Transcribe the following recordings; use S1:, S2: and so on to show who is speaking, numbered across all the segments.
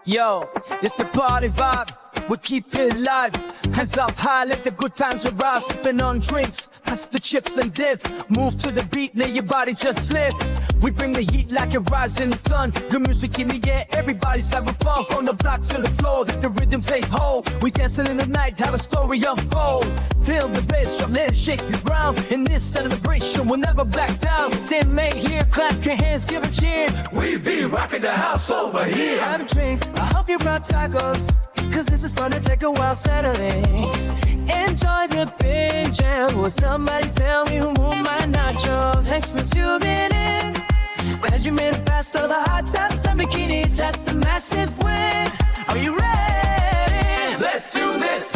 S1: Yo, it's the party vibe, we keep it alive. Hands up high, let the good times arrive. Sipping on drinks, pass the chips and dip. Move to the beat, let your body just slip. We bring the heat like a rising sun. Good music in the air, everybody's having fun. From the block to the floor, let the rhythm take hold. We dancing in the night, have a story unfold. Feel the bass, drum, let it shake the ground. In this celebration, we'll never back down. Say mate here, clap your hands, give a cheer. We be rocking the house over here. Have a drink, I hope you brought tacos, cause this is gonna take a while settling. Enjoy the big jam. Will somebody tell me who moved my nachos? Thanks for tuning in. Glad you made it past all the hot tubs and bikinis. That's a massive win. Are you ready? Let's do this.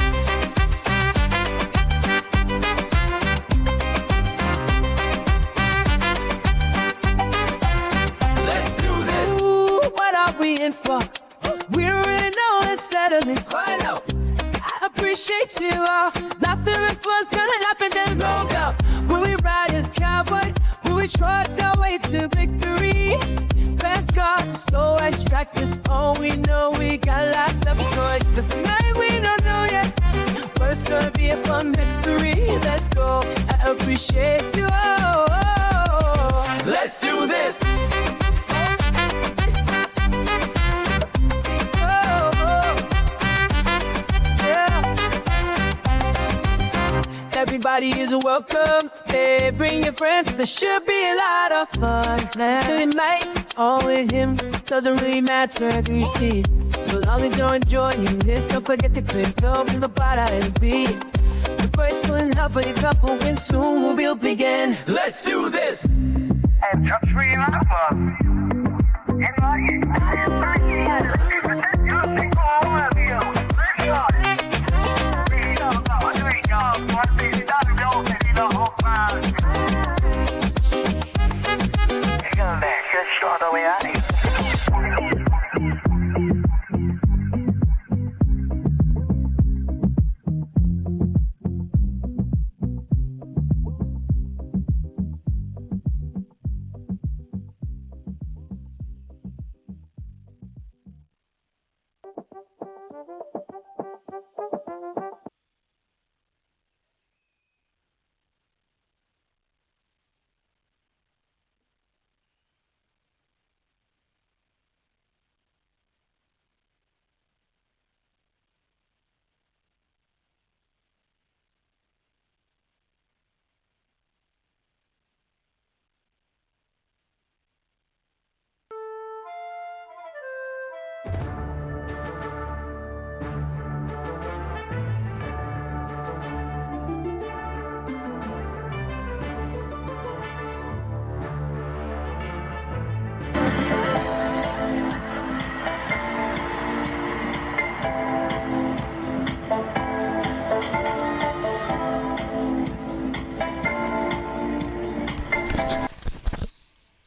S1: Let's do this. Ooh, what are we in for? We don't really know what's settling. Find out. I appreciate you all. Laughter and fun's gonna happen then roll up. When we ride as cowboy, when we trot our way to victory. Fast cars, slow as practice. Oh, we know we got lots of toys. But tonight we don't know yet, but it's gonna be a fun mystery. Let's go. I appreciate you all. Let's do this. Everybody is welcome. Hey, bring your friends. There should be a lot of fun. Feeling light, all with him. Doesn't really matter who you see. So long as you're enjoying this, don't forget to click up in the bottom and the beat. The graceful and help for your couple when soon we'll begin. Let's do this.
S2: And touch me in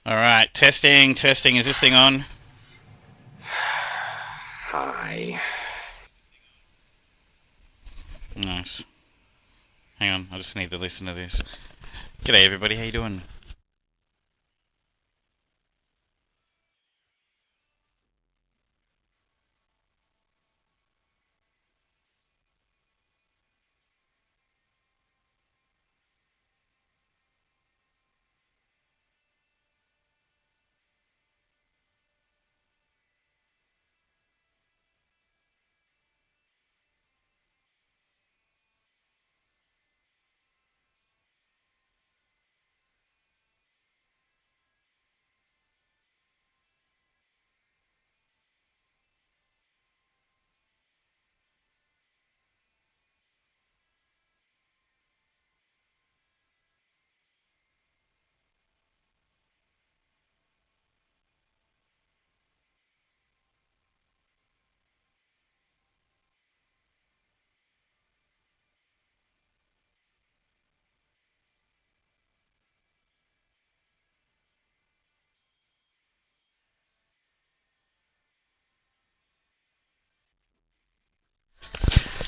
S3: Alright, testing. Is this thing on?
S4: Hi.
S3: Nice. Hang on, I just need to listen to this. G'day everybody, how you doing?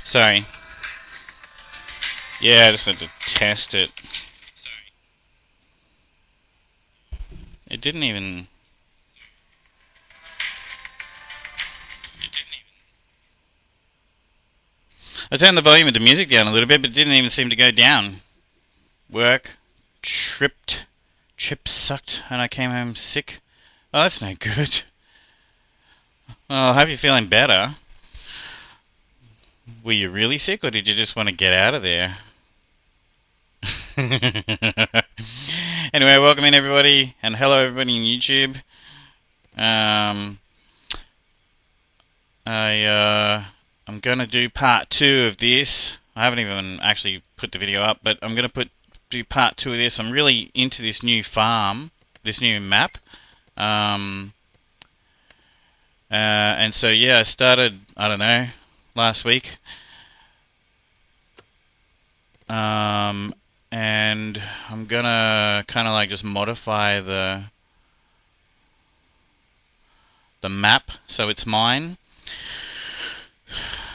S3: Sorry. Yeah, I just had to test it. didn't even... I turned the volume of the music down a little bit, but it didn't even seem to go down. Work. Trip sucked, and I came home sick. Oh, that's no good. Well, I hope you're feeling better. Were you really sick, or did you just want to get out of there? Anyway, welcome in everybody, and hello everybody in YouTube. I'm gonna do part 2 of this. I haven't even actually put the video up, but I'm gonna do part 2 of this. I'm really into this new farm, this new map. And so yeah, I started, I don't know, last week. And I'm gonna kind of like just modify the map so it's mine.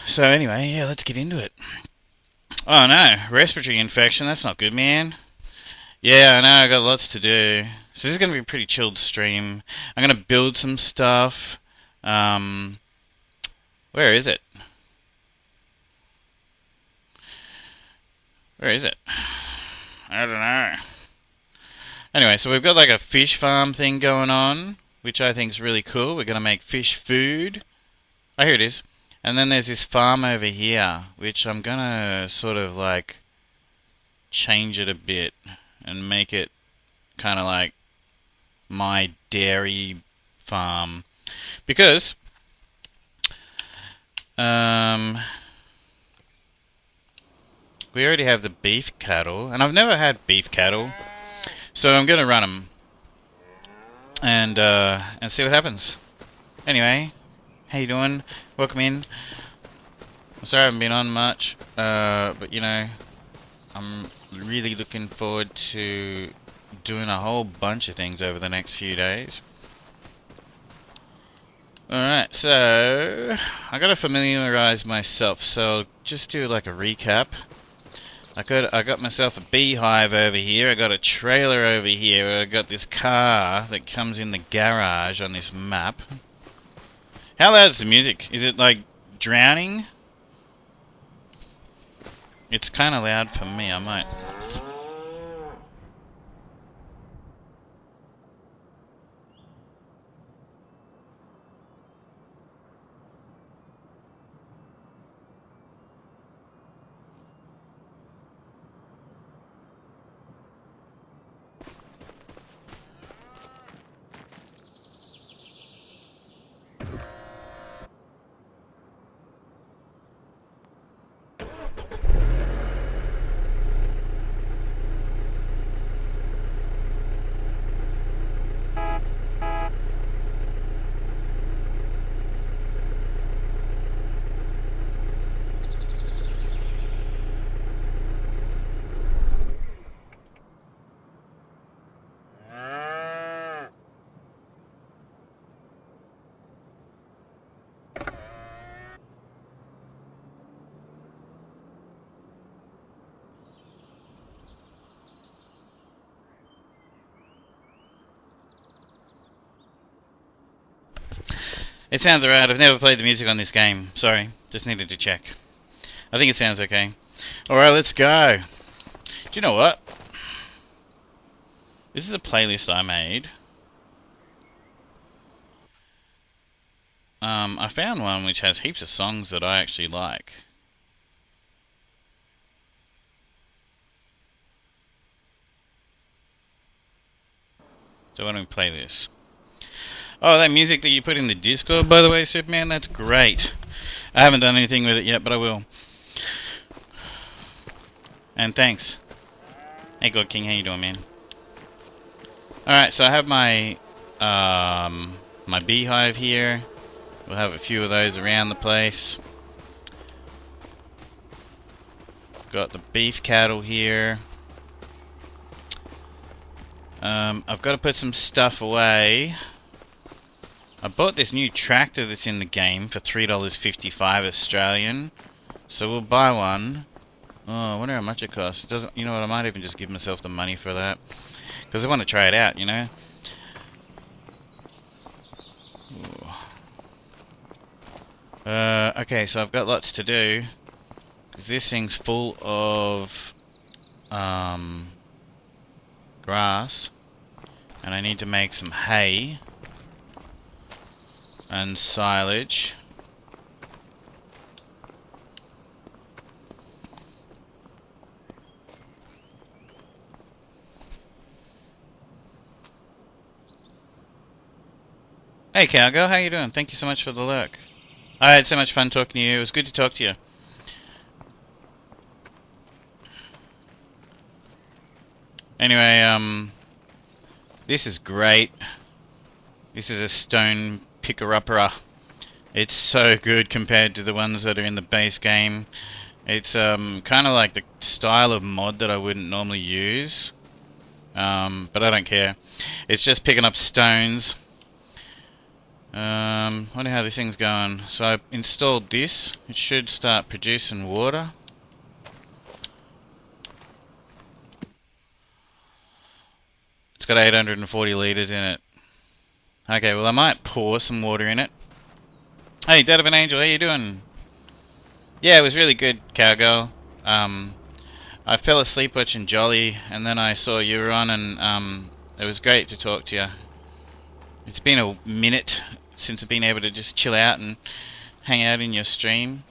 S3: So anyway, yeah, let's get into it. Oh no, respiratory infection, that's not good, man. Yeah, I know, I got lots to do. So this is gonna be a pretty chilled stream. I'm gonna build some stuff. Where is it? Where is it? I don't know. Anyway, so we've got like a fish farm thing going on, which I think is really cool. We're gonna make fish food. Oh, here it is. And then there's this farm over here, which I'm gonna sort of like change it a bit and make it kind of like my dairy farm, because we already have the beef cattle, and I've never had beef cattle, so I'm gonna run them and see what happens. Anyway, how you doing? Welcome in. I'm sorry I haven't been on much, but you know, I'm really looking forward to doing a whole bunch of things over the next few days. Alright, so I gotta familiarize myself, so I'll just do like a recap. I got myself a beehive over here, I got a trailer over here, I got this car that comes in the garage on this map. How loud is the music? Is it like drowning? It's kind of loud for me, I might. It sounds alright. I've never played the music on this game. Sorry, just needed to check. I think it sounds okay. Alright, let's go. Do you know what? This is a playlist I made. I found one which has heaps of songs that I actually like. So why don't we play this? Oh, that music that you put in the Discord, by the way, Superman, that's great. I haven't done anything with it yet, but I will. And thanks. Hey, God King, how you doing, man? Alright, so I have my my beehive here. We'll have a few of those around the place. Got the beef cattle here. I've got to put some stuff away. I bought this new tractor that's in the game for $3.55 Australian. So we'll buy one. Oh, I wonder how much it costs. It doesn't, you know what, I might even just give myself the money for that. Because I want to try it out, you know. Okay, so I've got lots to do. Because this thing's full of grass. And I need to make some hay. And silage. Hey Cowgirl, how you doing? Thank you so much for the lurk. I had so much fun talking to you. It was good to talk to you. Anyway, this is great. This is a stone picker-upper. It's so good compared to the ones that are in the base game. It's kind of like the style of mod that I wouldn't normally use. But I don't care. It's just picking up stones. Wonder how this thing's going. So I installed this. It should start producing water. It's got 840 litres in it. Okay, well I might pour some water in it. Hey, Dad of an Angel, how you doing? Yeah, it was really good, Cowgirl. I fell asleep watching Jolly, and then I saw you were on, and it was great to talk to you. It's been a minute since I've been able to just chill out and hang out in your stream.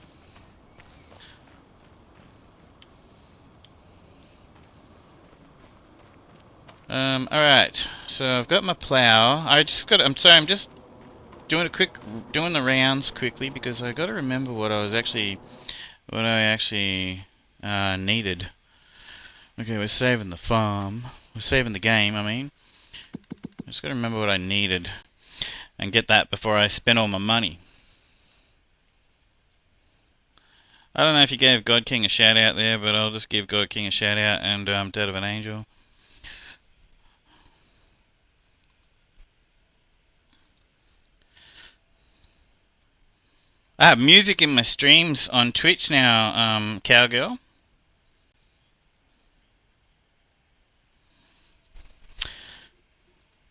S3: Alright, so I've got my plow. I'm just doing the rounds quickly because I gotta remember what I actually needed. Okay, we're saving the farm. We're saving the game, I mean. I just gotta remember what I needed and get that before I spend all my money. I don't know if you gave God King a shout out there, but I'll just give God King a shout out and Dead of an Angel. I have music in my streams on Twitch now, Cowgirl.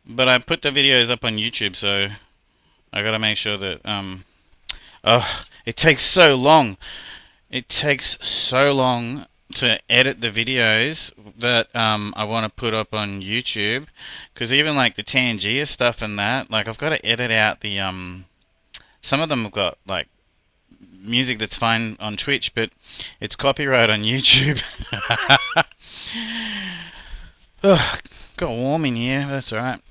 S3: But I put the videos up on YouTube, so I gotta make sure that, oh, it takes so long. It takes so long to edit the videos that I want to put up on YouTube. Because even like the TNG stuff and that, like I've got to edit out the, some of them have got like music that's fine on Twitch, but it's copyright on YouTube. Ugh, got warm in here, that's alright.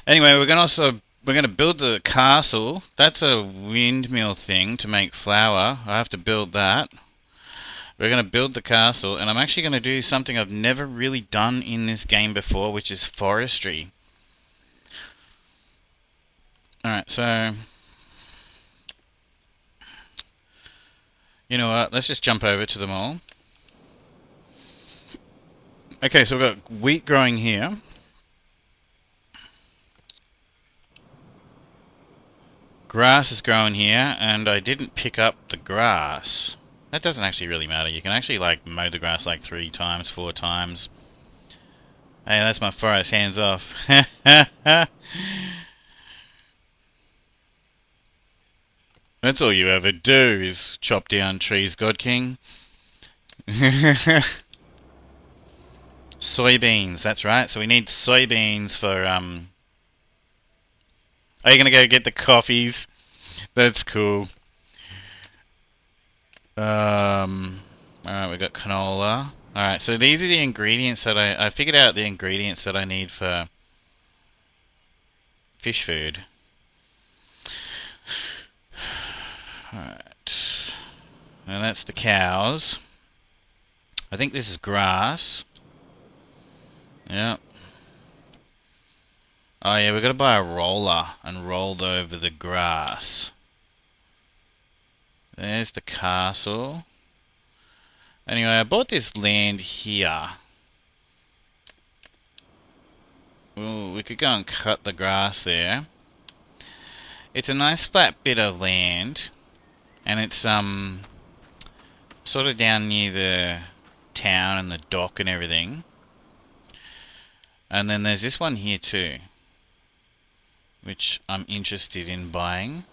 S3: Anyway, we're gonna build the castle. That's a windmill thing to make flour. I have to build that. We're gonna build the castle, and I'm actually gonna do something I've never really done in this game before, which is forestry. Alright, so you know what, let's just jump over to them all. Okay, so we've got wheat growing here. Grass is growing here, and I didn't pick up the grass. That doesn't actually really matter. You can actually like mow the grass like 3 times, 4 times. Hey, that's my forest, hands off. That's all you ever do is chop down trees, God King. Soybeans, that's right. So we need soybeans for Are you gonna go get the coffees? That's cool. Alright, we got canola. Alright, so these are the ingredients that I figured out the ingredients that I need for fish food. Alright. And that's the cows. I think this is grass. Yep. Oh yeah, we've got to buy a roller and roll over the grass. There's the castle. Anyway, I bought this land here. Ooh, we could go and cut the grass there. It's a nice flat bit of land. And it's sort of down near the town and the dock and everything. And then there's this one here too, which I'm interested in buying.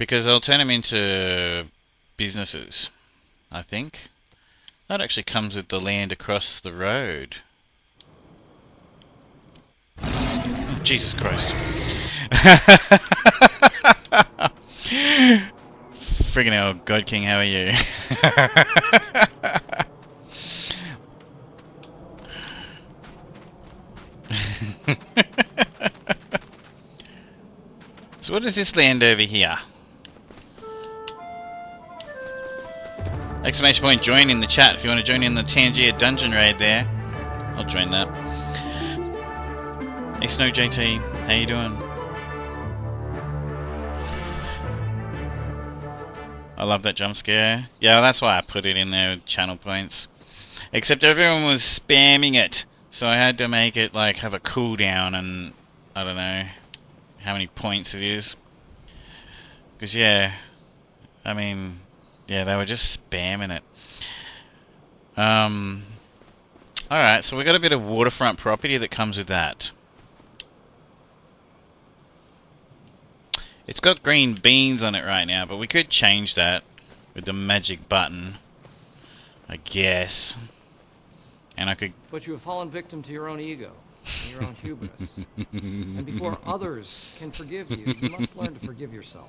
S3: Because they'll turn them into businesses, I think. That actually comes with the land across the road. Oh, Jesus Christ. Friggin' hell, God King, how are you? So what is this land over here? Exclamation point join in the chat if you want to join in the Tangier dungeon raid there. I'll join that. Hey Snow JT, how you doing? I love that jump scare. Yeah, that's why I put it in there with channel points. Except everyone was spamming it. So I had to make it like have a cooldown and I don't know how many points it is. Because yeah, I mean, yeah, they were just spamming it. Alright, so we got a bit of waterfront property that comes with that. It's got green beans on it right now, but we could change that with the magic button, I guess. And I could...
S4: But you have fallen victim to your own ego, and your own hubris. And before others can forgive you, you must learn to forgive yourself.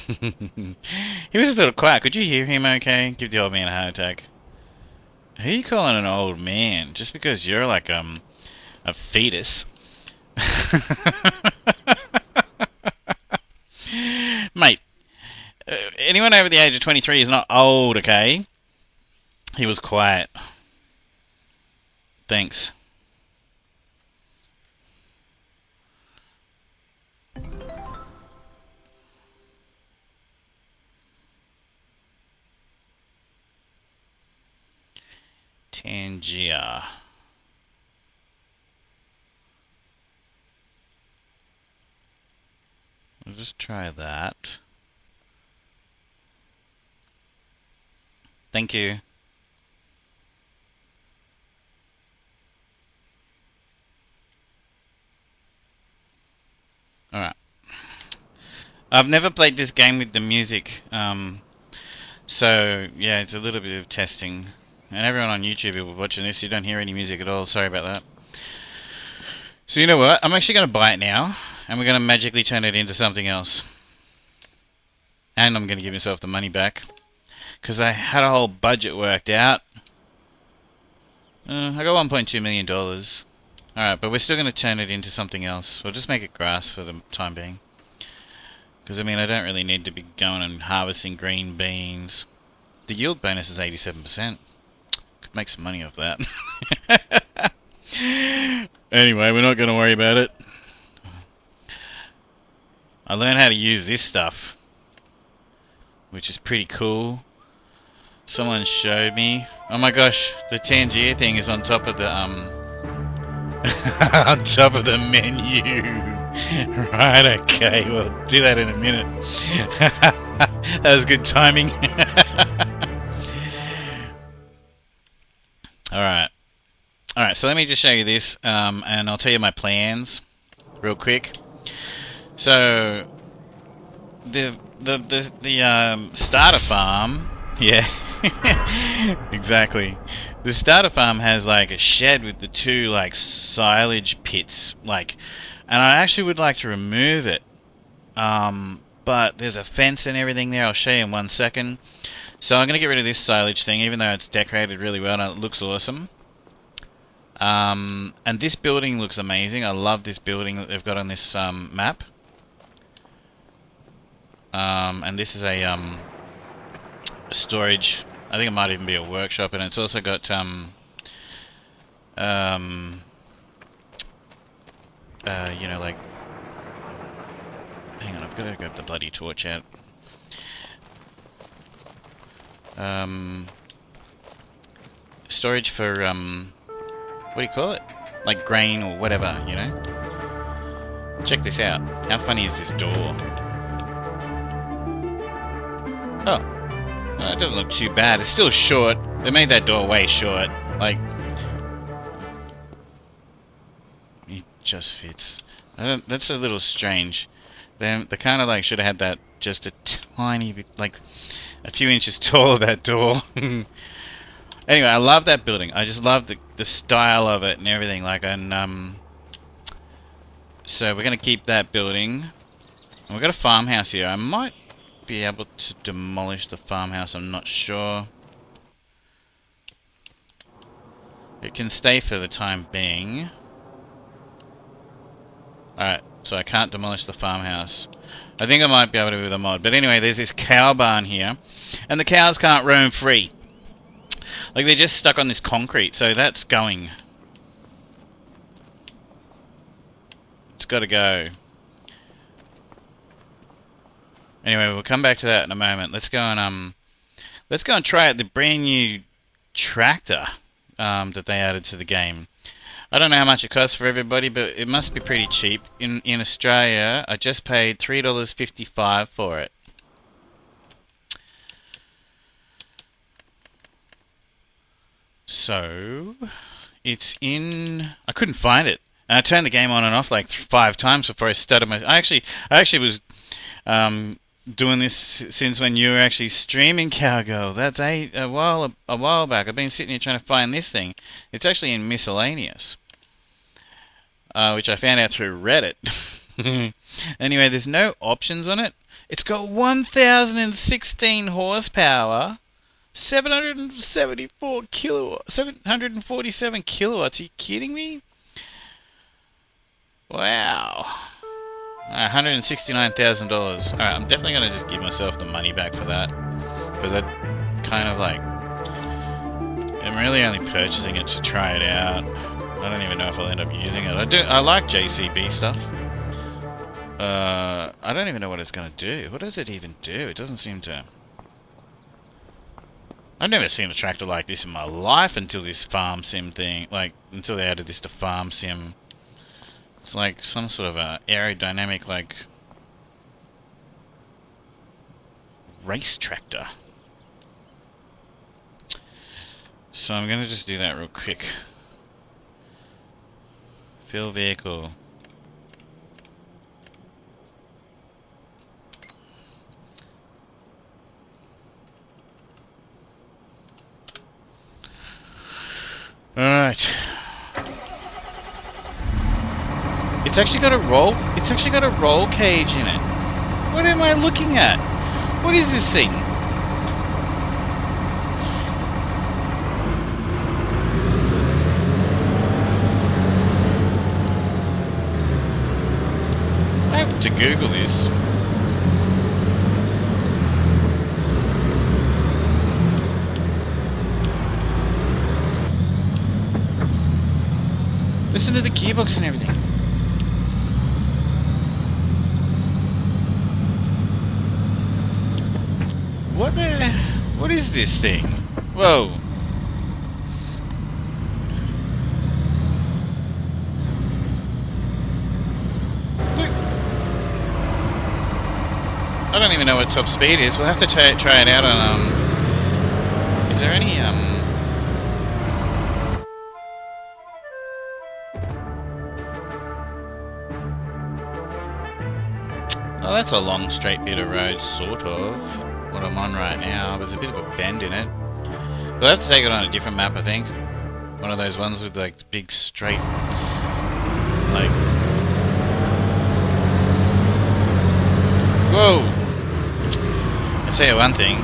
S3: He was a little quiet. Could you hear him okay? Give the old man a heart attack. Who are you calling an old man? Just because you're like a fetus. Mate, anyone over the age of 23 is not old, okay? He was quiet. Thanks. Tangier. We'll just try that. Thank you. Alright. I've never played this game with the music, so yeah, it's a little bit of testing. And everyone on YouTube who are watching this, you don't hear any music at all, sorry about that. So you know what, I'm actually going to buy it now, and we're going to magically turn it into something else. And I'm going to give myself the money back, because I had a whole budget worked out. I got $1.2 million. Alright, but we're still going to turn it into something else. We'll just make it grass for the time being. Because, I mean, I don't really need to be going and harvesting green beans. The yield bonus is 87%. Could make some money off that. Anyway, we're not going to worry about it. I learned how to use this stuff, which is pretty cool. Someone showed me. Oh my gosh, the Tangier thing is on top of the on top of the menu. Right, okay, we'll do that in a minute. That was good timing. Alright, so let me just show you this, and I'll tell you my plans real quick. So the starter farm, yeah. Exactly. The starter farm has like a shed with the two like silage pits, like, and I actually would like to remove it. But there's a fence and everything there. I'll show you in 1 second. So I'm gonna get rid of this silage thing, even though it's decorated really well and it looks awesome. And this building looks amazing. I love this building that they've got on this map. And this is a storage. I think it might even be a workshop, and it's also got you know, like, hang on, I've got to grab the bloody torch out. Storage for what do you call it? Like grain or whatever, you know. Check this out. How funny is this door? Oh. It doesn't look too bad. It's still short. They made that door way short. Like, it just fits. That's a little strange. They kind of like should have had that just a tiny bit, like a few inches taller, that door. Anyway, I love that building. I just love the style of it and everything. Like, and so we're gonna keep that building. And we've got a farmhouse here. I might be able to demolish the farmhouse. I'm not sure. It can stay for the time being. Alright, so I can't demolish the farmhouse. I think I might be able to with a mod. But anyway, there's this cow barn here. And the cows can't roam free. Like, they're just stuck on this concrete. So that's going. It's got to go. Anyway, we'll come back to that in a moment. Let's go and try out the brand new tractor that they added to the game. I don't know how much it costs for everybody, but it must be pretty cheap. In Australia, I just paid $3.55 for it. So, it's in... I couldn't find it. And I turned the game on and off like 5 times before I started my... I actually was doing this since when you were actually streaming Cowgirl. That's a while back. I've been sitting here trying to find this thing. It's actually in miscellaneous. Which I found out through Reddit. Anyway, there's no options on it. It's got 1,016 horsepower, 774 kilowatts, 747 kilowatts. Are you kidding me? Wow. $169,000. Alright, I'm definitely going to just give myself the money back for that. Because I kind of like... I'm really only purchasing it to try it out. I don't even know if I'll end up using it. I like JCB stuff. I don't even know what it's going to do. What does it even do? It doesn't seem to... I've never seen a tractor like this in my life until this farm sim thing. Like, until they added this to farm sim. It's like some sort of a aerodynamic, like... race tractor. So I'm going to just do that real quick. Fill vehicle. Alright. It's actually got a roll. It's actually got a roll cage in it. What am I looking at? What is this thing? I have to Google this. Listen to the gearbox and everything. What is this thing? Whoa. Look. I don't even know what top speed is. We'll have to try it out on, is there any, oh, that's a long straight bit of road, sort of. What I'm on right now, but there's a bit of a bend in it. We'll have to take it on a different map, I think. One of those ones with like big straight, like... Whoa! I'll tell you one thing,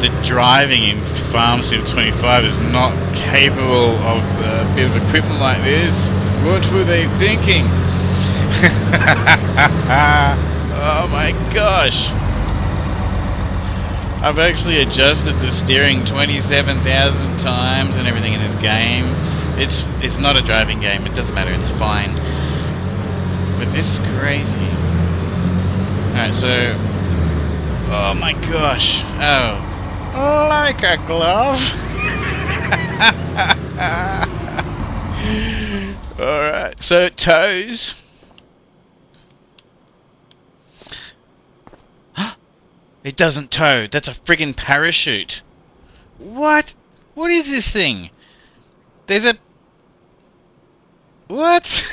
S3: the driving in Farm Sim 25 is not capable of a bit of equipment like this. What were they thinking? Oh my gosh! I've actually adjusted the steering 27,000 times and everything in this game. It's not a driving game, it doesn't matter, it's fine. But this is crazy. Alright, so... Oh my gosh. Oh. Like a glove. Alright, so it tows. It doesn't tow. That's a friggin' parachute. What? What is this thing? There's a... What?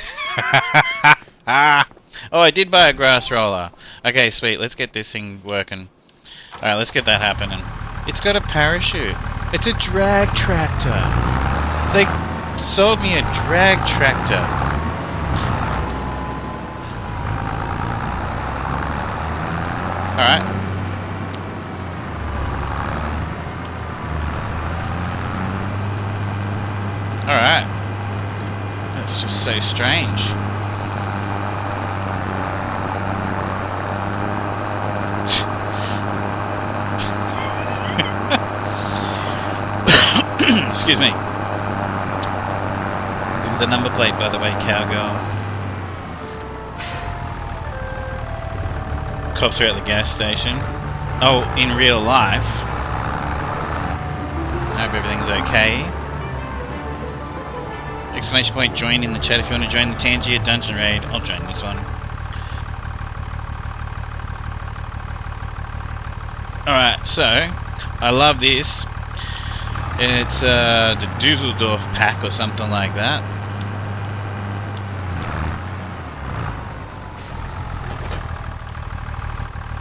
S3: Oh, I did buy a grass roller. Okay, sweet. Let's get this thing working. Alright, let's get that happening. It's got a parachute. It's a drag tractor. They sold me a drag tractor. Alright. Alright. That's just so strange. Excuse me. The number plate, by the way, cowgirl. Cops are at the gas station. Oh, in real life. I hope everything's okay. Exclamation point, join in the chat if you want to join the Tangier Dungeon Raid. I'll join this one. Alright, so, I love this. It's the Dusseldorf pack or something like that.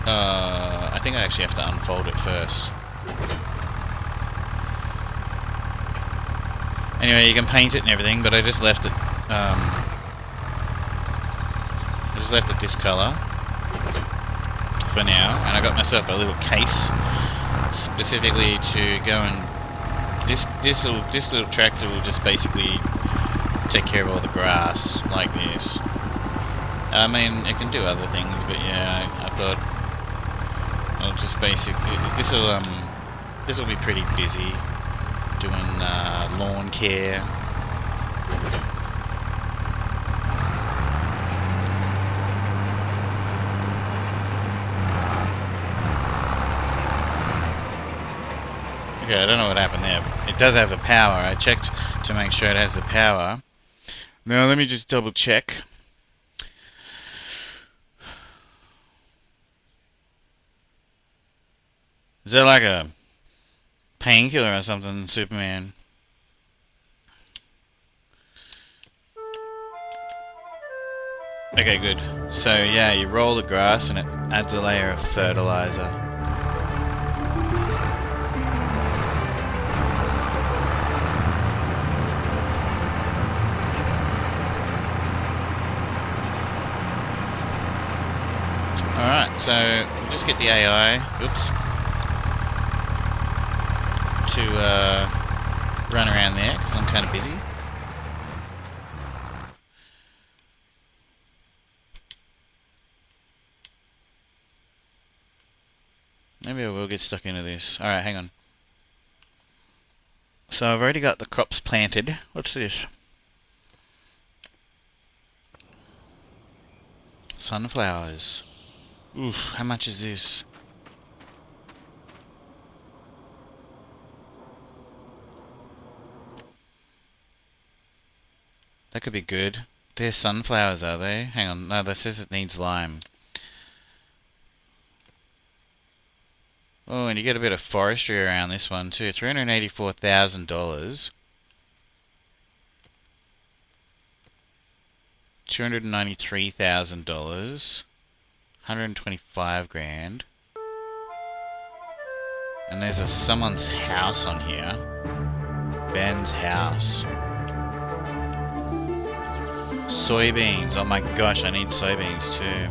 S3: I think I actually have to unfold it first. Anyway, you can paint it and everything, but I just left it. I just left it this color for now, and I got myself a little case specifically to go and. This little tractor will just basically take care of all the grass like this. I mean, it can do other things, but yeah, I thought I'll just basically this will be pretty busy doing lawn care. Okay, I don't know what happened there. It does have the power. I checked to make sure it has the power. Now let me just double check. Is that like a painkiller or something, Superman? Okay, good. So yeah, you roll the grass and it adds a layer of fertilizer. Alright, so we'll just get the AI, to run around there, because I'm kind of busy. Maybe I will get stuck into this. Alright, hang on. So I've already got the crops planted. What's this? Sunflowers. Oof, how much is this? That could be good. They're sunflowers, are they? Hang on, no, that says it needs lime. Oh, and you get a bit of forestry around this one too. $384,000. $293,000. 125 grand. And there's someone's house on here. Ben's house. Soybeans. Oh my gosh, I need soybeans too.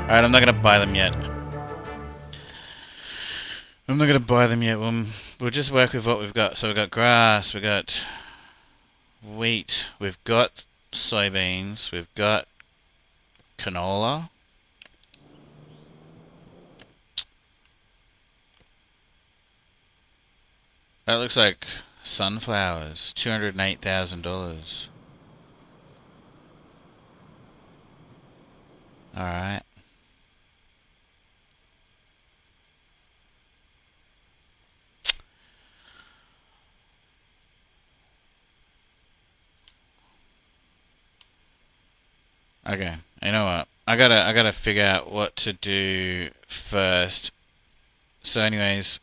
S3: Alright, I'm not gonna buy them yet. We'll just work with what we've got. So we've got grass, we've got wheat, we've got soybeans, we've got canola. That looks like sunflowers. $208,000. Alright. Okay, you know what? I gotta figure out what to do first. So anyways,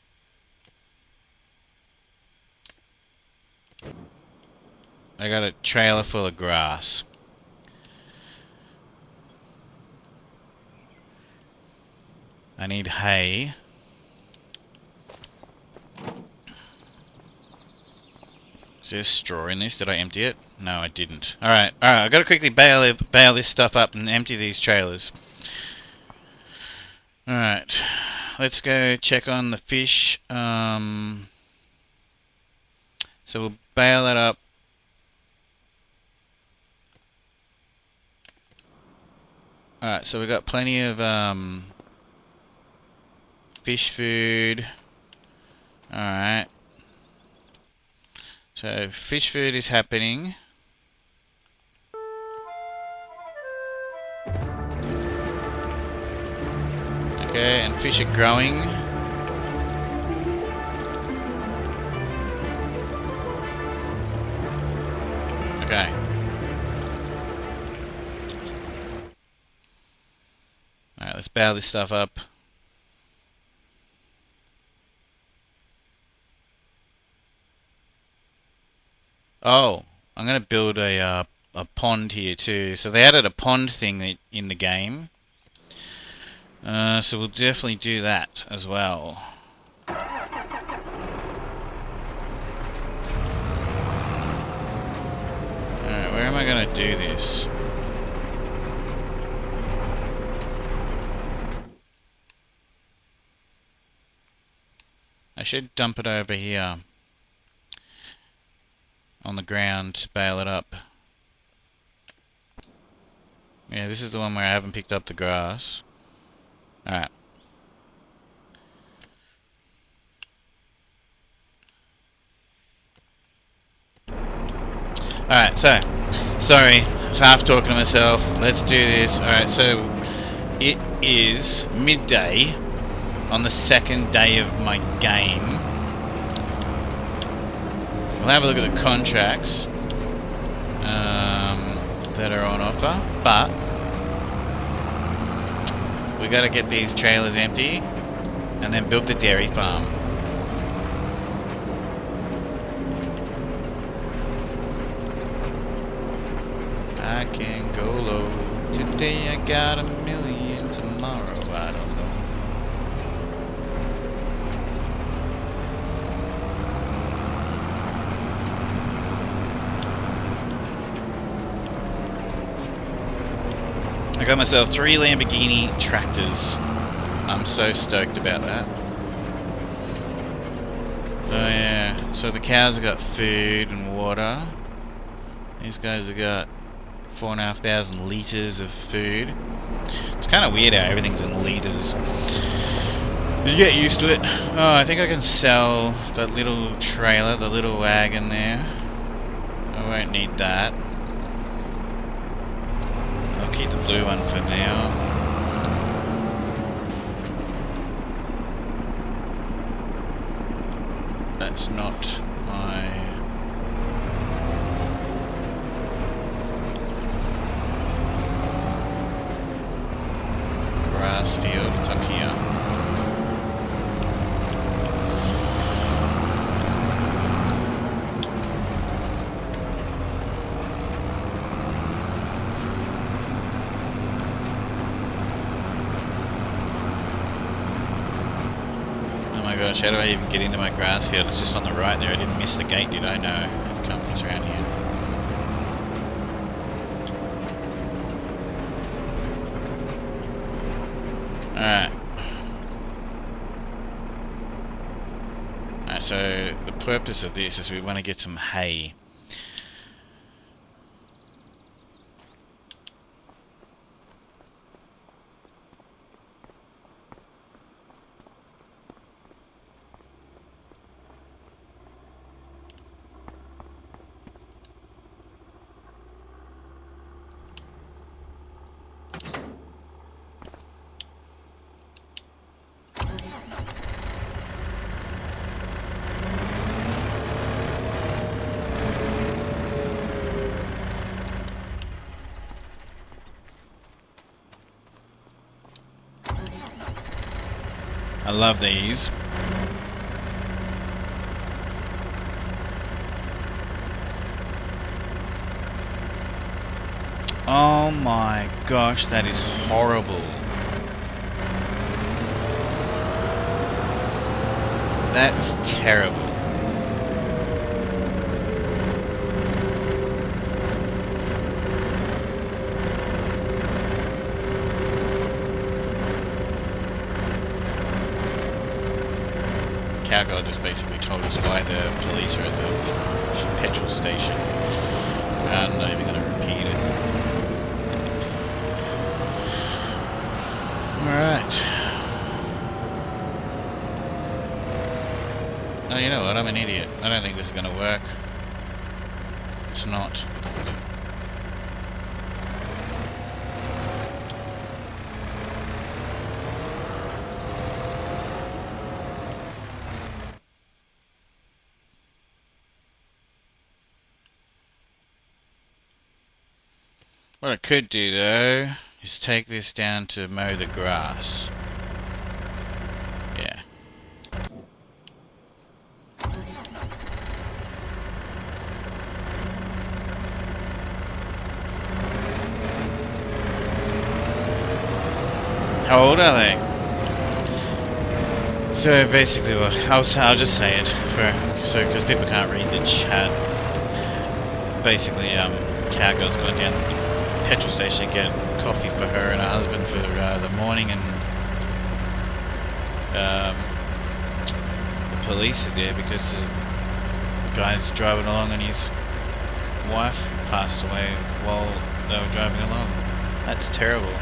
S3: I got a trailer full of grass. I need hay. Is there straw in this? Did I empty it? No, I didn't. Alright, I've got to quickly bail this stuff up and empty these trailers. Alright, let's go check on the fish. So we'll bail that up. Alright, so we've got plenty of fish food. Alright. So fish food is happening. Okay, and fish are growing. Okay. Alright, let's bail this stuff up. Oh, I'm gonna build a pond here too. So they added a pond thing in the game. So we'll definitely do that as well. Alright, where am I gonna do this? I should dump it over here on the ground to bail it up. Yeah, this is the one where I haven't picked up the grass. Alright. Alright, so, sorry, I was half talking to myself. Let's do this. Alright, so it is midday on the second day of my game. We'll have a look at the contracts that are on offer, but we got to get these trailers empty and then build the dairy farm. I can go low today. I got 1,000,000 tomorrow. I don't know. I got myself 3 Lamborghini tractors. I'm so stoked about that. Oh yeah, so the cows have got food and water. These guys have got 4,500 litres of food. It's kind of weird how everything's in litres. You get used to it. Oh, I think I can sell that little trailer, the little wagon there. I won't need that. I'll keep the blue one for now. That's not my... grass field. It's up here. Gosh, how do I even get into my grass field? It's just on the right there. I didn't miss the gate, did I? No. It comes around here. Alright. Alright, so the purpose of this is we want to get some hay. I love these. Oh my gosh, that is horrible. That's terrible. Cowgirl just basically told us why the police are at the petrol station. I'm not even going to repeat it. Alright. Oh, you know what? I'm an idiot. I don't think this is going to work. It's not. What I could do though is take this down to mow the grass. Yeah. How old are they? So basically, well, I'll just say it because people can't read the chat. Basically, Cowgirl's gone down to the petrol station to get coffee for her and her husband for the morning, and the police are there because the guy's driving along and his wife passed away while they were driving along. That's terrible.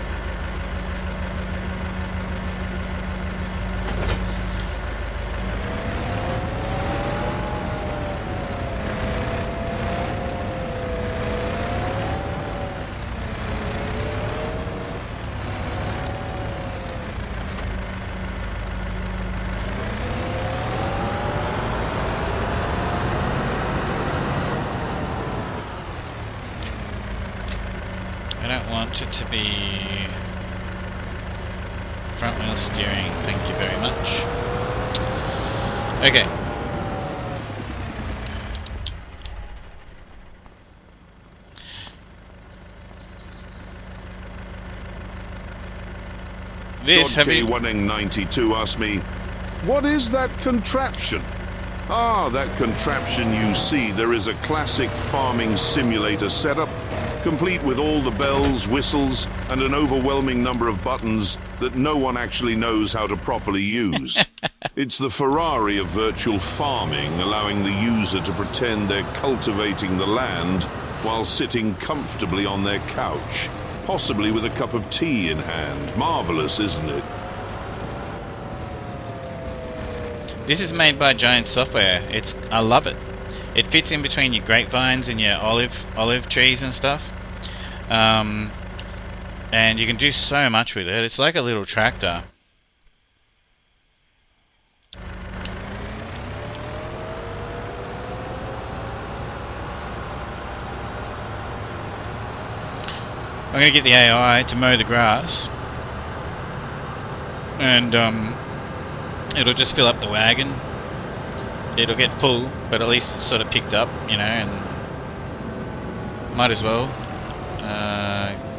S3: I don't want it to be front wheel steering, thank you very much. Okay. This
S5: God K1N92 asked me, what is that contraption? Ah, that contraption you see, there is a classic farming simulator setup, complete with all the bells, whistles, and an overwhelming number of buttons that no one actually knows how to properly use. It's the Ferrari of virtual farming, allowing the user to pretend they're cultivating the land while sitting comfortably on their couch, possibly with a cup of tea in hand. Marvelous, isn't it?
S3: This is made by Giant Software. I love it. It fits in between your grapevines and your olive trees and stuff. And you can do so much with it. It's like a little tractor. I'm gonna get the AI to mow the grass, and it'll just fill up the wagon. It'll get full, but at least it's sort of picked up, you know, and might as well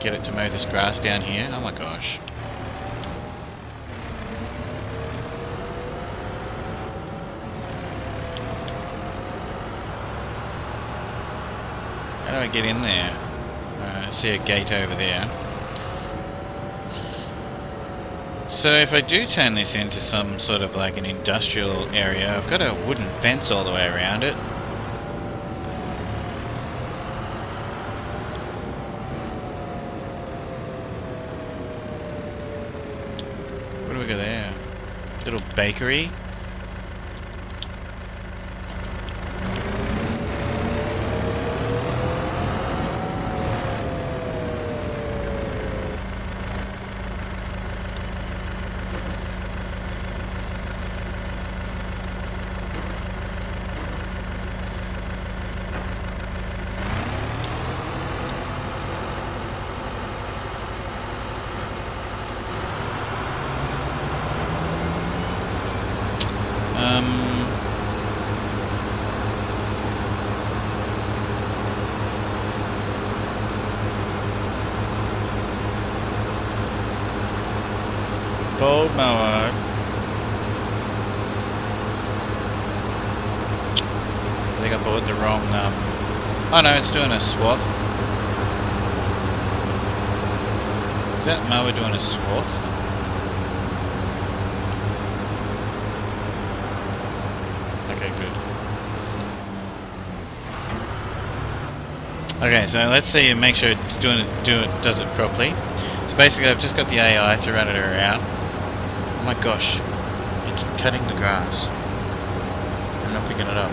S3: get it to mow this grass down here. Oh my gosh. How do I get in there? I see a gate over there. So if I do turn this into some sort of like an industrial area, I've got a wooden fence all the way around it. What do we got there? Little bakery. Bold mower. the wrong, oh no, it's doing a swath. Is that mower doing a swath? Okay, good. Okay, so let's see and make sure it's does it properly. So basically I've just got the AI to run it around. Oh my gosh, it's cutting the grass. I'm not picking it up.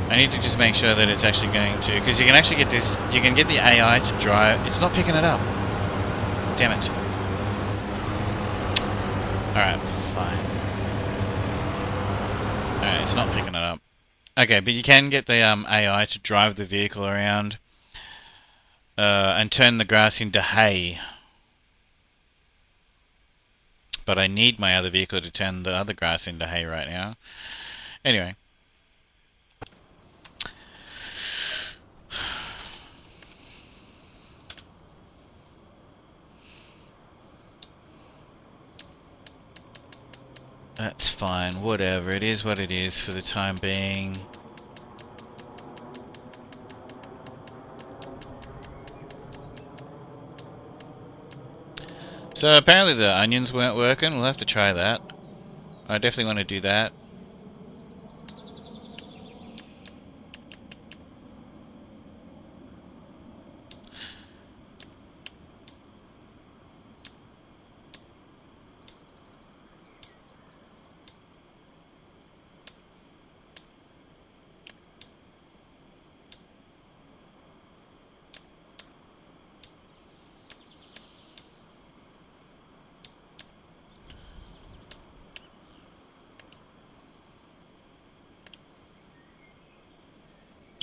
S3: I need to just make sure that it's actually going to, because you can actually get this, you can get the AI to drive, it's not picking it up. Damn it. Alright, fine. Alright, it's not picking it up. Okay, but you can get the AI to drive the vehicle around and turn the grass into hay. But I need my other vehicle to turn the other grass into hay right now. Anyway. That's fine, whatever, it is what it is for the time being. So apparently the onions weren't working, we'll have to try that. I definitely want to do that.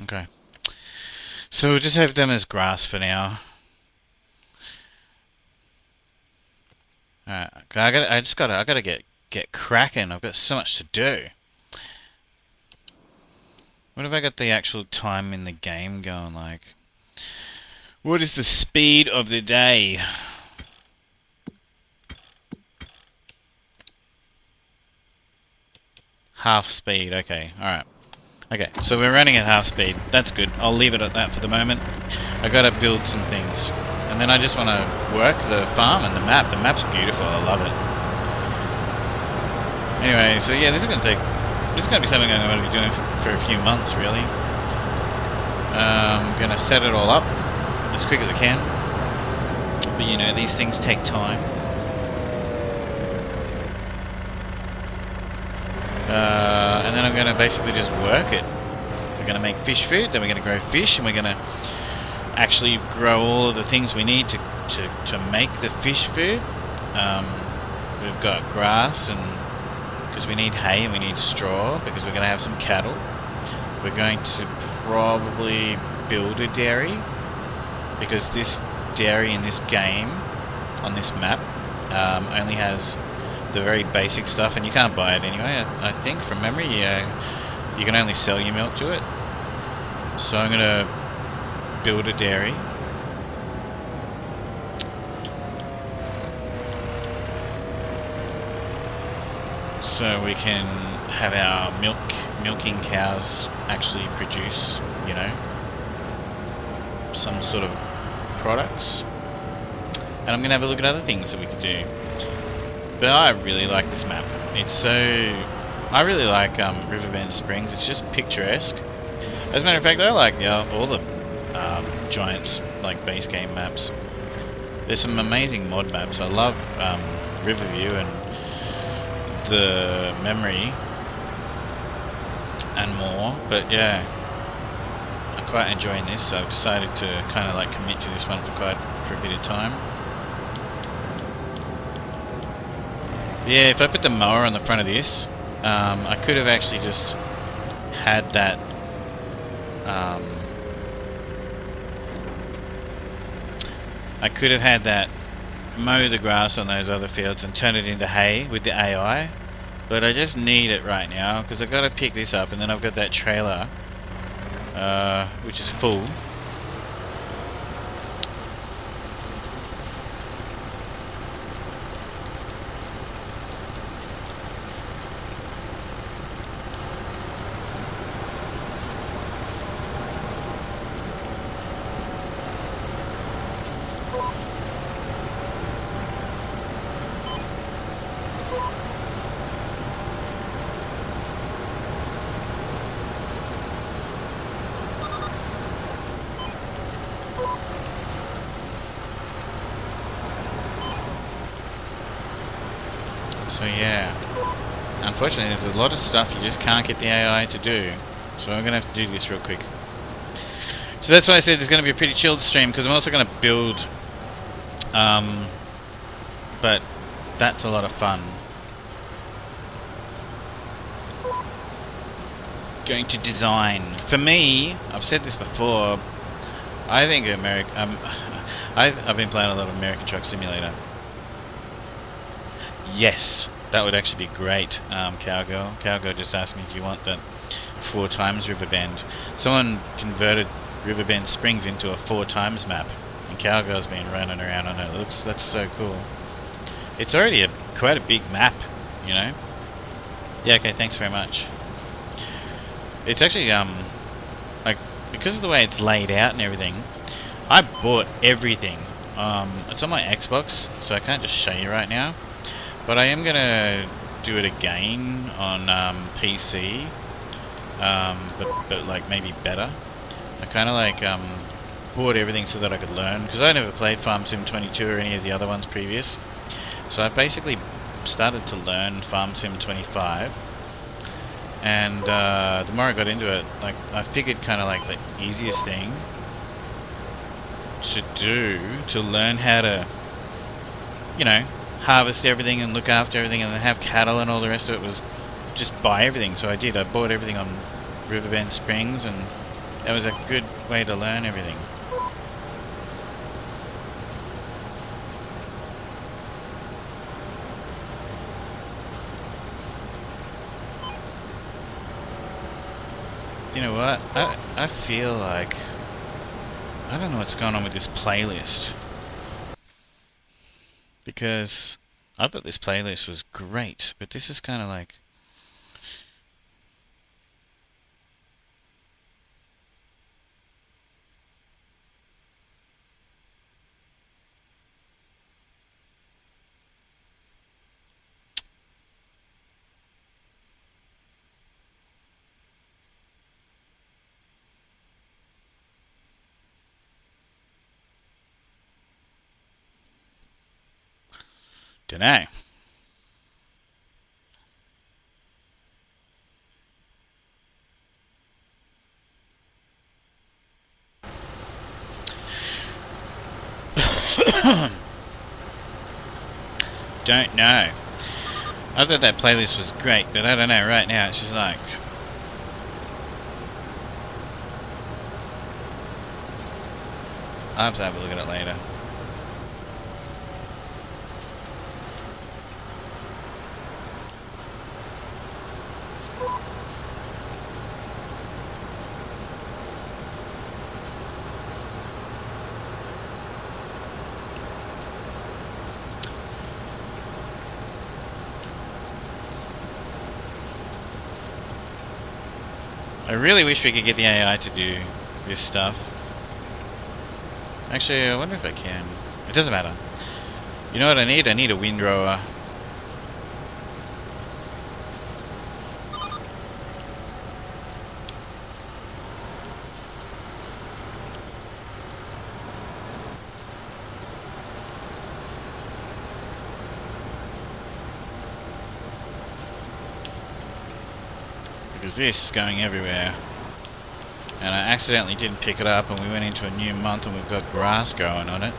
S3: Okay. So we'll just have them as grass for now. Alright, I gotta get cracking. I've got so much to do. What have I got the actual time in the game going like? What is the speed of the day? Half speed, okay, alright. Okay, so we're running at half speed. That's good. I'll leave it at that for the moment. I gotta build some things. And then I just want to work the farm and the map. The map's beautiful, I love it. Anyway, so yeah, this is gonna be something I'm gonna be doing for a few months, really. I'm gonna set it all up as quick as I can. But you know, these things take time. And then I'm going to basically just work it. We're going to make fish food, then we're going to grow fish, and we're going to actually grow all of the things we need to make the fish food. We've got grass, and because we need hay and we need straw, because we're going to have some cattle. We're going to probably build a dairy, because this dairy in this game, on this map, only has the very basic stuff, and you can't buy it anyway. I think from memory, you can only sell your milk to it. So I'm gonna build a dairy. So we can have our milking cows actually produce, you know, some sort of products. And I'm gonna have a look at other things that we could do. But I really like this map. I really like Riverbend Springs. It's just picturesque. As a matter of fact, I like all the Giants like base game maps. There's some amazing mod maps. I love Riverview and the Memory and more. But yeah, I'm quite enjoying this. So I've decided to kind of like commit to this one for a bit of time. Yeah, if I put the mower on the front of this, I could have actually just had that mow the grass on those other fields and turn it into hay with the AI, but I just need it right now because I've got to pick this up, and then I've got that trailer which is full. unfortunately, there's a lot of stuff you just can't get the AI to do. So I'm going to have to do this real quick. So that's why I said it's going to be a pretty chilled stream, because I'm also going to build. But that's a lot of fun. Going to design. For me, I've said this before, I think I've been playing a lot of American Truck Simulator. Yes, that would actually be great, Cowgirl. Cowgirl just asked me, do you want that 4 times Riverbend? Someone converted Riverbend Springs into a 4 times map, and Cowgirl's been running around on it. That's so cool. It's already quite a big map, you know? Yeah, okay, thanks very much. It's actually, like, because of the way it's laid out and everything, I bought everything. It's on my Xbox, so I can't just show you right now. But I am gonna do it again on PC, but like maybe better. I kind of like bought everything so that I could learn, because I never played Farm Sim 22 or any of the other ones previous. So I basically started to learn Farm Sim 25. And the more I got into it, like I figured kind of like the easiest thing to do to learn how to, you know, harvest everything and look after everything and then have cattle and all the rest of it was just buy everything. So I did. I bought everything on Riverbend Springs, and that was a good way to learn everything. You know what? I feel like I don't know what's going on with this playlist, because I thought this playlist was great, but this is kind of like dunno. Don't know. I thought that playlist was great, but I don't know, right now it's just like I'll have to have a look at it later. I really wish we could get the AI to do this stuff. Actually, I wonder if I can. It doesn't matter. You know what I need? I need a windrower. Because this is going everywhere. And I accidentally didn't pick it up, and we went into a new month and we've got grass growing on it.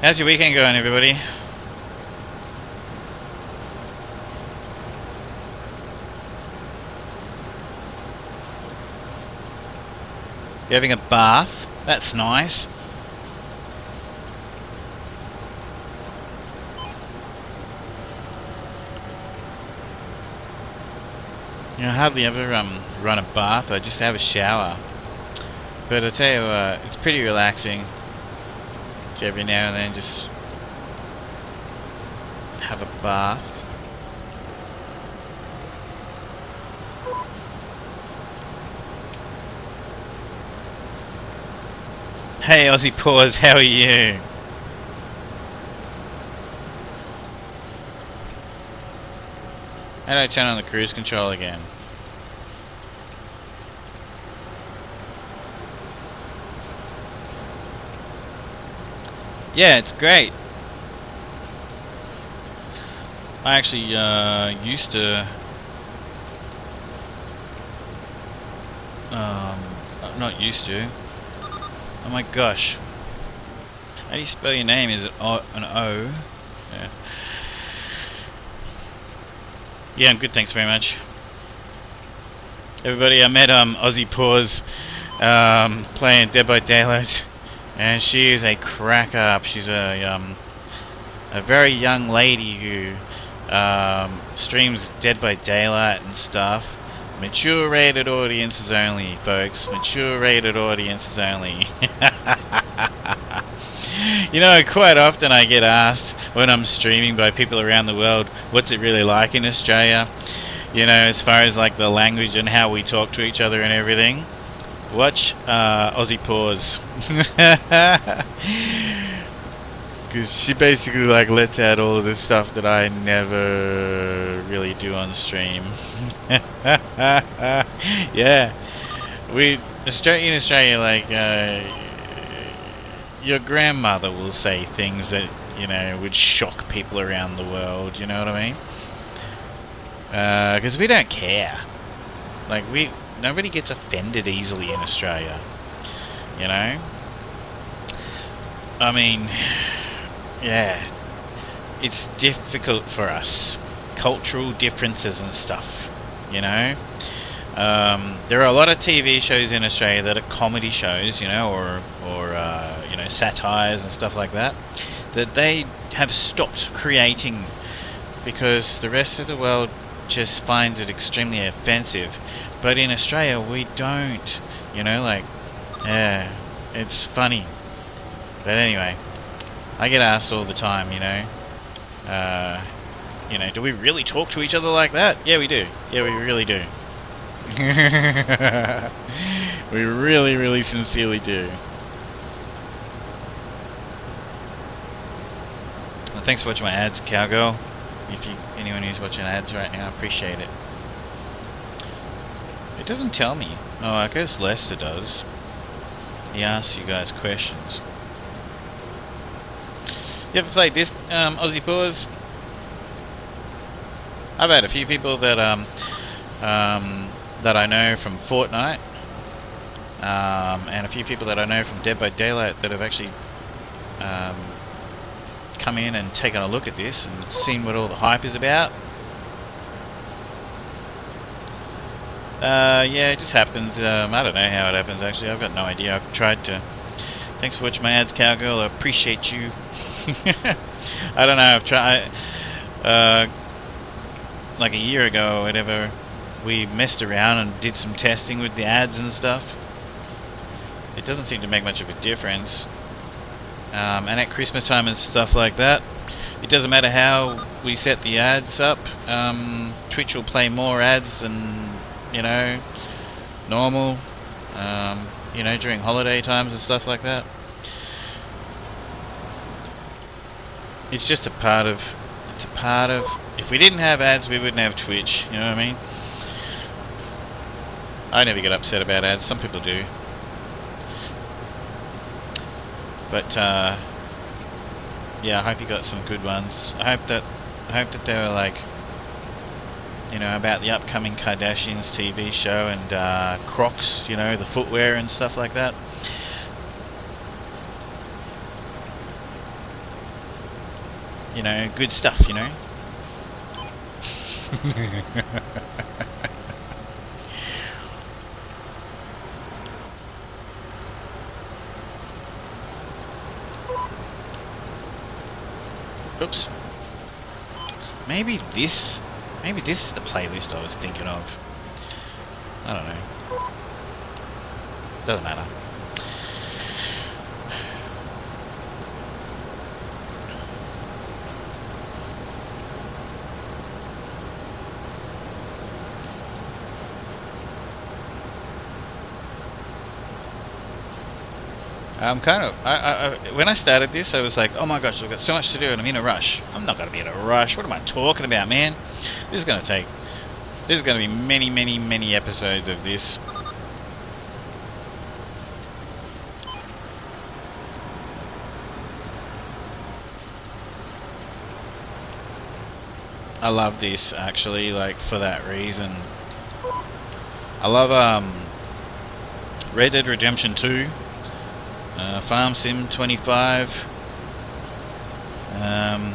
S3: How's your weekend going, everybody? You having a bath? That's nice. You know, I hardly ever run a bath. I just have a shower. But I tell you what, it's pretty relaxing. Every now and then just have a bath. Hey Aussie Paws, how are you? How do I turn on the cruise control again? Yeah, it's great. I actually used to not used to. Oh my gosh. How do you spell your name? Is it an O? Yeah. Yeah, I'm good, thanks very much. Everybody, I met Aussie Paws playing Dead by Daylight, and she is a crack up. She's a very young lady who streams Dead by Daylight and stuff. Mature rated audiences only, folks. Mature rated audiences only. You know, quite often I get asked when I'm streaming by people around the world, what's it really like in Australia? You know, as far as like the language and how we talk to each other and everything. Watch Aussie Paws. Because she basically like lets out all of this stuff that I never really do on stream. Yeah, in Australia, like your grandmother will say things that, you know, would shock people around the world. You know what I mean? Because we don't care. Like nobody gets offended easily in Australia. You know? I mean, yeah, it's difficult for us. Cultural differences and stuff, you know? There are a lot of TV shows in Australia that are comedy shows, you know, or you know, satires and stuff like that, that they have stopped creating because the rest of the world just finds it extremely offensive. But in Australia, we don't, you know, like, yeah, it's funny. But anyway, I get asked all the time, you know, do we really talk to each other like that? Yeah, we do. Yeah, we really do. We really, really sincerely do. Well, thanks for watching my ads, Cowgirl. Anyone who's watching ads right now, I appreciate it. It doesn't tell me. Oh, I guess Lester does. He asks you guys questions. You ever played this, Aussie Paws? I've had a few people that that I know from Fortnite, and a few people that I know from Dead by Daylight that have actually come in and taken a look at this and seen what all the hype is about. Yeah, it just happens. I don't know how it happens actually. I've got no idea. I've tried to. Thanks for watching my ads, Cowgirl. I appreciate you. I don't know. I've tried. Like a year ago or whatever, we messed around and did some testing with the ads and stuff. It doesn't seem to make much of a difference. And at Christmas time and stuff like that, it doesn't matter how we set the ads up. Twitch will play more ads than, you know, normal. You know, during holiday times and stuff like that. It's just a part of. It's a part of. If we didn't have ads, we wouldn't have Twitch. You know what I mean? I never get upset about ads. Some people do. But yeah, I hope you got some good ones. I hope that they were like, you know, about the upcoming Kardashians TV show and Crocs, you know, the footwear and stuff like that. You know, good stuff, you know. Oops. Maybe this is the playlist I was thinking of. I don't know. Doesn't matter. I'm kind of, when I started this, I was like, oh my gosh, I've got so much to do and I'm in a rush. I'm not going to be in a rush. What am I talking about, man? This is going to be many, many, many episodes of this. I love this actually, like for that reason. I love Red Dead Redemption 2, Farm Sim 25, a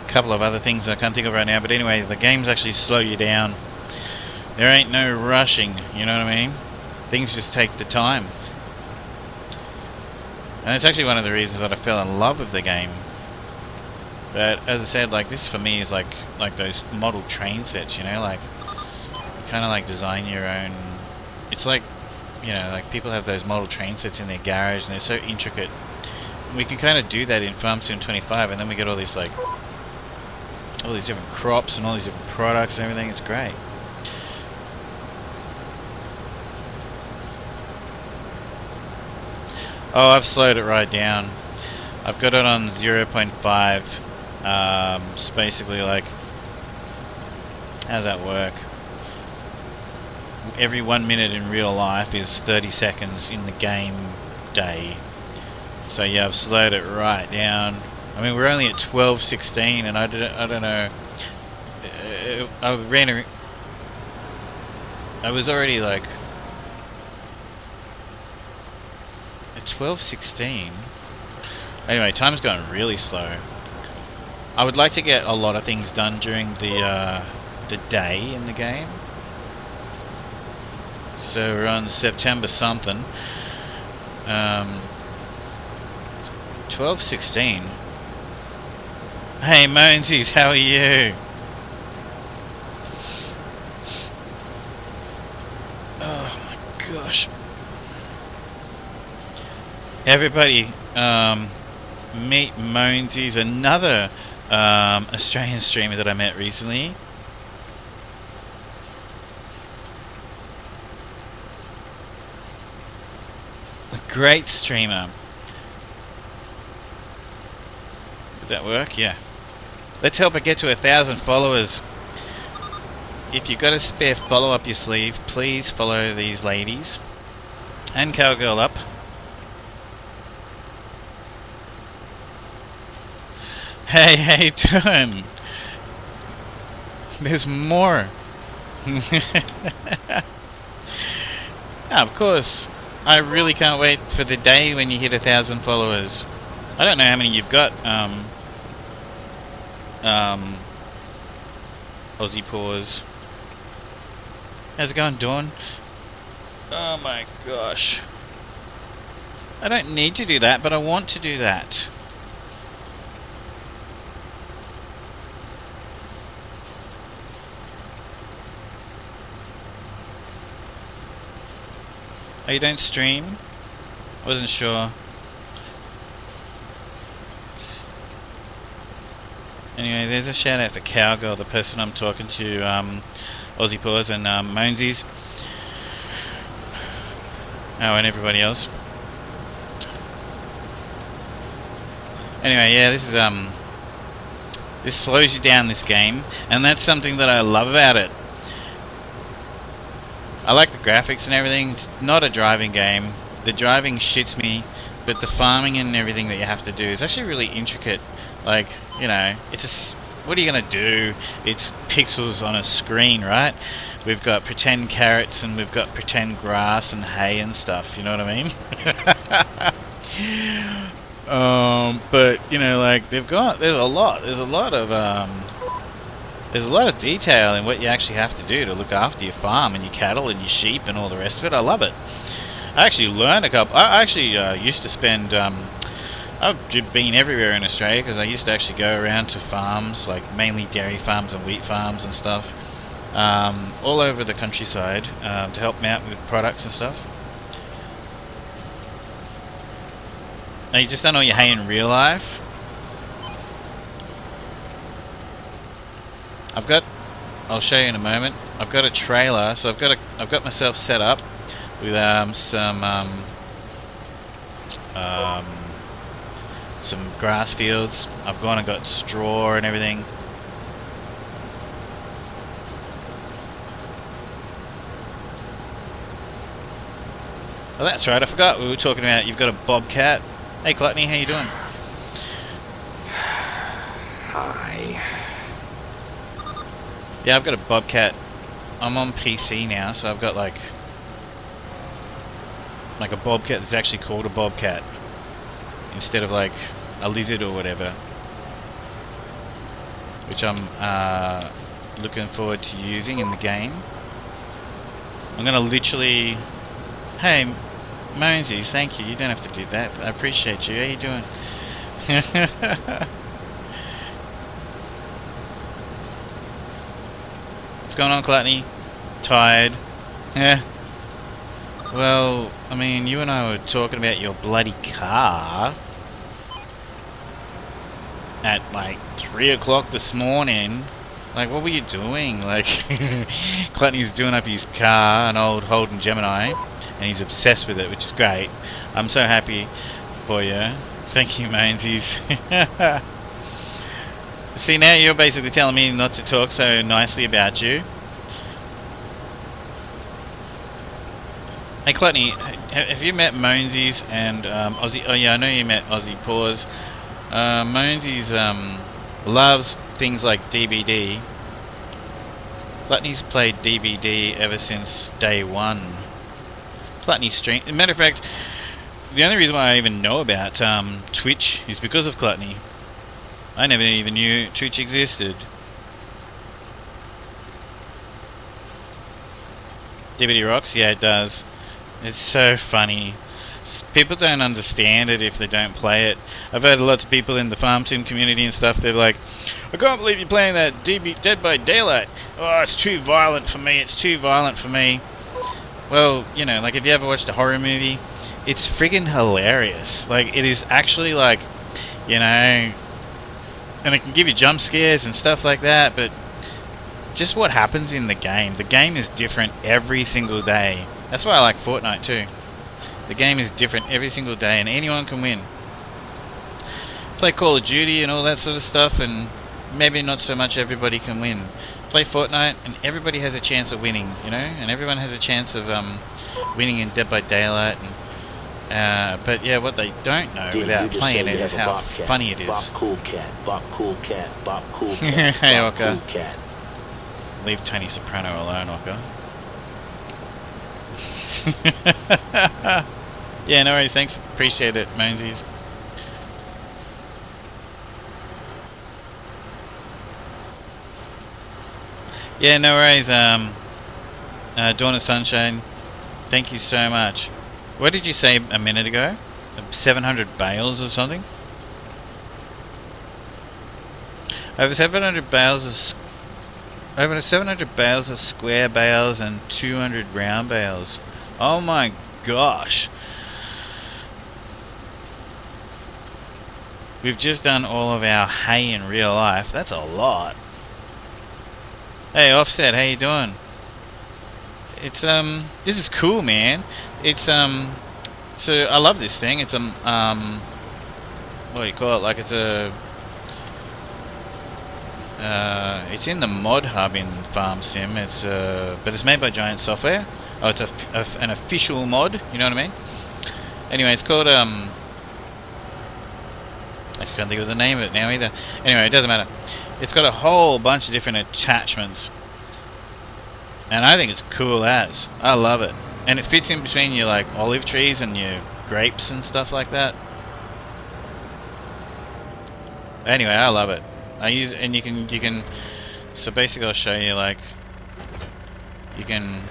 S3: couple of other things I can't think of right now, but anyway, the games actually slow you down. There ain't no rushing, you know what I mean? Things just take the time. And it's actually one of the reasons that I fell in love with the game. But as I said, like this for me is like those model train sets, you know, like you kind of like design your own. It's like, you know, like people have those model train sets in their garage and they're so intricate. We can kind of do that in Farm Sim 25, and then we get all these like all these different crops and all these different products and everything. It's great. Oh, I've slowed it right down. I've got it on 0.5. It's basically like, how does that work? Every 1 minute in real life is 30 seconds in the game day. So yeah, I've slowed it right down. I mean, we're only at 12:16, and I don't know. I was already like at 12:16. Anyway, time's going really slow. I would like to get a lot of things done during the day in the game. So we're on September something. 12:16. Hey Moansies, how are you? Oh my gosh. Everybody, meet Moansies, another Australian streamer that I met recently. A great streamer. Did that work? Yeah. Let's help it get to 1,000 followers. If you've got a spare follow up your sleeve, please follow these ladies. And Cowgirl up. Hey, how you doing? There's more. Of course. I really can't wait for the day when you hit 1,000 followers. I don't know how many you've got. Aussie Paws. How's it going, Dawn? Oh my gosh. I don't need to do that, but I want to do that. Oh, you don't stream? Wasn't sure. Anyway, there's a shout out for Cowgirl, the person I'm talking to, Aussie Paws and Moansies. Oh, and everybody else. Anyway, yeah, this is this slows you down, this game, and that's something that I love about it. I like the graphics and everything. It's not a driving game. The driving shits me, but the farming and everything that you have to do is actually really intricate. Like, you know, it's a, what are you gonna do? It's pixels on a screen, right? We've got pretend carrots and we've got pretend grass and hay and stuff. You know what I mean? But you know, like there's a lot of detail in what you actually have to do to look after your farm and your cattle and your sheep and all the rest of it. I love it. I actually learned a couple. I actually used to spend. I've been everywhere in Australia because I used to actually go around to farms, like mainly dairy farms and wheat farms and stuff, all over the countryside to help them out with products and stuff. Now, you just done all your hay in real life. I'll show you in a moment. I've got a trailer, so I've got myself set up with some grass fields. I've gone and got straw and everything. Oh, that's right. I forgot we were talking about. You've got a bobcat. Hey, Gluttony, how you doing?
S6: Hi.
S3: Yeah, I've got a bobcat. I'm on PC now, so I've got like a bobcat that's actually called a bobcat instead of like a lizard or whatever, which I'm looking forward to using in the game. I'm gonna literally, hey Monesy, thank you. You don't have to do that. I appreciate you. How you doing? What's going on, Gluttony? Tired? Yeah. Well, I mean, you and I were talking about your bloody car at like 3 o'clock this morning. Like, what were you doing? Like, Gluttony's doing up his car, an old Holden Gemini, and he's obsessed with it, which is great. I'm so happy for you. Thank you, Mainsies. See, now you're basically telling me not to talk so nicely about you. Hey, Gluttony, have you met Monesy's and Aussie? Oh yeah, I know you met Aussie Paws. Monesy's loves things like DBD. Gluttony's played DBD ever since day one. Gluttony stream. As a matter of fact, the only reason why I even know about Twitch is because of Gluttony. I never even knew Twitch existed. DBD rocks? Yeah, it does. It's so funny. People don't understand it if they don't play it. I've heard lots of people in the farm sim community and stuff, they're like, I can't believe you're playing that Dead by Daylight. Oh, it's too violent for me, it's too violent for me. Well, you know, like if you ever watched a horror movie, it's friggin' hilarious. Like, it is actually like, you know, and it can give you jump scares and stuff like that, but just what happens in the game. The game is different every single day. That's why I like Fortnite too. The game is different every single day and anyone can win. Play Call of Duty and all that sort of stuff and maybe not so much everybody can win. Play Fortnite and everybody has a chance of winning, you know? And everyone has a chance of winning in Dead by Daylight. And, but yeah, what they don't know without playing it is how funny it is.
S6: Bop cool cat, bop cool cat, bop cool cat,
S3: hey,
S6: bop
S3: Orca.
S6: cool cat.
S3: Leave Tony Soprano alone, Orca. Yeah, no worries, thanks. Appreciate it, Monesy's. Yeah, no worries, Dawn of Sunshine. Thank you so much. What did you say a minute ago? 700 bales or something? Over 700 bales of square bales and 200 round bales. Oh my gosh. We've just done all of our hay in real life. That's a lot. Hey Offset, how you doing? It's this is cool, man. It's so I love this thing. It's what do you call it? Like it's a it's in the mod hub in Farm Sim. It's but it's made by Giant Software. Oh, it's an official mod. You know what I mean? Anyway, it's called I can't think of the name of it now either. Anyway, it doesn't matter. It's got a whole bunch of different attachments, and I think it's cool as. I love it, and it fits in between your like olive trees and your grapes and stuff like that. Anyway, I love it. I use and you can. So basically, I'll show you like you can.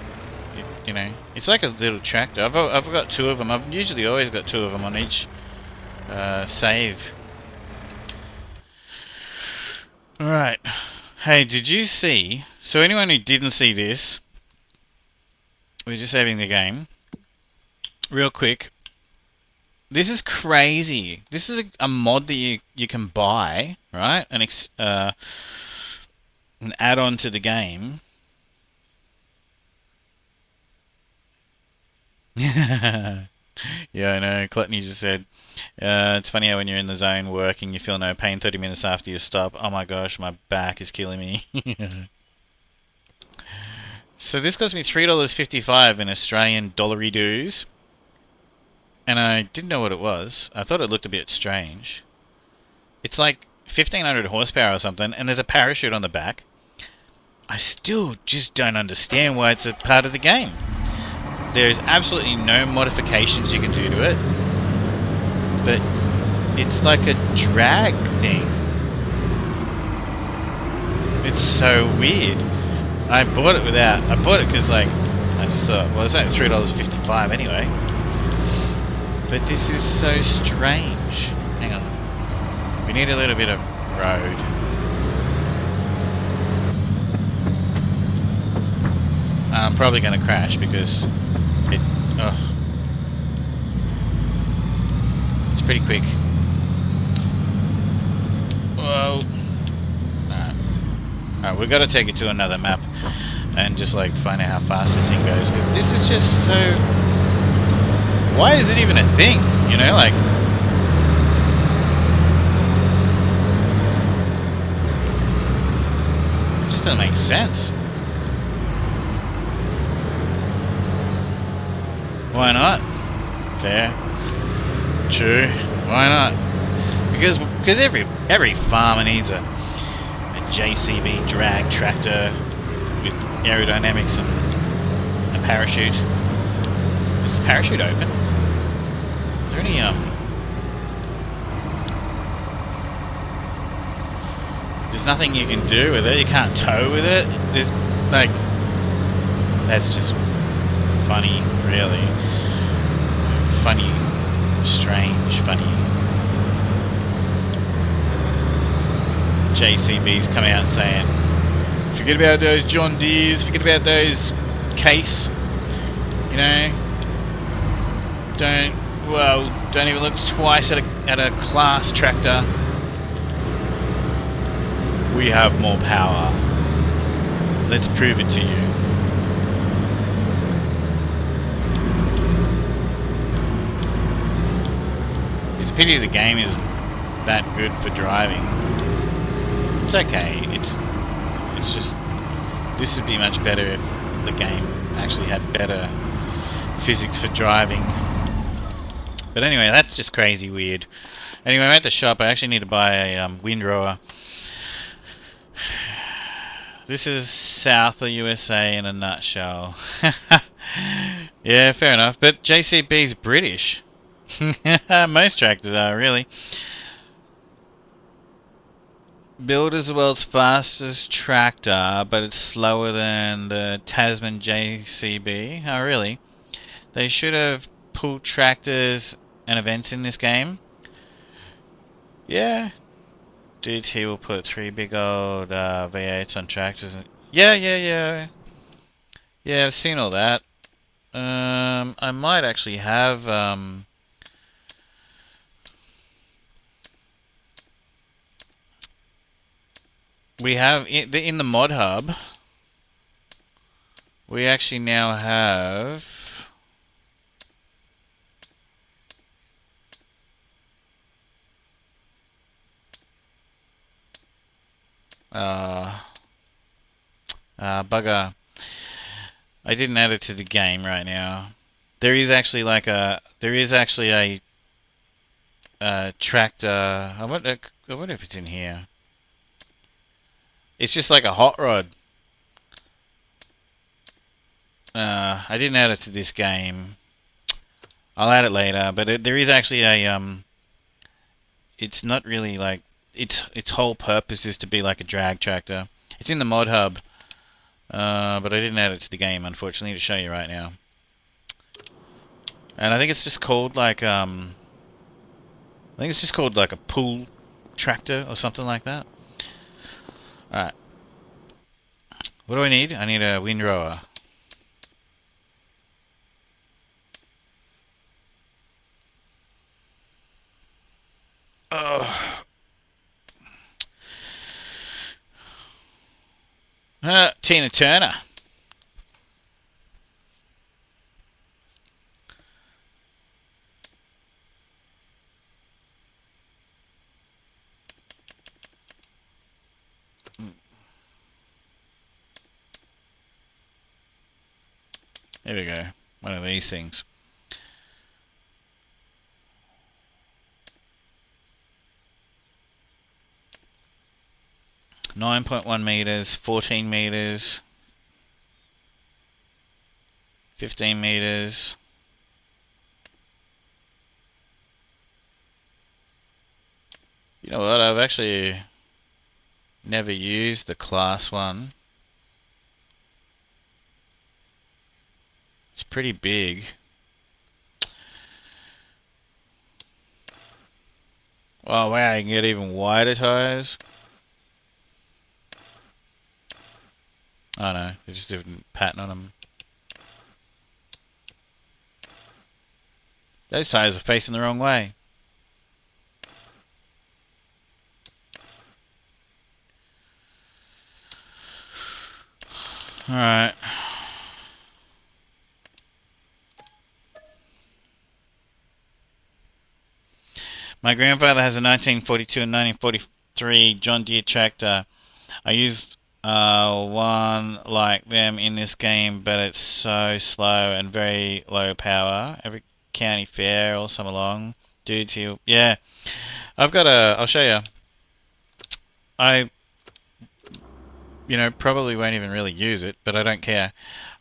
S3: You know, it's like a little tractor. I've got two of them. I've usually always got two of them on each save. Alright. Hey, did you see... So anyone who didn't see this... We're just saving the game. Real quick. This is crazy. This is a mod that you can buy, right? An add-on to the game. Yeah, I know. Gluttony just said, it's funny how when you're in the zone working, you feel no pain 30 minutes after you stop. Oh my gosh, my back is killing me. So this cost me $3.55 in Australian dollary dues. And I didn't know what it was. I thought it looked a bit strange. It's like 1500 horsepower or something, and there's a parachute on the back. I still just don't understand why it's a part of the game. There's absolutely no modifications you can do to it, but it's like a drag thing. It's so weird. I bought it because like, I just thought, well, it's only $3.55 anyway. But this is so strange. Hang on. We need a little bit of road. I'm probably going to crash because it's pretty quick. Whoa. Alright, we've got to take it to another map and just like find out how fast this thing goes. 'Cause this is just so... Why is it even a thing? You know, like... It just doesn't make sense. Why not? Fair. True. Why not? Because every farmer needs a JCB drag tractor with aerodynamics and a parachute. Is the parachute open? Is there any There's nothing you can do with it. You can't tow with it. There's like, that's just funny, really. Funny, strange, funny. JCB's come out and saying, forget about those John Deeres, forget about those Case, you know, don't even look twice at a class tractor. We have more power. Let's prove it to you. It's a pity the game isn't that good for driving. It's okay. It's just, this would be much better if the game actually had better physics for driving. But anyway, that's just crazy weird. Anyway, I'm at the shop. I actually need to buy a windrower. This is South of USA in a nutshell. Yeah, fair enough. But JCB's British. Most tractors are, really. Built as the world's fastest tractor, but it's slower than the Tasman JCB. Oh, really? They should have pulled tractors and events in this game. Yeah. DT will put 3 big old V8s on tractors. Yeah. Yeah, I've seen all that. I might actually have... We have in the mod hub. We actually now have bugger. I didn't add it to the game right now. There is actually like a tractor. I wonder if it's in here. It's just like a hot rod. I didn't add it to this game. I'll add it later, but there is actually a it's not really like its whole purpose is to be like a drag tractor. It's in the mod hub, but I didn't add it to the game, unfortunately, to show you right now. And I think it's just called like I think it's just called like a pull tractor or something like that. All right. What do I need? I need a windrower. Oh. Tina Turner. There we go. One of these things. 9.1 meters, 14 meters, 15 meters. You know what, I've actually never used the class one. It's pretty big. Oh wow, you can get even wider tires. Oh no, there's just a different pattern on them. Those tires are facing the wrong way. Alright. My grandfather has a 1942 and 1943 John Deere tractor. I used one like them in this game, but it's so slow and very low power. Every county fair all summer long. Dudes here. Yeah. I've got I'll show you. I, probably won't even really use it, but I don't care.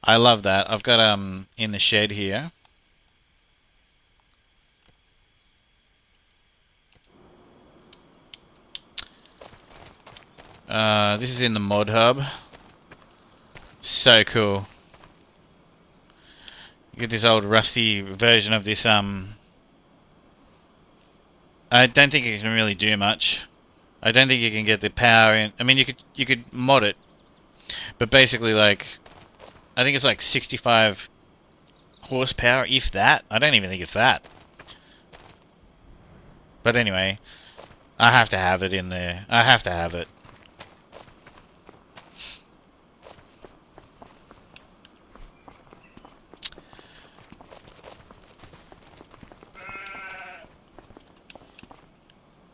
S3: I love that. I've got in the shed here. This is in the mod hub. So cool. You get this old rusty version of this. I don't think it can really do much. I don't think you can get the power in. I mean, you could mod it, but basically, like, I think it's like 65 horsepower, if that. I don't even think it's that. But anyway, I have to have it in there. I have to have it.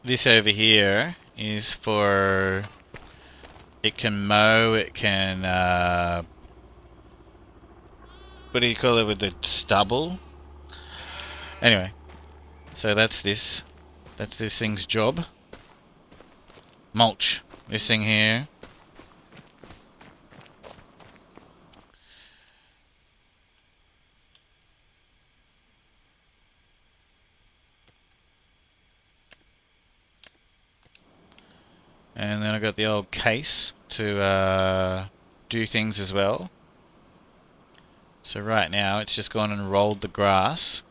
S3: This over here is for, it can mow, it can, what do you call it with the stubble? Anyway, so that's this thing's job. Mulch, this thing here. And then I got the old case to do things as well. So right now it's just gone and rolled the grass.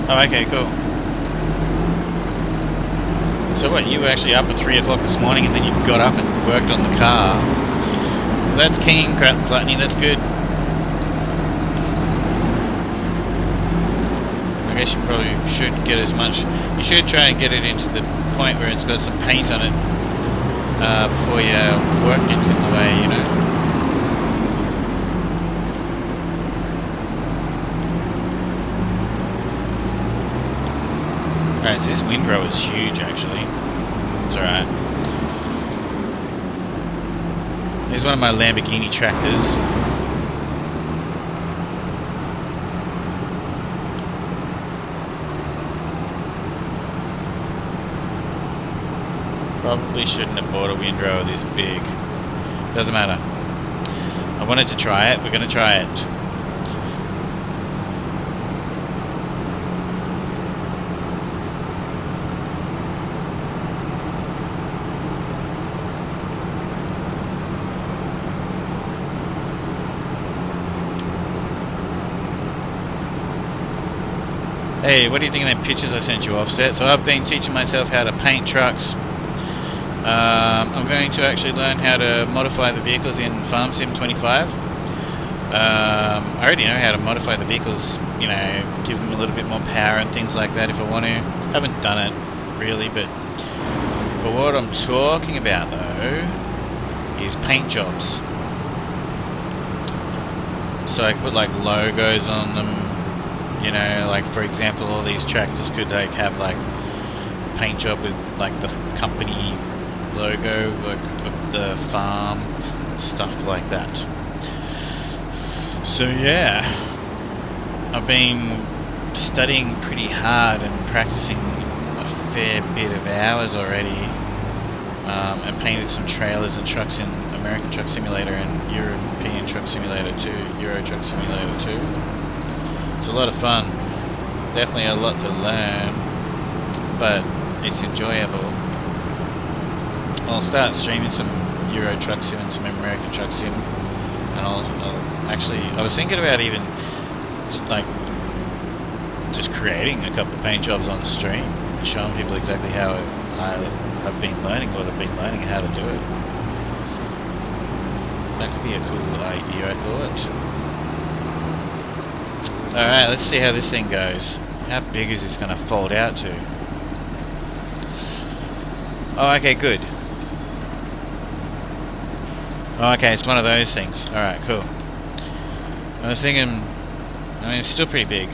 S3: Oh, okay, cool. So what, you were actually up at 3 o'clock this morning and then you got up and worked on the car. That's keen, crap, Gluttony, that's good. I guess you probably should get as much. You should try and get it into the point where it's got some paint on it before your work gets in the way, you know. Alright, so this windrow is huge actually. It's alright. Here's one of my Lamborghini tractors. Probably shouldn't have bought a windrow this big. Doesn't matter. I wanted to try it. We're going to try it. Hey, what do you think of them pictures I sent you, Offset? So I've been teaching myself how to paint trucks. I'm going to actually learn how to modify the vehicles in Farm Sim 25. I already know how to modify the vehicles, you know, give them a little bit more power and things like that if I want to. Haven't done it, really, but what I'm talking about, though, is paint jobs. So I put, like, logos on them, you know, like, for example, all these tractors could, like, have, like, a paint job with, like, the company logo, like the farm, stuff like that. So yeah, I've been studying pretty hard and practicing a fair bit of hours already, and painted some trailers and trucks in American Truck Simulator and European Truck Simulator 2, Euro Truck Simulator 2. It's a lot of fun. Definitely a lot to learn, but it's enjoyable. I'll start streaming some Euro Truck Sim and some American Truck Sim, and I'll actually, I was thinking about even just creating a couple of paint jobs on stream, showing people exactly how I've been learning what I've been learning and how to do it. That could be a cool idea, I thought. Alright, let's see how this thing goes. How big is this going to fold out to? Oh, okay, good. Oh, okay, it's one of those things. Alright, cool. I was thinking, I mean, it's still pretty big.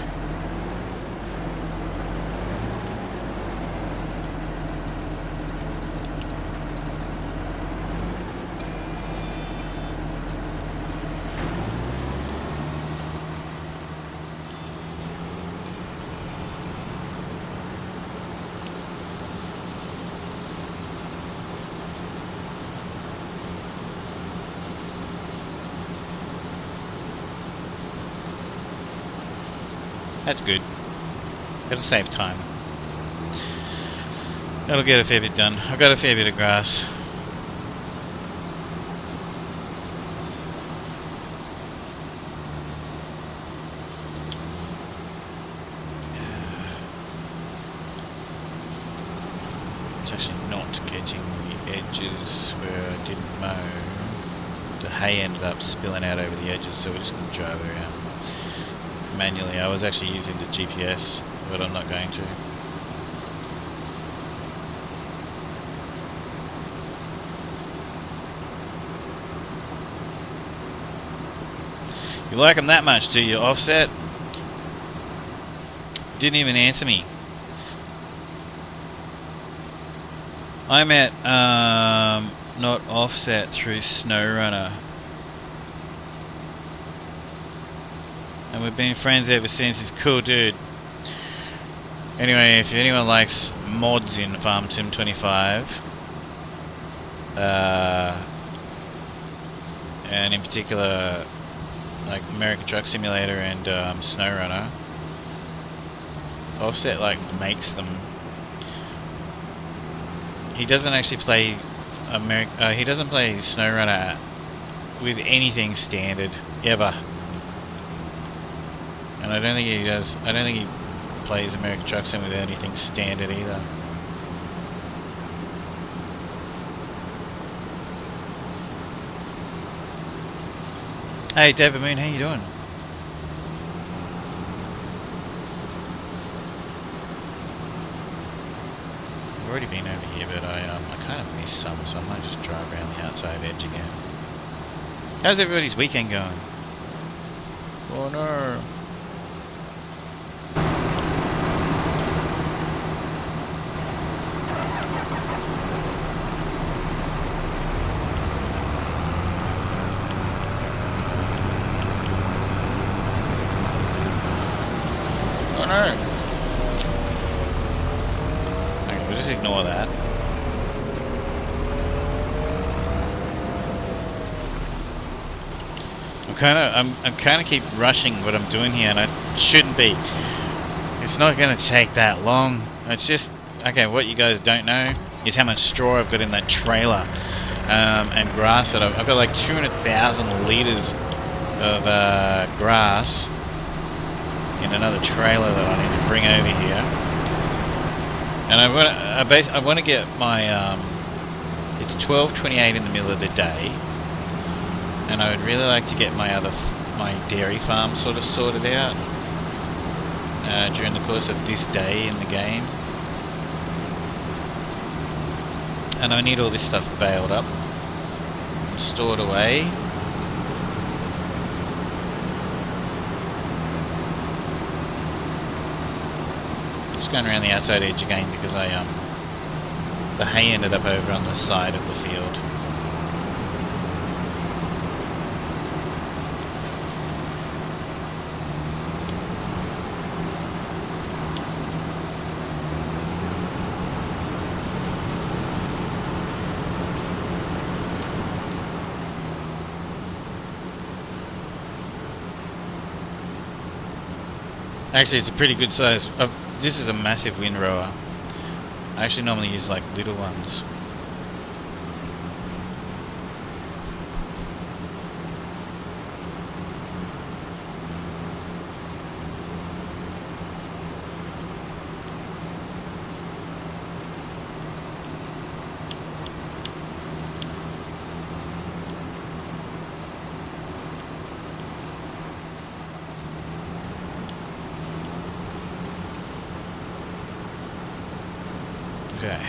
S3: That's good. Gotta save time. That'll get a fair bit done. I've got a fair bit of grass. It's actually not catching the edges where I didn't mow. The hay ended up spilling out over the edges, so we're just going to drive around manually. I was actually using the GPS, but I'm not going to. You like them that much, do you, Offset? Didn't even answer me. I met not Offset through SnowRunner, and we've been friends ever since. He's a cool dude. Anyway, if anyone likes mods in Farm Sim 25, and in particular like American Truck Simulator and SnowRunner, Offset like makes them. He doesn't actually play he doesn't play SnowRunner with anything standard ever. And I don't think he does. I don't think he plays American Truck Sim with anything standard either. Hey, David Moon, how you doing? I've already been over here, but I kind of missed some, so I might just drive around the outside edge again. How's everybody's weekend going? Oh no. Okay, we'll just ignore that. I'm kind of keep rushing what I'm doing here, and I shouldn't be. It's not going to take that long. It's just, okay, what you guys don't know is how much straw I've got in that trailer, and grass that I've got like 200,000 litres of grass in another trailer that I need to bring over here, and I want to get my it's 12:28 in the middle of the day, and I would really like to get my dairy farm sort of sorted out during the course of this day in the game, and I need all this stuff baled up and stored away. Going around the outside edge again because the hay ended up over on the side of the field. Actually, it's a pretty good size. This is a massive windrower. I actually normally use like little ones. Okay.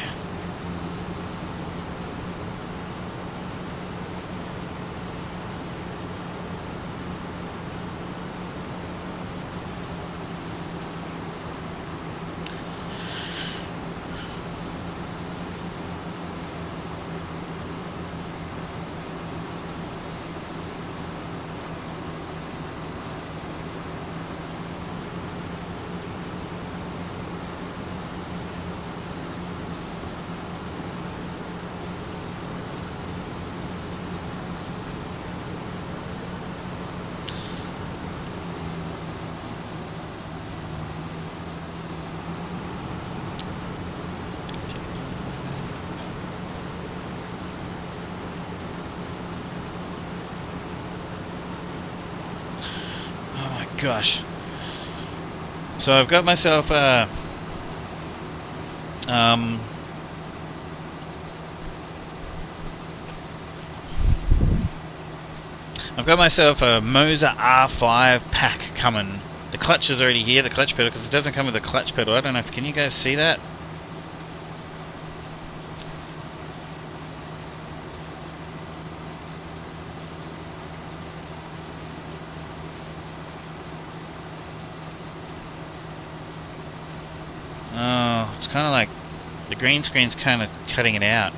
S3: Gosh. So I've got myself I've got myself a Moser R5 pack coming. The clutch is already here, the clutch pedal, because it doesn't come with a clutch pedal. I don't know if, can you guys see that? Oh, it's kind of like the green screen's kind of cutting it out.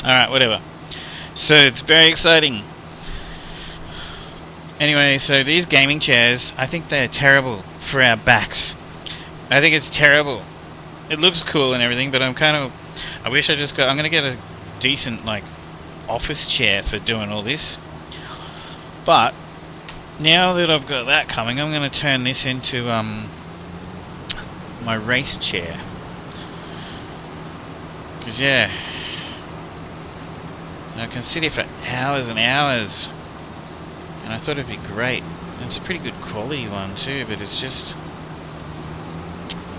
S3: Alright, whatever. So it's very exciting. Anyway, so these gaming chairs, I think they're terrible for our backs. I think it's terrible. It looks cool and everything, but I wish I just got, I'm gonna get a decent, like, office chair for doing all this. But now that I've got that coming, I'm gonna turn this into my race chair. 'Cause yeah, I can sit here for hours and hours, and I thought it'd be great. And it's a pretty good quality one too, but it's just,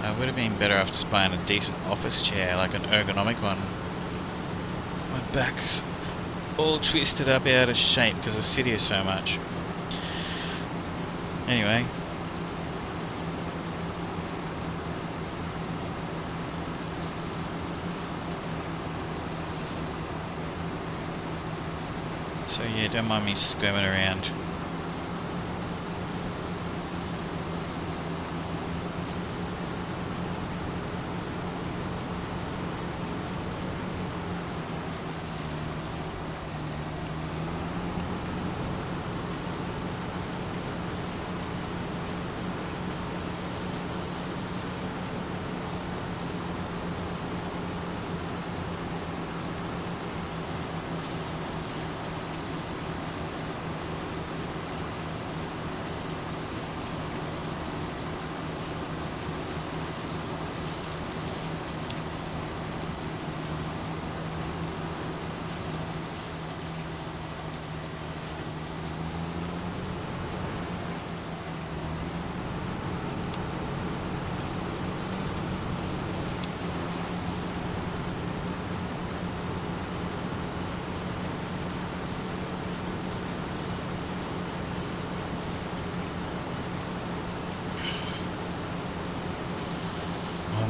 S3: I would have been better off just buying a decent office chair, like an ergonomic one. My back's all twisted up out of shape because I sit here so much. Anyway. So yeah, don't mind me squirming around.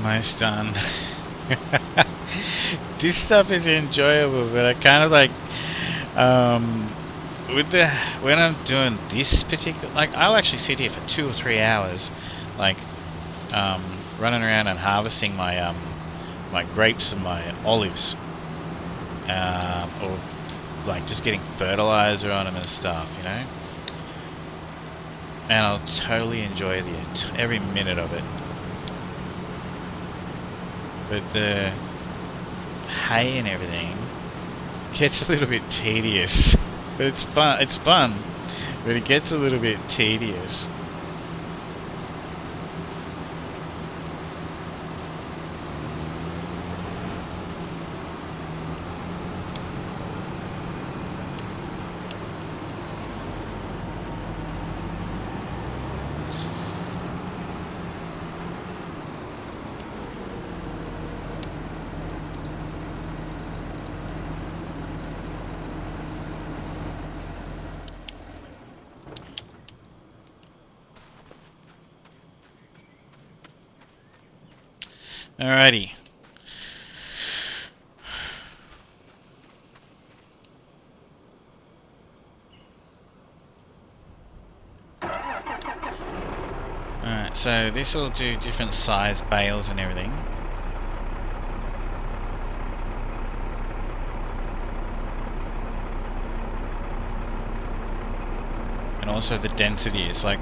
S3: Almost done. This stuff is enjoyable, but I kind of like when I'm doing this particular, like, I'll actually sit here for 2 or 3 hours, like running around and harvesting my my grapes and my olives, or like just getting fertilizer on them and stuff, you know. And I'll totally enjoy every minute of it. But the hay and everything gets a little bit tedious. But it's fun. It's fun, but it gets a little bit tedious. Alrighty. Alright, so this will do different size bales and everything. And also the density is like,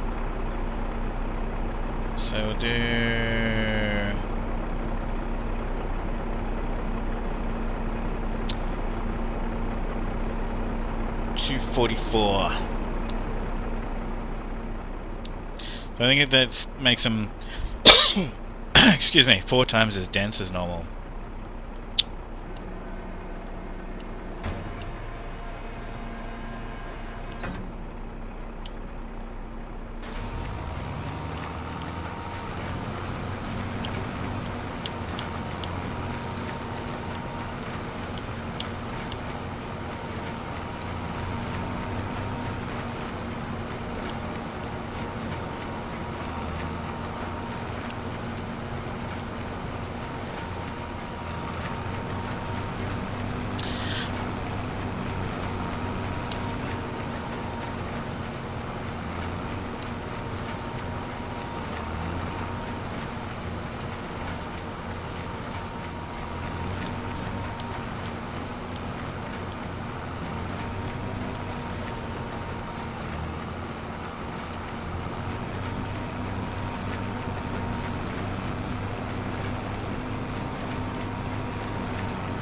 S3: so we'll do 244. So I think that makes them excuse me, 4 times as dense as normal.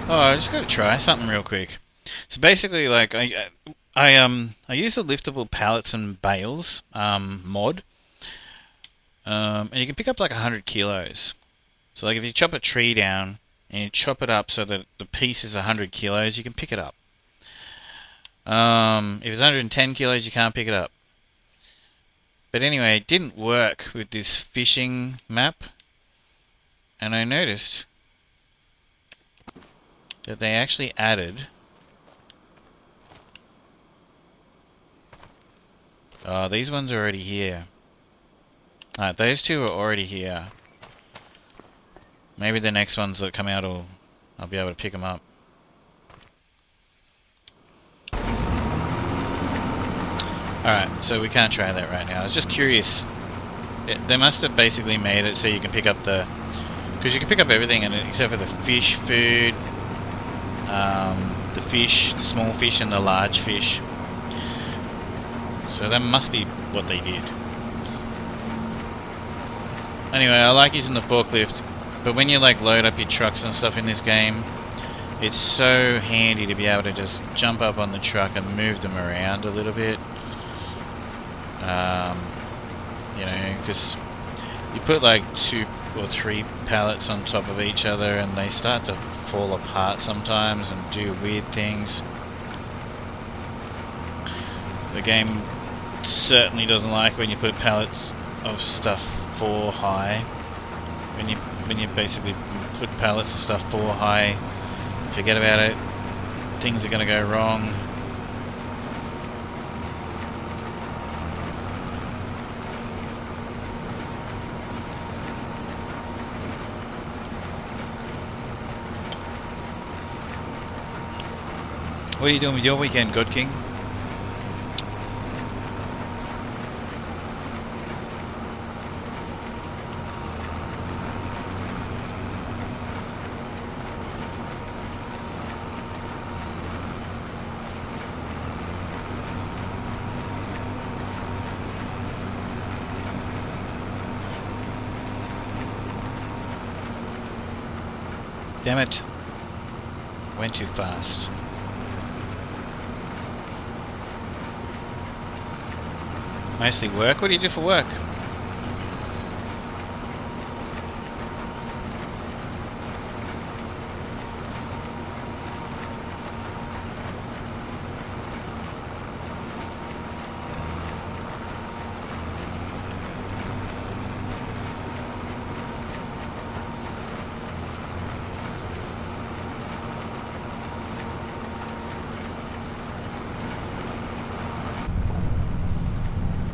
S3: Oh, I just gotta try something real quick. So basically, like I use the liftable pallets and bales mod, and you can pick up like 100 kilos. So like if you chop a tree down and you chop it up so that the piece is 100 kilos, you can pick it up. If it's 110 kilos, you can't pick it up. But anyway, it didn't work with this fishing map, and I noticed that they actually added these ones are already here. Alright, those two are already here. Maybe the next ones that come out I'll be able to pick them up. Alright, so we can't try that right now. I was just curious. They must have basically made it so you can pick up the... Because you can pick up everything except for the fish food, the fish, the small fish and the large fish. So that must be what they did. Anyway, I like using the forklift, but when you like load up your trucks and stuff in this game, it's so handy to be able to just jump up on the truck and move them around a little bit. You know, because you put like 2 or 3 pallets on top of each other and they start to fall apart sometimes and do weird things. The game certainly doesn't like when you put pallets of stuff 4 high. When you basically put pallets of stuff 4 high, forget about it. Things are going to go wrong. What are you doing with your weekend, God King? Damn it. Went too fast. Mostly work? What do you do for work?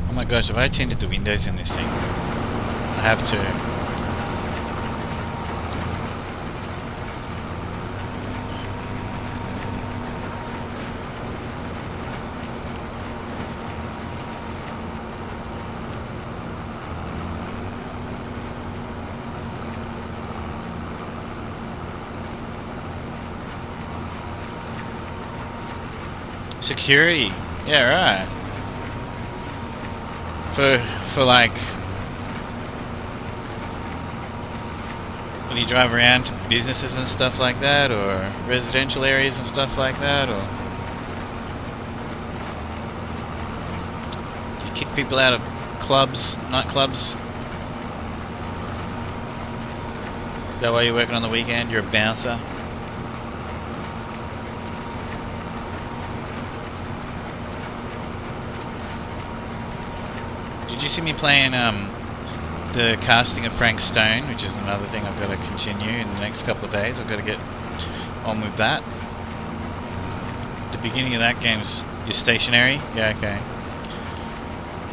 S3: Oh my gosh, have I tinted the windows in this thing? I have to. Security. Yeah, right. For like when you drive around to businesses and stuff like that, or residential areas and stuff like that, or you kick people out of clubs, nightclubs. Is that why you're working on the weekend? You're a bouncer. Did you see me playing the casting of Frank Stone, which is another thing I've got to continue in the next couple of days. I've got to get on with that. The beginning of that game's is stationary. Yeah, okay.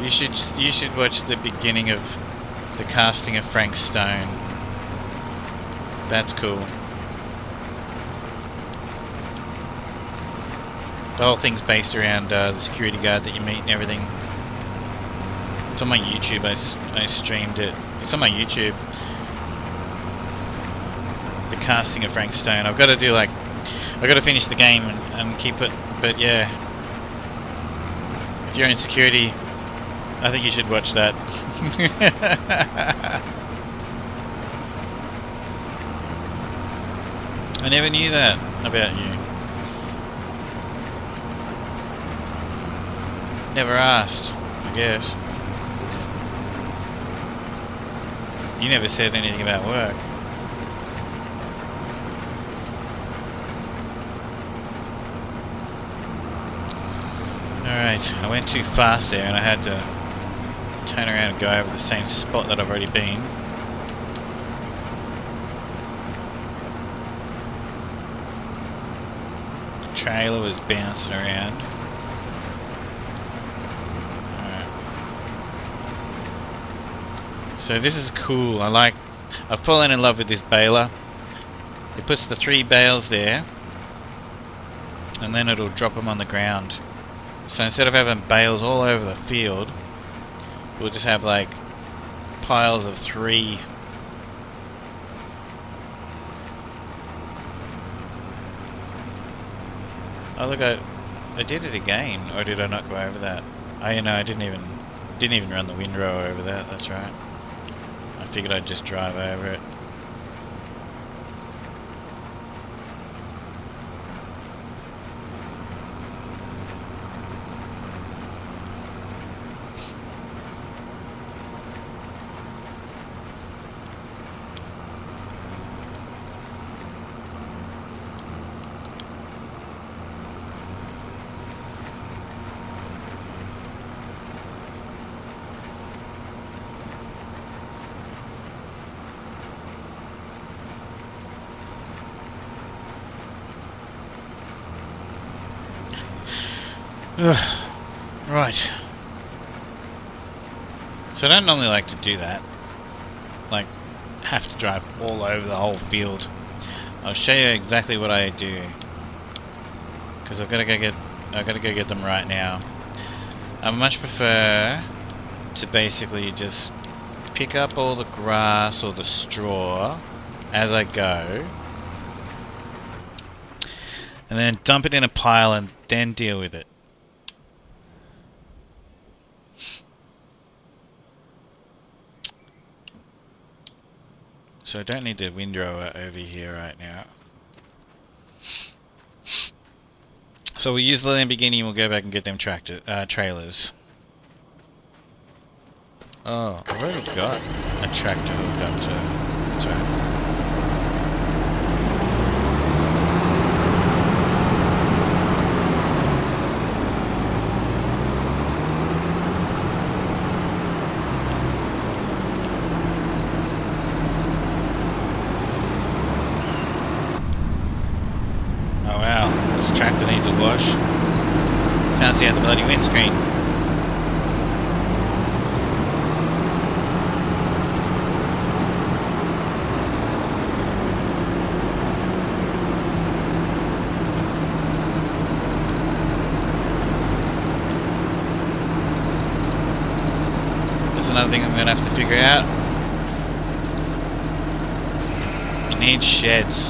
S3: You should watch the beginning of the casting of Frank Stone. That's cool. The whole thing's based around the security guard that you meet and everything. It's on my YouTube. I streamed it. It's on my YouTube. The casting of Frank Stone. I've got to do like, I've got to finish the game and keep it. But yeah, if you're in security, I think you should watch that. I never knew that about you. Never asked, I guess. You never said anything about work. Alright, I went too fast there and I had to turn around and go over the same spot that I've already been. The trailer was bouncing around. So this is cool. I've fallen in love with this baler. It puts the 3 bales there and then it'll drop them on the ground. So instead of having bales all over the field, we'll just have like piles of 3. Oh look, I did it again, or did I not go over that? I didn't even run the windrow over that. That's right. I figured I'd just drive over it. Right. So I don't normally like to do that. Like, have to drive all over the whole field. I'll show you exactly what I do. Because I've got to go get them right now. I much prefer to basically just pick up all the grass or the straw as I go. And then dump it in a pile and then deal with it. So I don't need the windrower over here right now. So we'll use the Lamborghini and we'll go back and get them trailers. Oh, I've already got a tractor hooked up to. That's right. Oh wow, this tractor needs a wash. Can't see out the bloody windscreen. That's another thing I'm gonna have to figure out. You need sheds.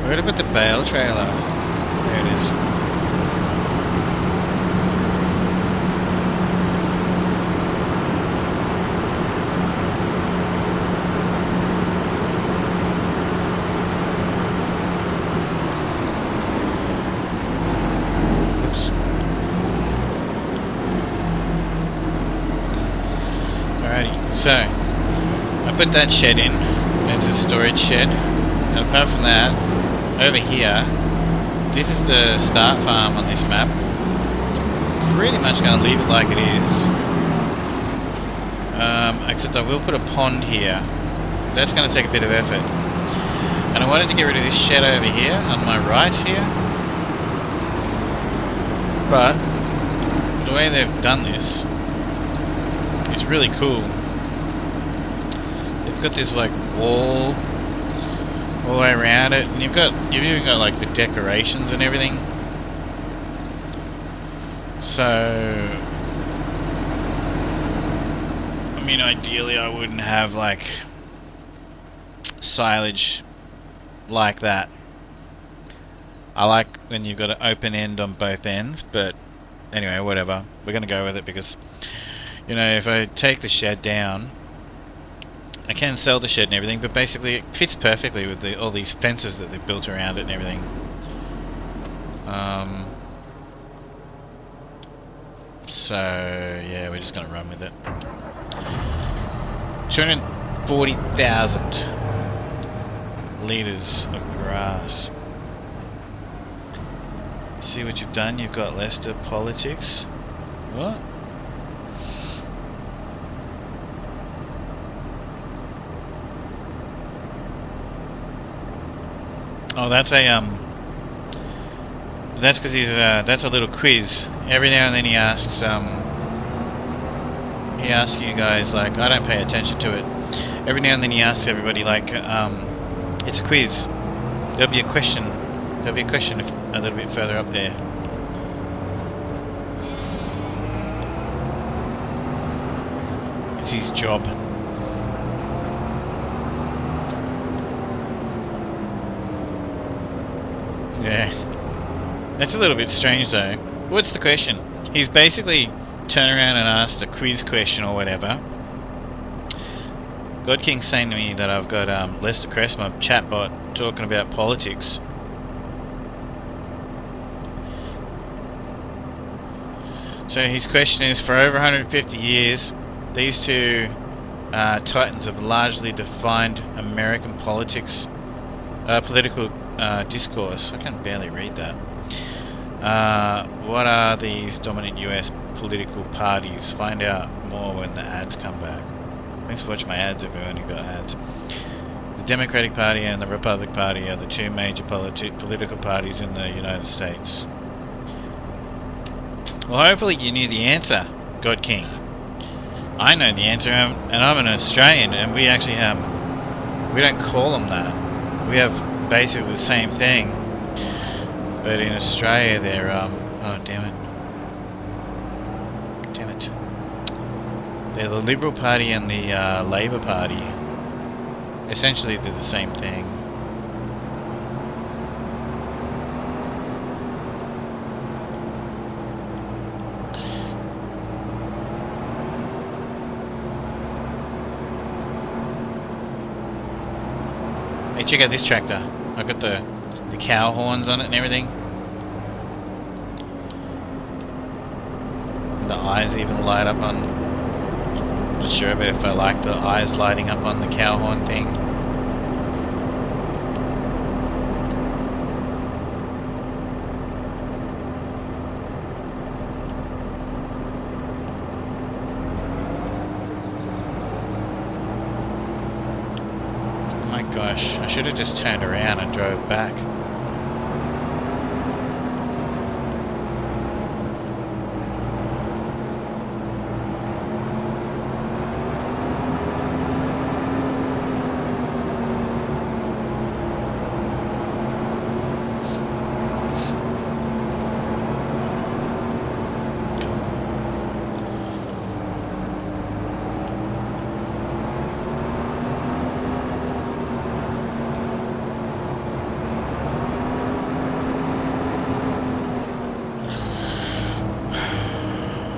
S3: Where did I put the bale trailer? There it is. Oops. Alrighty, so I put that shed in. It's a storage shed. And apart from that, over here, this is the start farm on this map. Pretty much going to leave it like it is. Except I will put a pond here. That's going to take a bit of effort. And I wanted to get rid of this shed over here, on my right here. But, the way they've done this is really cool. They've got this like wall all the way around it, and you've even got like the decorations and everything. So, I mean, ideally I wouldn't have like silage like that. I like when you've got an open end on both ends, but anyway, whatever. We're gonna go with it because, you know, if I take the shed down, I can sell the shed and everything, but basically it fits perfectly with all these fences that they've built around it and everything. So yeah, we're just gonna run with it. 240,000 litres of grass. See what you've done? You've got Leicester politics. What? Oh, that's that's because he's that's a little quiz. Every now and then he asks you guys, like, I don't pay attention to it. Every now and then he asks everybody, like, it's a quiz. There'll be a question a little bit further up there. It's his job. Yeah. That's a little bit strange though. What's the question? He's basically turned around and asked a quiz question or whatever. God King's saying to me that I've got Lester Crest, my chatbot, talking about politics. So his question is, for over 150 years, these two titans have largely defined American politics, political discourse. I can barely read that. What are these dominant US political parties? Find out more when the ads come back. Thanks for watching my ads, everyone who got ads. The Democratic Party and the Republican Party are the two major political parties in the United States. Well, hopefully you knew the answer, God King. I know the answer, and I'm an Australian, and we actually we don't call them that. We have basically the same thing, but in Australia they're oh damn it, they're the Liberal Party and the Labor Party. Essentially they're the same thing. Hey, check out this tractor. I've got the cow horns on it and everything. The eyes even light up on... I'm not sure if I like the eyes lighting up on the cow horn thing. Gosh, I should have just turned around and drove back.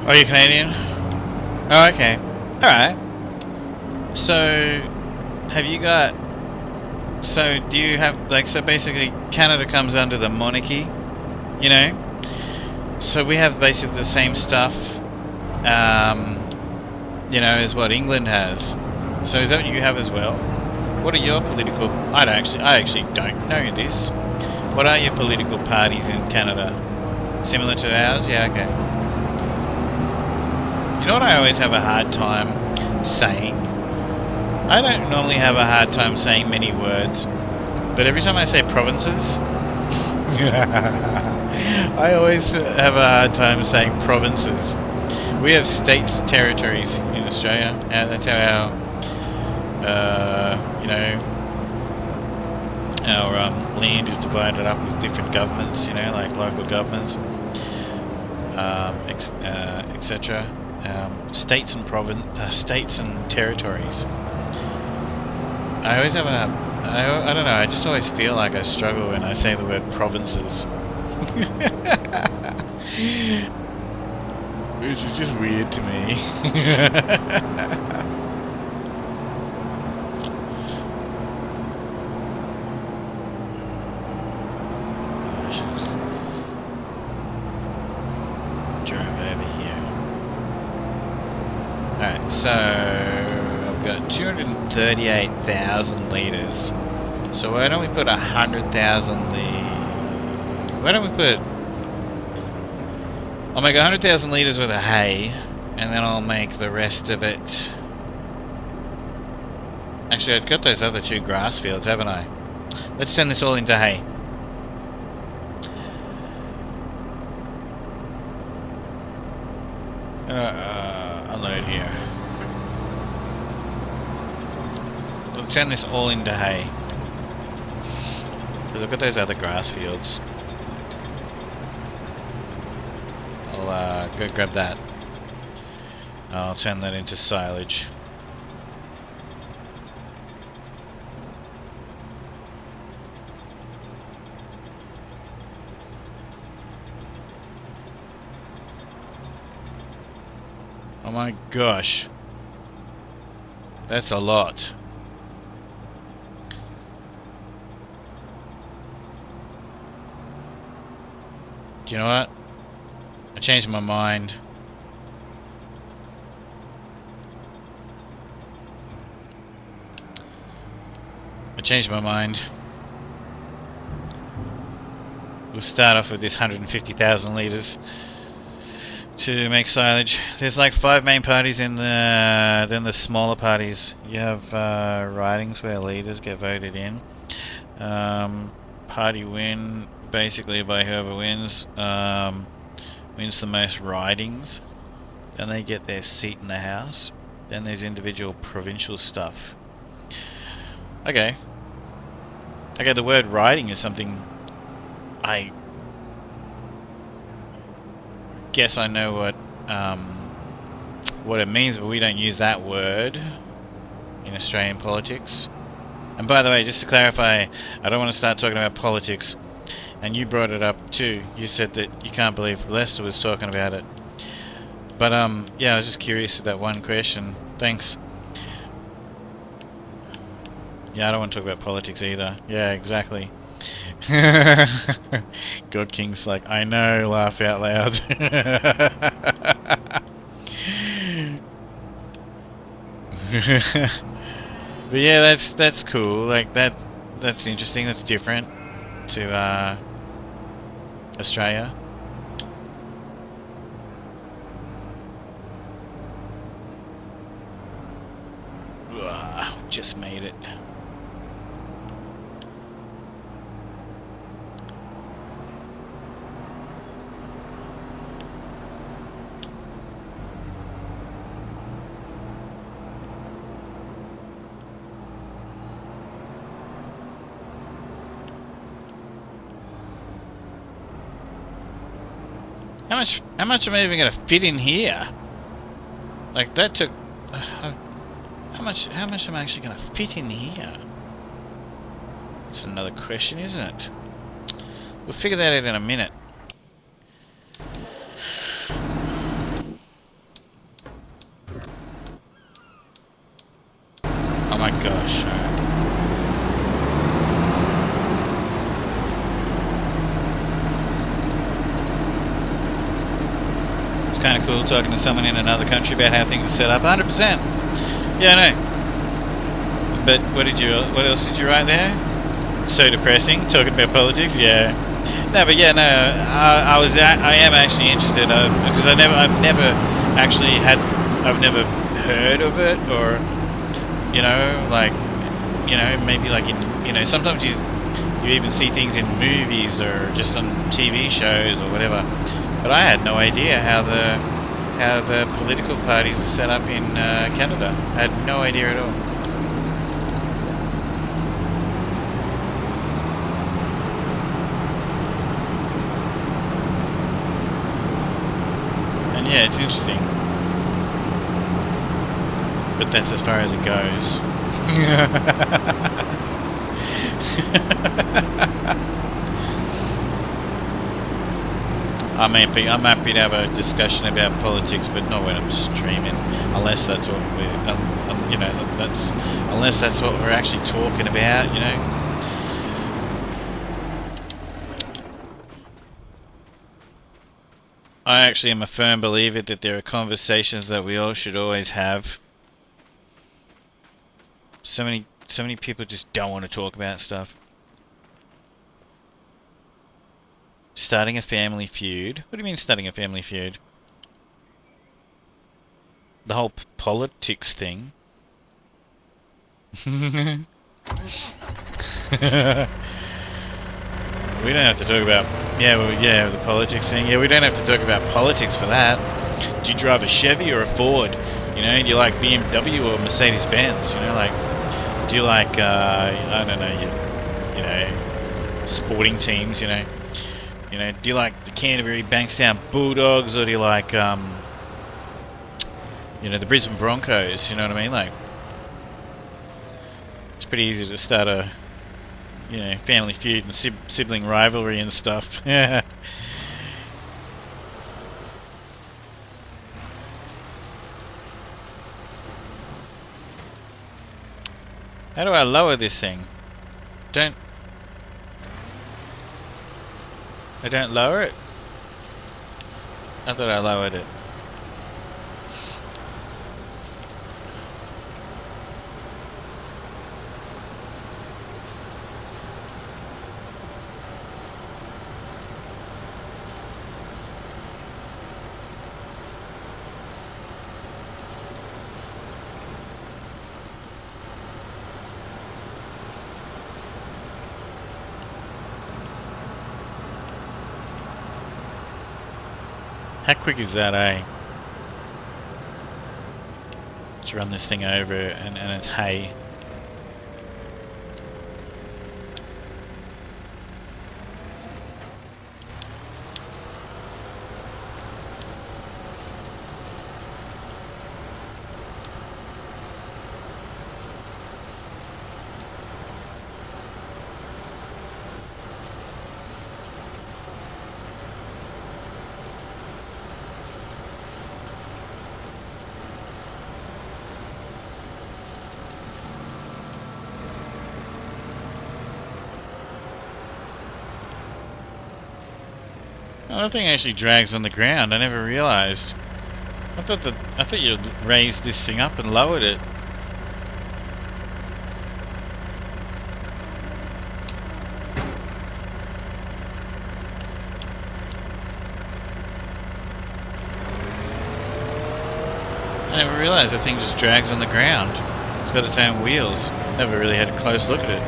S3: Oh, you're Canadian? Oh, okay. Alright. So, have you got... So, do you have... Like, so basically, Canada comes under the monarchy, you know? So we have basically the same stuff, you know, as what England has. So is that what you have as well? What are your political... I actually don't know this. What are your political parties in Canada? Similar to ours? Yeah, okay. You know what I always have a hard time saying? I don't normally have a hard time saying many words, but every time I say provinces, I always have a hard time saying provinces. We have states, territories in Australia, and that's how our, you know, our land is divided up with different governments, you know, like local governments, etc. States and states and territories. I always have a, I don't know, I just always feel like I struggle when I say the word provinces. Which is just weird to me. Alright, so I've got 238,000 litres. So why don't we put 100,000 why don't we put... I'll make 100,000 litres worth of hay, and then I'll make the rest of it... Actually, I've got those other two grass fields, haven't I? Let's turn this all into hay. Unload here. We'll turn this all into hay. Because I've got those other grass fields. I'll go grab that. I'll turn that into silage. Oh my gosh. That's a lot. Do you know what? I changed my mind. We'll start off with this 150,000 litres to make silage. There's like 5 main parties in then the smaller parties. You have ridings where leaders get voted in. Party win basically by whoever wins wins the most ridings. Then they get their seat in the house. Then there's individual provincial stuff. Okay. Okay, the word riding is something I guess I know what it means, but we don't use that word in Australian politics. And by the way, just to clarify, I don't want to start talking about politics, and you brought it up too. You said that you can't believe Lester was talking about it. But yeah, I was just curious of that one question. Thanks. Yeah, I don't want to talk about politics either. Yeah, exactly. God King's like, I know, laugh out loud. But yeah, that's cool. Like that's interesting. That's different to Australia. Just made it. How much am I even gonna fit in here? Like that took how much am I actually gonna fit in here? That's another question, isn't it? We'll figure that out in a minute. Oh my gosh. It's kind of cool talking to someone in another country about how things are set up. 100%. Yeah, I know. But what else did you write there? So depressing, talking about politics. Yeah. No, but yeah, no. I am actually interested because I've never heard of it, or maybe like in sometimes you even see things in movies or just on TV shows or whatever. But I had no idea how the political parties are set up in Canada. I had no idea at all. And yeah, it's interesting. But that's as far as it goes. I'm happy to have a discussion about politics, but not when I'm streaming, unless that's what unless that's what we're actually talking about, you know. I actually am a firm believer that there are conversations that we all should always have. So many people just don't want to talk about stuff. Starting a family feud? What do you mean starting a family feud? The whole politics thing. We don't have to talk about the politics thing. Yeah, we don't have to talk about politics for that. Do you drive a Chevy or a Ford? You know, do you like BMW or Mercedes Benz? You know, like, do you like I don't know, sporting teams? You know, do you like the Canterbury Bankstown Bulldogs, or do you like the Brisbane Broncos? You know what I mean? Like, it's pretty easy to start a family feud and sibling rivalry and stuff. Yeah. How do I lower this thing? I don't lower it? I thought I lowered it. How quick is that, eh? Let's run this thing over and it's hay. Oh, that thing actually drags on the ground. I never realised. I thought you raised this thing up and lowered it. I never realised the thing just drags on the ground. It's got its own wheels. Never really had a close look at it.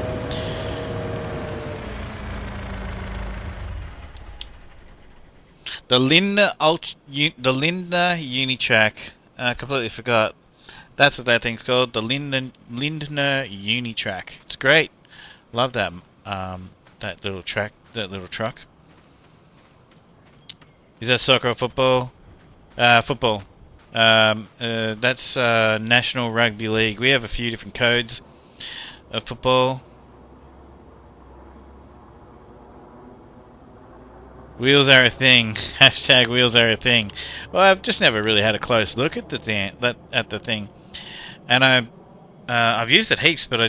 S3: The Lindner Unitrack. I completely forgot. That's what that thing's called. The Lindner Unitrack. It's great. Love that. That little track. That little truck. Is that soccer or football? Football. That's National Rugby League. We have a few different codes of football. Wheels are a thing. Hashtag wheels are a thing. Well, I've just never really had a close look at the thing, and I've used it heaps, but I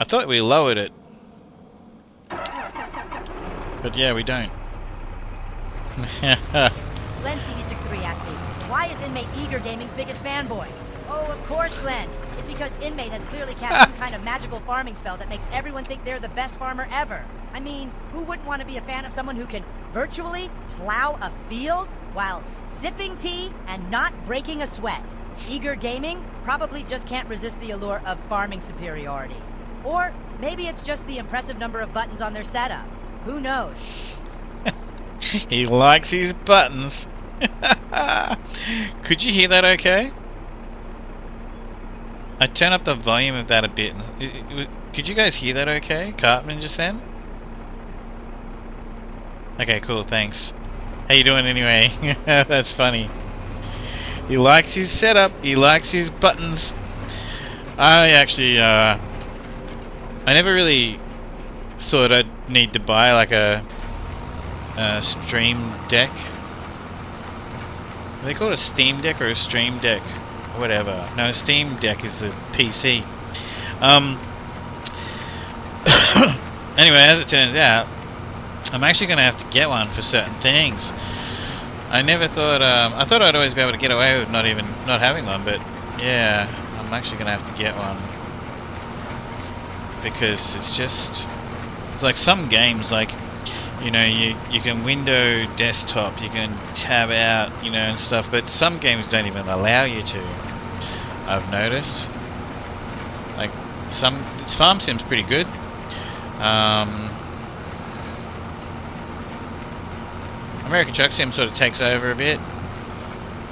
S3: thought we lowered it, but yeah, we don't.
S7: Glenn CV63 asked me, why is Inmate Eager Gaming's biggest fanboy? Oh, of course, Glenn. It's because Inmate has clearly cast some kind of magical farming spell that makes everyone think they're the best farmer ever. I mean, who wouldn't want to be a fan of someone who can virtually plow a field while sipping tea and not breaking a sweat? Eager Gaming probably just can't resist the allure of farming superiority. Or maybe it's just the impressive number of buttons on their setup. Who knows?
S3: He likes his buttons. Could you hear that okay? I turn up the volume of that a bit. Could you guys hear that okay? Cartman just then? Okay, cool, thanks. How you doing anyway? That's funny. He likes his setup, he likes his buttons. I actually, I never really thought I'd need to buy like a stream deck. Are they called a Steam Deck or a Stream Deck? Whatever. No, Steam Deck is the PC. Anyway, as it turns out, I'm actually going to have to get one for certain things. I never thought, I thought I'd always be able to get away with not having one, but yeah, I'm actually going to have to get one. Because it's like some games, like, you know, you can window desktop, you can tab out, you know, and stuff, but some games don't even allow you to. I've noticed. Like, Farm Sim's pretty good. American Truck Sim sort of takes over a bit.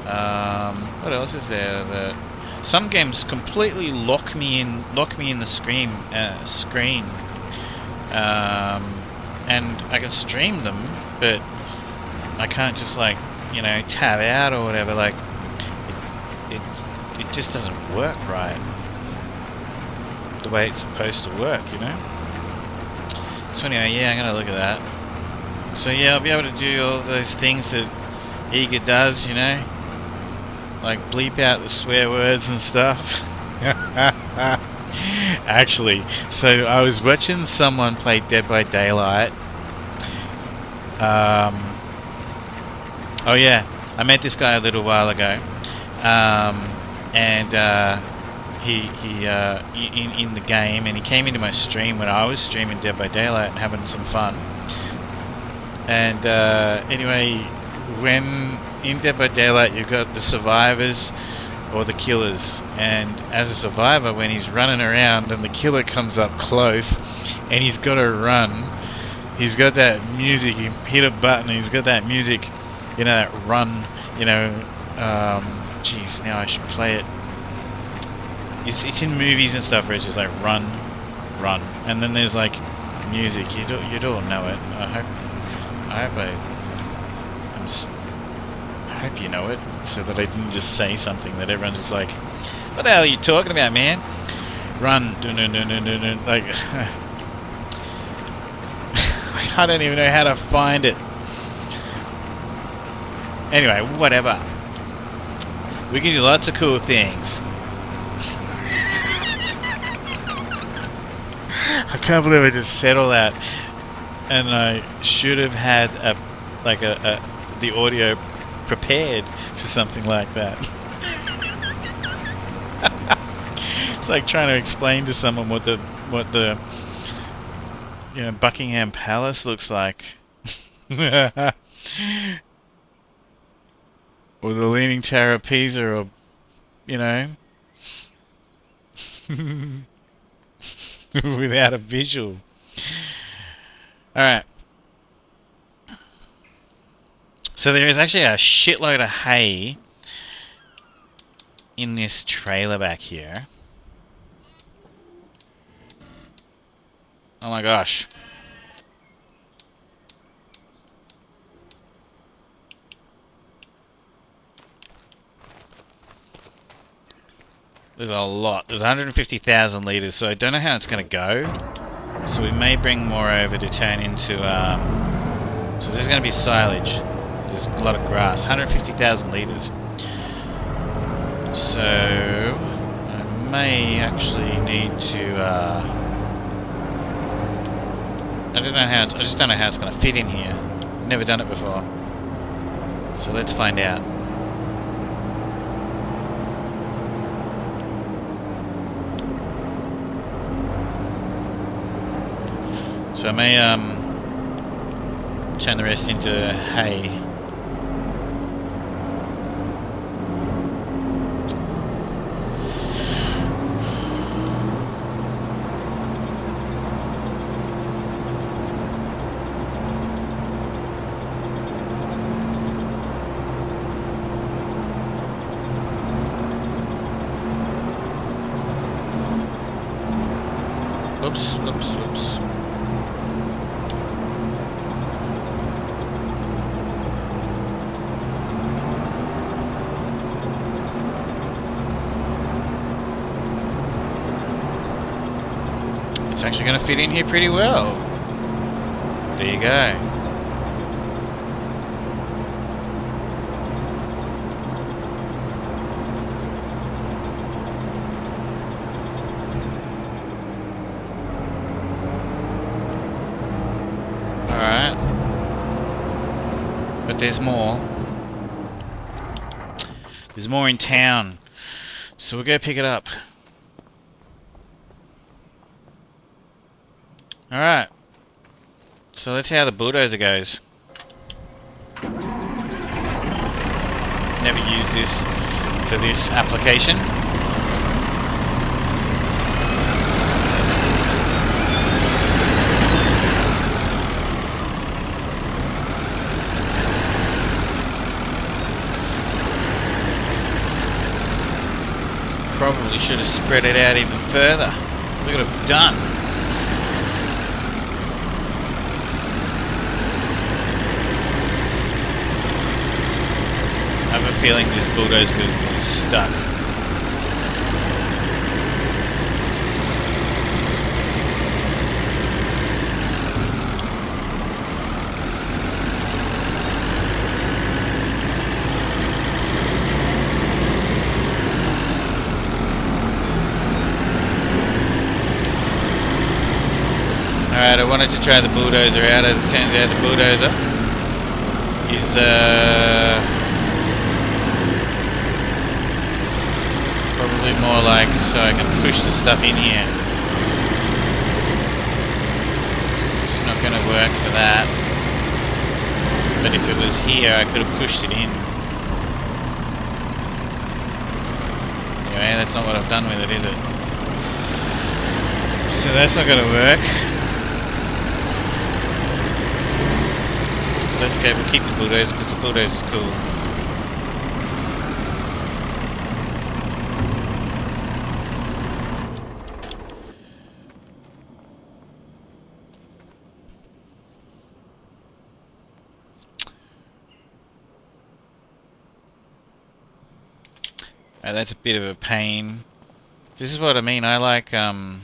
S3: What else is there? Some games completely lock me in the screen. And I can stream them, but I can't just, like, you know, tab out or whatever. Like, it just doesn't work right the way it's supposed to work, you know. So anyway, yeah, I'm gonna look at that. So yeah, I'll be able to do all those things that Eager does, you know, like bleep out the swear words and stuff. Actually, so I was watching someone play Dead by Daylight. Oh yeah, I met this guy a little while ago, and he in the game, and he came into my stream when I was streaming Dead by Daylight and having some fun. And anyway, when in Dead by Daylight you've got the survivors or the killers, and as a survivor, when he's running around and the killer comes up close and he's got to run, he's got that music, you hit a button and he's got that music, you know, that run, you know, geez, now I should play it. It's in movies and stuff where it's just like run, and then there's like music, you'd all know it. I hope you know it, so that I didn't just say something that everyone's just like, what the hell are you talking about, man? Run, like, I don't even know how to find it. Anyway, whatever. We can do lots of cool things. I can't believe I just said all that. And I should have had like the audio prepared for something like that. It's like trying to explain to someone what the Buckingham Palace looks like. Or the Leaning Tower of Pisa, or without a visual. Alright. So there is actually a shitload of hay in this trailer back here. Oh my gosh. There's a lot. There's 150,000 litres, so I don't know how it's going to go. So we may bring more over to turn into... so there's going to be silage. There's a lot of grass. 150,000 litres. So I may actually need to... I just don't know how it's going to fit in here. Never done it before. So let's find out. So I may turn the rest into hay. Oops, oops, oops. It's actually going to fit in here pretty well. There you go. Alright. But there's more. There's more in town. So we'll go pick it up. Alright. So let's see how the bulldozer goes. Never used this for this application. Probably should have spread it out even further. Look at what I've done. I have a feeling this bulldozer is stuck. Alright, I wanted to try the bulldozer out. As it turns out, the bulldozer is probably more like so I can push the stuff in here. It's not going to work for that. But if it was here, I could have pushed it in. Anyway, that's not what I've done with it, is it? So that's not going to work. Let's go, we'll keep the bulldozer because the bulldozer is cool. That's a bit of a pain. This is what I mean, I like, I'd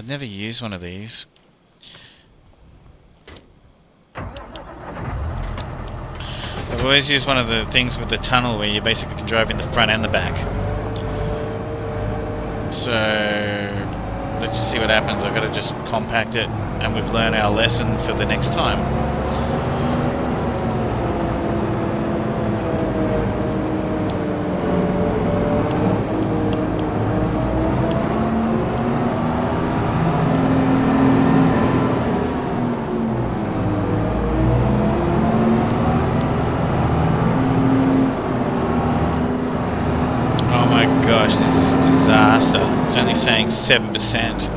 S3: never used one of these. I've always used one of the things with the tunnel where you basically can drive in the front and the back. So let's just see what happens. I've got to just compact it, and we've learned our lesson for the next time. 7%.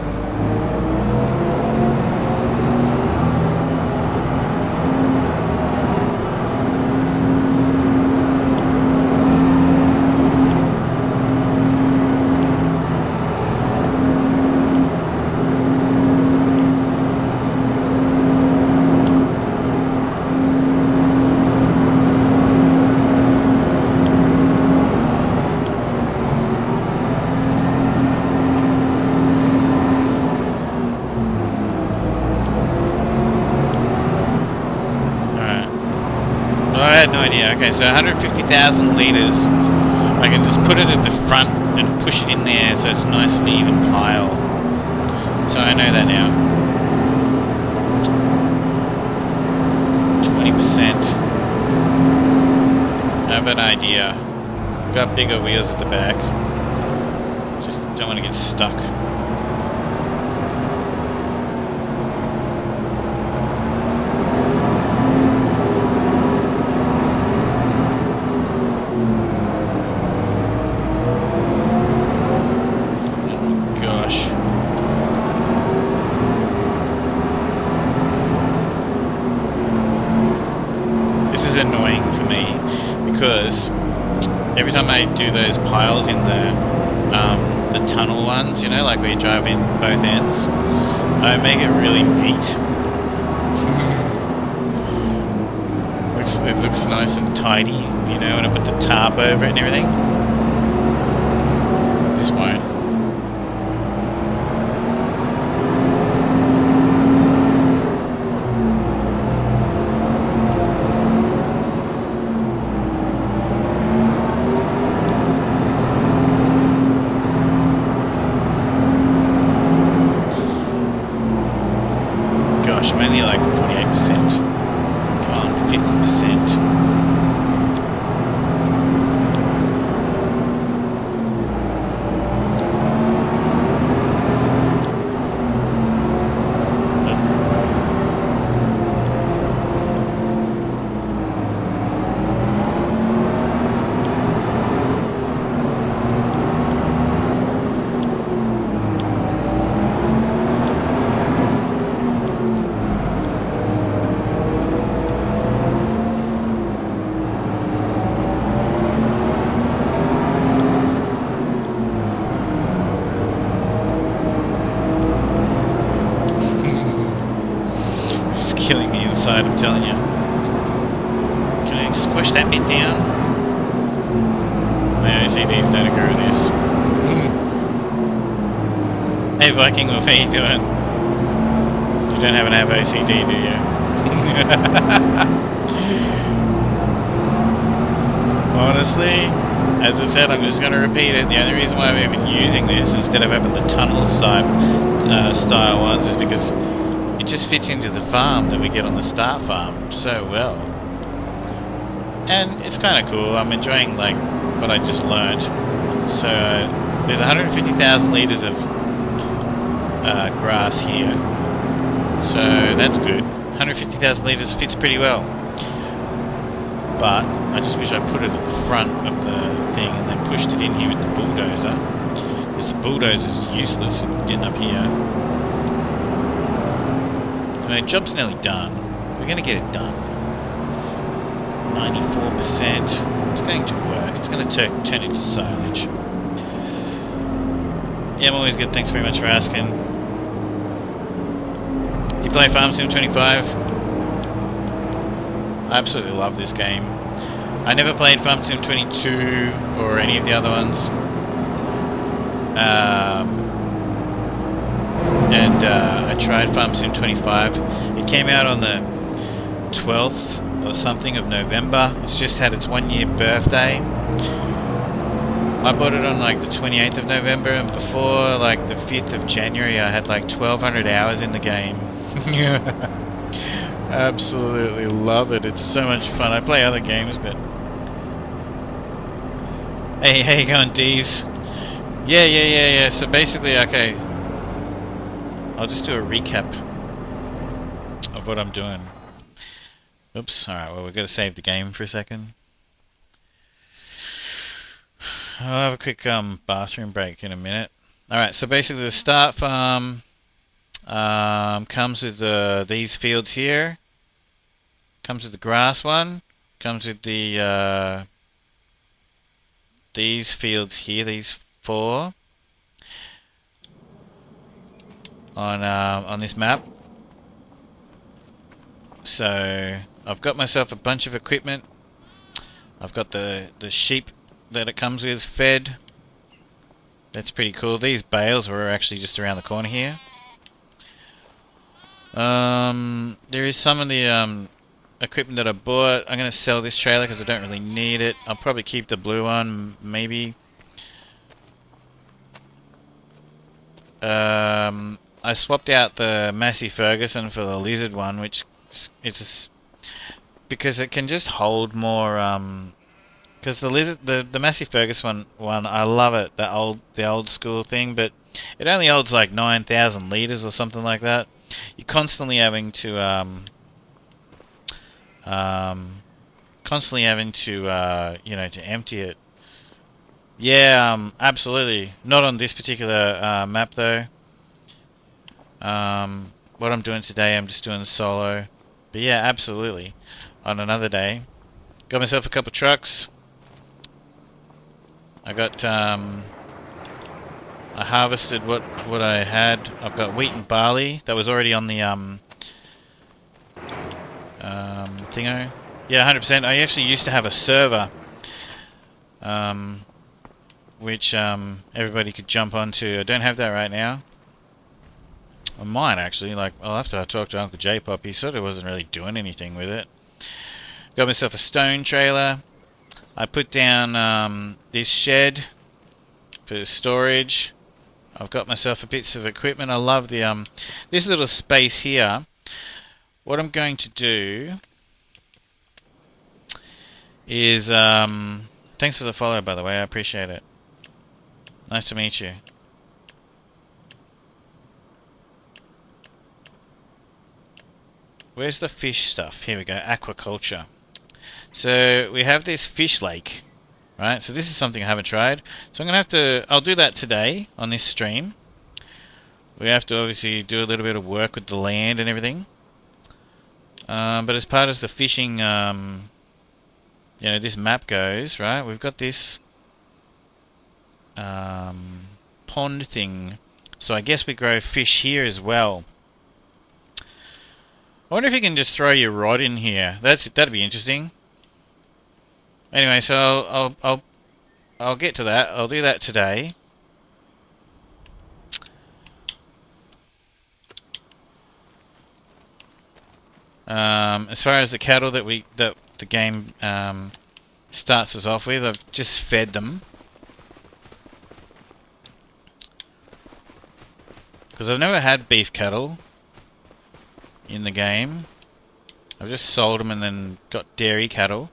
S3: I had no idea. Okay, so 150,000 litres. I can just put it at the front and push it in there so it's nice and even pile. So I know that now. 20%. I have an idea. Got bigger wheels at the back. Just don't want to get stuck. Annoying for me because every time I do those piles in the tunnel ones, you know, like where you drive in both ends, I make it really neat. It looks nice and tidy, you know, and I put the tarp over it and everything. This won't. I'm only like 48%. Come on, 50%. Killing me inside, I'm telling you. Can I squish that bit down? My OCDs don't agree with this. Hey Viking, what are you doing? You don't happen to have OCD, do you? Honestly, as I said, I'm just going to repeat it. The only reason why I'm even using this instead of having the tunnel style ones is because it just fits into the farm that we get on the start farm so well. And it's kind of cool. I'm enjoying like what I just learnt. So there's 150,000 litres of grass here. So that's good. 150,000 litres fits pretty well. But I just wish I put it at the front of the thing and then pushed it in here with the bulldozer. Because the bulldozer is useless getting up here. The job's nearly done. We're going to get it done. 94%. It's going to work. It's going to turn into silage. Yeah, I'm always good. Thanks very much for asking. You play Farm Sim 25? I absolutely love this game. I never played Farm Sim 22 or any of the other ones. I tried Farm Sim 25. It came out on the 12th or something of November. It's just had its 1 year birthday. I bought it on like the 28th of November, and before like the 5th of January I had like 1,200 hours in the game. Absolutely love it. It's so much fun. I play other games, but hey, how you going, D's? Yeah. So basically, okay, I'll just do a recap of what I'm doing. Oops. Alright, well, we've got to save the game for a second. I'll have a quick bathroom break in a minute. Alright, so basically the start farm comes with these fields here. Comes with the grass one. Comes with the these fields here, these 4 on this map. So I've got myself a bunch of equipment. I've got the sheep that it comes with fed. That's pretty cool. These bales were actually just around the corner here. There is some of the equipment that I bought. I'm going to sell this trailer because I don't really need it. I'll probably keep the blue one, maybe. I swapped out the Massey Ferguson for the Lizard one, which it's because it can just hold more. Because the Massey Ferguson one, I love it. The old school thing, but it only holds like 9,000 liters or something like that. You're constantly having to you know, to empty it. Yeah, absolutely. Not on this particular map though. What I'm doing today, I'm just doing solo. But yeah, absolutely. On another day, got myself a couple trucks. I got I harvested what I had. I've got wheat and barley that was already on the thingo. Yeah, 100%. I actually used to have a server which everybody could jump onto. I don't have that right now. I might actually. Like, I'll have to talk to Uncle J-Pop. He sort of wasn't really doing anything with it. Got myself a stone trailer. I put down this shed for storage. I've got myself a bits of equipment. I love the this little space here. What I'm going to do is thanks for the follow, by the way. I appreciate it. Nice to meet you. Where's the fish stuff? Here we go. Aquaculture. So we have this fish lake, right? So this is something I haven't tried. So I'm gonna have to. I'll do that today on this stream. We have to obviously do a little bit of work with the land and everything. But as part of the fishing, you know, this map goes, right? We've got this pond thing. So I guess we grow fish here as well. I wonder if you can just throw your rod in here. That'd be interesting. Anyway, so I'll get to that. I'll do that today. As far as the cattle that the game starts us off with, I've just fed them because I've never had beef cattle in the game. I've just sold them and then got dairy cattle.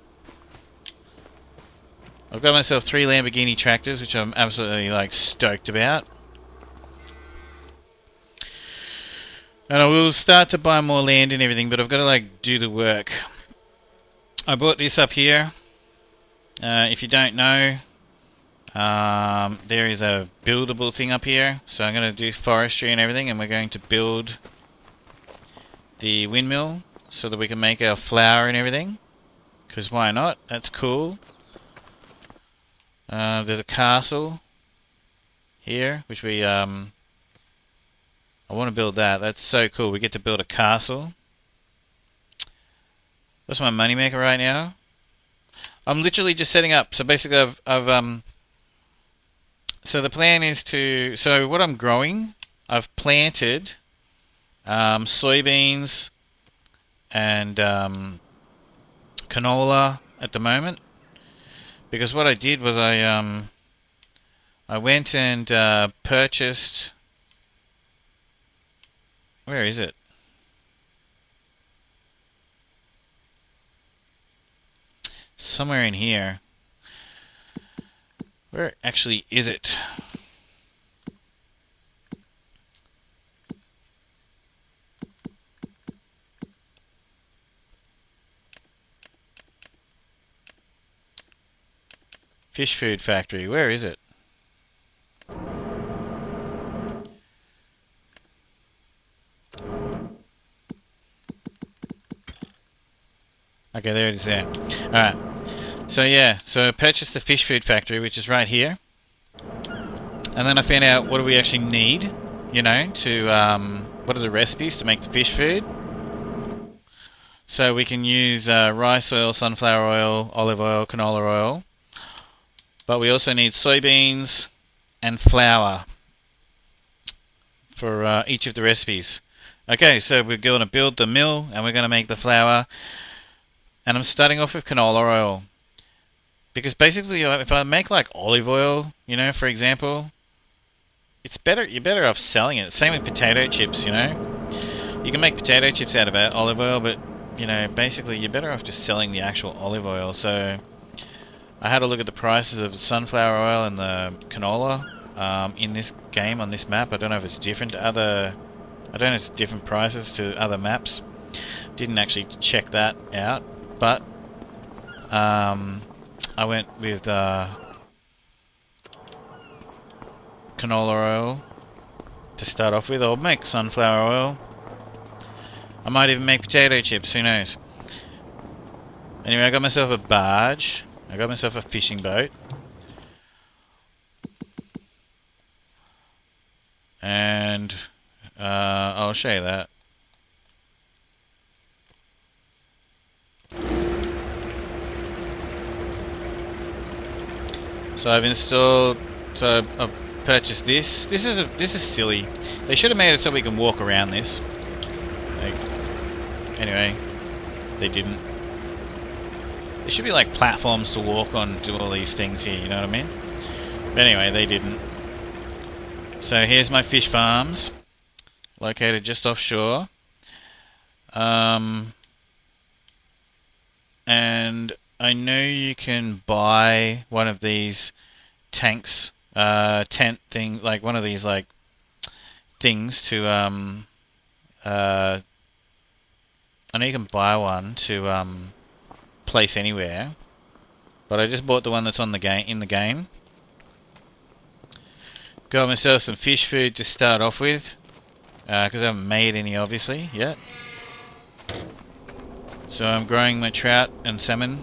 S3: I've got myself 3 Lamborghini tractors, which I'm absolutely like stoked about. And I will start to buy more land and everything, but I've got to like do the work. I bought this up here. If you don't know, there is a buildable thing up here. So I'm going to do forestry and everything, and we're going to build the windmill so that we can make our flour and everything. Because why not? That's cool. There's a castle here, which we I want to build that. That's so cool. We get to build a castle. That's my moneymaker right now. I'm literally just setting up. So basically, I've so the plan is to. So what I'm growing, I've planted soybeans and canola at the moment. Because what I did was I went and purchased. Where is it? Somewhere in here. Where actually is it? Fish food factory. Where is it? Okay, there it is there. Alright. So yeah, so I purchased the fish food factory, which is right here. And then I found out what do we actually need, you know, to, what are the recipes to make the fish food. So we can use rice oil, sunflower oil, olive oil, canola oil. But we also need soybeans and flour for each of the recipes. Okay, so we're going to build the mill and we're going to make the flour. And I'm starting off with canola oil. Because basically, if I make like olive oil, you know, for example, it's better. You're better off selling it. Same with potato chips, you know. You can make potato chips out of olive oil, but you know, basically, you're better off just selling the actual olive oil. So I had a look at the prices of the sunflower oil and the canola in this game on this map. I don't know if it's different to other. I don't know if it's different prices to other maps. Didn't actually check that out, but I went with canola oil to start off with. I'll make sunflower oil. I might even make potato chips, who knows. Anyway, I got myself a barge. I got myself a fishing boat. And I'll show you that. So I've installed, so I've purchased this. This is silly. They should have made it so we can walk around this. Like, anyway, they didn't. There should be like platforms to walk on, do all these things here, you know what I mean? But anyway, they didn't. So here's my fish farms, located just offshore. And I know you can buy one of these tanks, tent thing, like one of these like things to I know you can buy one to place anywhere, but I just bought the one that's on the game in the game. Got myself some fish food to start off with, because I haven't made any obviously yet. So I'm growing my trout and salmon.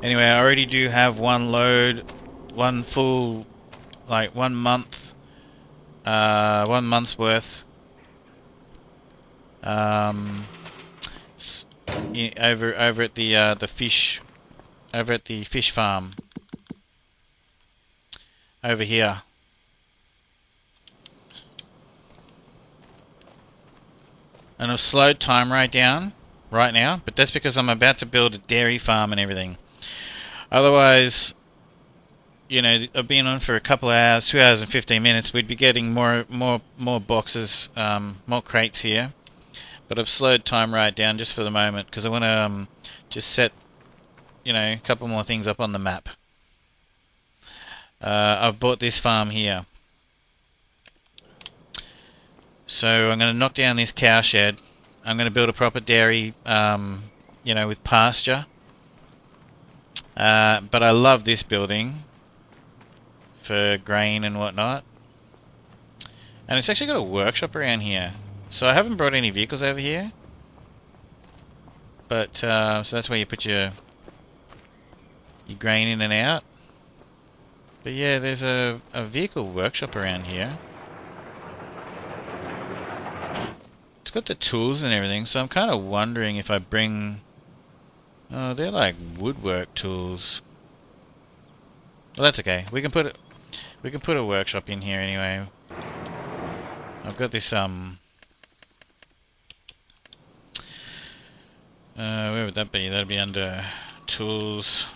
S3: Anyway, I already do have one load, one full, like 1 month, 1 month's worth, over at the fish farm over here. And I've slowed time right down right now, but that's because I'm about to build a dairy farm and everything. Otherwise, you know, I've been on for a couple of hours, 2 hours and 15 minutes. We'd be getting more boxes, more crates here. But I've slowed time right down just for the moment because I want to just set, you know, a couple more things up on the map. I've bought this farm here. So I'm going to knock down this cow shed. I'm going to build a proper dairy, you know, with pasture. But I love this building for grain and whatnot. And it's actually got a workshop around here. So I haven't brought any vehicles over here. But, so that's where you put your grain in and out. But yeah, there's a vehicle workshop around here. It's got the tools and everything, so I'm kind of wondering if I bring... Oh, they're like woodwork tools. Well, that's okay. We can put a workshop in here anyway. I've got this where would that be? That'd be under tools.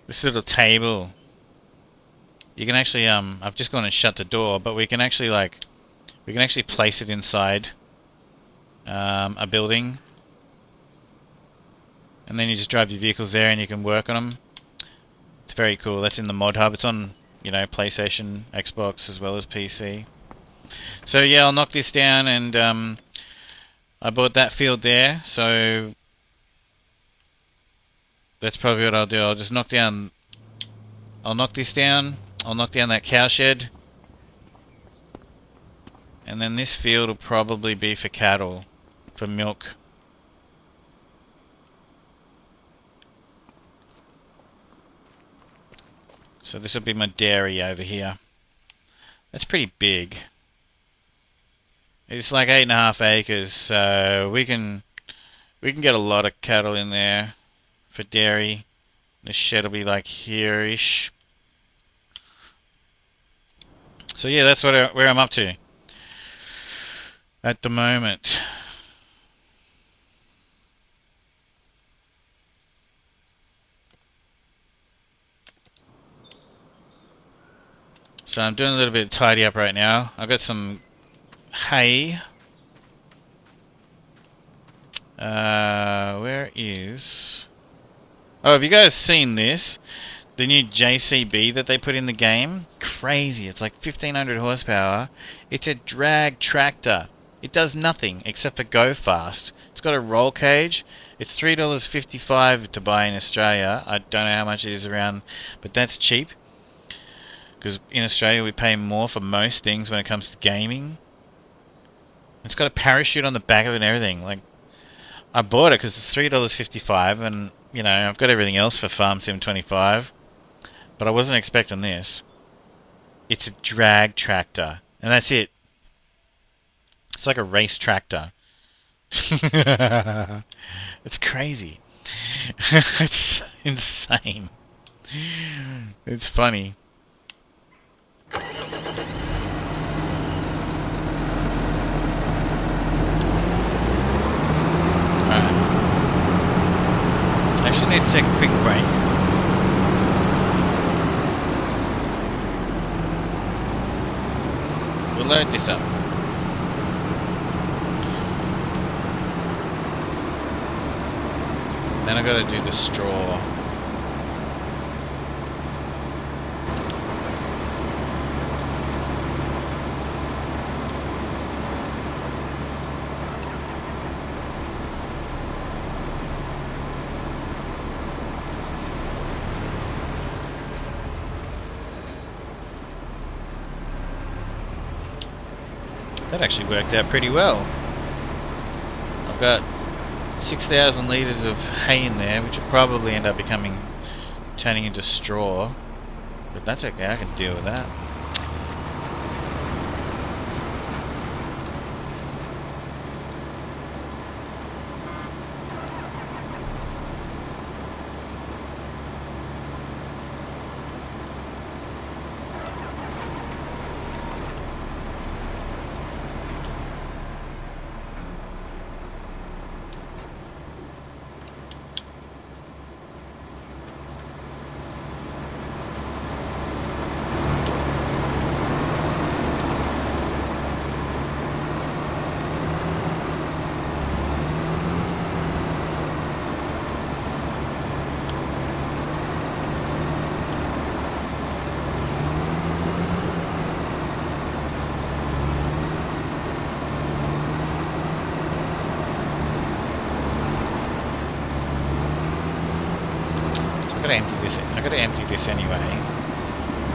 S3: This little table. You can actually I've just gone and shut the door, but we can actually place it inside a building, and then you just drive your vehicles there and you can work on them. It's very cool. That's in the mod hub. It's on, you know, PlayStation, Xbox as well as PC. So yeah, I'll knock this down, and I bought that field there, so that's probably what I'll do. I'll just knock down I'll knock this down. I'll knock down that cow shed. And then this field will probably be for cattle, for milk. So this will be my dairy over here. That's pretty big. It's like 8.5 acres, so we can get a lot of cattle in there for dairy. The shed will be like here-ish. So yeah, that's where I'm up to at the moment. So I'm doing a little bit of tidy up right now. I've got some hay. Where is... Oh, have you guys seen this? The new JCB that they put in the game? Crazy. It's like 1500 horsepower. It's a drag tractor. It does nothing except for go fast. It's got a roll cage. It's $3.55 to buy in Australia. I don't know how much it is around, but that's cheap. Because in Australia we pay more for most things when it comes to gaming. It's got a parachute on the back of it and everything. Like, I bought it because it's $3.55 and, you know, I've got everything else for Farm Sim 25. But I wasn't expecting this. It's a drag tractor. And that's it. It's like a race tractor. It's crazy. It's insane. It's funny. I actually need to take a quick break. We'll load this up. Then I gotta do the straw. That actually worked out pretty well. I've got 6,000 litres of hay in there, which will probably end up turning into straw. But that's okay, I can deal with that. I gotta empty this anyway,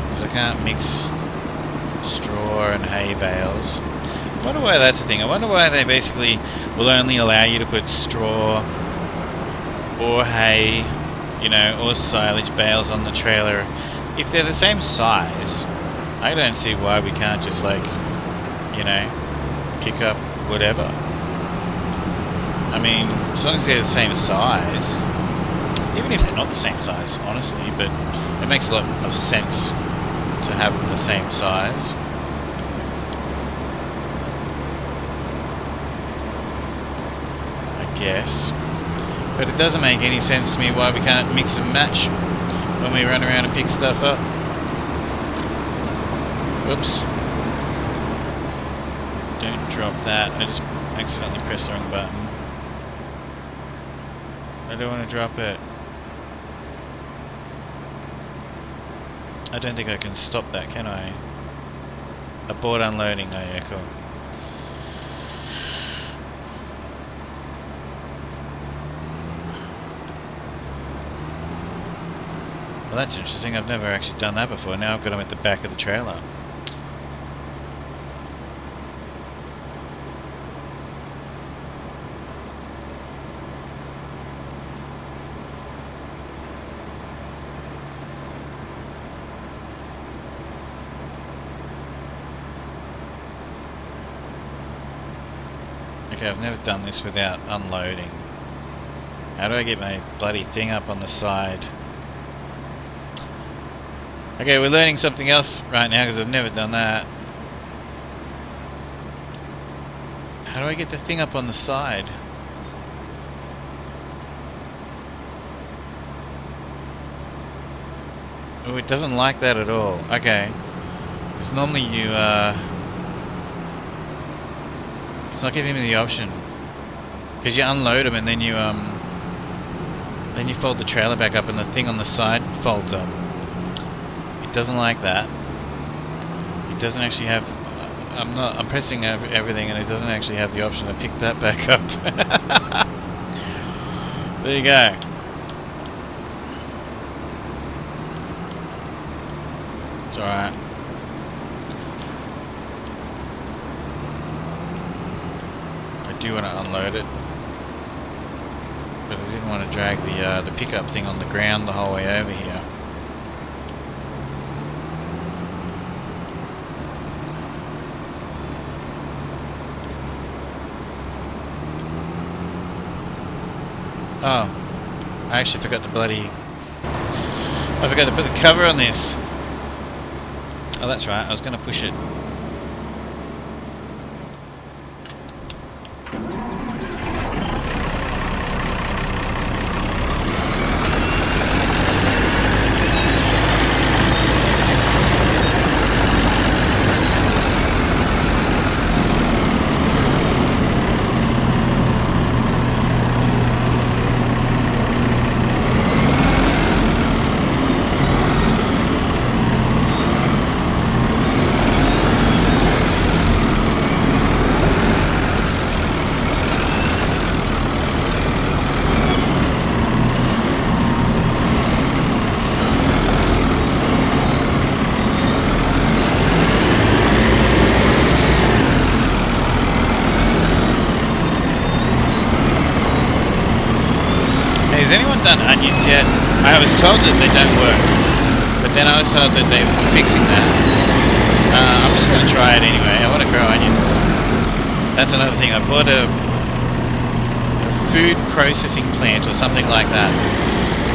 S3: because I can't mix straw and hay bales. I wonder why that's the thing. I wonder why they basically will only allow you to put straw or hay, you know, or silage bales on the trailer. If they're the same size, I don't see why we can't just, like, you know, pick up whatever. I mean, as long as they're the same size. Even if they're not the same size, honestly, but it makes a lot of sense to have them the same size. I guess. But it doesn't make any sense to me why we can't mix and match when we run around and pick stuff up. Whoops. Don't drop that. I just accidentally pressed the wrong button. I don't want to drop it. I don't think I can stop that, can I? Abort unloading. Oh yeah, cool. Well, that's interesting. I've never actually done that before. Now I've got them at the back of the trailer. Okay, I've never done this without unloading. How do I get my bloody thing up on the side? Okay, we're learning something else right now because I've never done that. How do I get the thing up on the side? Oh, it doesn't like that at all. Okay. Because normally you, it's not giving me the option. Because you unload them and then you fold the trailer back up and the thing on the side folds up. It doesn't like that. It doesn't actually have... I'm pressing everything and it doesn't actually have the option to pick that back up. There you go. It's alright. I do want to unload it, but I didn't want to drag the pickup thing on the ground the whole way over here. Oh, I actually forgot to I forgot to put the cover on this. Oh, that's right, I was going to push it. Has anyone done onions yet? I was told that they don't work, but then I was told that they were fixing that. I'm just going to try it anyway. I want to grow onions. That's another thing. I bought a food processing plant or something like that,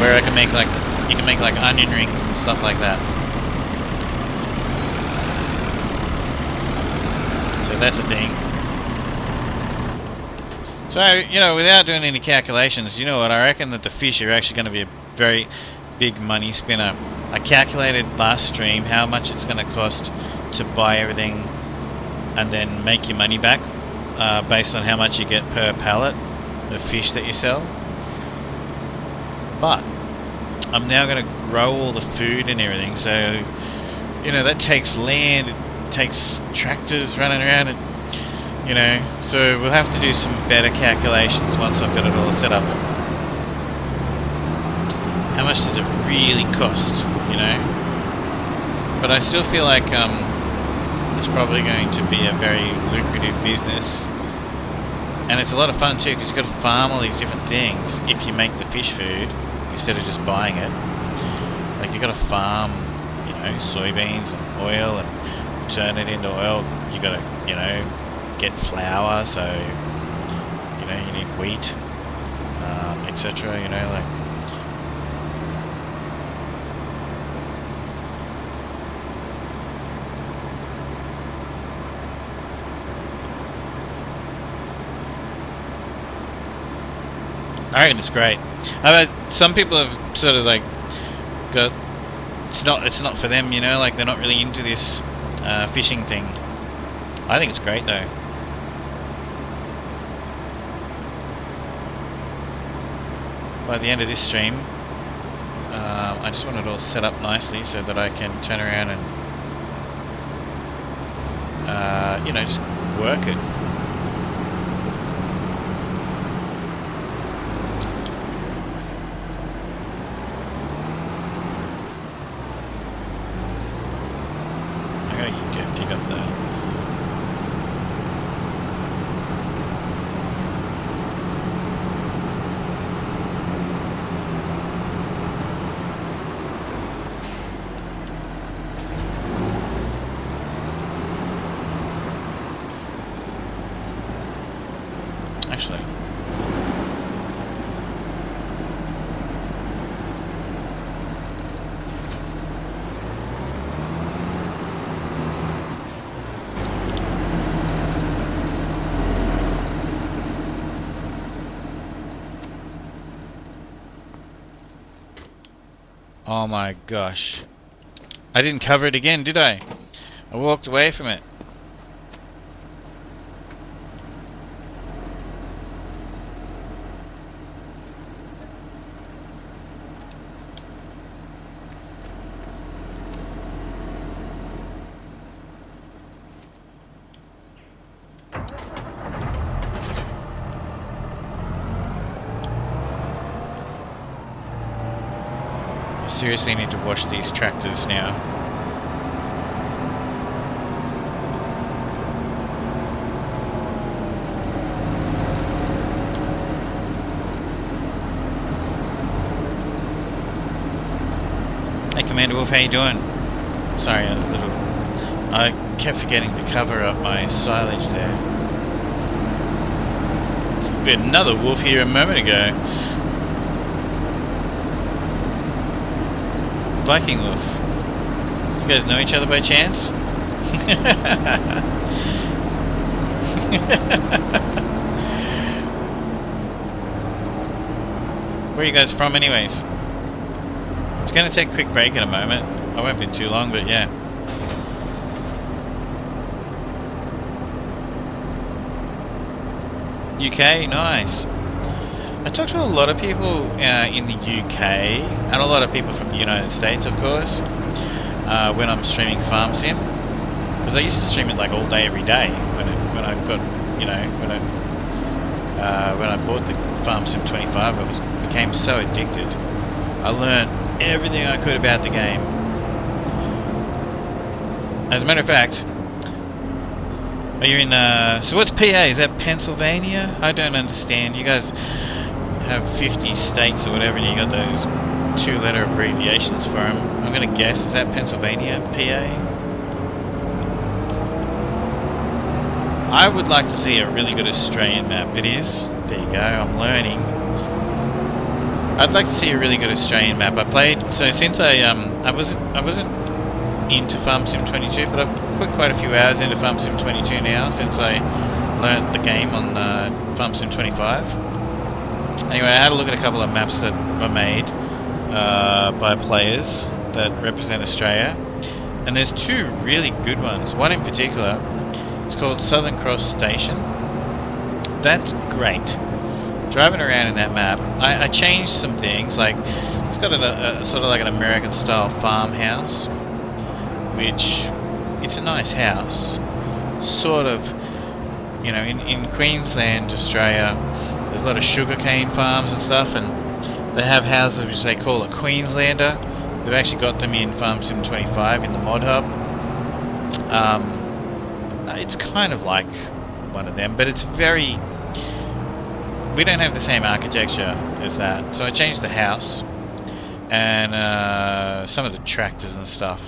S3: where I can make you can make like onion rings and stuff like that. So that's a thing. So, you know, without doing any calculations, you know what, I reckon that the fish are actually going to be a very big money spinner. I calculated last stream how much it's going to cost to buy everything and then make your money back based on how much you get per pallet of fish that you sell. But I'm now going to grow all the food and everything, so, you know, that takes land, it takes tractors running around and, you know, so we'll have to do some better calculations once I've got it all set up. How much does it really cost, you know? But I still feel like it's probably going to be a very lucrative business. And it's a lot of fun too, because you've got to farm all these different things if you make the fish food instead of just buying it. Like, you've got to farm, you know, soybeans and oil and turn it into oil. You've got to, you know, get flour, so, you know, you need wheat, etc., you know, like. I reckon it's great. I've had, some people have sort of like got, it's not for them, you know, like they're not really into this fishing thing. I think it's great though. By the end of this stream, I just want it all set up nicely so that I can turn around and, you know, just work it. actually. Oh my gosh. I didn't cover it again, did I? I walked away from it. Seriously need to wash these tractors now. Hey Commander Wolf, how you doing? Sorry, I kept forgetting to cover up my silage there. We had another wolf here a moment ago. Viking wolf. You guys know each other by chance? Where are you guys from anyways? I'm just gonna take a quick break in a moment. I won't be too long, but yeah. UK, nice. I talk to a lot of people in the UK, and a lot of people from the United States, of course, when I'm streaming Farm Sim. Because I used to stream it like all day, every day, when I got, you know, when I bought the Farm Sim 25, I became so addicted. I learned everything I could about the game. As a matter of fact, are you in, so what's PA? Is that Pennsylvania? I don't understand. You guys have 50 states or whatever, and you got those 2-letter abbreviations for them. I'm gonna guess, is that Pennsylvania, PA? I would like to see a really good Australian map. It is. There you go. I'm learning. I'd like to see a really good Australian map. I played, so since I wasn't into Farm Sim 22, but I've put quite a few hours into Farm Sim 22 now since I learnt the game on Farm Sim 25. Anyway, I had a look at a couple of maps that were made by players that represent Australia, and there's 2 really good ones. One in particular, it's called Southern Cross Station. That's great. Driving around in that map, I changed some things, like it's got a sort of like an American style farmhouse, which it's a nice house. Sort of, you know, in Queensland, Australia, there's a lot of sugarcane farms and stuff, and they have houses which they call a Queenslander. They've actually got them in Farm Sim 25 in the mod hub. It's kind of like one of them, but it's very... We don't have the same architecture as that. So I changed the house and some of the tractors and stuff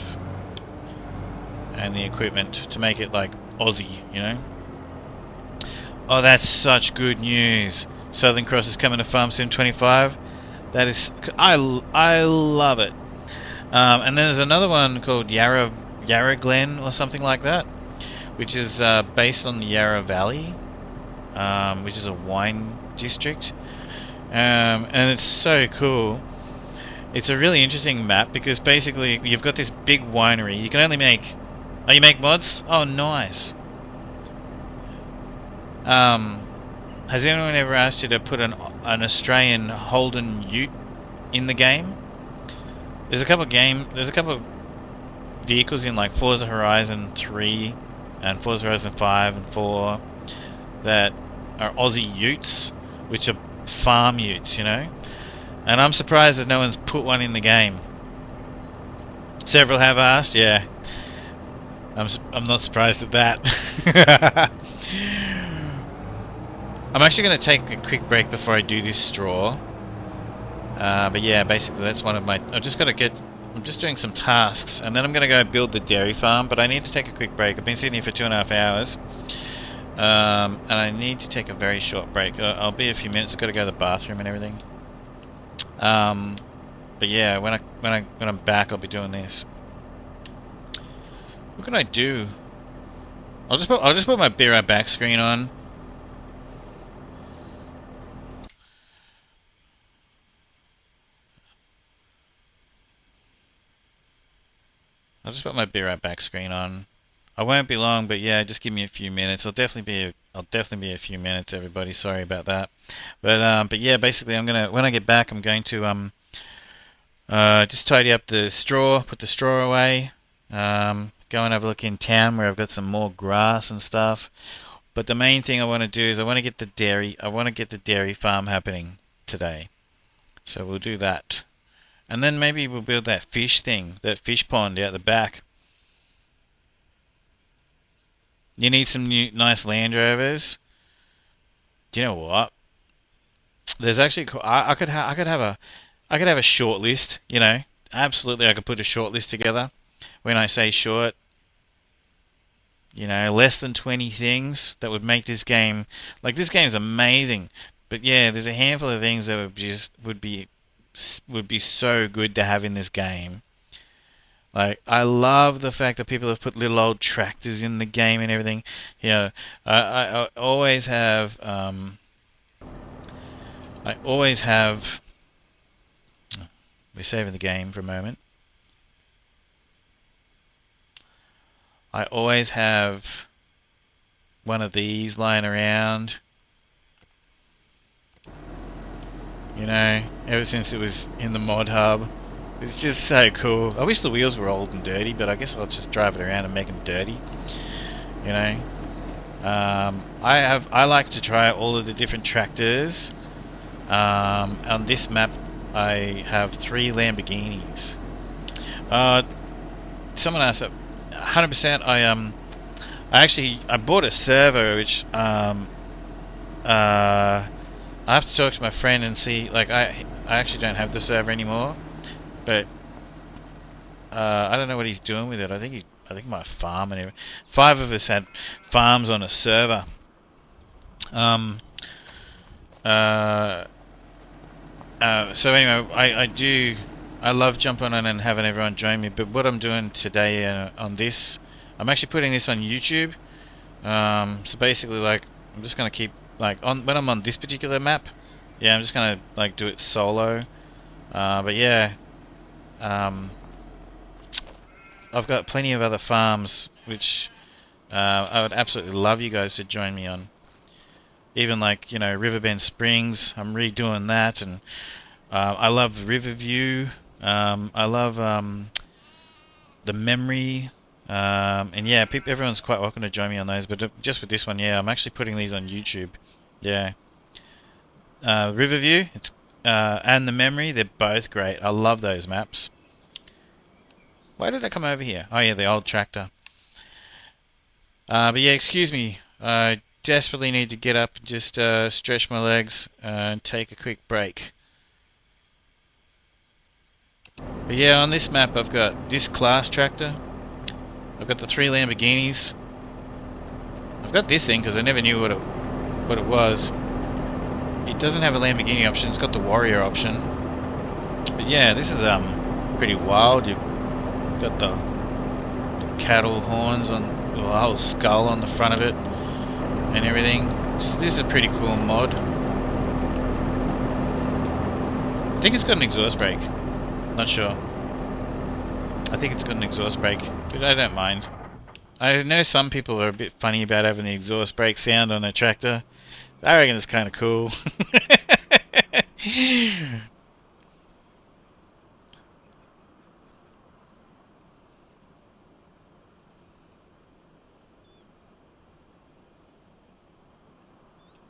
S3: and the equipment to make it like Aussie, you know? Oh, that's such good news. Southern Cross is coming to Farm Sim 25. That is... I love it. And then there's another one called Yarra Glen or something like that, which is based on the Yarra Valley, which is a wine district, and it's so cool. It's a really interesting map because basically you've got this big winery. You can only make... Oh, you make mods? Oh, nice. Has anyone ever asked you to put an Australian Holden Ute in the game? There's a couple of vehicles in like Forza Horizon 3 and Forza Horizon 5 and 4 that are Aussie Utes, which are farm utes, you know? And I'm surprised that no one's put one in the game. Several have asked, yeah. I'm not surprised at that. I'm actually going to take a quick break before I do this straw. But yeah, basically that's one of my... I'm just doing some tasks, and then I'm going to go build the dairy farm, but I need to take a quick break. I've been sitting here for 2.5 hours. And I need to take a very short break. I'll be a few minutes. I've got to go to the bathroom and everything. But yeah, when I'm back, I'll be doing this. What can I do? I'll just put my Be Right Back screen on. I'll just put my Be Right Back screen on. I won't be long, but yeah, just give me a few minutes. I'll definitely be a few minutes, everybody. Sorry about that. But yeah, basically, when I get back, I'm going to just tidy up the straw, put the straw away. Go and have a look in town where I've got some more grass and stuff. But the main thing I want to do is I want to get the dairy farm happening today. So we'll do that. And then maybe we'll build that fish pond out the back. You need some nice Land Rovers. Do you know what? There's actually I could have a short list. You know, absolutely, I could put a short list together. When I say short, you know, less than 20 things that would make this game, like, this game's amazing. But yeah, there's a handful of things that would be so good to have in this game. Like, I love the fact that people have put little old tractors in the game and everything. You know, I always have we're saving the game for a moment. I always have one of these lying around. You know, ever since it was in the mod hub. It's just so cool. I wish the wheels were old and dirty, but I guess I'll just drive it around and make them dirty. You know, I like to try all of the different tractors. On this map, I have 3 Lamborghinis. Someone asked, 100%. I bought a servo, which I have to talk to my friend and see. Like, I actually don't have the server anymore, but I don't know what he's doing with it. I think my farm and everything. 5 of us had farms on a server. So anyway, I love jumping on and having everyone join me. But what I'm doing today on this, I'm actually putting this on YouTube. So basically, like, I'm just gonna keep, like, when I'm on this particular map. Yeah, I'm just gonna, like, do it solo. But yeah, I've got plenty of other farms which I would absolutely love you guys to join me on. Even, like, you know, Riverbend Springs, I'm redoing that, and I love Riverview. I love the Memory, and yeah, everyone's quite welcome to join me on those. But just with this one, yeah, I'm actually putting these on YouTube. Yeah, Riverview, and the Memory, they're both great. I love those maps. Why did I come over here? Oh yeah, the old tractor. But yeah, excuse me. I desperately need to get up and just stretch my legs and take a quick break. But yeah, on this map I've got this class tractor. I've got the 3 Lamborghinis. I've got this thing because I never knew what it was. It doesn't have a Lamborghini option. It's got the Warrior option. But yeah, this is pretty wild. You've got the cattle horns on the whole skull on the front of it and everything. So this is a pretty cool mod. I think it's got an exhaust brake. Not sure. I think it's got an exhaust brake, but I don't mind. I know some people are a bit funny about having the exhaust brake sound on a tractor. I reckon it's kind of cool.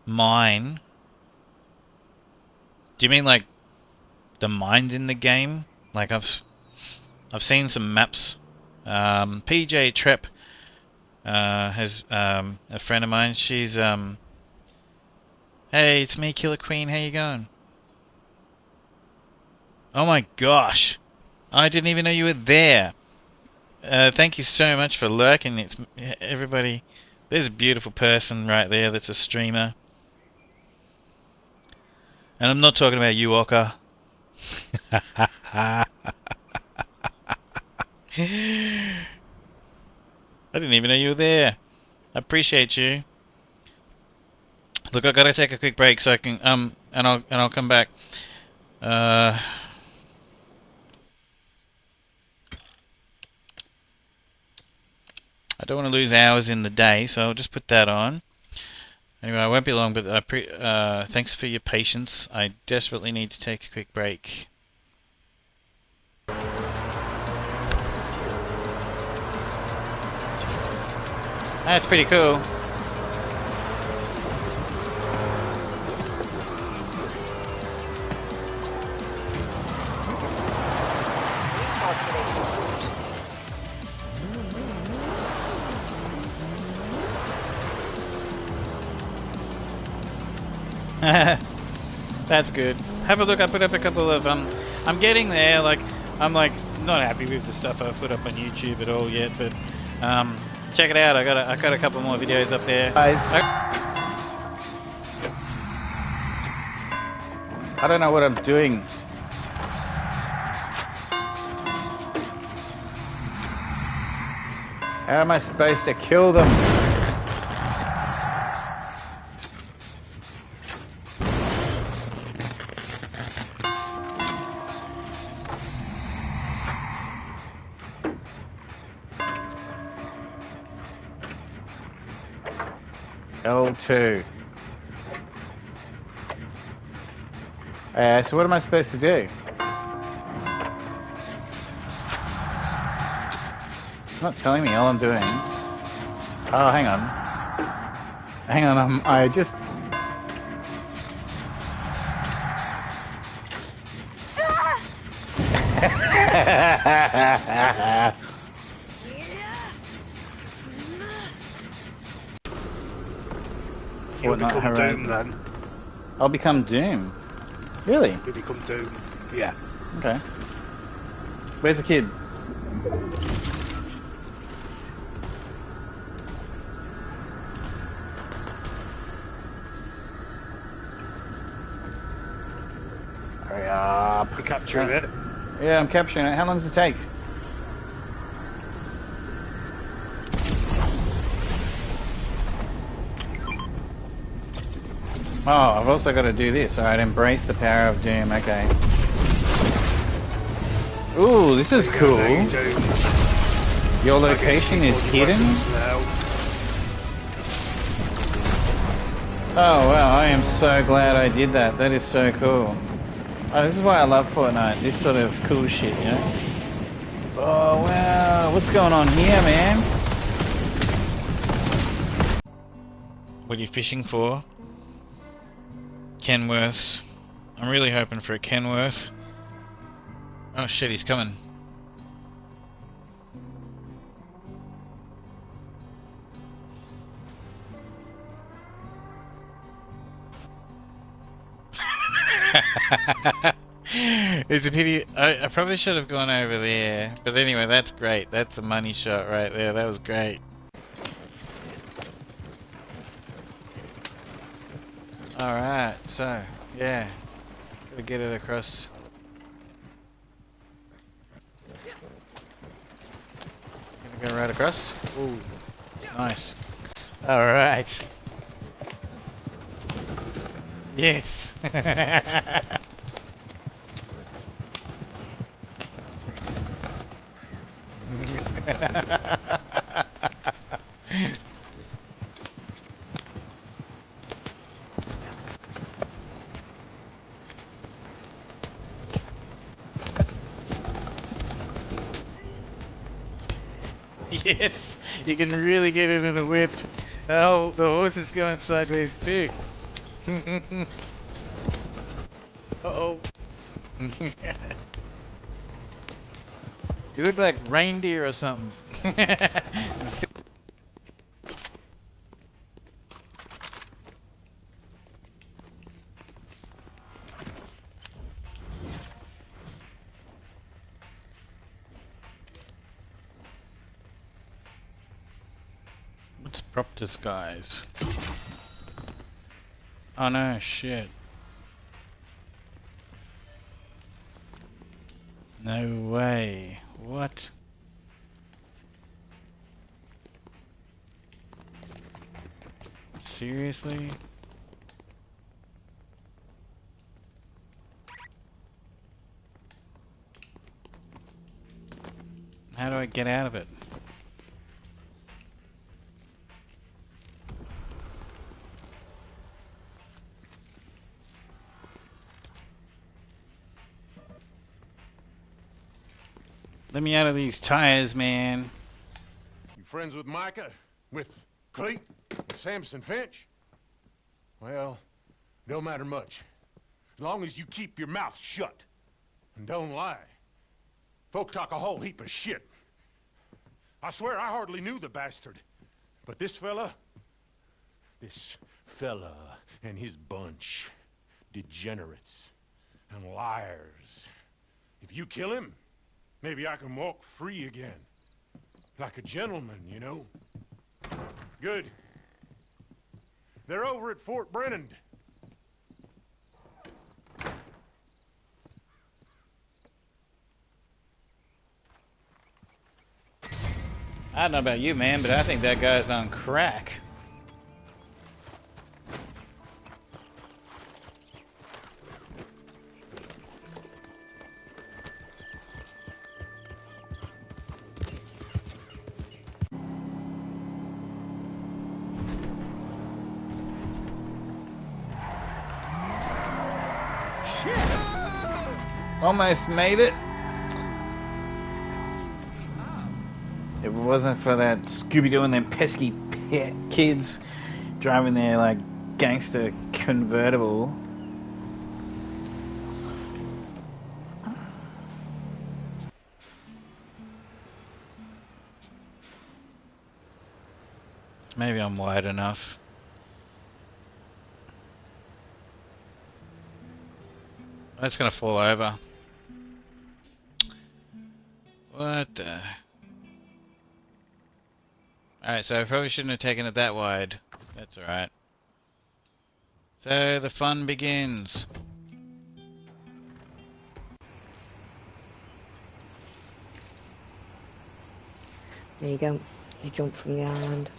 S3: Mine? Do you mean like the mines in the game? Like, I've seen some maps. PJ Trep has a friend of mine. She's hey, it's me, Killer Queen. How you going? Oh my gosh, I didn't even know you were there. Thank you so much for lurking. It's everybody. There's a beautiful person right there that's a streamer. And I'm not talking about you, Oka. I didn't even know you were there. I appreciate you. Look, I gotta take a quick break so I can and I'll come back. I don't want to lose hours in the day, so I'll just put that on. Anyway, I won't be long, but thanks for your patience. I desperately need to take a quick break. That's pretty cool. That's good. Have a look. I put up a couple of I'm getting there. Like I'm like not happy with the stuff I've put up on YouTube at all yet, but check it out. I got a couple more videos up there. Guys, I don't know what I'm doing. How am I supposed to kill them? L2. So what am I supposed to do? It's not telling me all I'm doing. Oh, hang on. Hang on, I just...
S2: You'll become Doom then.
S3: I'll become Doom? Really?
S2: You become Doom. Yeah.
S3: Okay. Where's the kid? Hurry up.
S2: You're capturing it.
S3: Yeah, I'm capturing it. How long does it take? Oh, I've also got to do this. Alright, embrace the power of Doom. Okay. Ooh, this is cool. Your location is hidden? Oh wow, I am so glad I did that. That is so cool. Oh, this is why I love Fortnite. This sort of cool shit, you know? Oh wow, what's going on here, man? What are you fishing for? Kenworths. I'm really hoping for a Kenworth. Oh shit, he's coming. It's a pity. I probably should have gone over there. But anyway, that's great. That's a money shot right there. That was great. Alright, so, yeah. Gotta get it across. Gonna go right across. Ooh, nice. Alright. Yes. Yes, you can really get it in a whip. Oh, the horse is going sideways too. Uh-oh. You look like reindeer or something. Prop disguise. Oh no, shit. No way. What? Seriously? How do I get out of it? Let me out of these tires, man.
S8: You friends with Micah? With Cleet? With Samson Finch? Well, don't matter much. As long as you keep your mouth shut. And don't lie. Folk talk a whole heap of shit. I swear I hardly knew the bastard. But this fella and his bunch, degenerates and liars. If you kill him, maybe I can walk free again. Like a gentleman, you know? Good. They're over at Fort Brennan.
S3: I don't know about you, man, but I think that guy's on crack. Almost made it. If it wasn't for that Scooby-Doo and them pesky kids driving their like gangster convertible. Maybe I'm wide enough. That's gonna fall over. What the... Alright, so I probably shouldn't have taken it that wide. That's alright. So the fun begins.
S9: There you go. You jump from the island.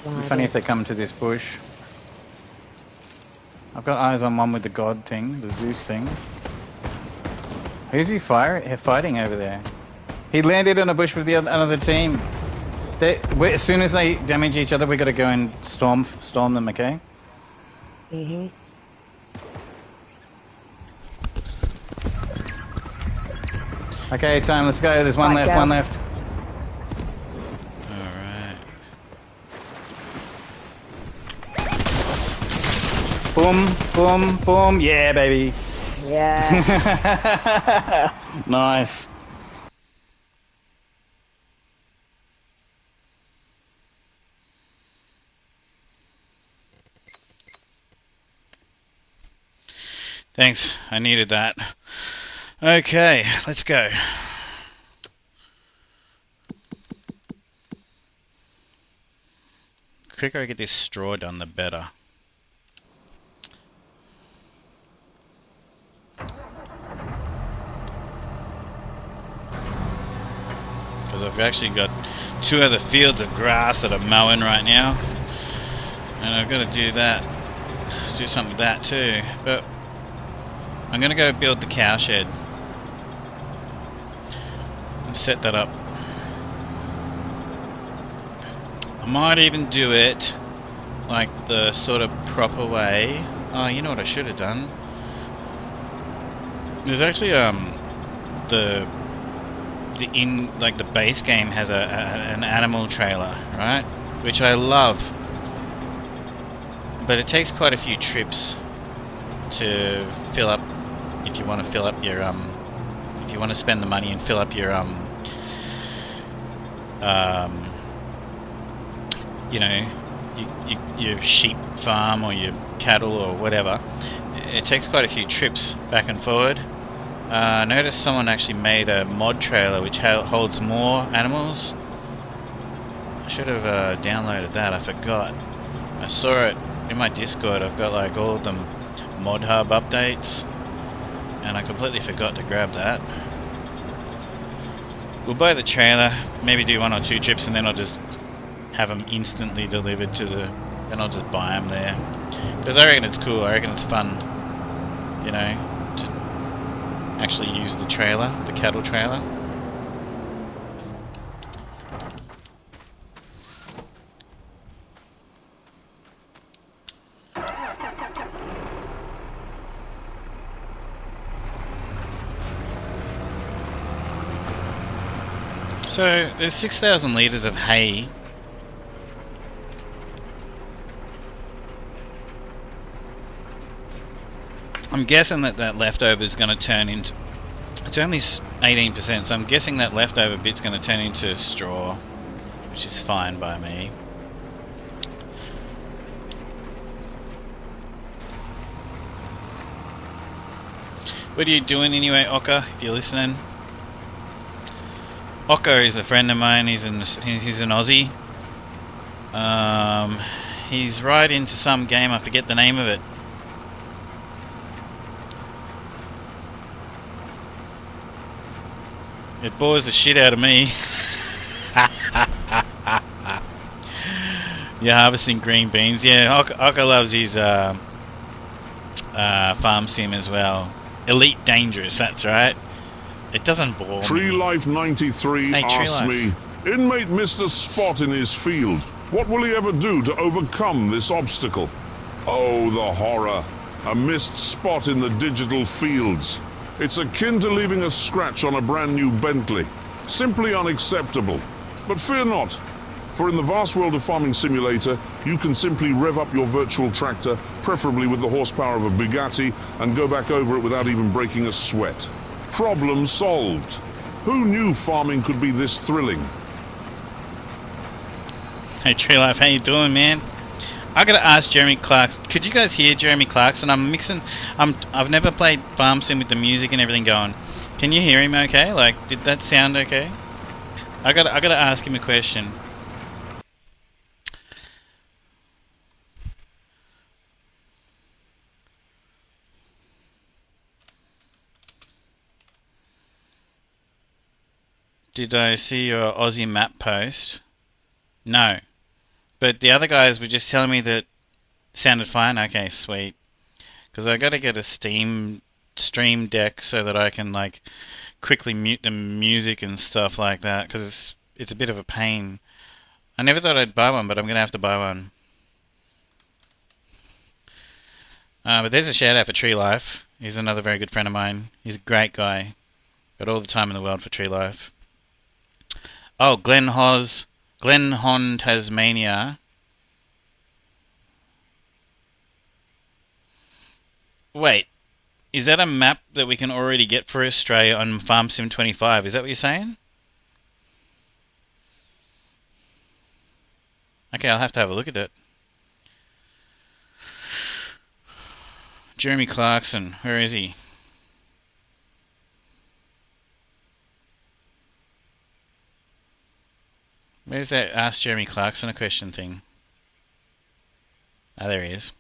S3: It'd be funny if they come to this bush. I've got eyes on one with the god thing, the Zeus thing. Who's he fighting over there? He landed on a bush with the another team. As soon as they damage each other, we got to go and storm them. Okay.
S9: Mhm.
S3: Okay, time. Let's go. There's one left. One left. All right. Boom, boom, boom. Yeah, baby.
S9: Yeah.
S3: Nice. Thanks, I needed that. Okay, let's go. The quicker I get this straw done, the better. Because I've actually got 2 other fields of grass that I'm mowing right now. And I've got to do that. Do something with that too. But I'm going to go build the cow shed. And set that up. I might even do it like the sort of proper way. Oh, you know what I should have done? There's actually the base game has an animal trailer, right? Which I love. But it takes quite a few trips to fill up. If you want to fill up your if you want to spend the money and fill up your you know, your sheep farm or your cattle or whatever, it takes quite a few trips back and forward, I noticed someone actually made a mod trailer which holds more animals. I should have downloaded that, I forgot. I saw it in my Discord. I've got like all of them mod hub updates, and I completely forgot to grab that. We'll buy the trailer, maybe do 1 or 2 trips, and then I'll just have them instantly delivered to the... and I'll just buy them there. Because I reckon it's cool, I reckon it's fun, you know, to actually use the trailer, the cattle trailer. So, there's 6,000 litres of hay. I'm guessing that leftover is going to turn into... It's only 18%, so I'm guessing that leftover bit's going to turn into straw, which is fine by me. What are you doing anyway, Oka, if you're listening? Oka is a friend of mine. He's an Aussie. He's right into some game. I forget the name of it. It bores the shit out of me. You're harvesting green beans. Yeah, Oka loves his farm sim as well. Elite Dangerous. That's right. It doesn't bore me.
S5: Tree Life 93
S3: Hey,
S5: asked me, inmate missed a spot in his field. What will he ever do to overcome this obstacle? Oh, the horror. A missed spot in the digital fields. It's akin to leaving a scratch on a brand new Bentley. Simply unacceptable. But fear not, for in the vast world of Farming Simulator, you can simply rev up your virtual tractor, preferably with the horsepower of a Bugatti, and go back over it without even breaking a sweat. Problem solved. Who knew farming could be this thrilling?
S3: Hey Tree Life, how you doing, man? I gotta ask Jeremy Clarkson. Could you guys hear Jeremy Clarkson? I've never played Farm Sim with the music and everything going. Can you hear him okay? Like, did that sound okay? I gotta ask him a question. Did I see your Aussie map post? No. But the other guys were just telling me that sounded fine. Okay, sweet. Because I gotta get a Stream Deck so that I can like quickly mute the music and stuff like that. Because it's a bit of a pain. I never thought I'd buy one, but I'm gonna have to buy one. But there's a shout out for Tree Life. He's another very good friend of mine. He's a great guy. Got all the time in the world for Tree Life. Oh, Glenhon, Tasmania. Wait, is that a map that we can already get for Australia on Farm Sim 25? Is that what you're saying? Okay, I'll have to have a look at it. Jeremy Clarkson, where is he? Where's that Ask Jeremy Clarkson a question thing? Ah, there he is.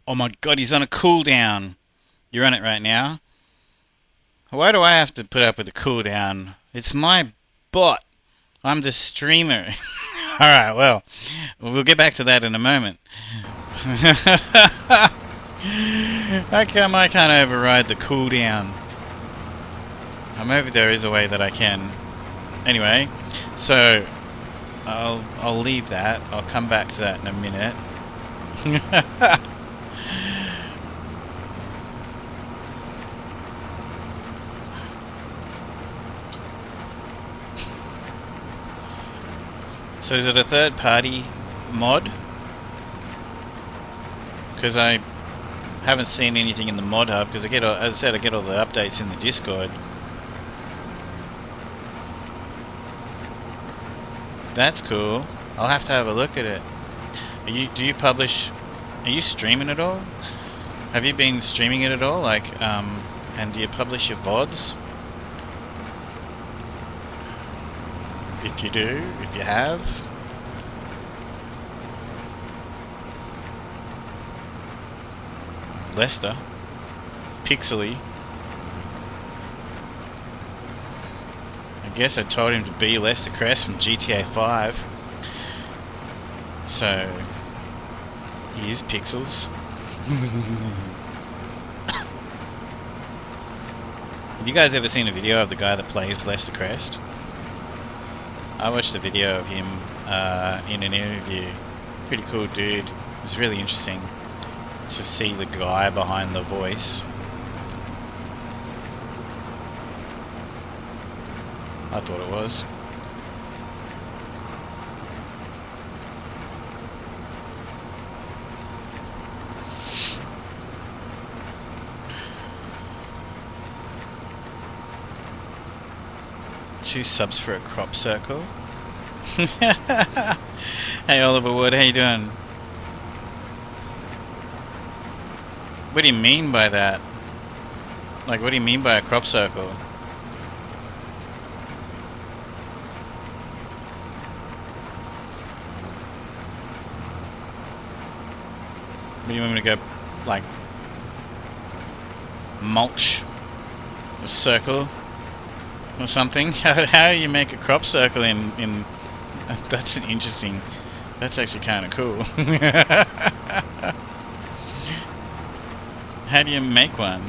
S3: Oh my god, he's on a cooldown. You're on it right now. Why do I have to put up with a cooldown? It's my but I'm the streamer. Alright, well, we'll get back to that in a moment. How come I can't override the cooldown? Maybe there is a way that I can. Anyway, so I'll leave that. I'll come back to that in a minute. So is it a third-party mod? Because I haven't seen anything in the mod hub. Because as I said, I get all the updates in the Discord. That's cool. I'll have to have a look at it. Do you publish? Are you streaming at all? Have you been streaming it at all? Like, and do you publish your VODs? If you do, if you have. Lester. Pixely. I guess I told him to be Lester Crest from GTA 5. So, he is Pixels. Have you guys ever seen a video of the guy that plays Lester Crest? I watched a video of him in an interview. Pretty cool dude. It was really interesting to see the guy behind the voice. I thought it was. Two subs for a crop circle. Hey Oliver Wood, how you doing? What do you mean by that? Like, what do you mean by a crop circle? What do you want me to go, like, mulch a circle or something? How you make a crop circle in that's an interesting, that's actually kind of cool. How do you make one?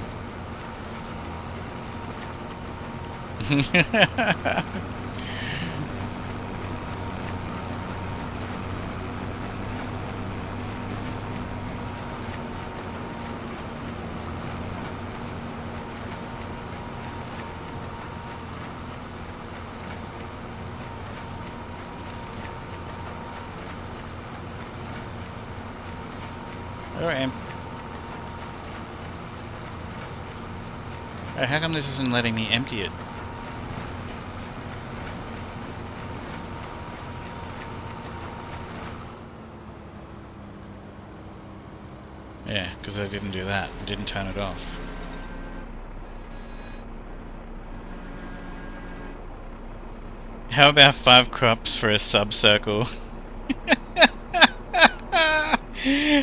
S3: Alright. How come this isn't letting me empty it? Yeah, because I didn't do that. I didn't turn it off. How about 5 crops for a sub-circle?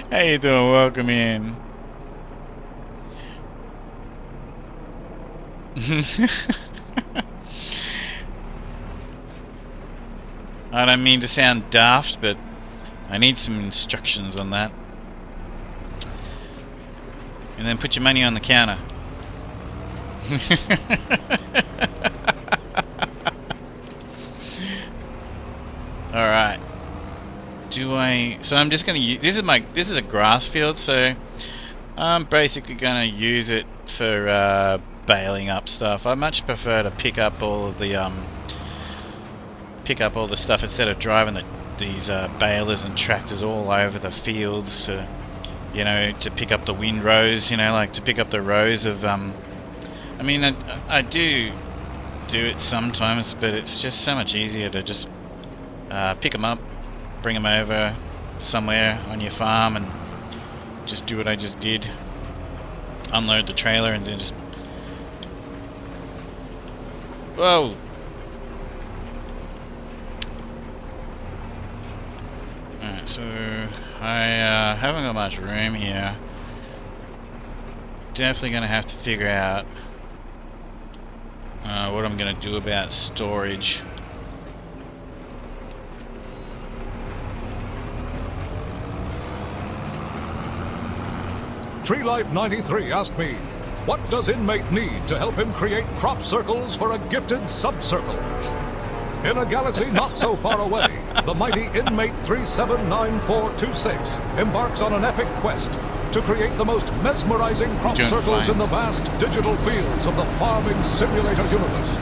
S3: How you doing? Welcome in. I don't mean to sound daft, but I need some instructions on that. And then put your money on the counter. Alright. So I'm just gonna use, this is a grass field, so I'm basically gonna use it for baling up stuff. I much prefer to pick up all of the stuff instead of driving these balers and tractors all over the fields to, you know, to pick up the windrows, you know, like to pick up the rows of I mean, I do it sometimes, but it's just so much easier to just pick them up, bring them over somewhere on your farm and just do what I just did. Unload the trailer and then just... Whoa! Alright, so I haven't got much room here. Definitely gonna have to figure out what I'm gonna do about storage.
S10: TreeLife93 asked me, what does inmate need to help him create crop circles for a gifted sub-circle? In a galaxy not so far away, the mighty inmate 379426 embarks on an epic quest to create the most mesmerizing crop circles in the vast digital fields of the farming simulator universe.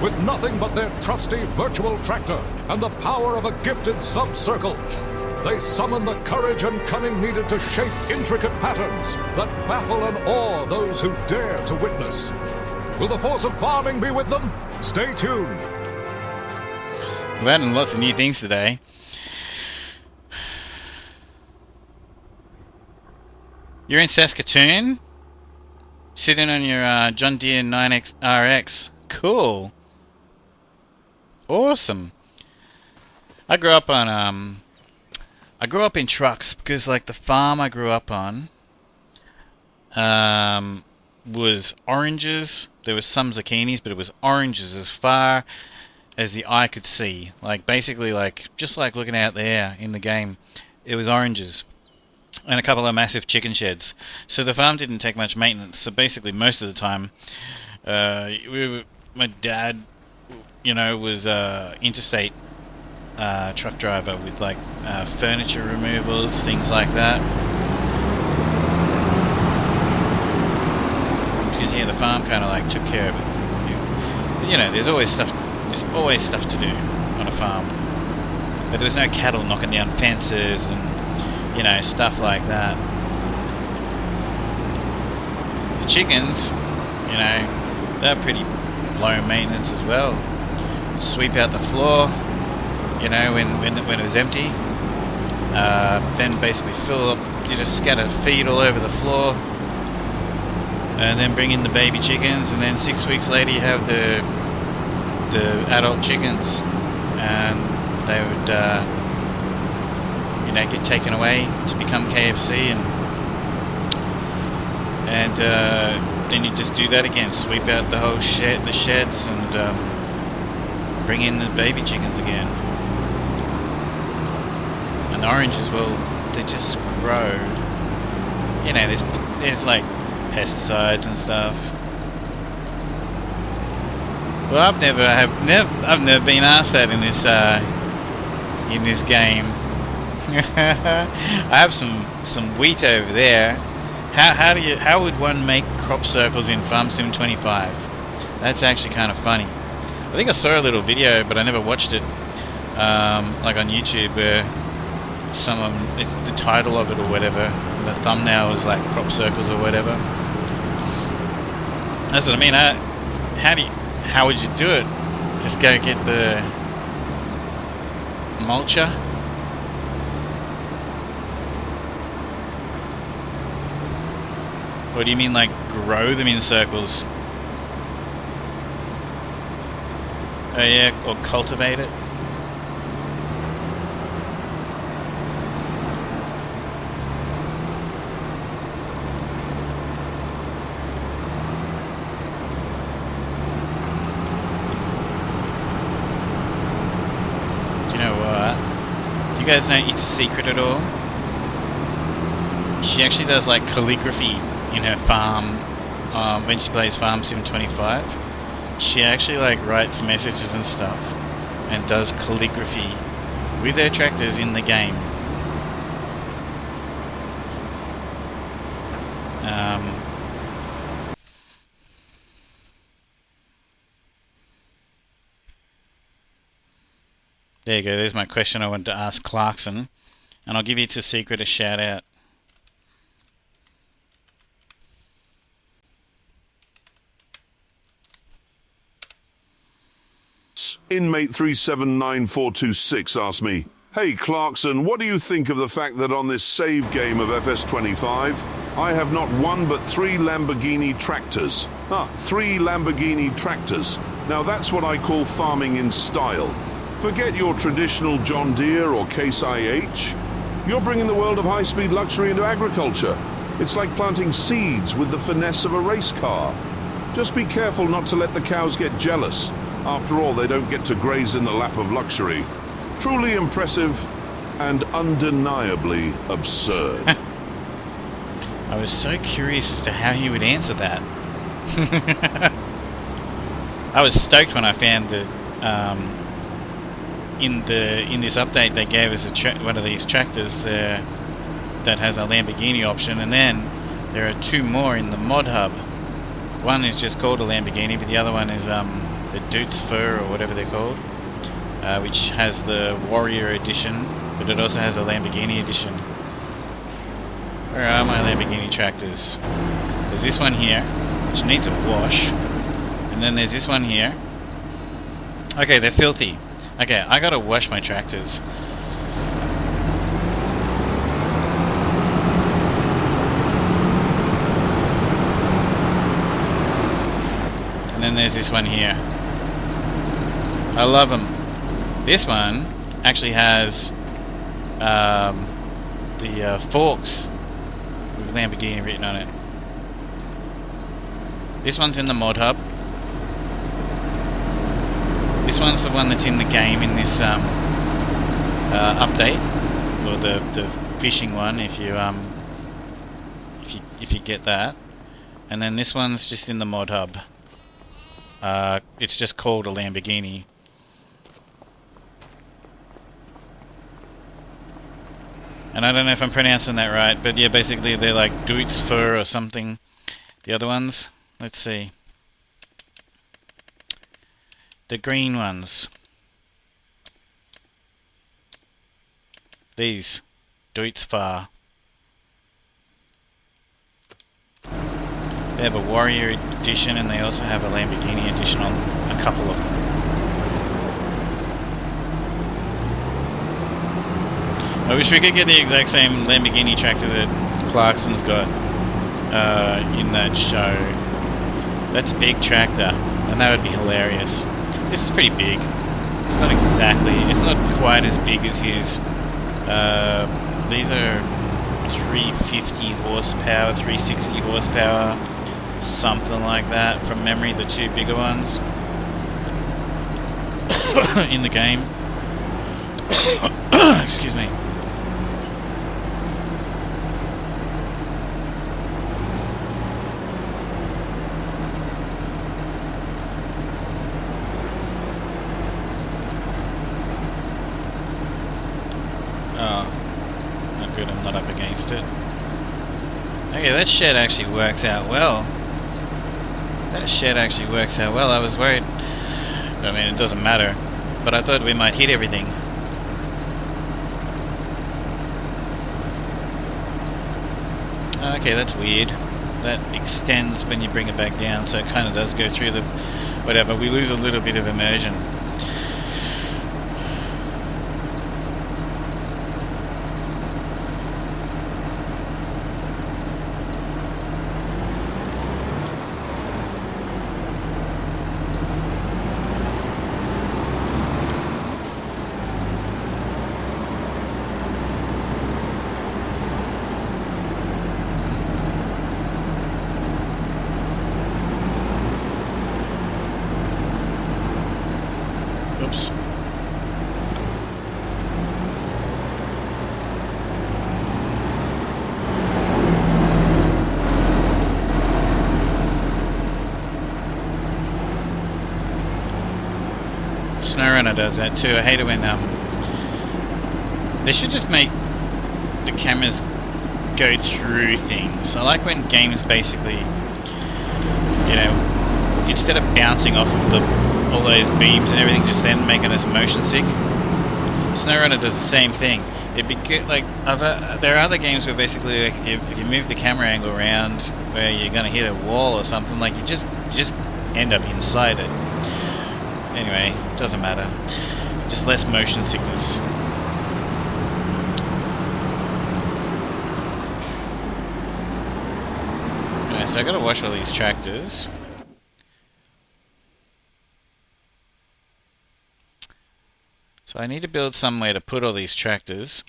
S10: With nothing but their trusty virtual tractor and the power of a gifted sub-circle, they summon the courage and cunning needed to shape intricate patterns that baffle and awe those who dare to witness. Will the force of farming be with them? Stay tuned.
S3: We're learning lots of new things today. You're in Saskatoon? Sitting on your John Deere 9X RX. Cool. Awesome. I grew up on I grew up in trucks because like the farm I grew up on was oranges. There was some zucchinis, but it was oranges as far as the eye could see. Like basically like just like looking out there in the game, it was oranges. And a couple of massive chicken sheds. So the farm didn't take much maintenance. So basically most of the time my dad, you know, was interstate truck driver with like furniture removals, things like that. Because yeah, the farm kind of like took care of it. But, you know, there's always stuff to do on a farm. But there's no cattle knocking down fences and, you know, stuff like that. The chickens, you know, they're pretty low maintenance as well. Sweep out the floor, you know, when it was empty. Then basically fill up, you just scatter feed all over the floor. And then bring in the baby chickens, and then 6 weeks later you have the adult chickens. And they would, you know, get taken away to become KFC, and then you just do that again, sweep out the whole the sheds, and bring in the baby chickens again. And the oranges, well, they just grow. You know, there's like pesticides and stuff. Well, I've never been asked that in this game. I have some wheat over there. How would one make crop circles in Farm Sim 25? That's actually kind of funny. I think I saw a little video, but I never watched it. Like on YouTube, where the title of it or whatever, the thumbnail was like crop circles or whatever. That's what I mean. How would you do it? Just go get the mulcher. Or do you mean like grow them in circles? Oh yeah, or cultivate it? Do you know what? Do you guys know It's a Secret at all? She actually does like calligraphy in her farm, when she plays Farm Sim 25. She actually like writes messages and stuff and does calligraphy with her tractors in the game. There you go, there's my question I wanted to ask Clarkson, and I'll give It's a Secret a shout out.
S5: Inmate 379426 asked me, "Hey Clarkson, what do you think of the fact that on this save game of FS25, I have not one but 3 Lamborghini tractors? 3 Lamborghini tractors. Now that's what I call farming in style. Forget your traditional John Deere or Case IH. You're bringing the world of high-speed luxury into agriculture. It's like planting seeds with the finesse of a race car. Just be careful not to let the cows get jealous. After all, they don't get to graze in the lap of luxury. Truly impressive and undeniably absurd."
S3: I was so curious as to how he would answer that. I was stoked when I found that in this update they gave us one of these tractors that has a Lamborghini option, and then there are 2 more in the mod hub. One is just called a Lamborghini, but the other one is the Dutes Fur or whatever they're called, which has the Warrior edition, but it also has a Lamborghini edition. Where are my Lamborghini tractors? There's this one here, which needs a wash, and then there's this one here. Okay, they're filthy. Okay, I gotta wash my tractors. And then there's this one here. I love them. This one actually has the forks with Lamborghini written on it. This one's in the mod hub. This one's the one that's in the game in this update, or the fishing one, if you get that. And then this one's just in the mod hub. It's just called a Lamborghini. And I don't know if I'm pronouncing that right, but yeah, basically they're like Dutes Fur or something. The other ones, let's see. The green ones. These. Dutes Fur. They have a Warrior edition, and they also have a Lamborghini edition on a couple of them. I wish we could get the exact same Lamborghini tractor that Clarkson's got in that show. That's a big tractor, and that would be hilarious. This is pretty big. It's not quite as big as his. These are 350 horsepower, 360 horsepower, something like that from memory, the 2 bigger ones in the game. Excuse me. Good, I'm not up against it. Okay, that shed actually works out well. That shed actually works out well. I was worried. I mean, it doesn't matter. But I thought we might hit everything. Okay, that's weird. That extends when you bring it back down, so it kind of does go through the... whatever. We lose a little bit of immersion. Oops. SnowRunner does that too. I hate it when they should just make the cameras go through things. I like when games basically, you know, instead of bouncing off of all those beams and everything, just then making us motion sick. SnowRunner does the same thing. It'd be good, like there are other games where basically, like, if you move the camera angle around where you're gonna hit a wall or something, like you just end up inside it. Anyway, doesn't matter. Just less motion sickness. Okay, so I gotta wash all these tractors. So I need to build somewhere to put all these tractors.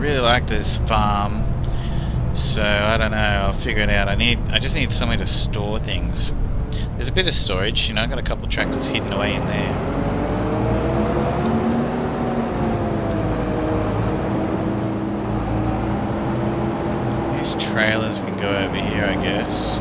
S3: really like this farm. So I don't know, I'll figure it out. I just need somewhere to store things. There's a bit of storage, you know, I've got a couple of tractors hidden away in there. These trailers can go over here, I guess.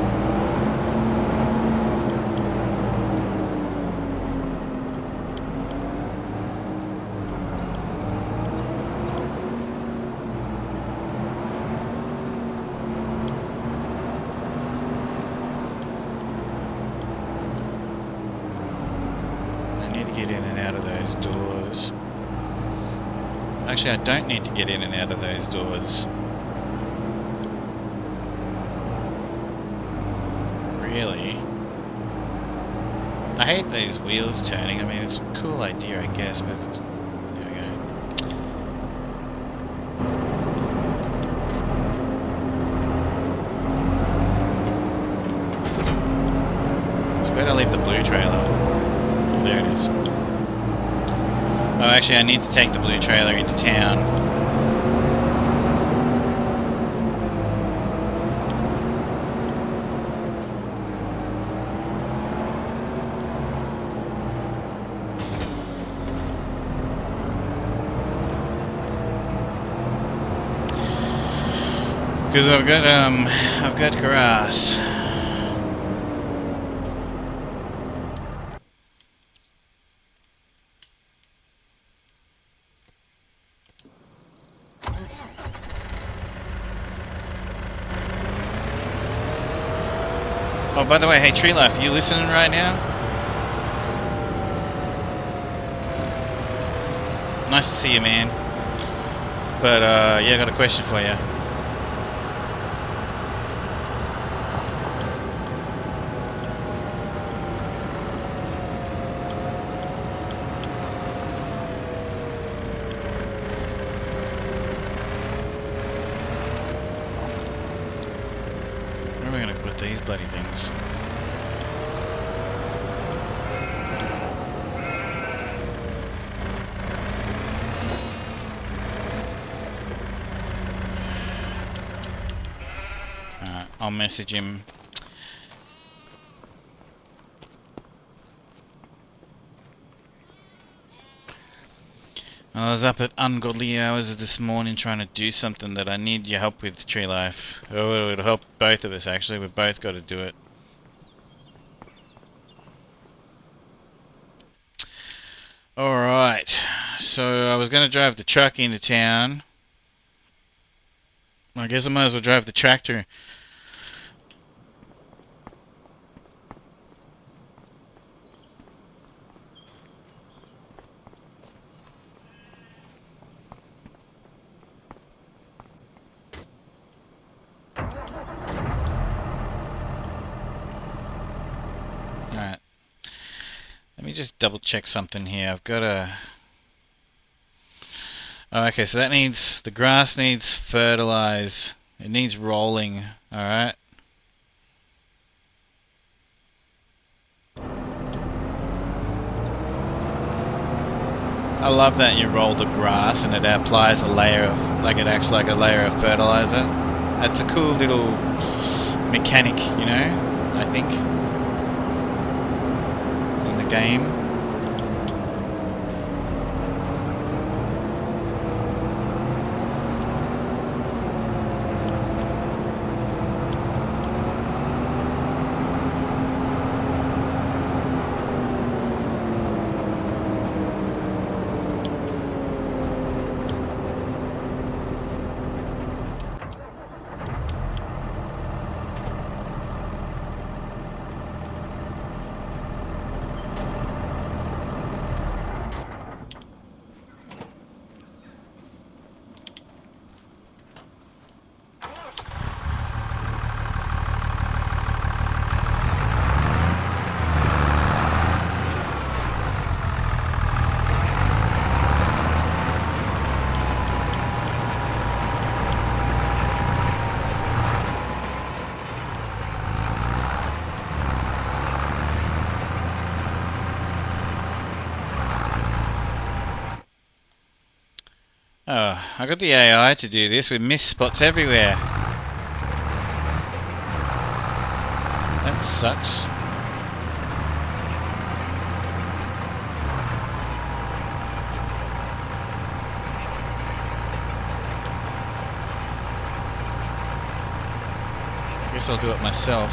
S3: Actually, I don't need to get in and out of those doors. Really? I hate those wheels turning. I mean, it's a cool idea, I guess, but... There we go. So where do I leave the blue trailer? Oh, there it is. Oh, actually, I need to take the blue trailer into town. Because I've got grass. Oh, by the way, hey Tree Life, you listening right now? Nice to see you, man. But, yeah, I got a question for you. Where am I going to put these bloody things? I'll message him. I was up at ungodly hours this morning trying to do something that I need your help with, Tree Life. Oh, it'll help both of us actually, we've both got to do it. Alright, so I was going to drive the truck into town. I guess I might as well drive the tractor. Alright. Let me just double check something here. I've got a... Oh, okay, so that needs... The grass needs fertilize. It needs rolling. Alright. I love that you roll the grass and it applies a layer of... Like it acts like a layer of fertilizer. That's a cool little mechanic, you know, I think. Game. Oh, I got the AI to do this with mist spots everywhere. That sucks. Guess I'll do it myself.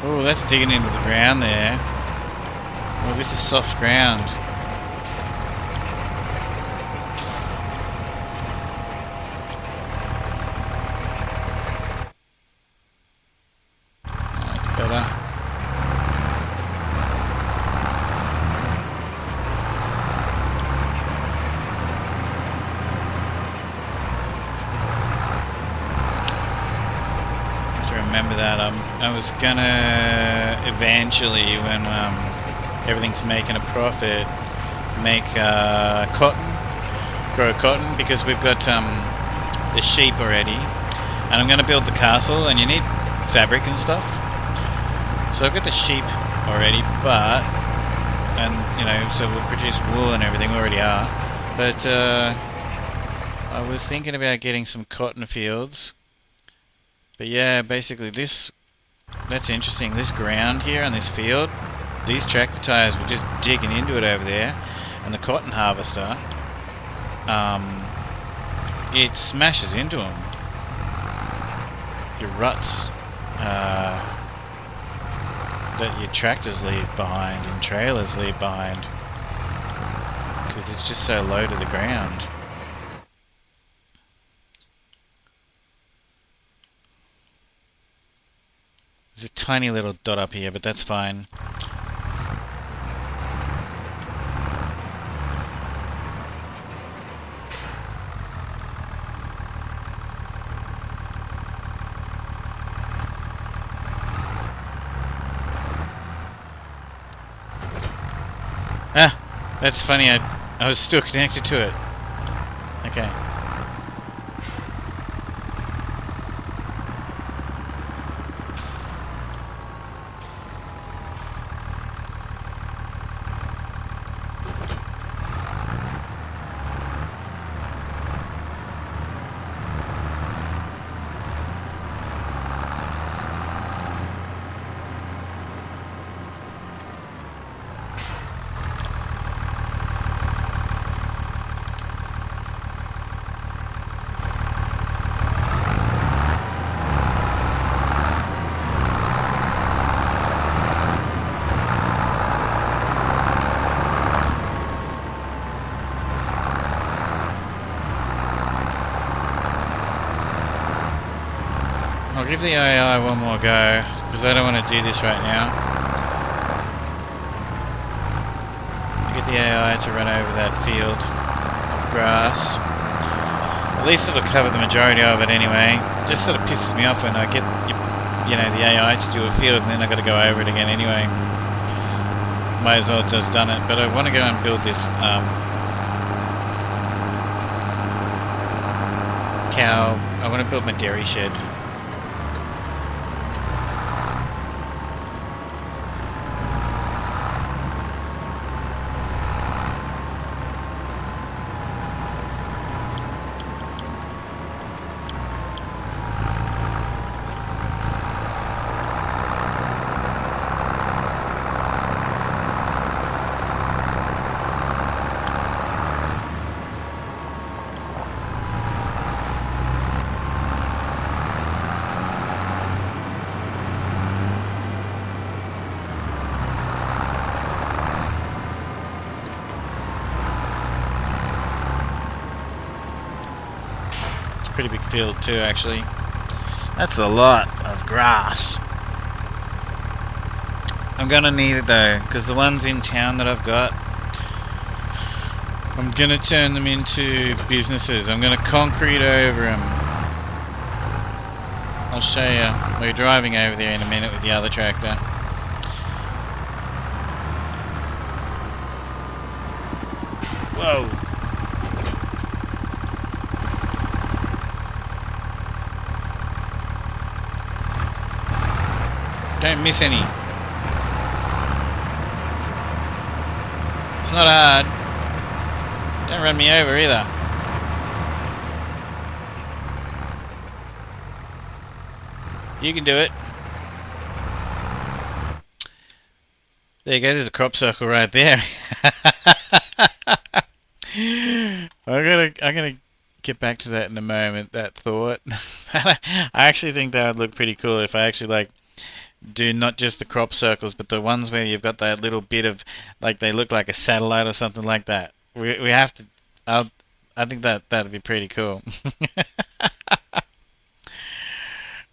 S3: Oh, that's digging into the ground there. Oh, this is soft ground. That's better. Remember that I was gonna eventually, when everything's making a profit, make grow cotton, because we've got the sheep already, and I'm gonna build the castle, and you need fabric and stuff. So I've got the sheep already, and you know, so we'll produce wool and everything. We already are, but I was thinking about getting some cotton fields. But yeah, basically that's interesting. This ground here on this field, these tractor tires were just digging into it over there, and the cotton harvester, it smashes into them. Your ruts that your tractors leave behind and trailers leave behind, because it's just so low to the ground. There's a tiny little dot up here, but that's fine. Ah, that's funny. I was still connected to it. Okay. I'll give the AI one more go, because I don't want to do this right now. the AI to run over that field of grass. At least it'll cover the majority of it anyway. Just sort of pisses me off when I get, you know, the AI to do a field and then I got to go over it again anyway. Might as well have just done it. But I want to go and build this cow. I want to build my dairy shed. Pretty big field too, actually. That's a lot of grass. I'm gonna need it though, because the ones in town that I've got, I'm gonna turn them into businesses. I'm gonna concrete over them. I'll show you. We're driving over there in a minute with the other tractor. Whoa. Don't miss any. It's not hard. Don't run me over either. You can do it. There you go, there's a crop circle right there. I'm gonna get back to that in a moment, that thought. I actually think that would look pretty cool if I actually like do not just the crop circles, but the ones where you've got that little bit of, like, they look like a satellite or something like that. We have to. I think that'd be pretty cool.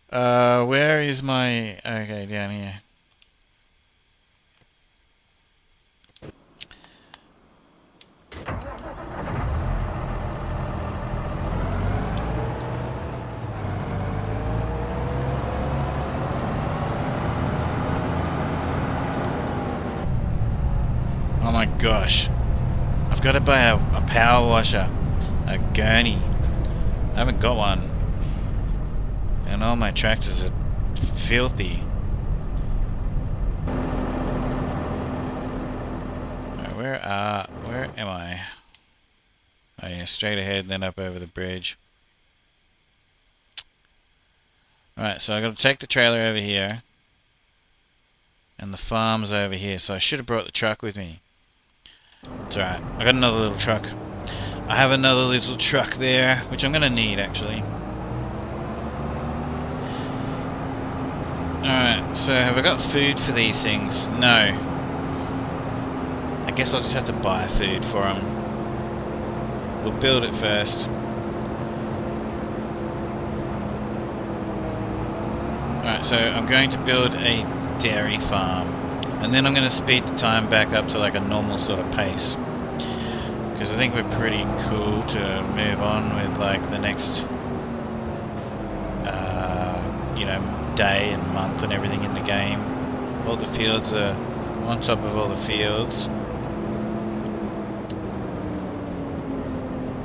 S3: Where is my? Okay, down here. Oh my gosh, I've got to buy a power washer, a gurney. I haven't got one, and all my tractors are filthy. Right, where am I? Oh yeah, straight ahead, then up over the bridge. Alright, so I got to take the trailer over here, and the farm's over here. So I should have brought the truck with me. It's alright, I got another little truck. I have another little truck there, which I'm gonna need actually. Alright, so have I got food for these things? No. I guess I'll just have to buy food for them. We'll build it first. Alright, so I'm going to build a dairy farm. And then I'm going to speed the time back up to like a normal sort of pace. Because I think we're pretty cool to move on with like the next, you know, day and month and everything in the game. All the fields are on top of all the fields.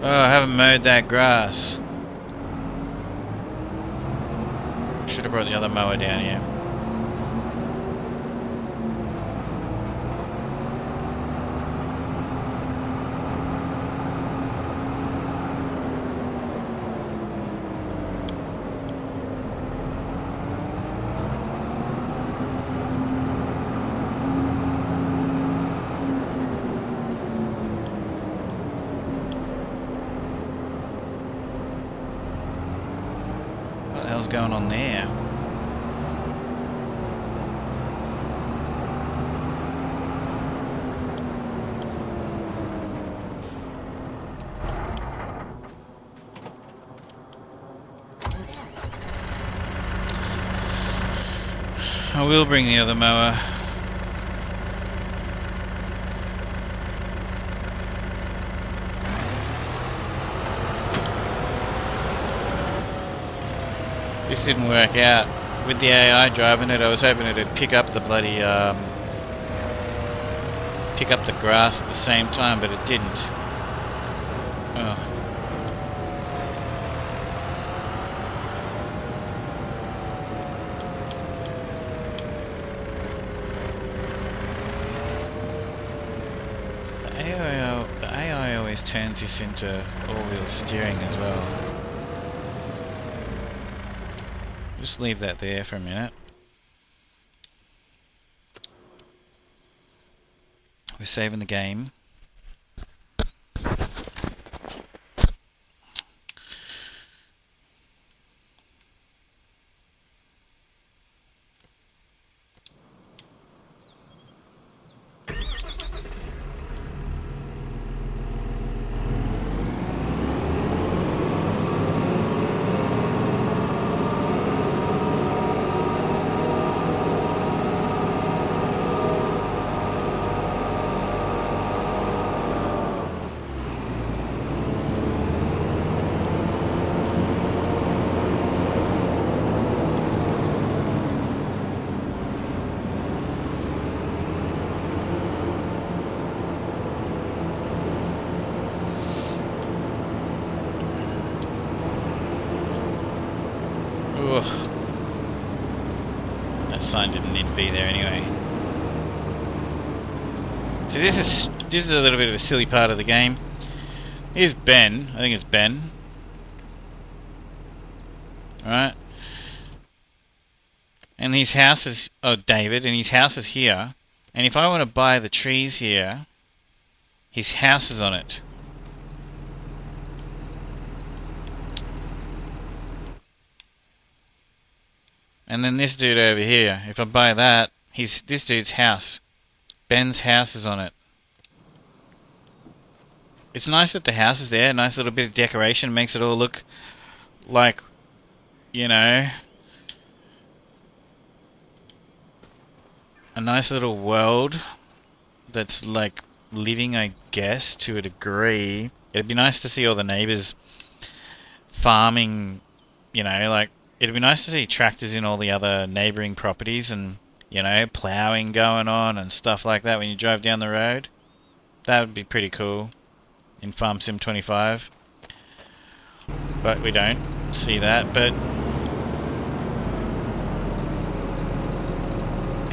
S3: Oh, I haven't mowed that grass. Should have brought the other mower down here. What the hell's going on there? I will bring the other mower. This didn't work out. With the AI driving it, I was hoping it'd pick up the bloody, pick up the grass at the same time, but it didn't. Oh. The AI always turns this into all-wheel steering as well. Just leave that there for a minute. We're saving the game. That sign didn't need to be there anyway. So this is a little bit of a silly part of the game. Here's Ben. I think it's Ben. Alright. And his house is David, and his house is here. And if I want to buy the trees here, his house is on it. And then this dude over here, if I buy that, this dude's house. Ben's house is on it. It's nice that the house is there, nice little bit of decoration, makes it all look like, you know, a nice little world that's like living, I guess, to a degree. It'd be nice to see all the neighbours farming, you know, like, it'd be nice to see tractors in all the other neighbouring properties and, you know, ploughing going on and stuff like that when you drive down the road. That would be pretty cool in Farm Sim 25. But we don't see that. But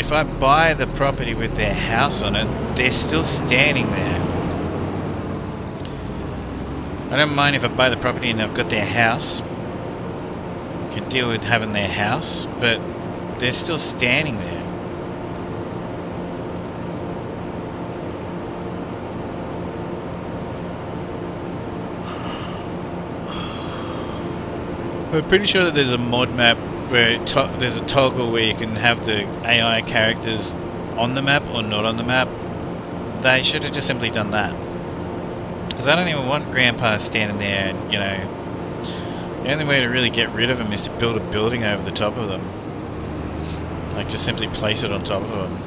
S3: if I buy the property with their house on it, they're still standing there. I don't mind if I buy the property and they've got their house. Can deal with having their house, but they're still standing there. I'm pretty sure that there's a mod map where there's a toggle where you can have the AI characters on the map or not on the map. They should have just simply done that. Because I don't even want Grandpa standing there and, you know, the only way to really get rid of them is to build a building over the top of them. Like, just simply place it on top of them.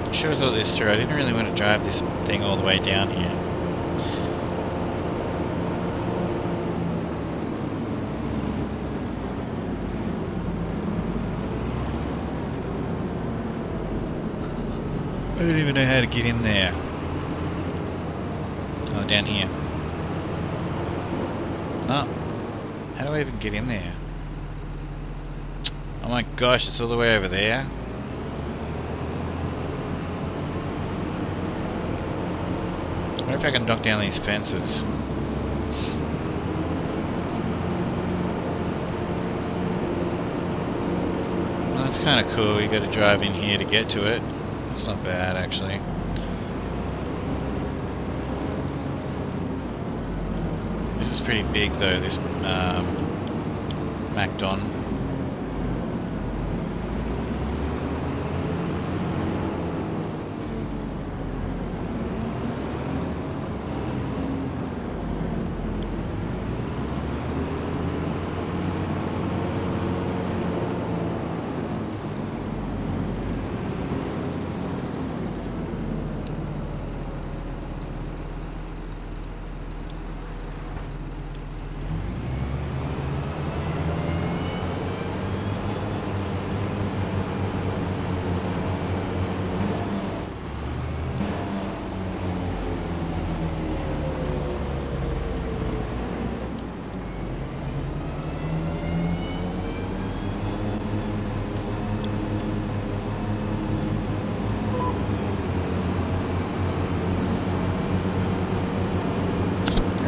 S3: I should have thought this through. I didn't really want to drive this thing all the way down here. I don't even know how to get in there. Oh, down here. No. How do I even get in there? Oh my gosh, it's all the way over there. I wonder if I can knock down these fences. Well, that's kind of cool. You got to drive in here to get to it. It's not bad, actually. This is pretty big, though, this Macdon.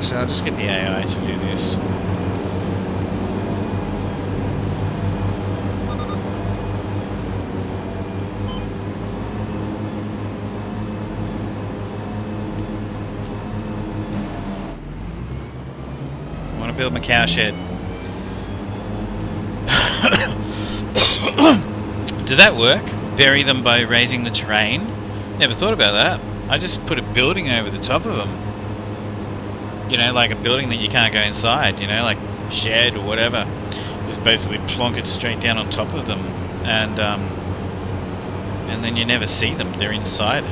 S3: Actually, I'll just get the AI to do this. I want to build my cow shed. Does that work? Bury them by raising the terrain? Never thought about that. I just put a building over the top of them. You know, like a building that you can't go inside, you know, like a shed or whatever. Just basically plonk it straight down on top of them, and then you never see them, they're inside it.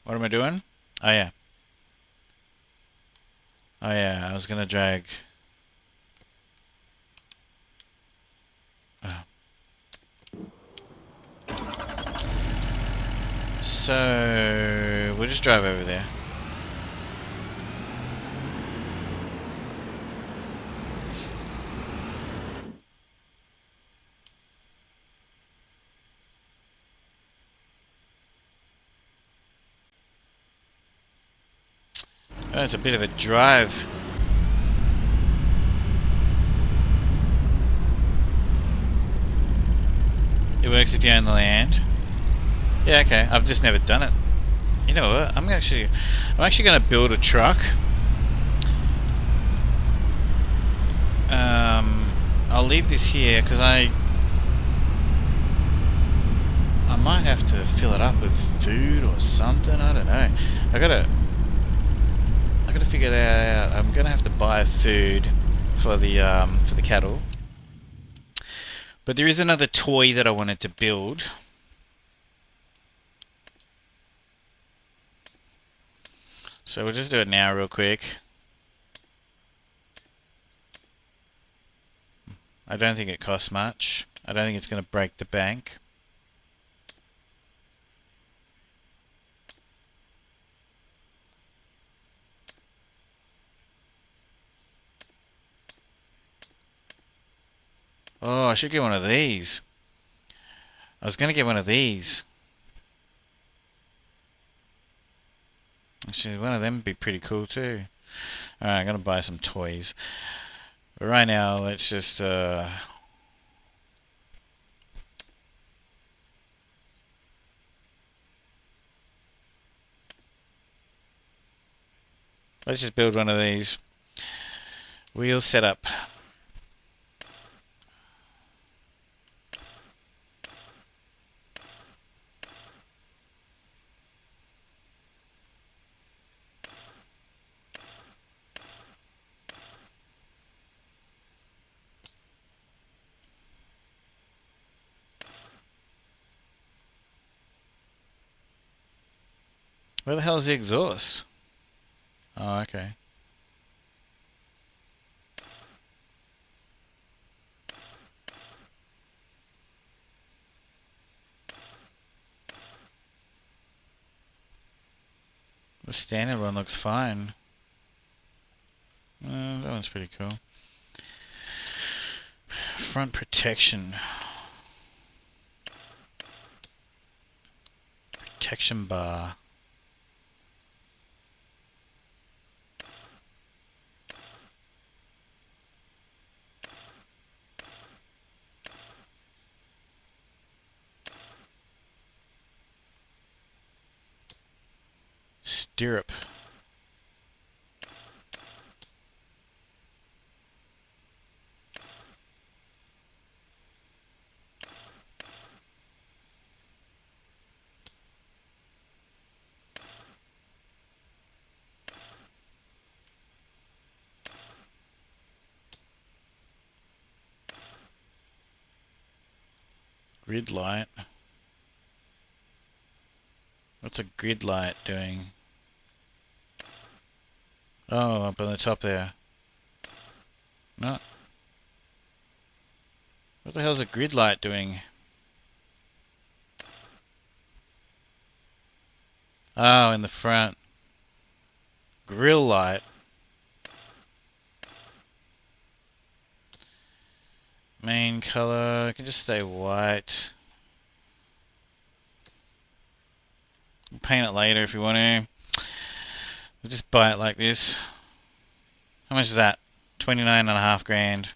S3: What am I doing? Oh yeah. Oh yeah, I was gonna drag... Oh. So... we'll just drive over there. Oh, it's a bit of a drive. It works if you own the land. Yeah, okay. I've just never done it. You know what? I'm actually going to build a truck. I'll leave this here because I might have to fill it up with food or something. I don't know. I gotta figure that out. I'm gonna have to buy food for the cattle. But there is another toy that I wanted to build. So we'll just do it now real quick. I don't think it costs much. I don't think it's going to break the bank. Oh, I should get one of these. I was going to get one of these. Actually, one of them would be pretty cool too. Alright, I'm going to buy some toys. But right now, let's just... let's just build one of these. Wheel setup. Where the hell is the exhaust? Oh, okay. The standard one looks fine. That one's pretty cool. Front protection. Protection bar. Stirrup. Grid light. What's a grid light doing? Oh, up on the top there. No. What the hell's a grid light doing? Oh, in the front. Grill light. Main color, it can just stay white. We'll paint it later if we want to. We'll just buy it like this. How much is that? 29.5 grand.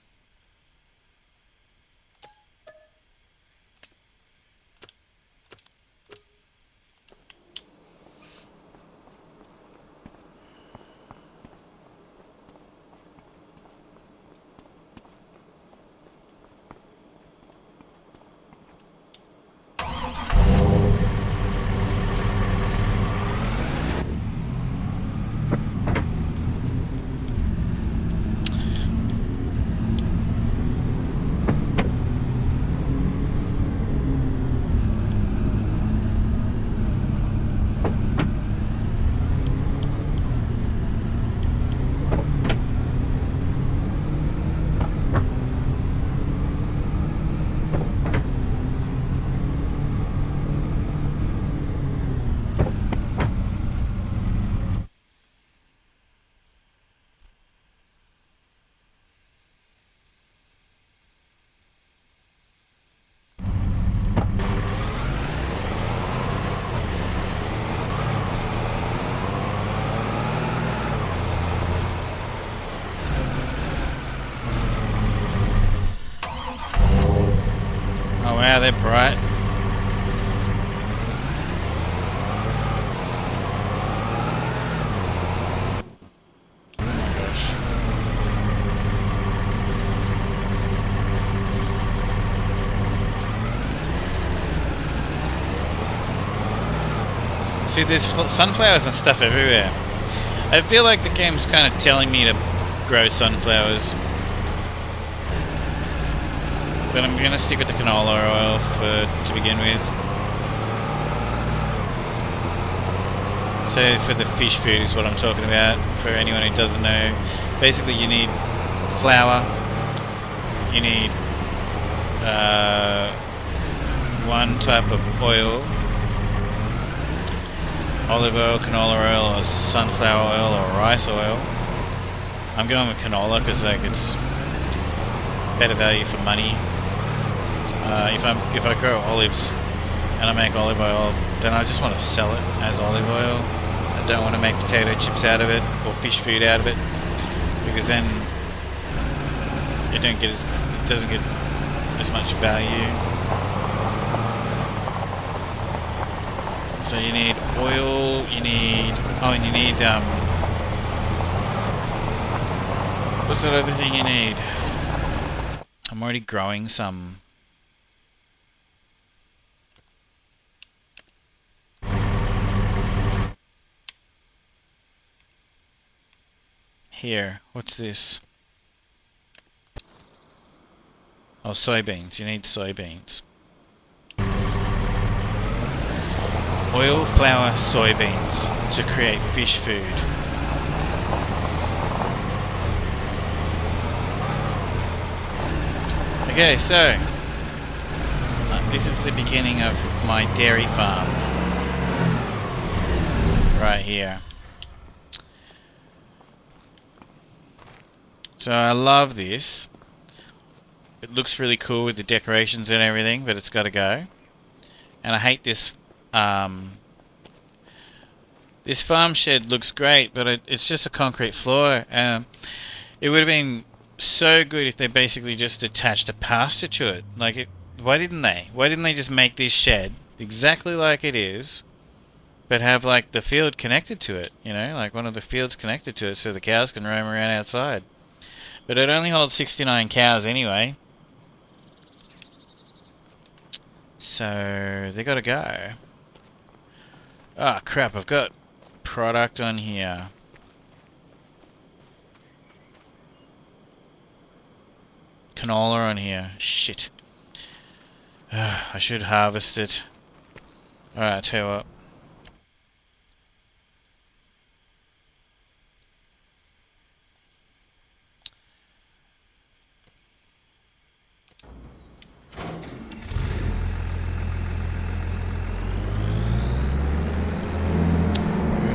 S3: Wow, they're bright. Oh my gosh. See, there's sunflowers and stuff everywhere. I feel like the game's kind of telling me to grow sunflowers. But I'm gonna stick with the canola oil to begin with. So for the fish food is what I'm talking about, for anyone who doesn't know. Basically you need flour, you need one type of oil, olive oil, canola oil, or sunflower oil, or rice oil. I'm going with canola because like it's better value for money. If I grow olives and I make olive oil, then I just want to sell it as olive oil. I don't want to make potato chips out of it or fish food out of it, because then it doesn't get as much value. So you need oil, and you need what's that other thing you need? I'm already growing some. Here, what's this? Oh, soybeans. You need soybeans. Oil, flour, soybeans to create fish food. Okay, so this is the beginning of my dairy farm. Right here. So I love this. It looks really cool with the decorations and everything, but it's got to go. And I hate this. This farm shed looks great, but it's just a concrete floor. It would have been so good if they basically just attached a pasture to it. Like, why didn't they? Why didn't they just make this shed exactly like it is, but have like the field connected to it? You know, like one of the fields connected to it, so the cows can roam around outside. But it only holds 69 cows anyway. So they gotta go. Ah, crap, I've got product on here. Canola on here. Shit. I should harvest it. Alright, I'll tell you what.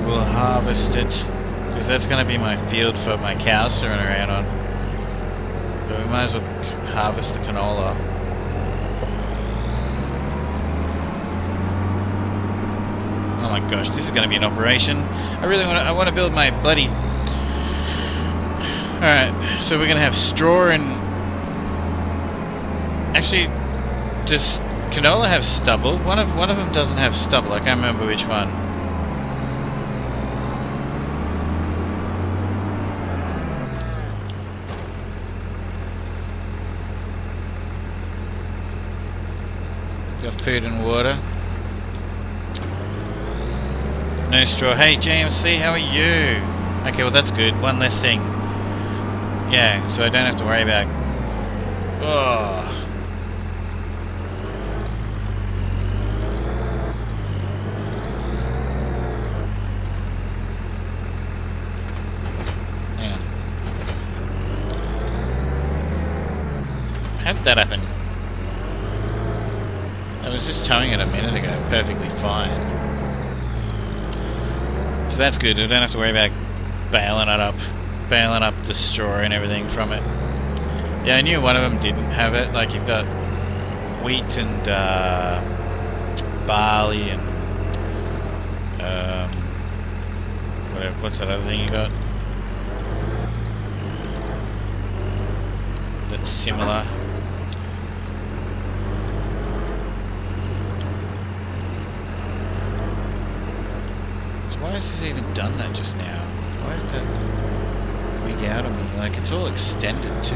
S3: We'll harvest it, because that's going to be my field for my cows to run around on. So we might as well harvest the canola. Oh my gosh, this is going to be an operation. I want to build my bloody... Alright, so we're going to have straw and... Actually, does canola have stubble? One of them doesn't have stubble. I can't remember which one. Got food and water. No straw. Hey JMC, how are you? Okay, well that's good. One less thing. Yeah, so I don't have to worry about... Oh. Yeah. How did that happen? I was just towing it a minute ago, perfectly fine. So that's good, I don't have to worry about baling up the straw and everything from it. Yeah, I knew one of them didn't have it, like you've got wheat and barley and whatever, what's that other thing you got? That's similar. Why has this even done that just now? Why did that wig out of me? Like, it's all extended too.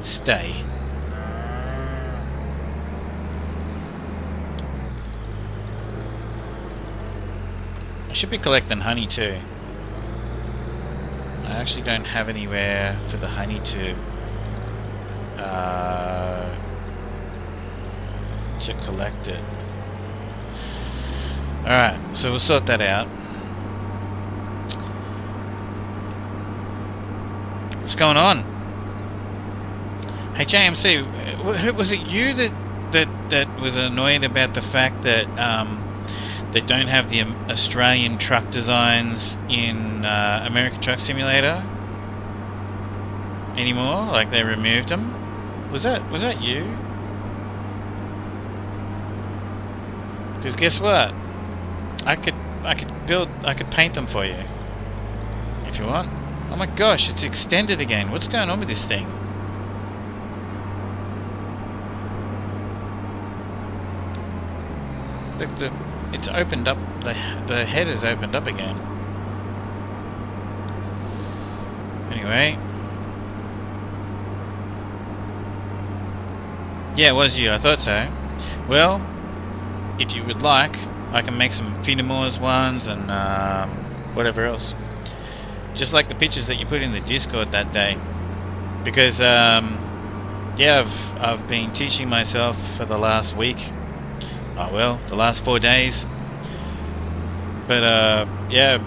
S3: Stay. I should be collecting honey too. I actually don't have anywhere for the honey to collect it. Alright, so we'll sort that out. What's going on? Hey JMC, was it you that was annoyed about the fact that they don't have the Australian truck designs in American Truck Simulator anymore? Like they removed them? Was that you? Because guess what? I could paint them for you if you want. Oh my gosh, it's extended again. What's going on with this thing? Look, it's opened up. The head is opened up again. Anyway. Yeah, it was you. I thought so. Well, if you would like, I can make some Finamores ones and whatever else. Just like the pictures that you put in the Discord that day. Because yeah, I've been teaching myself for the last week. Oh well, the last 4 days. But yeah,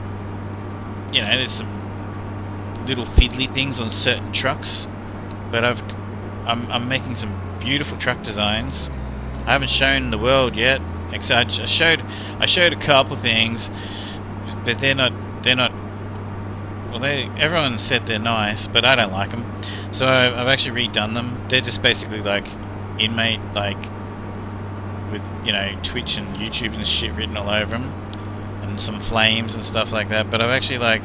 S3: you know, there's some little fiddly things on certain trucks. But I'm making some beautiful truck designs. I haven't shown the world yet. Except I showed a couple things, but they're not. Well, everyone said they're nice, but I don't like them. So I've actually redone them. They're just basically like inmate, like with, you know, Twitch and YouTube and shit written all over them, and some flames and stuff like that. But I've actually like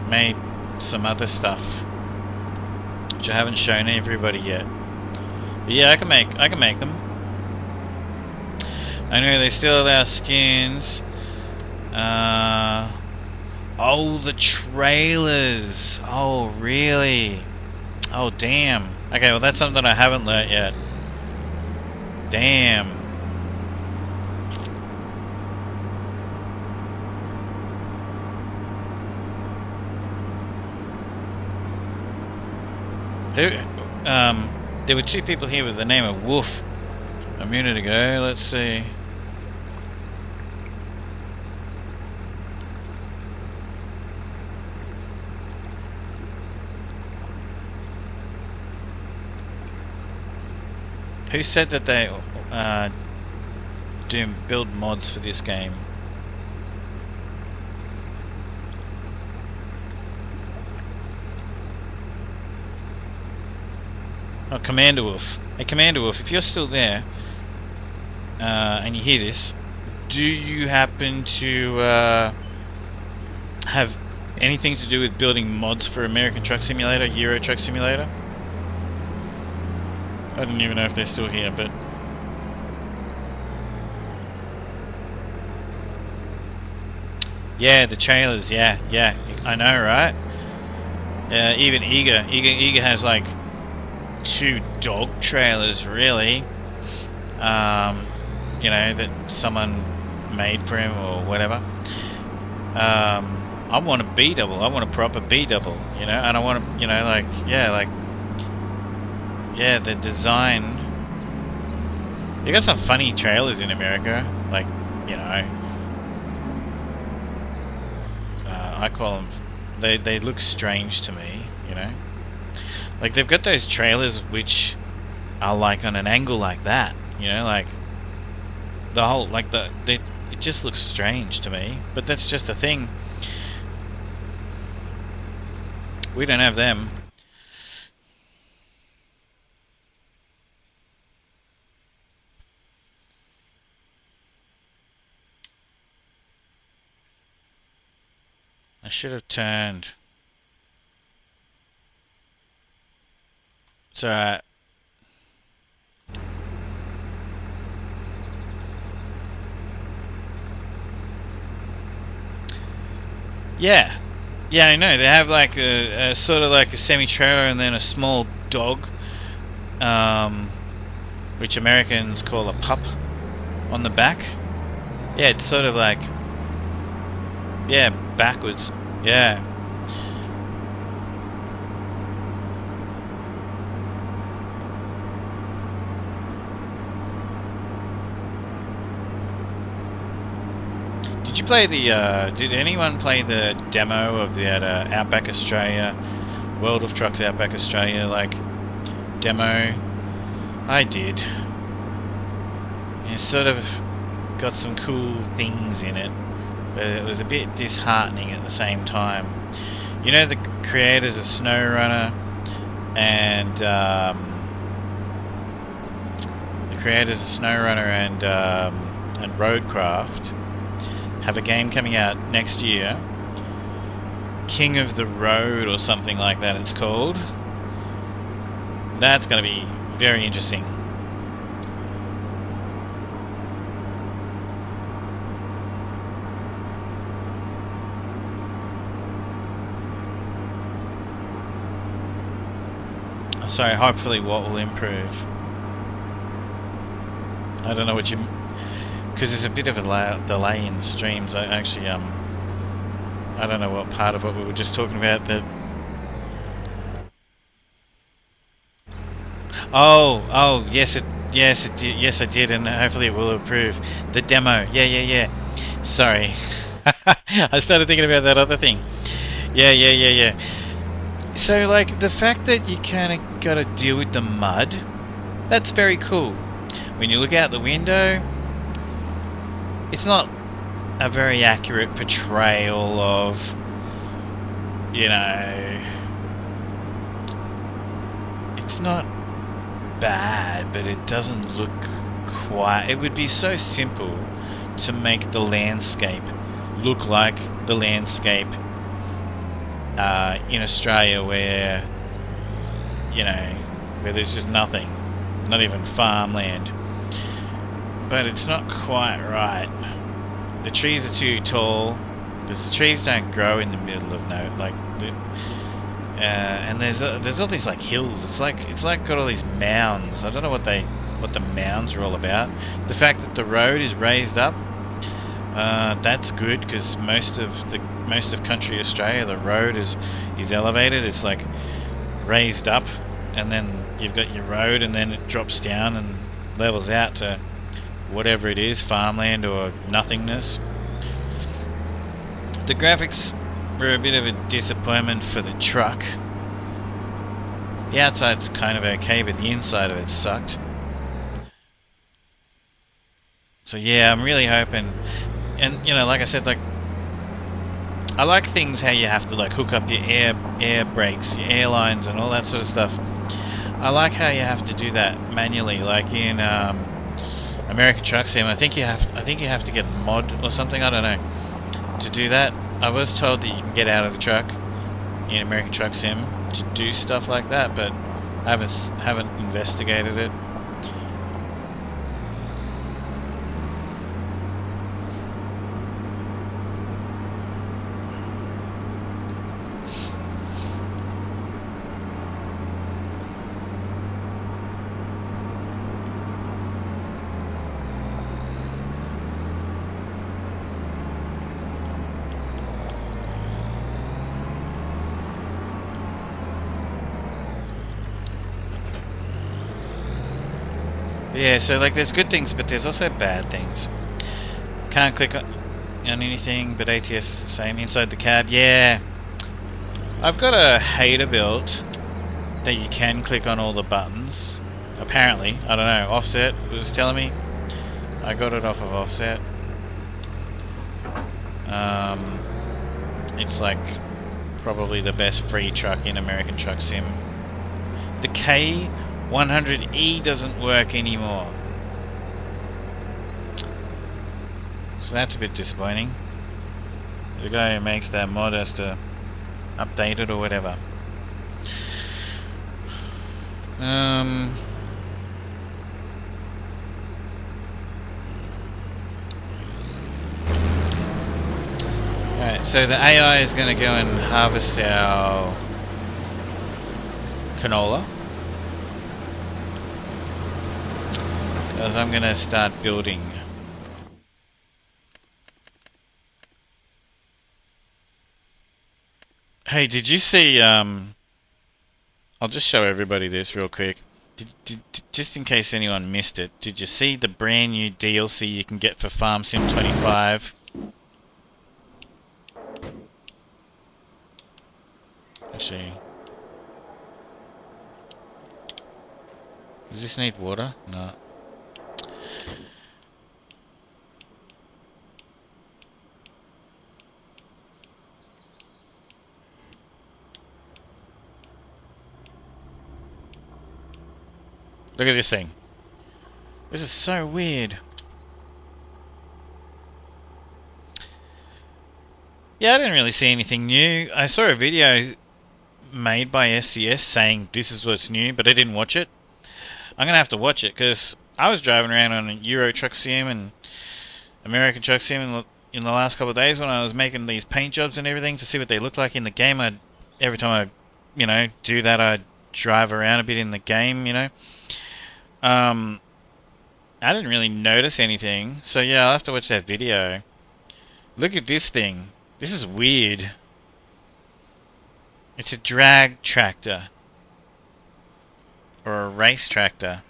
S3: made some other stuff which I haven't shown everybody yet. But yeah, I can make them. I know they still allow skins. Oh, the trailers. Oh, really? Oh, damn. Okay, well that's something I haven't learnt yet. Damn. There were two people here with the name of Wolf a minute ago. Let's see. Who said that they build mods for this game? Oh, Commander Wolf. Hey, Commander Wolf, if you're still there, and you hear this, do you happen to have anything to do with building mods for American Truck Simulator, Euro Truck Simulator? I don't even know if they're still here, but... Yeah, the trailers, yeah, I know, right? Even Eager has like 2 dog trailers, really. You know, that someone made for him or whatever. I want a B double. I want a proper B double, you know, and I want to, you know, like, yeah, the design. You got some funny trailers in America, like, you know, I call them, they look strange to me, you know. Like, they've got those trailers which are like on an angle like that, you know, like the whole, like it just looks strange to me, but that's just a thing. We don't have them. I should have turned. It's alright. Yeah, I know. They have like a sort of like a semi-trailer and then a small dog, which Americans call a pup, on the back. Yeah, it's sort of like, yeah, backwards. Yeah. Did you play the, did anyone play the demo of that Outback Australia, World of Trucks Outback Australia, like, demo? I did. It's sort of got some cool things in it, but it was a bit disheartening at the same time. You know, the creators of SnowRunner and, and Roadcraft have a game coming out next year, King of the Road or something like that it's called. That's going to be very interesting. So hopefully what will improve. I don't know what you... Because there's a bit of a delay in streams. I actually, I don't know what part of what we were just talking about that... Oh, yes I did, and hopefully it will improve. The demo, yeah. Sorry. I started thinking about that other thing. Yeah. So, like, the fact that you kind of got to deal with the mud, that's very cool. When you look out the window, it's not a very accurate portrayal of, you know, it's not bad, but it doesn't look quite... It would be so simple to make the landscape look like the landscape in Australia, where, you know, where there's just nothing, not even farmland. But it's not quite right. The trees are too tall, because the trees don't grow in the middle of and there's all these like hills. It's like got all these mounds. I don't know what the mounds are all about. The fact that the road is raised up, that's good, because most of country Australia, the road is elevated. It's like raised up, and then you've got your road, and then it drops down and levels out to whatever it is, farmland or nothingness. The graphics were a bit of a disappointment for the truck. The outside's kind of okay, but the inside of it sucked. So yeah, I'm really hoping, and you know, like I said, like I like things how you have to like hook up your air brakes, your airlines, and all that sort of stuff. I like how you have to do that manually, like in American Truck Sim. I think you have to get a mod or something. I don't know to do that. I was told that you can get out of the truck in American Truck Sim to do stuff like that, but I haven't investigated it. Yeah, so like there's good things, but there's also bad things. Can't click on anything, but ATS same inside the cab. Yeah, I've got a hater built that you can click on all the buttons. Apparently, I don't know. Offset was telling me. I got it off of Offset. It's like probably the best free truck in American Truck Sim. The K100E doesn't work anymore, so that's a bit disappointing. The guy who makes that mod has to update it or whatever. Alright, so the AI is going to go and harvest our canola, because I'm going to start building. Hey, did you see, I'll just show everybody this real quick. Just in case anyone missed it, did you see the brand new DLC you can get for Farm Sim 25? Actually, does this need water? No. Look at this thing. This is so weird. Yeah, I didn't really see anything new. I saw a video made by SCS saying this is what's new, but I didn't watch it. I'm gonna have to watch it because I was driving around on Euro Truck Sim and American Truck Sim in the last couple of days when I was making these paint jobs and everything to see what they look like in the game. Every time I, do that, I drive around a bit in the game, I didn't really notice anything, so yeah, I'll have to watch that video. Look at this thing. This is weird. It's a drag tractor. Or a race tractor.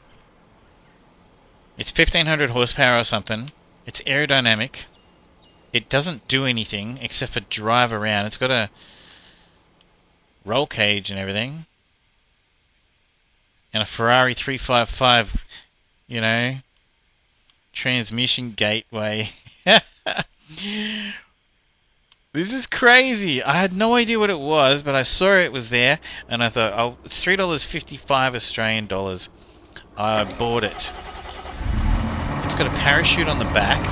S3: It's 1500 horsepower or something. It's aerodynamic. It doesn't do anything except for drive around. It's got a roll cage and everything. And a Ferrari 355, transmission gateway. This is crazy. I had no idea what it was, but I saw it was there, and I thought, oh, it's $3.55 Australian dollars. I bought it. It's got a parachute on the back.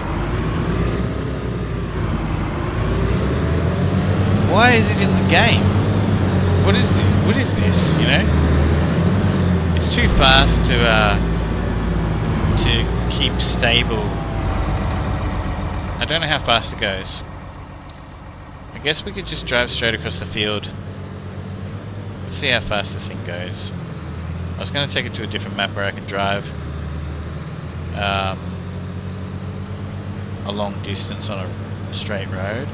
S3: Why is it in the game? What is this? What is this? It's too fast to keep stable. I don't know how fast it goes. I guess we could just drive straight across the field. Let's see how fast this thing goes. I was going to take it to a different map where I can drive a long distance on a straight road.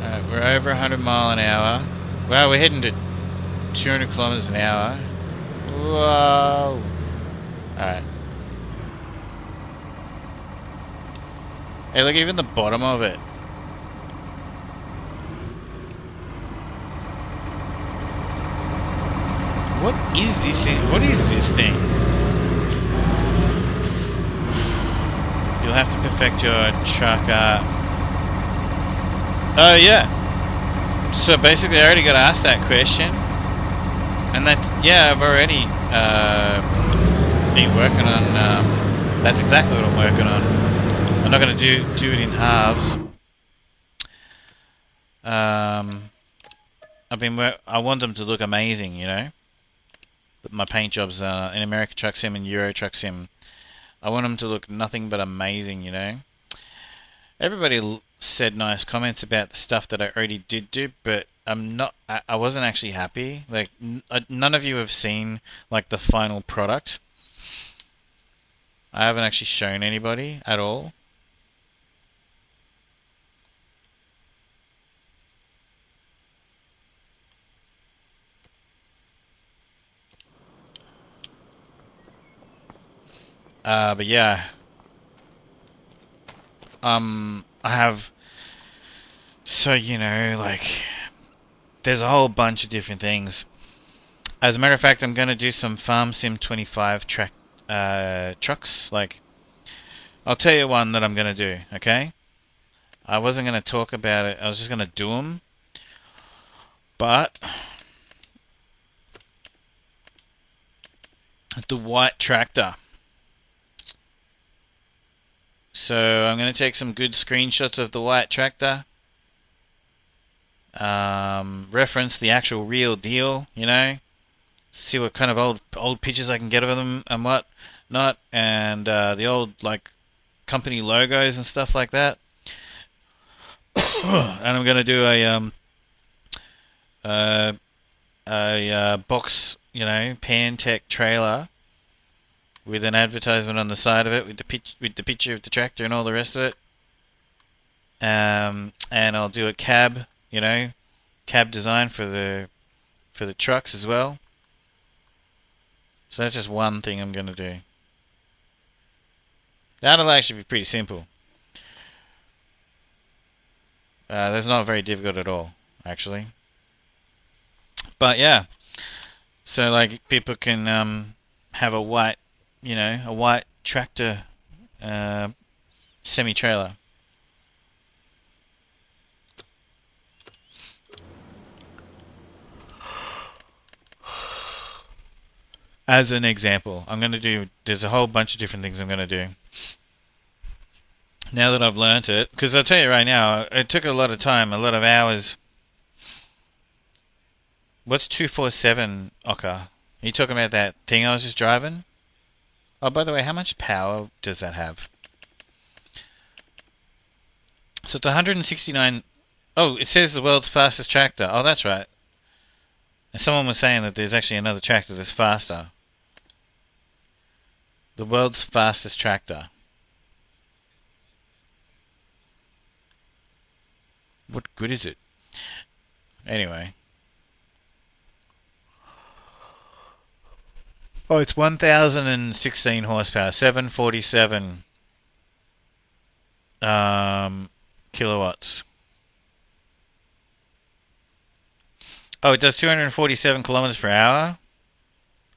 S3: Alright, we're over 100 miles an hour. Wow, we're heading to 200 kilometers an hour. Whoa! Alright. Hey, look, even the bottom of it. What is this thing? What is this thing? You'll have to perfect your truck. Oh yeah. So basically, I already got asked that question, and that I've already been working on. That's exactly what I'm working on. I'm not going to do it in halves. I want them to look amazing, you know. My paint jobs in American Truck Sim and Euro Truck Sim. I want them to look nothing but amazing, you know. Everybody said nice comments about the stuff that I already did do, but I wasn't actually happy. Like none of you have seen like the final product. I haven't actually shown anybody at all. But yeah. I have, so you know, like, there's a whole bunch of different things. As a matter of fact, I'm gonna do some Farm Sim 25 trucks. Like, I'll tell you one that I'm gonna do. Okay, I wasn't gonna talk about it. I was just gonna do them, but the white tractor. So I'm gonna take some good screenshots of the white tractor. Reference the actual real deal, you know. See what kind of old pictures I can get of them and what not, and the old like company logos and stuff like that. And I'm gonna do a box, you know, Pantech trailer with an advertisement on the side of it with the picture of the tractor and all the rest of it. And I'll do a cab, you know, cab design for the trucks as well. So that's just one thing I'm gonna do. That'll actually be pretty simple. That's not very difficult at all, actually. But yeah, so like people can have a white, you know, a white tractor semi-trailer. As an example, there's a whole bunch of different things I'm going to do. Now that I've learnt it, because I'll tell you right now, it took a lot of time, a lot of hours. What's 247, Oka? Are you talking about that thing I was just driving? Oh, by the way, how much power does that have? So it's 169... Oh, it says the world's fastest tractor. Oh, that's right. And someone was saying that there's actually another tractor that's faster. The world's fastest tractor. What good is it? Anyway. Oh, it's 1,016 horsepower. 747 kilowatts. Oh, it does 247 kilometers per hour?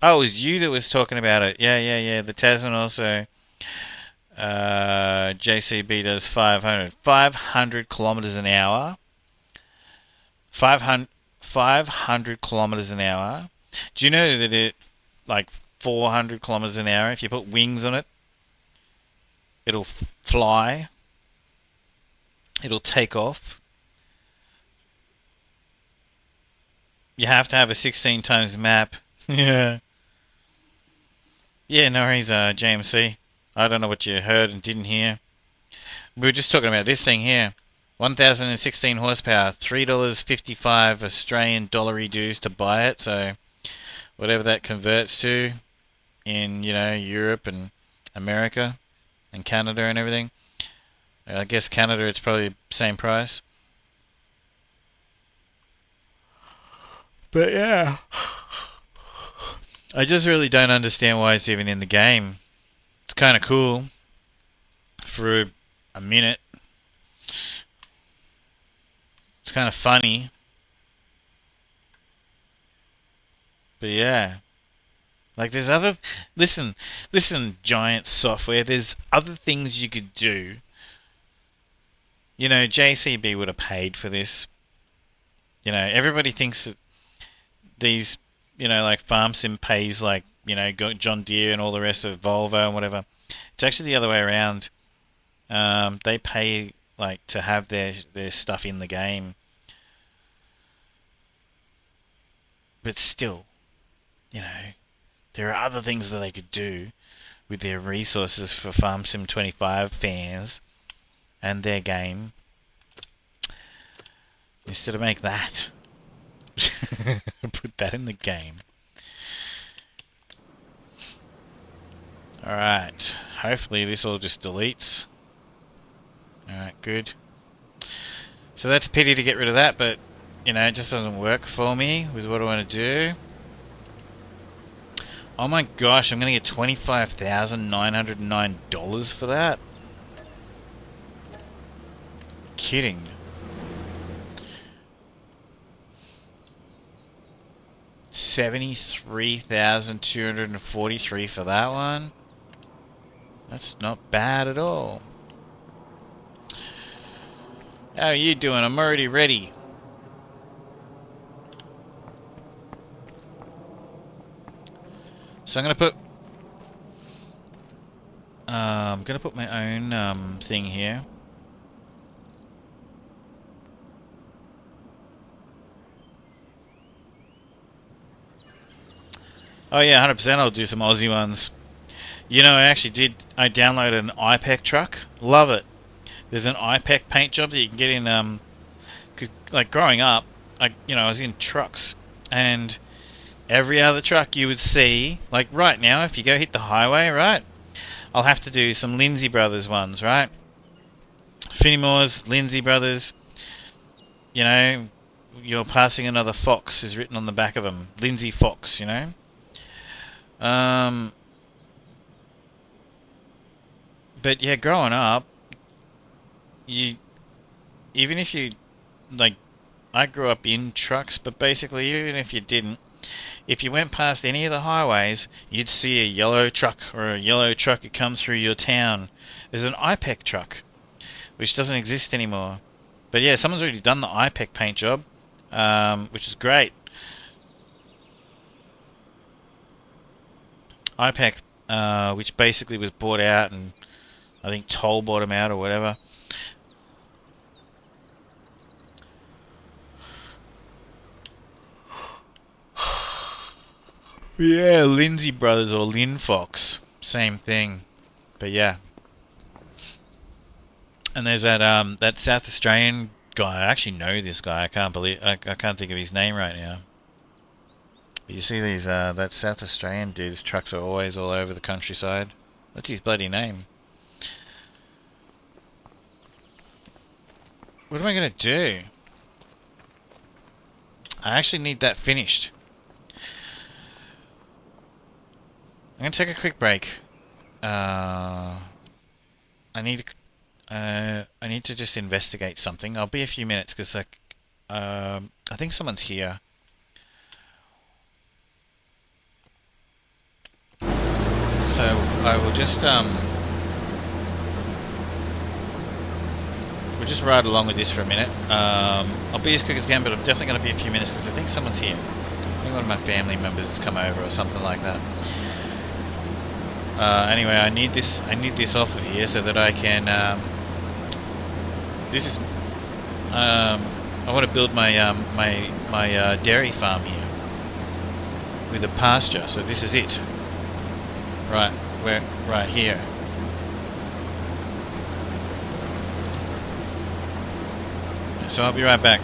S3: Oh, it was you that was talking about it. Yeah. The Tasman also. JCB does 500. 500 kilometers an hour. 500 kilometers an hour. Do you know that it, like 400 kilometers an hour, if you put wings on it, it'll fly. It'll take off. You have to have a 16 times map. Yeah. Yeah, no worries, JMC. I don't know what you heard and didn't hear. We were just talking about this thing here. 1,016 horsepower, $3.55 Australian dollary dues to buy it. So whatever that converts to in, you know, Europe and America and Canada and everything. I guess Canada it's probably the same price. But yeah, I just really don't understand why it's even in the game. It's kind of cool for a minute. It's kind of funny. But yeah. Like there's other... Listen, Giant Software, there's other things you could do. You know, JCB would have paid for this. You know, everybody thinks that these, you know, like Farm Sim pays like, you know, John Deere and all the rest of Volvo and whatever. It's actually the other way around. They pay like to have their stuff in the game. But still, you know, there are other things that they could do with their resources for Farm Sim 25 fans and their game. Instead of make that. Put that in the game. Alright. Hopefully this all just deletes. Alright, good. So that's a pity to get rid of that, but you know, it just doesn't work for me with what I want to do. Oh my gosh, I'm gonna get $25,909 for that? Kidding. $73,243 for that one. That's not bad at all. How are you doing? I'm already ready. So I'm gonna put my own thing here. Oh yeah, 100% I'll do some Aussie ones. You know, I downloaded an IPEC truck. Love it. There's an IPEC paint job that you can get in, like growing up, I was in trucks. And every other truck you would see, like right now, if you go hit the highway, right? I'll have to do some Lindsay Brothers ones, right? Finnemore's, Lindsay Brothers. You know, you're passing another fox is written on the back of them. Lindsay Fox, you know? But yeah, growing up, even if you, like, I grew up in trucks, but basically even if you didn't, if you went past any of the highways, you'd see a yellow truck or a yellow truck that comes through your town. There's an IPEC truck, which doesn't exist anymore. But yeah, someone's already done the IPEC paint job, which is great. IPEC, which basically was bought out, and I think Toll bought them out or whatever. Yeah, Lindsay Brothers or Lynn Fox, same thing. But yeah, and there's that South Australian guy. I actually know this guy. I can't think of his name right now. But you see these that South Australian dude. His trucks are always all over the countryside. That's his bloody name. What am I gonna do? I actually need that finished. I'm gonna take a quick break. I need to just investigate something. I'll be a few minutes because I think someone's here. So I will just we'll just ride along with this for a minute. I'll be as quick as I can, but I'm definitely going to be a few minutes because I think someone's here. I think one of my family members has come over or something like that. Anyway, I need this off of here so that I can. I want to build my my dairy farm here with a pasture. So this is it. Right here. So I'll be right back.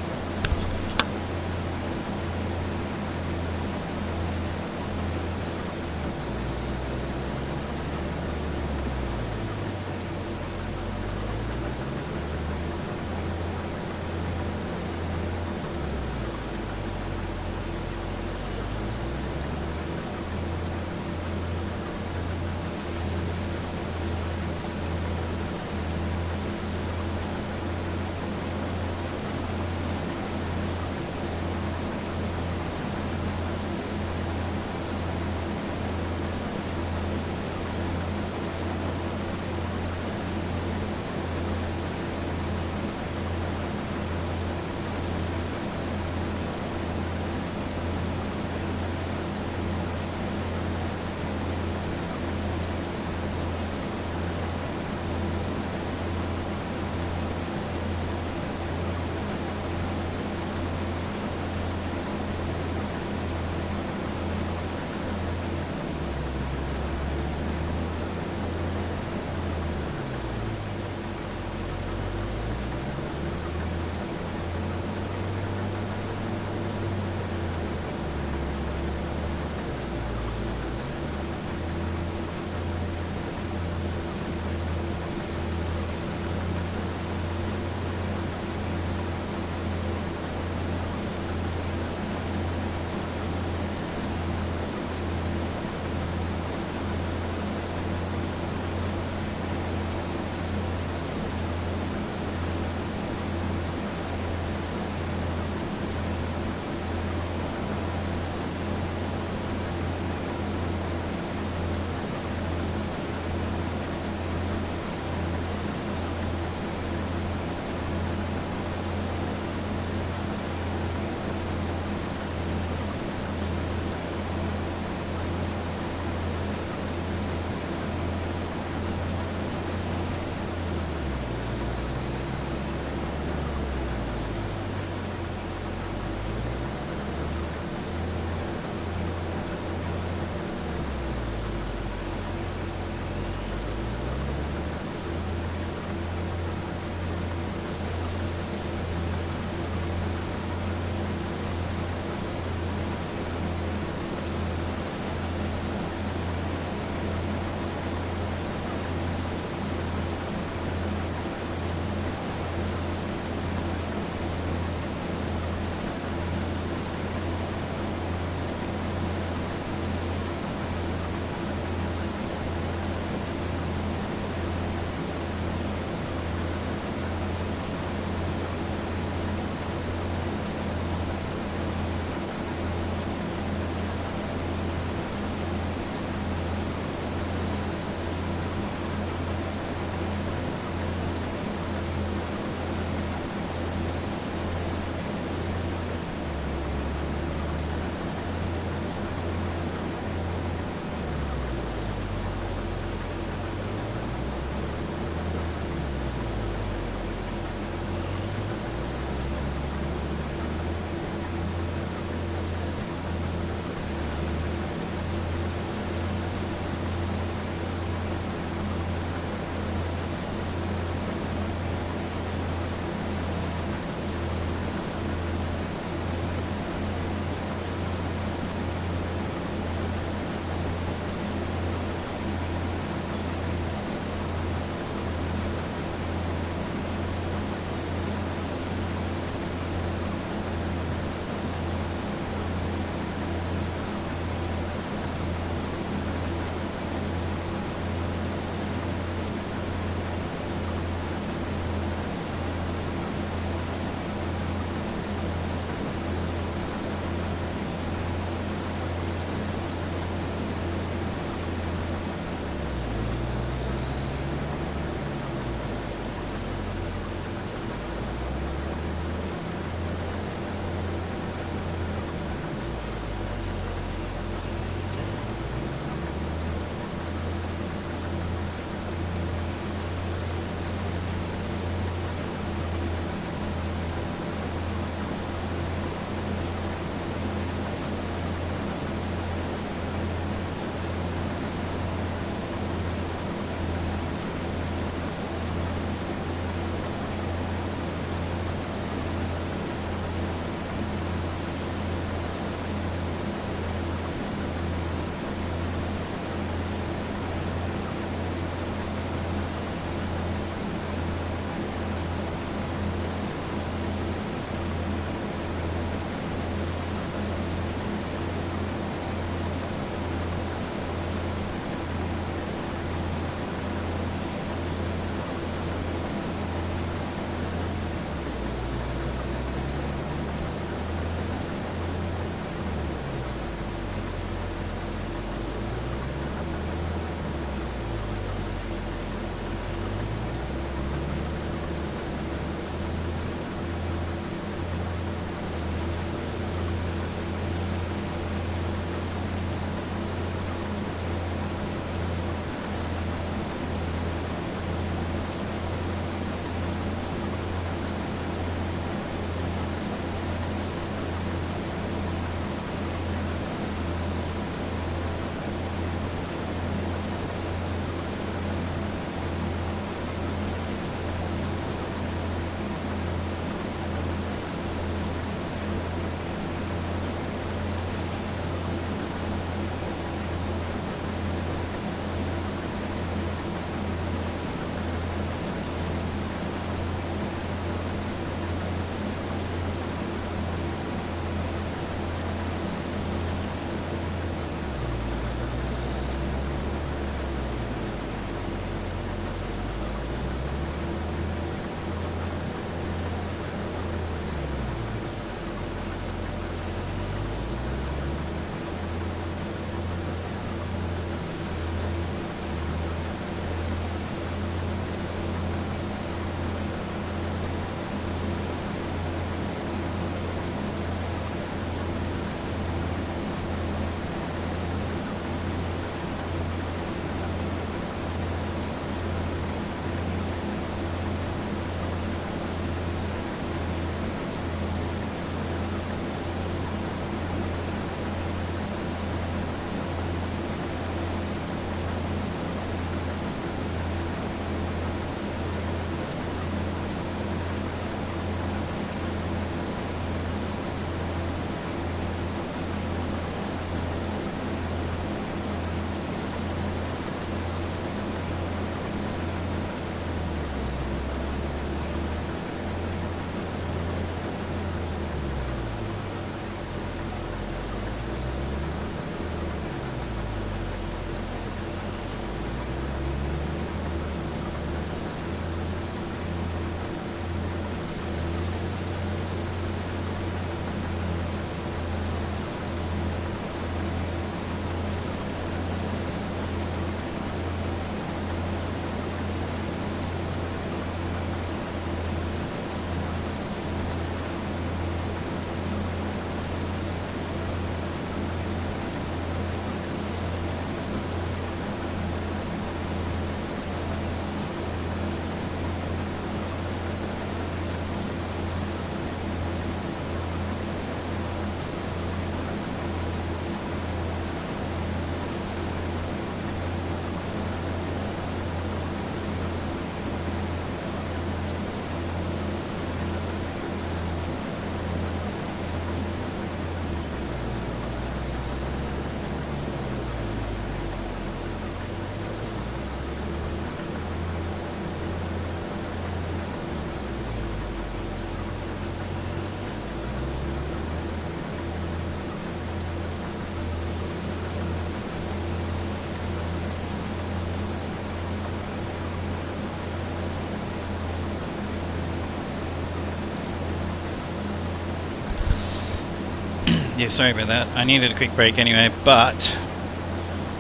S3: Yeah, sorry about that. I needed a quick break anyway, but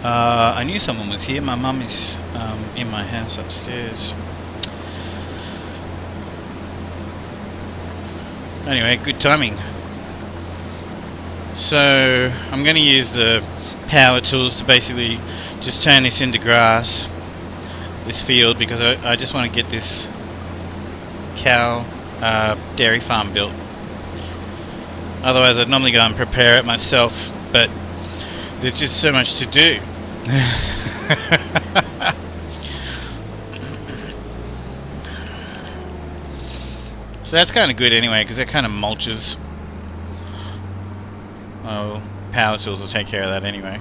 S3: I knew someone was here. My mum is in my house upstairs. Anyway, good timing. So I'm going to use the power tools to basically just turn this into grass, this field, because I just want to get this cow dairy farm built. Otherwise I'd normally go and prepare it myself, but there's just so much to do. So that's kind of good anyway, because it kind of mulches. Oh, power tools will take care of that anyway.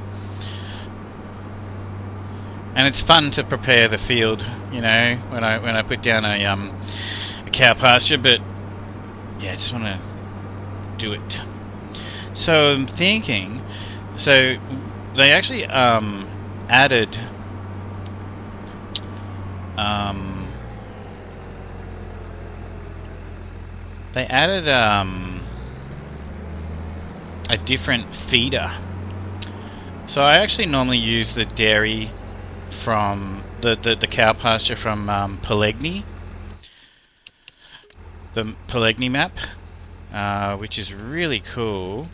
S3: And it's fun to prepare the field, you know, when I put down a cow pasture, but yeah, I just want to do it. So I'm thinking, so they actually added a different feeder. So I actually normally use the dairy from the cow pasture from Pelegni, the Pelegni map, which is really cool.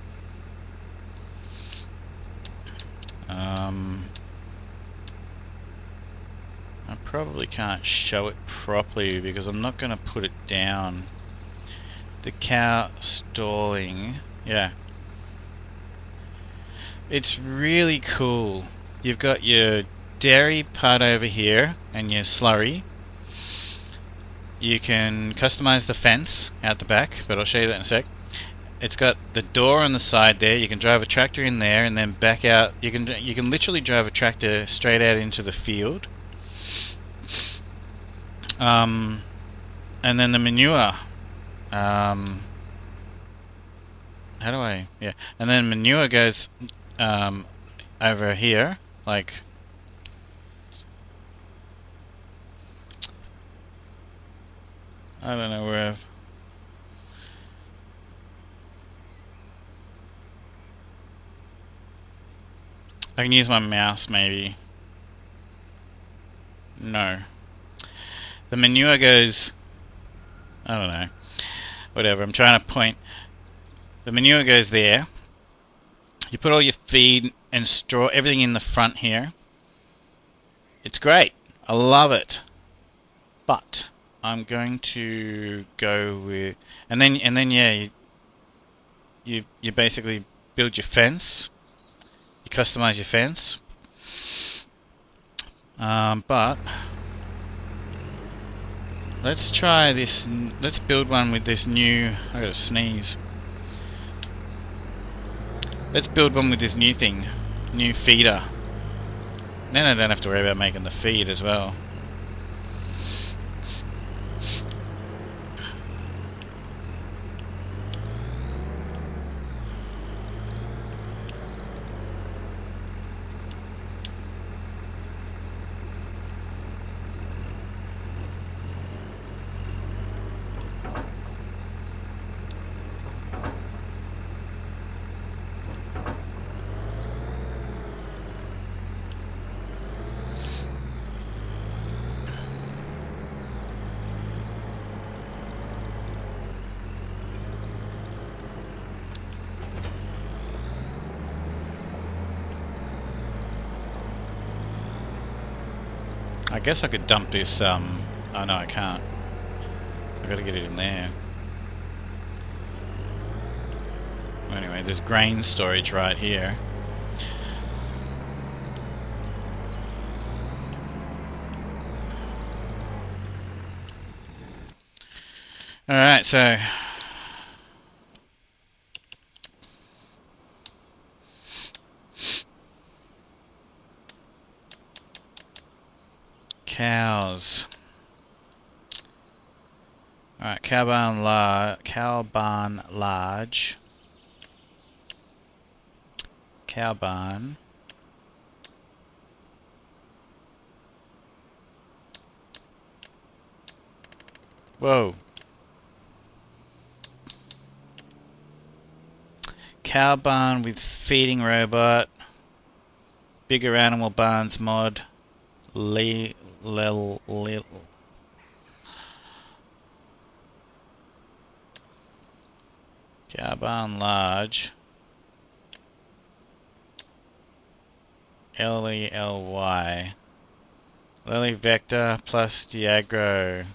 S3: I probably can't show it properly because I'm not going to put it down. The cow stalling, yeah. It's really cool. You've got your dairy part over here and your slurry. You can customize the fence out the back, but I'll show you that in a sec. It's got the door on the side there. You can drive a tractor in there and then back out. You can literally drive a tractor straight out into the field. And then the manure. How do I? Yeah. And then manure goes over here, like. I don't know where. I can use my mouse maybe. No. The manure goes, I don't know, whatever, I'm trying to point. The manure goes there. You put all your feed and straw, everything in the front here. It's great. I love it. But I'm going to go with, and then yeah, you basically build your fence. You customize your fence. But let's try this. Let's build one with this new. I gotta sneeze. Let's build one with this new thing, new feeder. Then I don't have to worry about making the feed as well. I guess I could dump this, oh no I can't. I gotta get it in there. Anyway, there's grain storage right here. Alright, so cows. Alright, cow barn large. Cow barn. Whoa. Cow barn with feeding robot. Bigger animal barns mod. Cow barn large. Lely. Lily vector plus Diagro.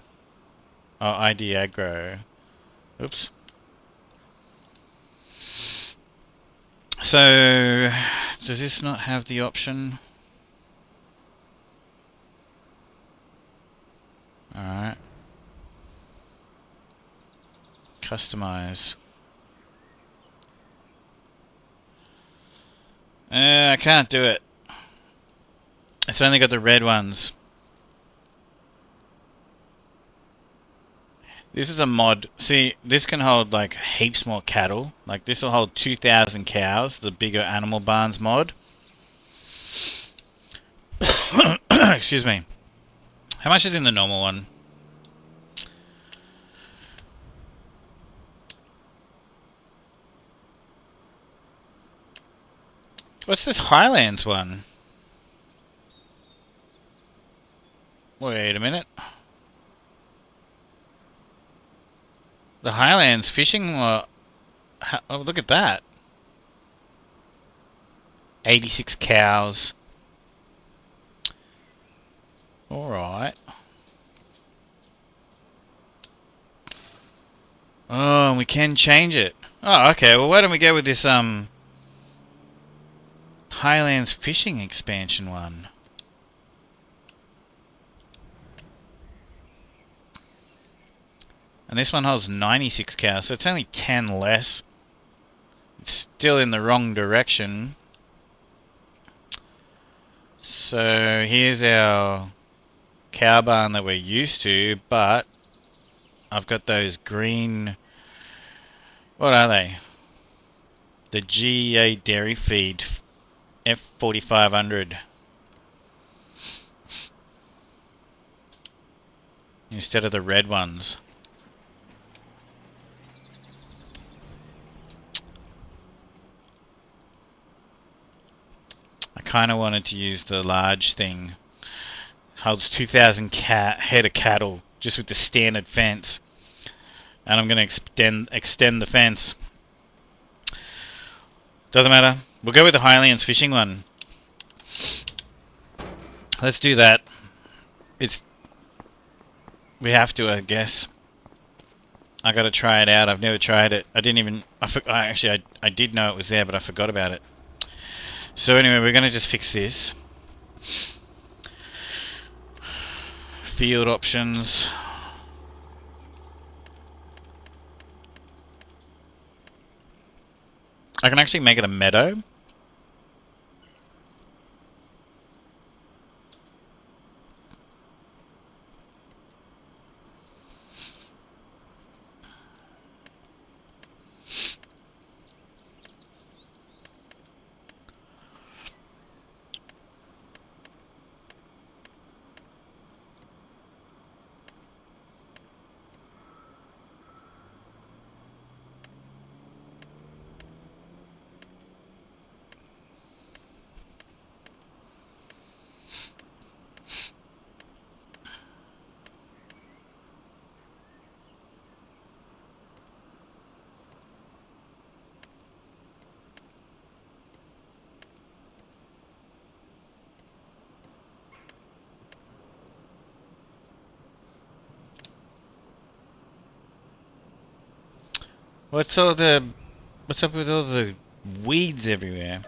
S3: Oh, iDiagro. Oops. So, does this not have the option? Alright. Customize. I can't do it. It's only got the red ones. This is a mod. See, this can hold like heaps more cattle. Like this will hold 2,000 cows, the bigger animal barns mod. Excuse me. How much is in the normal one? What's this Highlands one? Wait a minute. The Highlands fishing... oh, look at that. 86 cows. Alright. Oh, and we can change it. Oh, okay. Well, why don't we go with this, Highlands fishing expansion one? And this one holds 96 cows, so it's only 10 less. It's still in the wrong direction. So here's our cow barn that we're used to, but I've got those green... What are they? The GEA Dairy Feed F4500. Instead of the red ones. I kind of wanted to use the large thing. Holds 2,000 head of cattle just with the standard fence. And I'm going to extend the fence. Doesn't matter. We'll go with the Highlands fishing one. Let's do that. We have to, I guess. I got to try it out. I've never tried it. I did know it was there, but I forgot about it. So anyway, we're going to just fix this. Field options. I can actually make it a meadow. What's up with all the weeds everywhere?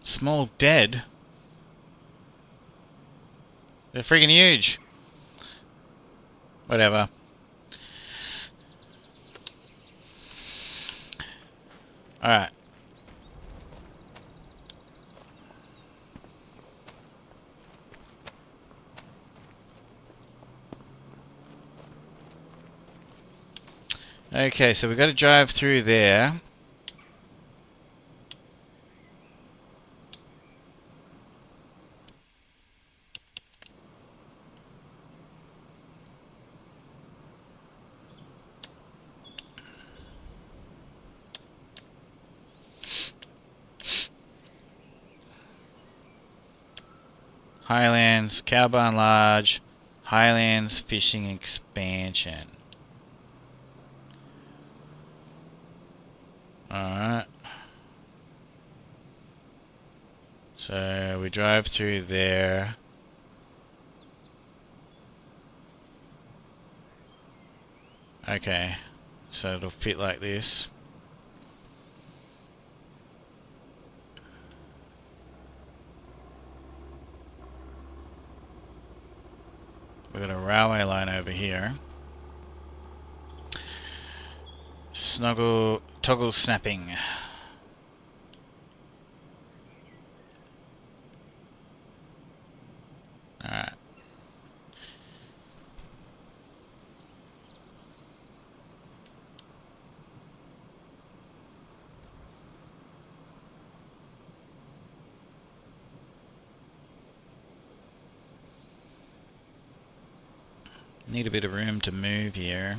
S3: Small dead? They're freaking huge. Whatever. Alright. Okay, so we've got to drive through there. Highlands, cow barn large, Highlands fishing expansion. Alright. So we drive through there. Okay, so it'll fit like this. We've got a railway line over here. Toggle snapping. Alright. Need a bit of room to move here.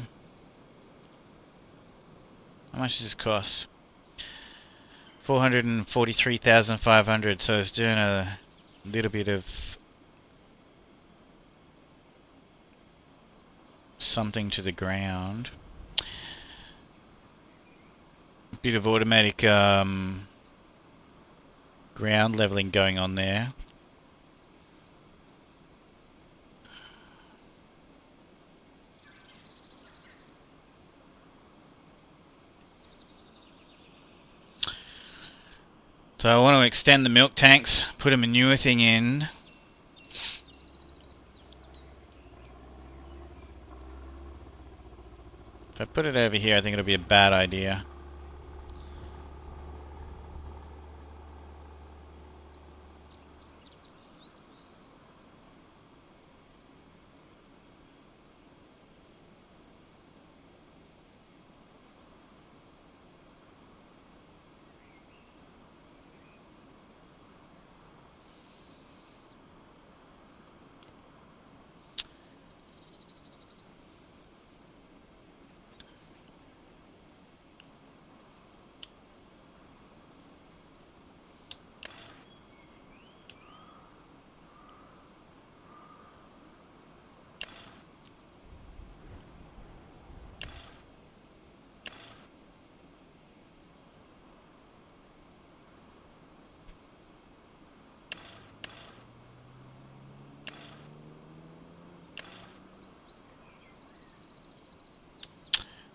S3: How much does this cost? 443,500. So it's doing a little bit of something to the ground. A bit of automatic ground leveling going on there. So I want to extend the milk tanks, put a manure thing in. If I put it over here, I think it'll be a bad idea.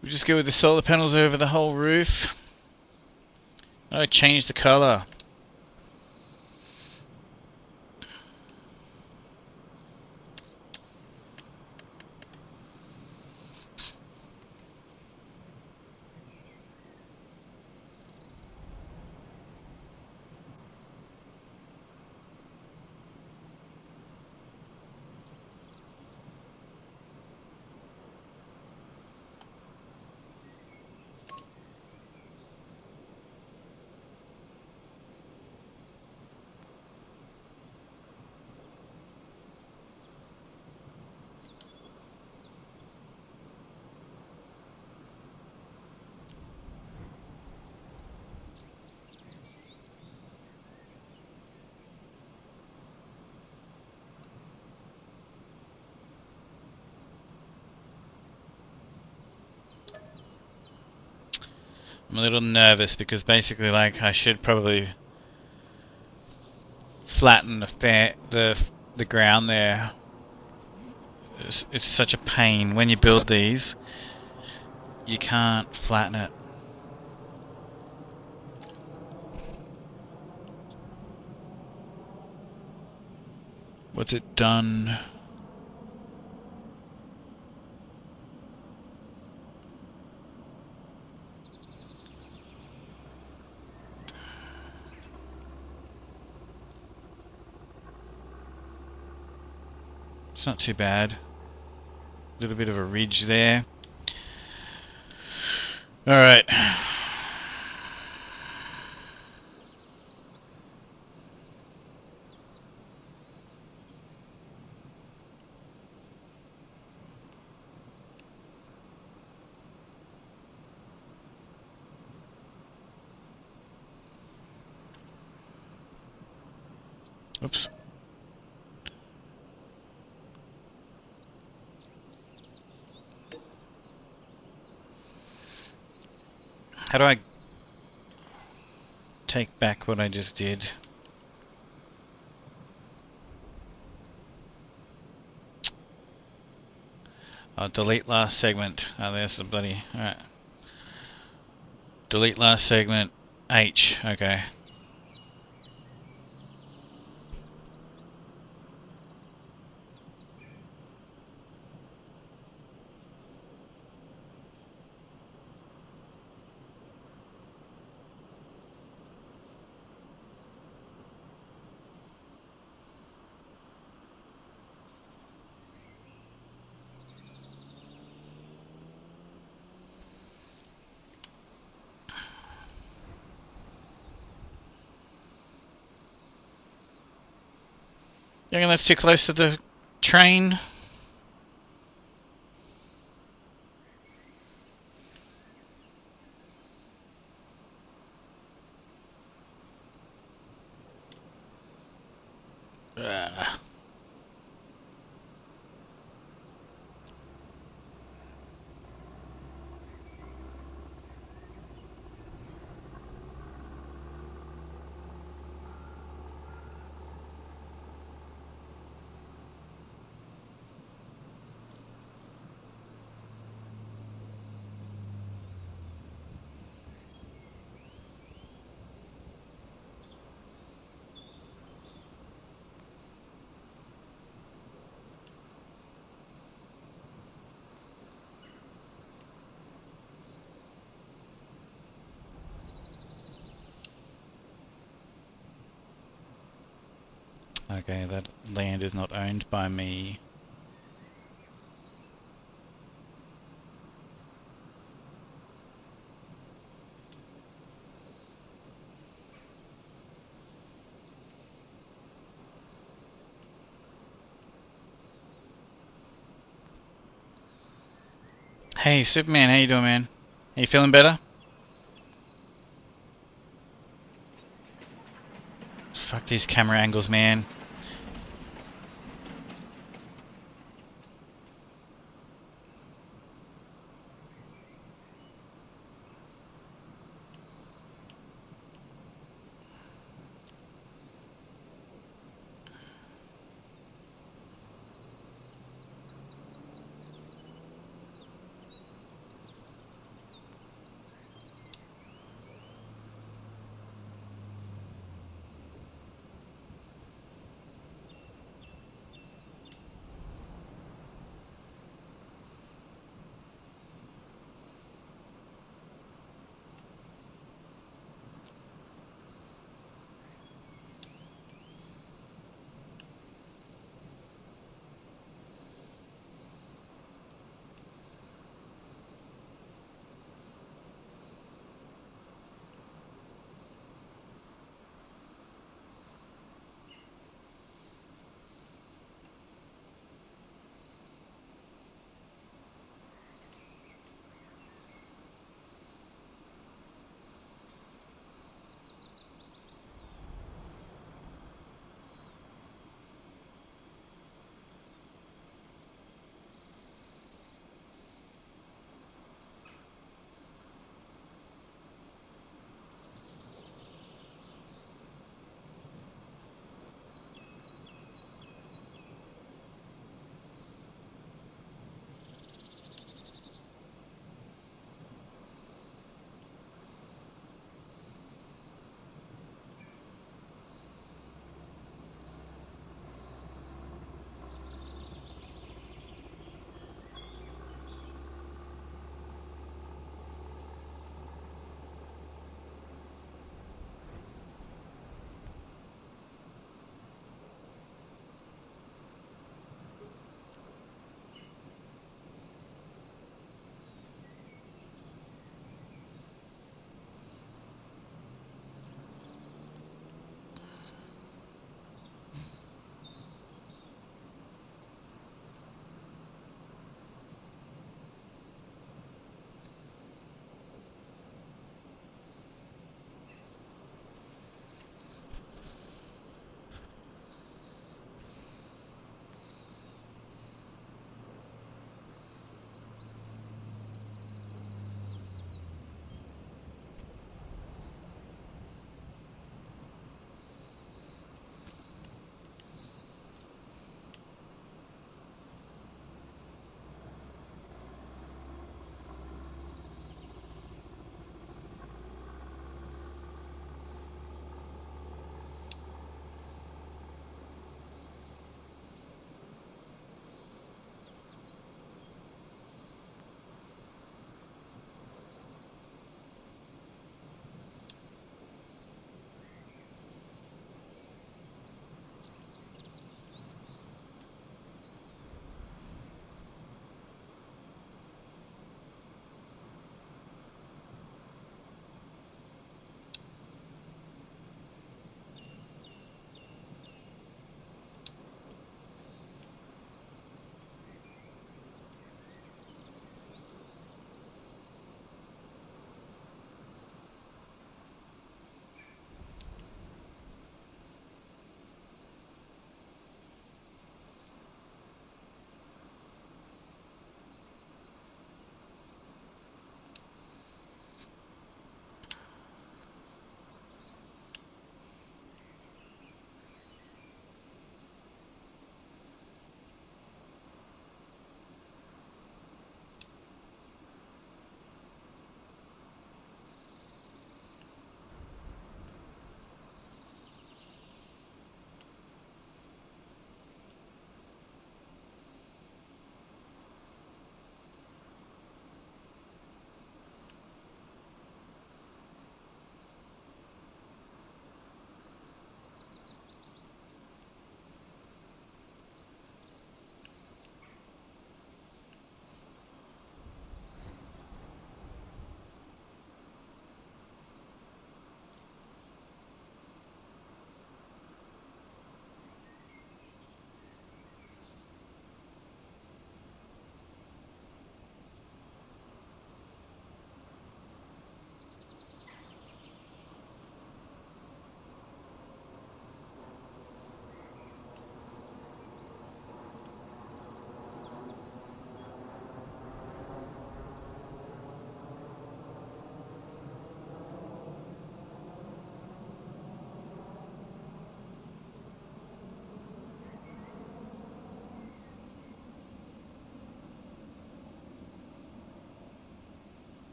S3: We just go with the solar panels over the whole roof. I changed the color. I'm a little nervous because basically, like, I should probably flatten the ground there. It's such a pain when you build these. You can't flatten it. What's it done? It's not too bad. A little bit of a ridge there. Alright. Oops. How do I take back what I just did? Delete last segment. Oh, there's the bloody... Alright. Delete last segment. H. Okay. You reckon that's too close to the train? Okay, that land is not owned by me. Hey, Superman, how you doing, man? Are you feeling better? Fuck these camera angles, man.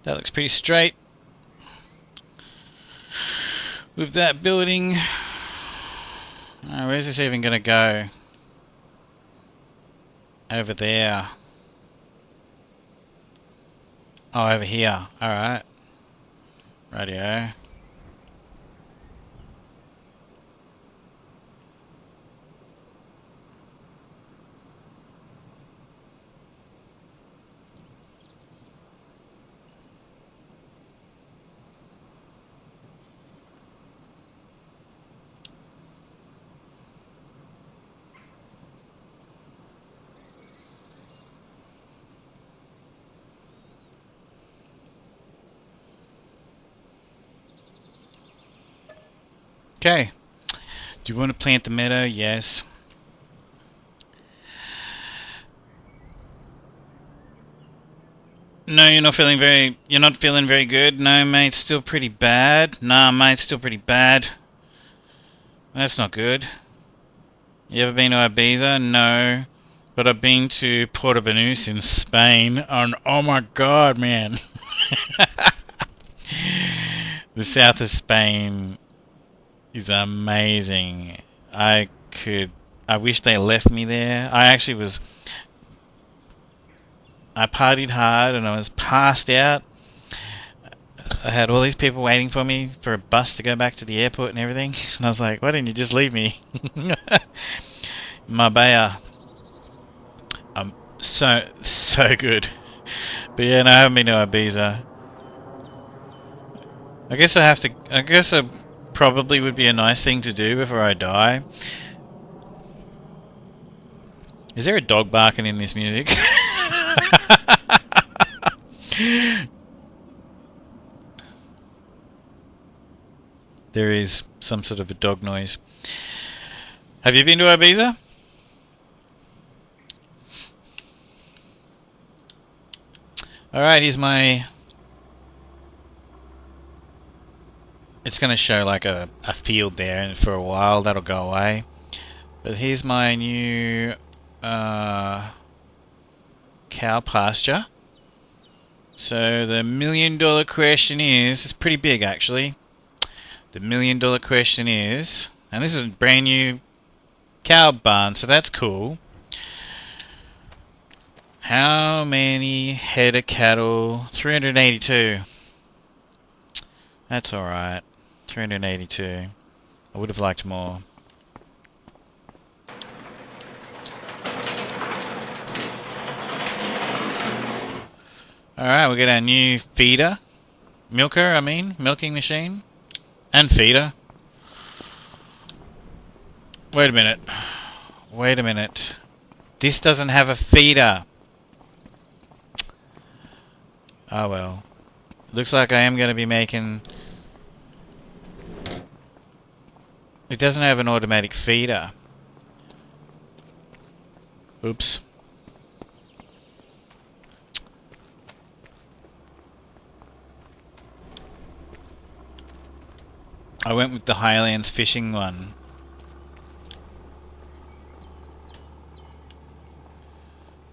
S3: That looks pretty straight. With that building. Where's this even gonna go? Over there. Oh, over here. Alright. Rightio. Okay. Do you want to plant the meadow? Yes. No, you're not feeling very good? No, mate, still pretty bad. Nah, mate, still pretty bad. That's not good. You ever been to Ibiza? No. But I've been to Puerto Banús in Spain, and oh my god, man. The south of Spain is amazing. I wish they left me there. I partied hard and I was passed out. I had all these people waiting for me for a bus to go back to the airport and everything. And I was like, why didn't you just leave me? Marbella. So good. But yeah, no, I haven't been to Ibiza. I guess I probably would be a nice thing to do before I die. Is there a dog barking in this music? There is some sort of a dog noise. Have you been to Ibiza? Alright, here's my... It's going to show like a field there, and for a while that'll go away. But here's my new cow pasture. So the $1 million question is, it's pretty big actually. The $1 million question is, and this is a brand new cow barn, so that's cool. How many head of cattle? 382. That's alright. 382. I would have liked more. Alright, we got our new feeder. Milking machine. And feeder. Wait a minute. This doesn't have a feeder. Oh well. Looks like I am going to be making... It doesn't have an automatic feeder. Oops. I went with the Highlands fishing one.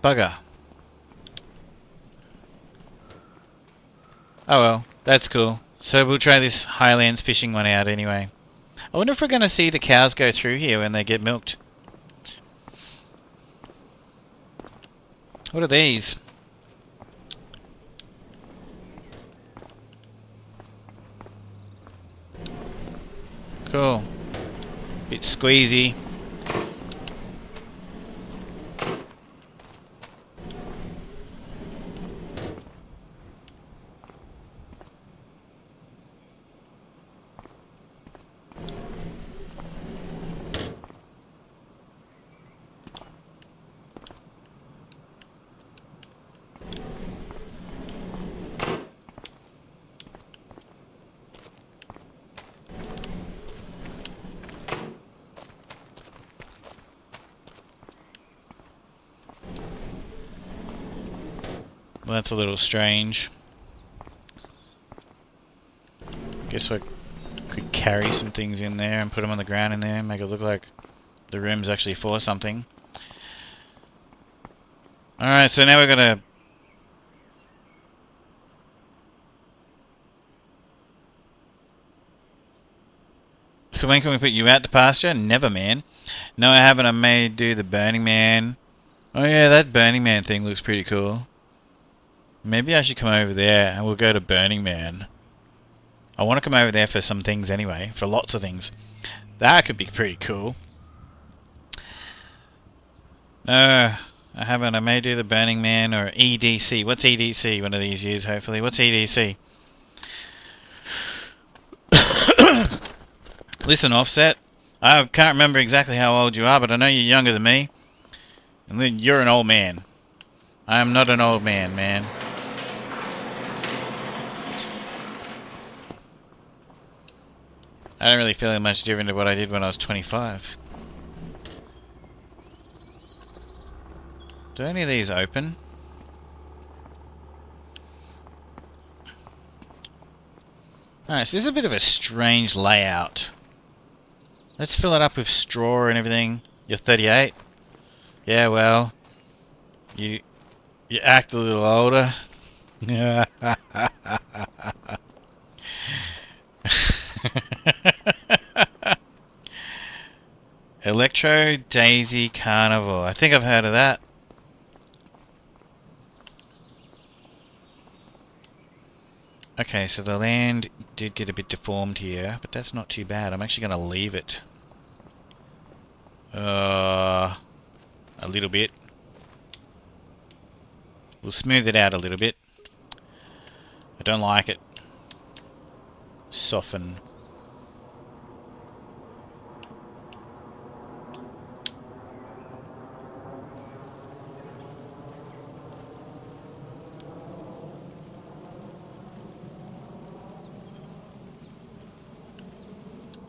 S3: Bugger. Oh well, that's cool. So we'll try this Highlands fishing one out anyway. I wonder if we're going to see the cows go through here when they get milked. What are these? Cool. Bit squeezy. Well, that's a little strange. Guess I could carry some things in there and put them on the ground in there and make it look like the room's actually for something. Alright, so now we're gonna... So when can we put you out to pasture? Never, man. No, I haven't. I may do the Burning Man. Oh yeah, that Burning Man thing looks pretty cool. Maybe I should come over there and we'll go to Burning Man. I want to come over there for some things anyway, for lots of things. That could be pretty cool. No, I haven't. I may do the Burning Man or EDC. What's EDC? One of these years, hopefully. What's EDC? Listen, Offset. I can't remember exactly how old you are, but I know you're younger than me. And then you're an old man. I am not an old man, man. I don't really feel much different to what I did when I was 25. Do any of these open? Alright, so this is a bit of a strange layout. Let's fill it up with straw and everything. You're 38? Yeah, well, you act a little older. Electro Daisy Carnival. I think I've heard of that. Okay, so the land did get a bit deformed here, but that's not too bad. I'm actually going to leave it. A little bit. We'll smooth it out a little bit. I don't like it. Soften.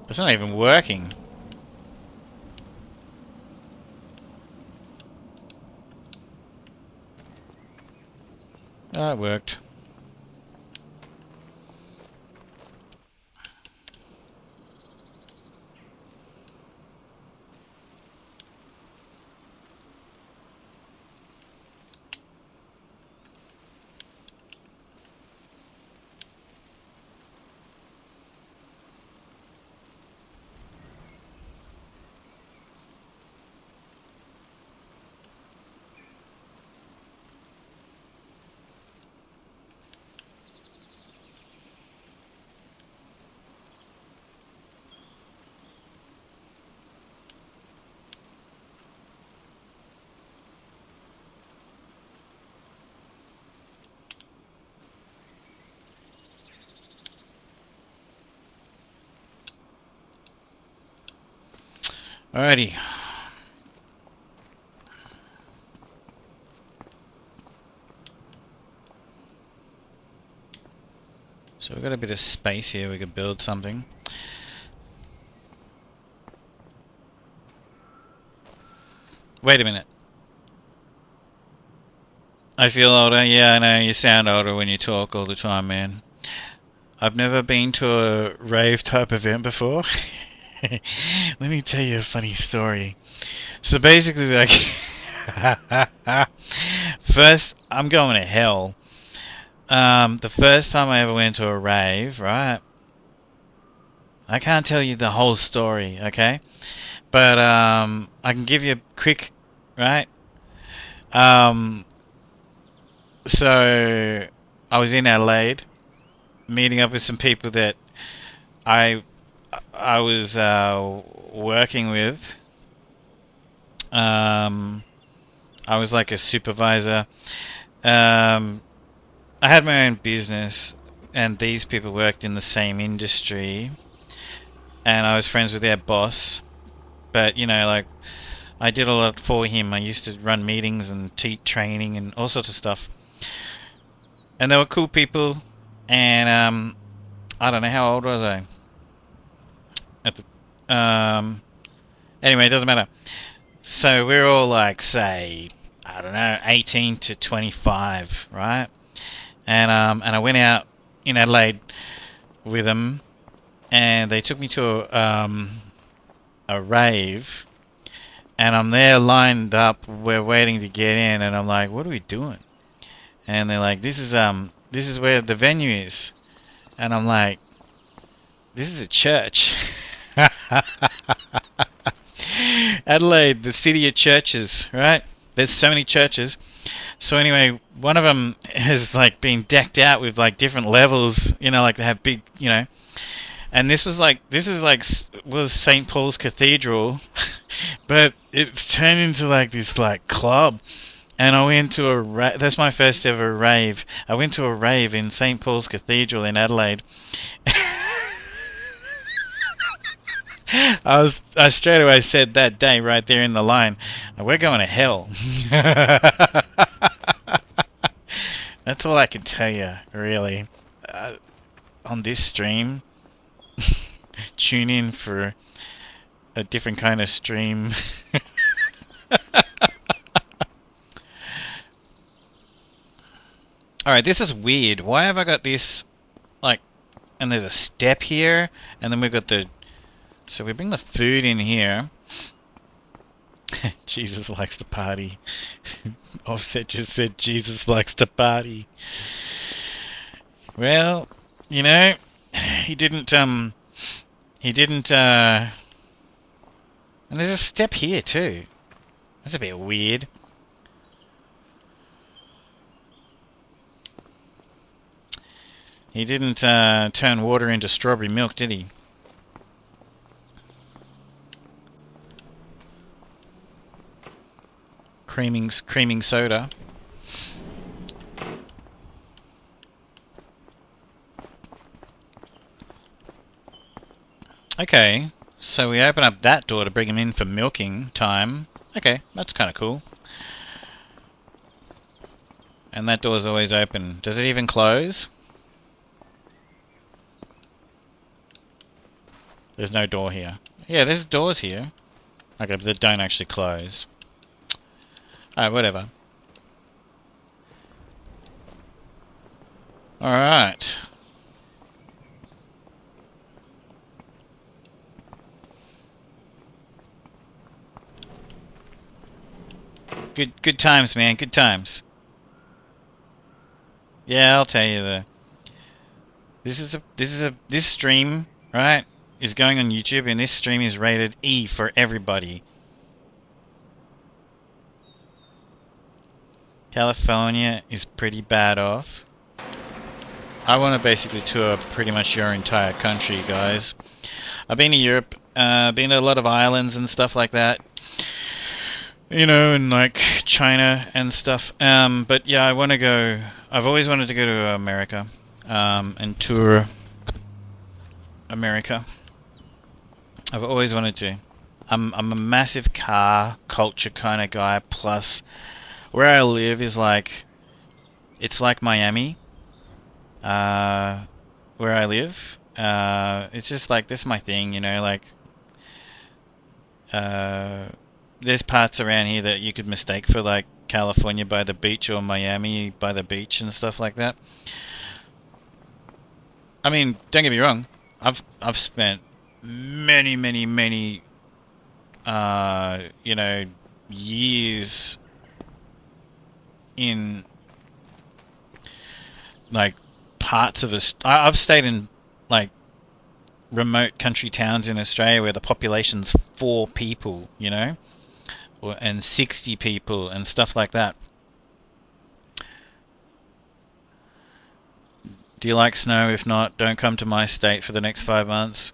S3: It's not even working. Oh, it worked. Alrighty. So we've got a bit of space here, we could build something. Wait a minute. I feel older. Yeah, I know, you sound older when you talk all the time, man. I've never been to a rave type event before. Let me tell you a funny story. So basically, like, first, I'm going to hell. The first time I ever went to a rave, right? I can't tell you the whole story, okay? But I can give you a quick, right? So I was in Adelaide, meeting up with some people that I was working with. I was like a supervisor. I had my own business, and these people worked in the same industry, and I was friends with their boss. But you know, like, I did a lot for him. I used to run meetings and teach training and all sorts of stuff. And they were cool people. And I don't know, how old was I? Anyway, it doesn't matter. So we're all like, say, I don't know, 18 to 25, right? And I went out in Adelaide with them, and they took me to a rave, and I'm there lined up. We're waiting to get in, and I'm like, "What are we doing?" And they're like, "This is where the venue is," and I'm like, "This is a church." Adelaide, the city of churches, right? There's so many churches. So anyway, one of them has like been decked out with like different levels, you know, like they have big, you know. And this was St. Paul's Cathedral, but it's turned into like this like club. And I went to that's my first ever rave. I went to a rave in St. Paul's Cathedral in Adelaide. I straight away said that day right there in the line, we're going to hell. That's all I can tell you, really. On this stream, tune in for a different kind of stream. Alright, this is weird. Why have I got this, like, and there's a step here, and then we've got the... So we bring the food in here. Jesus likes to party. Offset just said Jesus likes to party. Well, you know, he didn't, and there's a step here too. That's a bit weird. He didn't turn water into strawberry milk, did he? Creaming soda. Okay, so we open up that door to bring him in for milking time. Okay, that's kind of cool. And that door's always open. Does it even close? There's no door here. Yeah, there's doors here. Okay, but they don't actually close. Alright, whatever. Alright. Good times, man. Good times. Yeah, I'll tell you this stream, right, is going on YouTube, and this stream is rated E for everybody. California is pretty bad off. I want to basically tour pretty much your entire country, guys. I've been to Europe, been to a lot of islands and stuff like that. You know, and like China and stuff. But yeah, I want to go. I've always wanted to go to America, and tour America. I've always wanted to. I'm a massive car culture kind of guy. Plus, where I live is like, it's like Miami. Where I live, it's just like, this is my thing, you know, like, there's parts around here that you could mistake for like California by the beach or Miami by the beach and stuff like that. I mean, don't get me wrong, I've spent many, you know, years in like parts of I've stayed in like remote country towns in Australia where the population's 4 people, you know, and 60 people and stuff like that. Do you like snow? If not, don't come to my state for the next 5 months.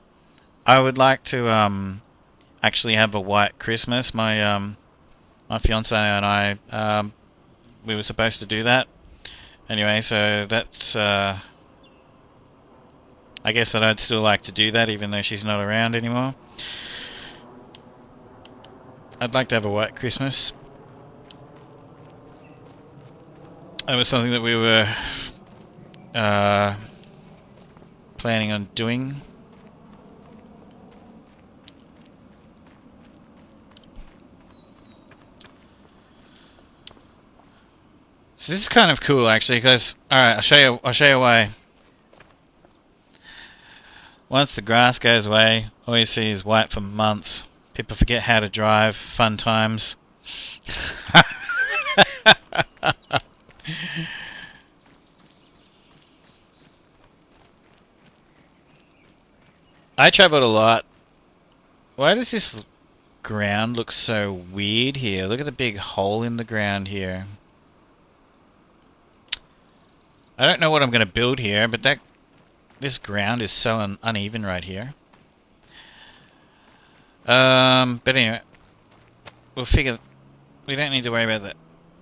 S3: I would like to actually have a white Christmas. My my fiance and I, we were supposed to do that. Anyway, so that's I guess that I'd still like to do that even though she's not around anymore. I'd like to have a white Christmas. That was something that we were planning on doing. So this is kind of cool actually, because alright, I'll show you why. Once the grass goes away, all you see is white for months. People forget how to drive. Fun times. I traveled a lot Why does this ground look so weird here? Look at the big hole in the ground here. I don't know what I'm going to build here, but this ground is so uneven right here. But anyway, we'll figure. We don't need to worry about that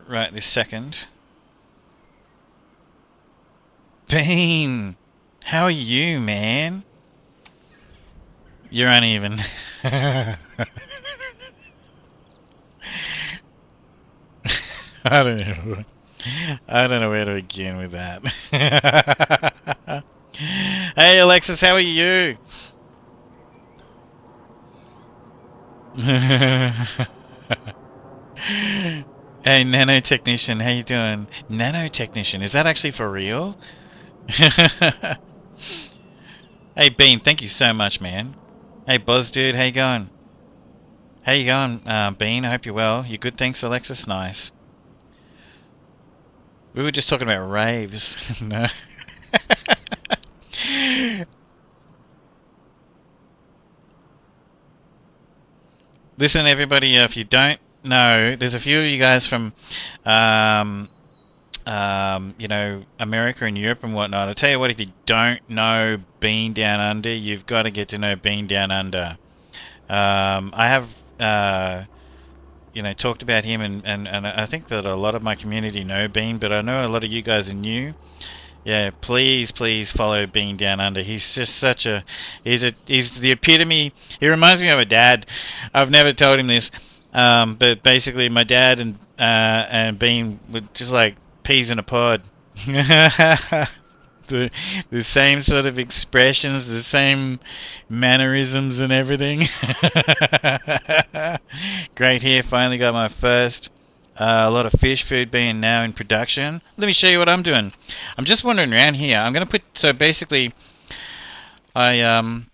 S3: right this second. Bean, how are you, man? You're uneven. I don't know. I don't know where to begin with that. Hey Alexis, how are you? Hey nanotechnician, how you doing? Nanotechnician, is that actually for real? Hey Bean, thank you so much, man. Hey Buzz dude, how you going? How you going, Bean? I hope you're well. You good? Thanks, Alexis. Nice. We were just talking about raves. No. Listen, everybody, if you don't know, there's a few of you guys from, you know, America and Europe and whatnot. I'll tell you what, if you don't know Bean Down Under, you've got to get to know Bean Down Under. I have, you know, talked about him, and I think that a lot of my community know Bean, but I know a lot of you guys are new. Yeah, please follow Bean Down Under. He's just such a, he's the epitome. He reminds me of a dad. I've never told him this, but basically my dad and Bean were just like peas in a pod. The same sort of expressions, the same mannerisms and everything. Great here, finally got my first. A lot of fish food being now in production. Let me show you what I'm doing. I'm just wandering around here. I'm going to put, so basically, wrong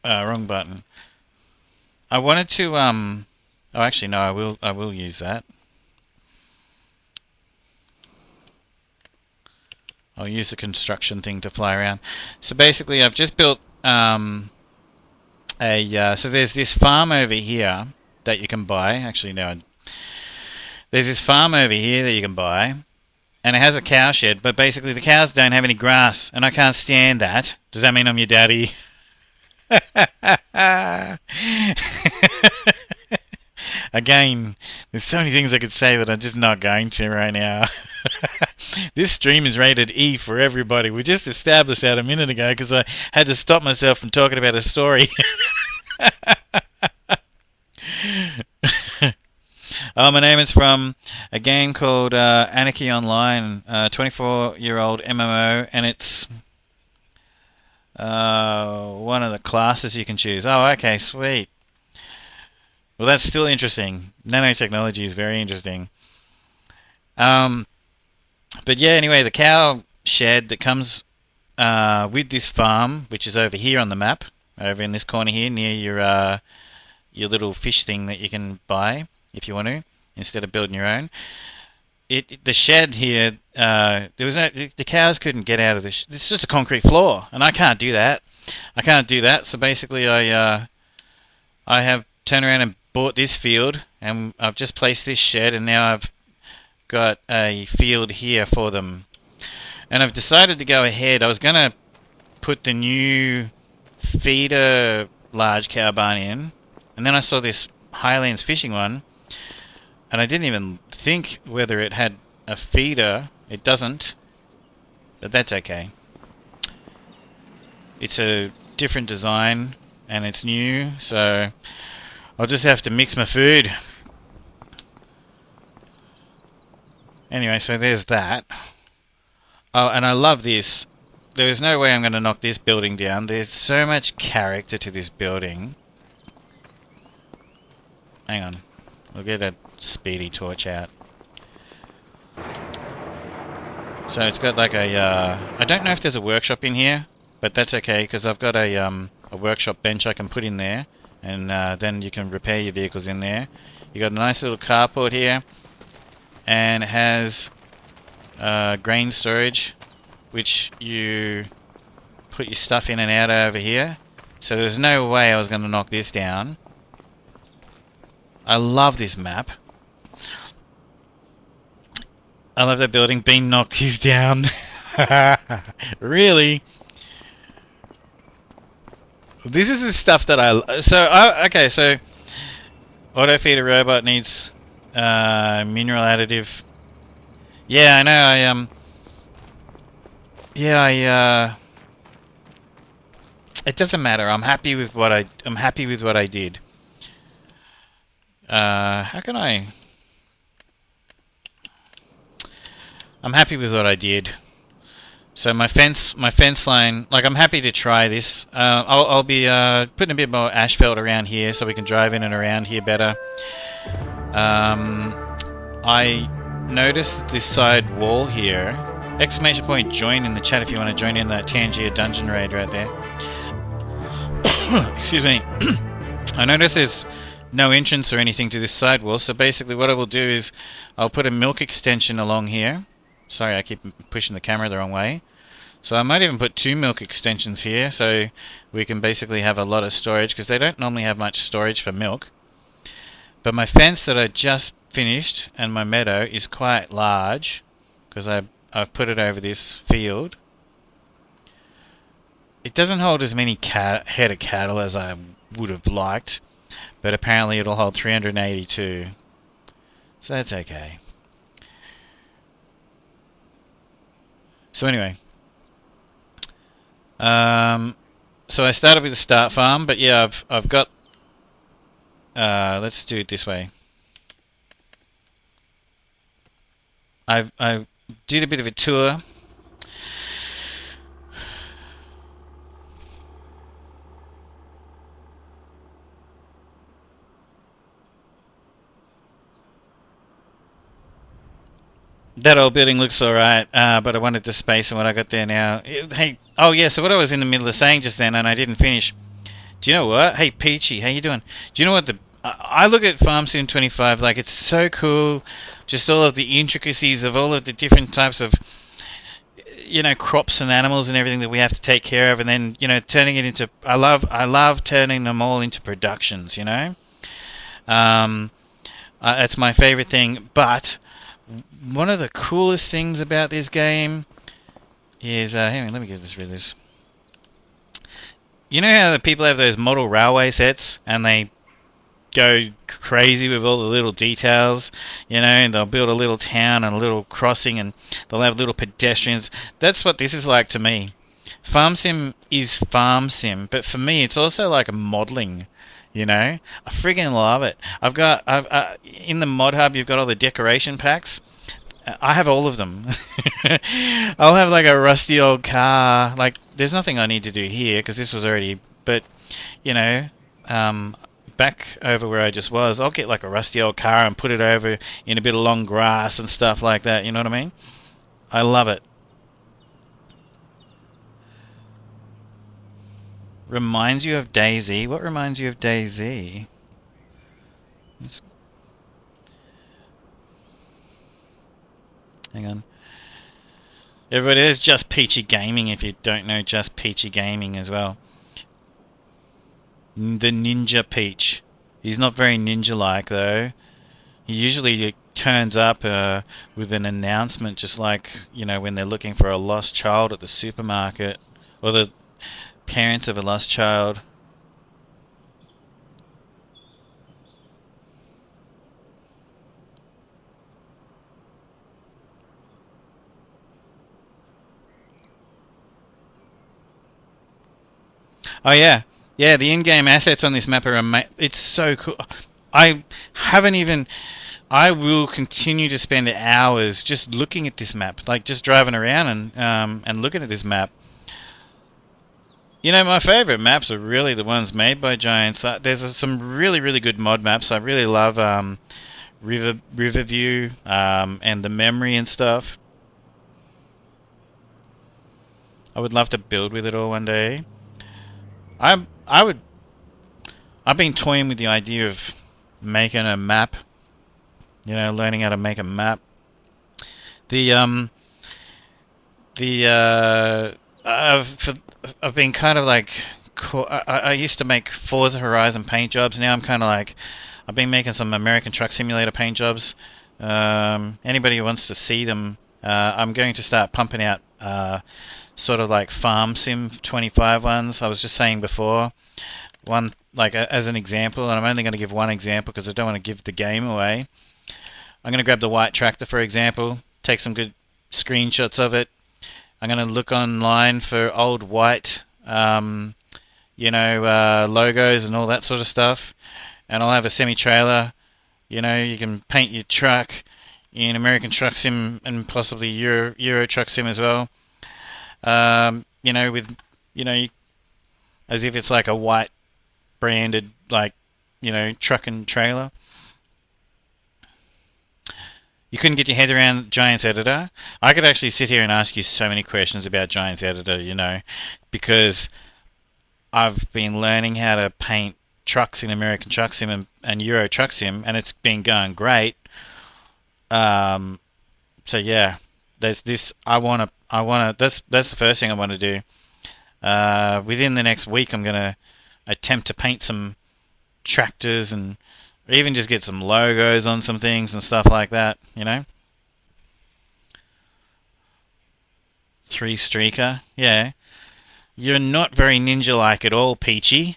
S3: button. I wanted to, oh actually no, I will use that. I'll use the construction thing to fly around. So basically I've just built, so there's this farm over here that you can buy. Actually, no. There's this farm over here that you can buy, and it has a cow shed, but basically the cows don't have any grass, and I can't stand that. Does that mean I'm your daddy? Again, there's so many things I could say that I'm just not going to right now. This stream is rated E for everybody. We just established that a minute ago because I had to stop myself from talking about a story. My name is from a game called Anarchy Online, 24-year-old MMO, and it's one of the classes you can choose. Oh, okay, sweet. Well, that's still interesting. Nanotechnology is very interesting. But yeah, anyway, the cow shed that comes with this farm, which is over here on the map, over in this corner here, near your little fish thing that you can buy if you want to, instead of building your own. The shed here, there was no, the cows couldn't get out of this. It's just a concrete floor, and I can't do that. I can't do that. So basically, I have turned around and bought this field, and I've just placed this shed, and now I've got a field here for them. And I've decided to go ahead. I was going to put the new feeder large cow barn in, and then I saw this Highlands fishing one, and I didn't even think whether it had a feeder. It doesn't, but that's okay. It's a different design, and it's new, so I'll just have to mix my food. Anyway, so there's that. Oh, and I love this. There is no way I'm going to knock this building down. There's so much character to this building. Hang on. We'll get a speedy torch out. So it's got like a... I don't know if there's a workshop in here, but that's okay, because I've got a workshop bench I can put in there, and then you can repair your vehicles in there. You got a nice little carport here, and it has grain storage, which you put your stuff in and out over here, So there's no way I was going to knock this down. I love this map. I love that building. Bean knocked his down. Really? This is the stuff that okay, so auto feeder robot needs mineral additive. Yeah, I know. It doesn't matter. I'm happy with what I did. How can I? I'm happy with what I did. So my fence line, like I'm happy to try this. I'll be putting a bit more asphalt around here so we can drive in and around here better. I noticed that this side wall here, exclamation point join in the chat if you want to join in that Tangier dungeon raid right there. Excuse me. I noticed there's no entrance or anything to this side wall, so basically what I will do is I'll put a milk extension along here. Sorry, I keep pushing the camera the wrong way. So I might even put 2 milk extensions here so we can basically have a lot of storage, because they don't normally have much storage for milk. But my fence that I just finished and my meadow is quite large because I've put it over this field. It doesn't hold as many head of cattle as I would have liked, but apparently it'll hold 382. So that's okay. So anyway, so I started with the start farm, but yeah, I've got. Let's do it this way. I did a bit of a tour. That old building looks alright, but I wanted the space and what I got there now. Hey, oh yeah, so what I was in the middle of saying just then and I didn't finish. Do you know what? Hey Peachy, how you doing? Do you know what I look at Farm Sim 25, like it's so cool, just all of the intricacies of all of the different types of, you know, crops and animals and everything that we have to take care of, and then, you know, turning it into, I love turning them all into productions, you know? That's my favorite thing, but one of the coolest things about this game is, hang on, let me get rid of this. You know how the people have those model railway sets and they go crazy with all the little details, you know, and they'll build a little town and a little crossing and they'll have little pedestrians. That's what this is like to me. Farm Sim is Farm Sim, but for me it's also like a modelling. You know, I friggin' love it. I've in the mod hub you've got all the decoration packs. I have all of them. I'll have like a rusty old car. Like, there's nothing I need to do here because this was already. But you know, back over where I just was, I'll get like a rusty old car and put it over in a bit of long grass and stuff like that. You know what I mean? I love it. Reminds you of DayZ? What reminds you of DayZ? Hang on. Everybody, there's Just Peachy Gaming if you don't know Just Peachy Gaming as well. The Ninja Peach. He's not very ninja-like though. He usually turns up with an announcement, just like, you know, when they're looking for a lost child at the supermarket, or the parents of a lost child. Oh yeah, yeah. The in-game assets on this map are it's so cool. I haven't even. I will continue to spend hours just looking at this map, like just driving around and looking at this map. You know, my favorite maps are really the ones made by Giants. There's some really good mod maps. I really love Riverview and the Memory and stuff. I would love to build with it all one day. I've been toying with the idea of making a map. You know, learning how to make a map. I've been kind of like I used to make Forza Horizon paint jobs. Now I'm kind of like, I've been making some American Truck Simulator paint jobs. Anybody who wants to see them, I'm going to start pumping out sort of like Farm Sim 25 ones. I was just saying before, one like as an example, and I'm only going to give one example because I don't want to give the game away. I'm going to grab the white tractor, for example, take some good screenshots of it. I'm going to look online for old white, logos and all that sort of stuff. And I'll have a semi-trailer. You can paint your truck in American Truck Sim and possibly Euro Truck Sim as well. As if it's like a white branded, truck and trailer. You couldn't get your head around Giants Editor. I could actually sit here and ask you so many questions about Giants Editor, because I've been learning how to paint trucks in American Truck Sim and Euro Truck Sim, and it's been going great. So yeah, there's this. That's the first thing I want to do. Within the next week, I'm gonna attempt to paint some tractors and even just get some logos on some things and stuff like that, 3-streaker, yeah. You're not very ninja-like at all, Peachy.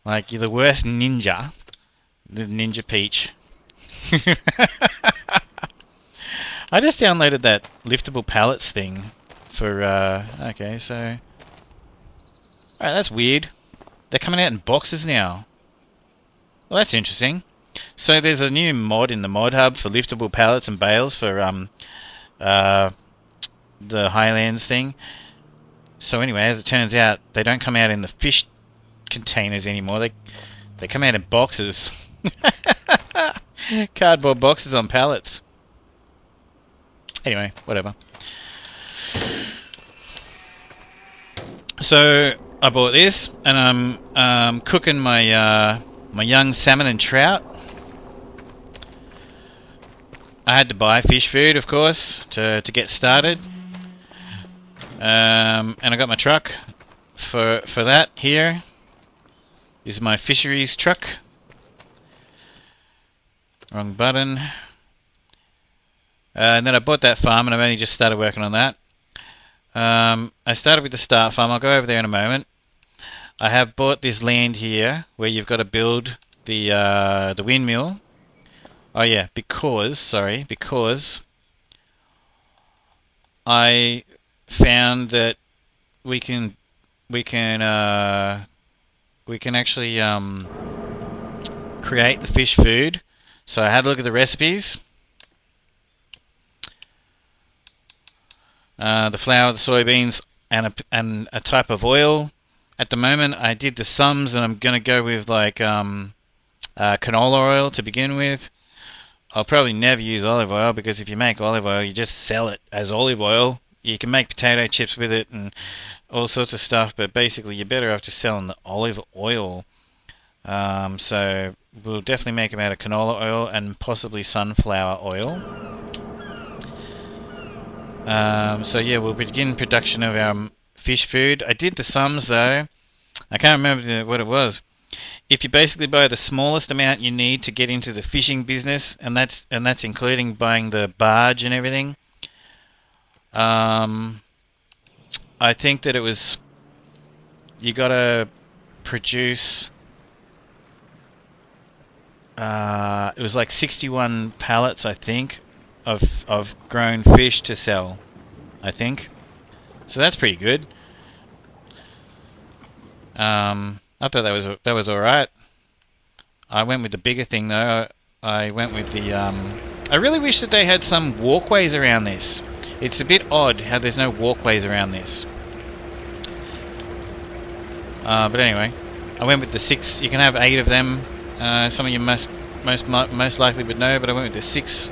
S3: Like, you're the worst ninja. The Ninja Peach. I just downloaded that liftable pallets thing for, okay, so... Alright, that's weird. They're coming out in boxes now. Well, that's interesting. So there's a new mod in the mod hub for liftable pallets and bales for the Highlands thing. So anyway, as it turns out, they don't come out in the fish containers anymore. They come out in boxes. Cardboard boxes on pallets. Anyway, whatever. So I bought this, and I'm cooking my my young salmon and trout. I had to buy fish food, of course, to get started. And I got my truck for that here. This is my fisheries truck. Wrong button. And then I bought that farm, and I've only just started working on that. I started with the start farm. I'll go over there in a moment. I have bought this land here where you've got to build the windmill. Oh yeah, because I found that we can actually create the fish food. So I had a look at the recipes. The flour, the soybeans, and a type of oil. At the moment, I did the sums, and I'm going to go with canola oil to begin with. I'll probably never use olive oil, because if you make olive oil, you just sell it as olive oil. You can make potato chips with it and all sorts of stuff, but basically you're better off just selling the olive oil. So we'll definitely make them out of canola oil and possibly sunflower oil. So yeah, we'll begin production of our fish food. I did the sums though. I can't remember what it was. If you basically buy the smallest amount you need to get into the fishing business, and that's including buying the barge and everything. I think that it was, you gotta produce, it was like 61 pallets, I think, of grown fish to sell, I think. So that's pretty good. I thought that was all right. I went with the bigger thing though. I went with the. I really wish that they had some walkways around this. It's a bit odd how there's no walkways around this. But anyway, I went with the 6. You can have 8 of them. Some of you most likely would know, but I went with the 6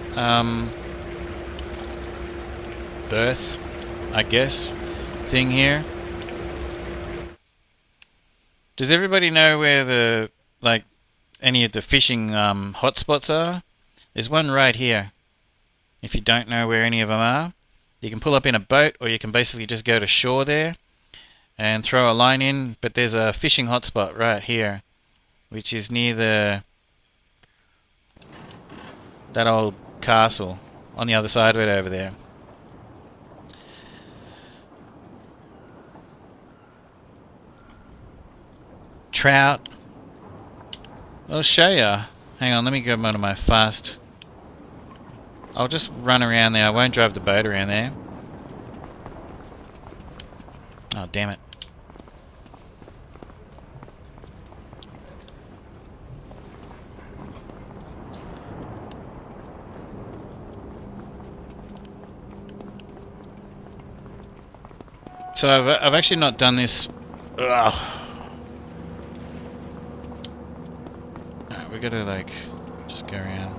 S3: berth, I guess, thing here. Does everybody know where any of the fishing hotspots are? There's one right here. If you don't know where any of them are, you can pull up in a boat, or you can basically just go to shore there, and throw a line in, but there's a fishing hotspot right here, which is near that old castle on the other side of it over there. Trout. I'll show ya. Hang on, let me grab one of my fast. I'll just run around there. I won't drive the boat around there. Oh, damn it. So I've actually not done this. Ugh. We gotta like just go around.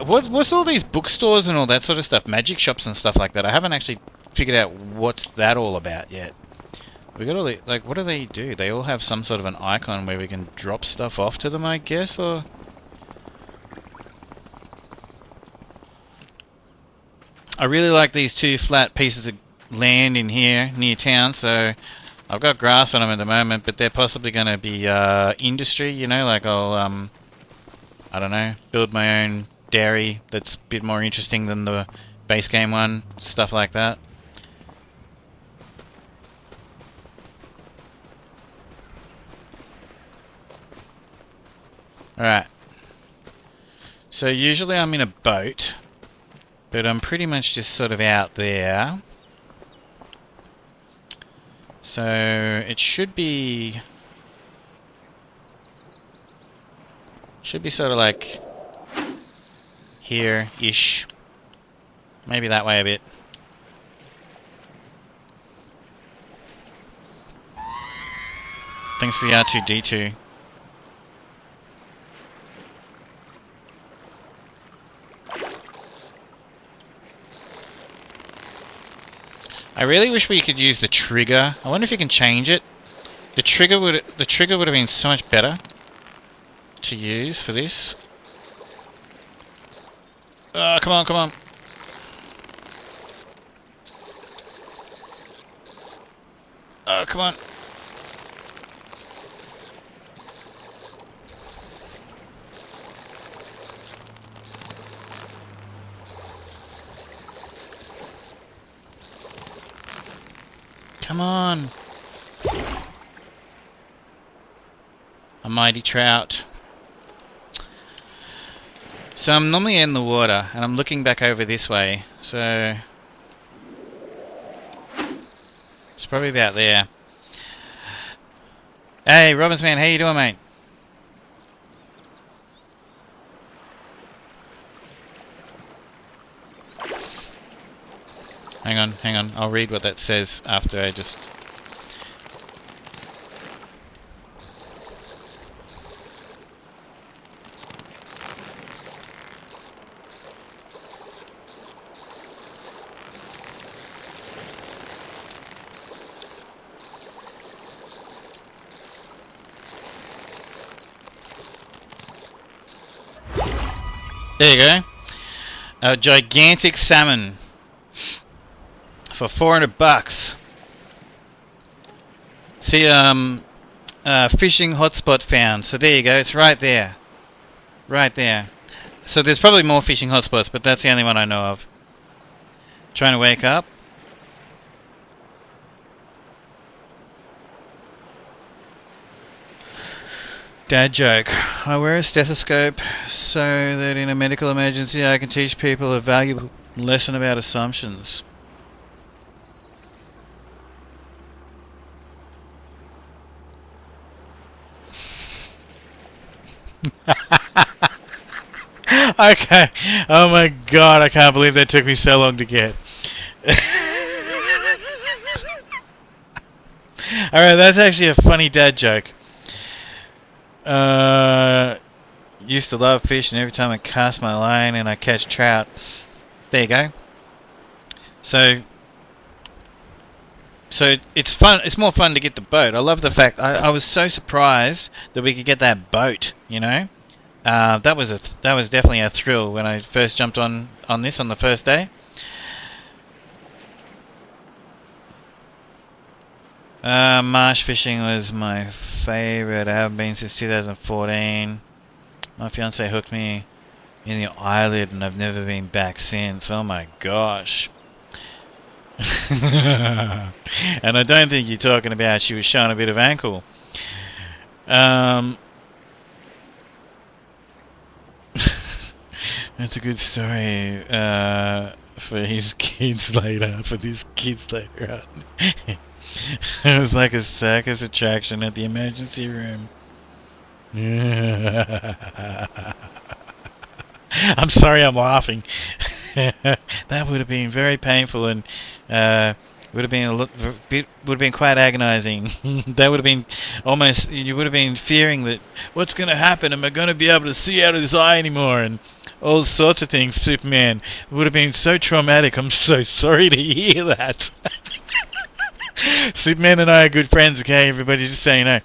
S3: What's all these bookstores and all that sort of stuff, magic shops and stuff like that? I haven't actually figured out what's that all about yet. We got all the, like, what do they do? They all have some sort of an icon where we can drop stuff off to them, I guess, or I really like these two flat pieces of land in here near town, so I've got grass on them at the moment, but they're possibly going to be industry, you know, like I'll, I don't know, build my own dairy that's a bit more interesting than the base game one, stuff like that. Alright. So usually I'm in a boat, but I'm pretty much just sort of out there. So it should be sort of like here-ish. Maybe that way a bit. Thanks to the R2-D2. I really wish we could use the trigger. I wonder if you can change it. The trigger would have been so much better to use for this. Oh, come on, come on. Oh, come on. Come on. A mighty trout. So I'm normally in the water and I'm looking back over this way. So it's probably about there. Hey, Robbins man, how you doing, mate? Hang on. I'll read what that says after I just... There you go. A gigantic salmon. For 400 bucks. See, fishing hotspot found. So there you go. It's right there. Right there. So there's probably more fishing hotspots, but that's the only one I know of. Trying to wake up. Dad joke. I wear a stethoscope so that in a medical emergency I can teach people a valuable lesson about assumptions. Okay. Oh my god, I can't believe that took me so long to get. Alright, that's actually a funny dad joke. Used to love fishing every time I cast my line and I catch trout. There you go. So it's fun. It's more fun to get the boat. I love the fact I was so surprised that we could get that boat. You know, that was definitely a thrill when I first jumped on this on the first day. Marsh fishing was my favorite. I haven't been since 2014. My fiance hooked me in the eyelid and I've never been back since. Oh my gosh. And I don't think you're talking about she was showing a bit of ankle. That's a good story for his kids later, for these kids later on. It was like a circus attraction at the emergency room. I'm sorry I'm laughing. That would have been very painful and would have been would have been quite agonizing. That would have been almost, you would have been fearing that what's going to happen? Am I going to be able to see out of this eye anymore? And all sorts of things. Superman, it would have been so traumatic. I'm so sorry to hear that. Superman and I are good friends, okay? Everybody just saying no.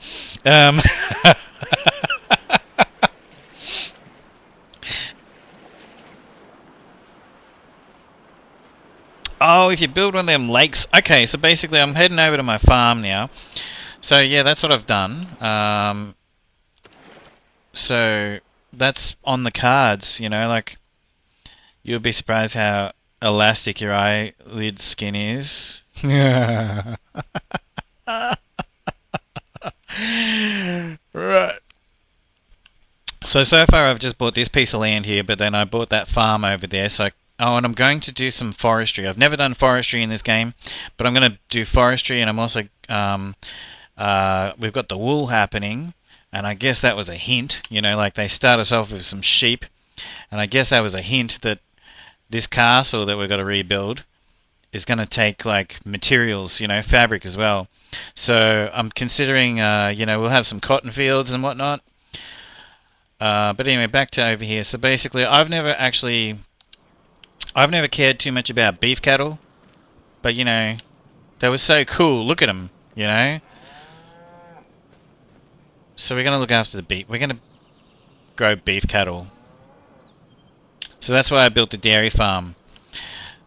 S3: Oh, if you build one of them lakes... Okay, so basically I'm heading over to my farm now. So yeah, that's what I've done. So that's on the cards, you know, like... You'll be surprised how elastic your eyelid skin is. Right. So far I've just bought this piece of land here, but then I bought that farm over there, so... Oh, and I'm going to do some forestry. I've never done forestry in this game, but I'm going to do forestry, and I'm also... we've got the wool happening, and I guess that was a hint, you know, like they start us off with some sheep, and I guess that was a hint that this castle that we've got to rebuild is going to take, like, materials, you know, fabric as well. So I'm considering, you know, we'll have some cotton fields and whatnot. But anyway, back to over here. So basically, I've never cared too much about beef cattle, but you know, they were so cool. Look at them, you know. So we're gonna look after the beef. We're gonna grow beef cattle. So that's why I built the dairy farm.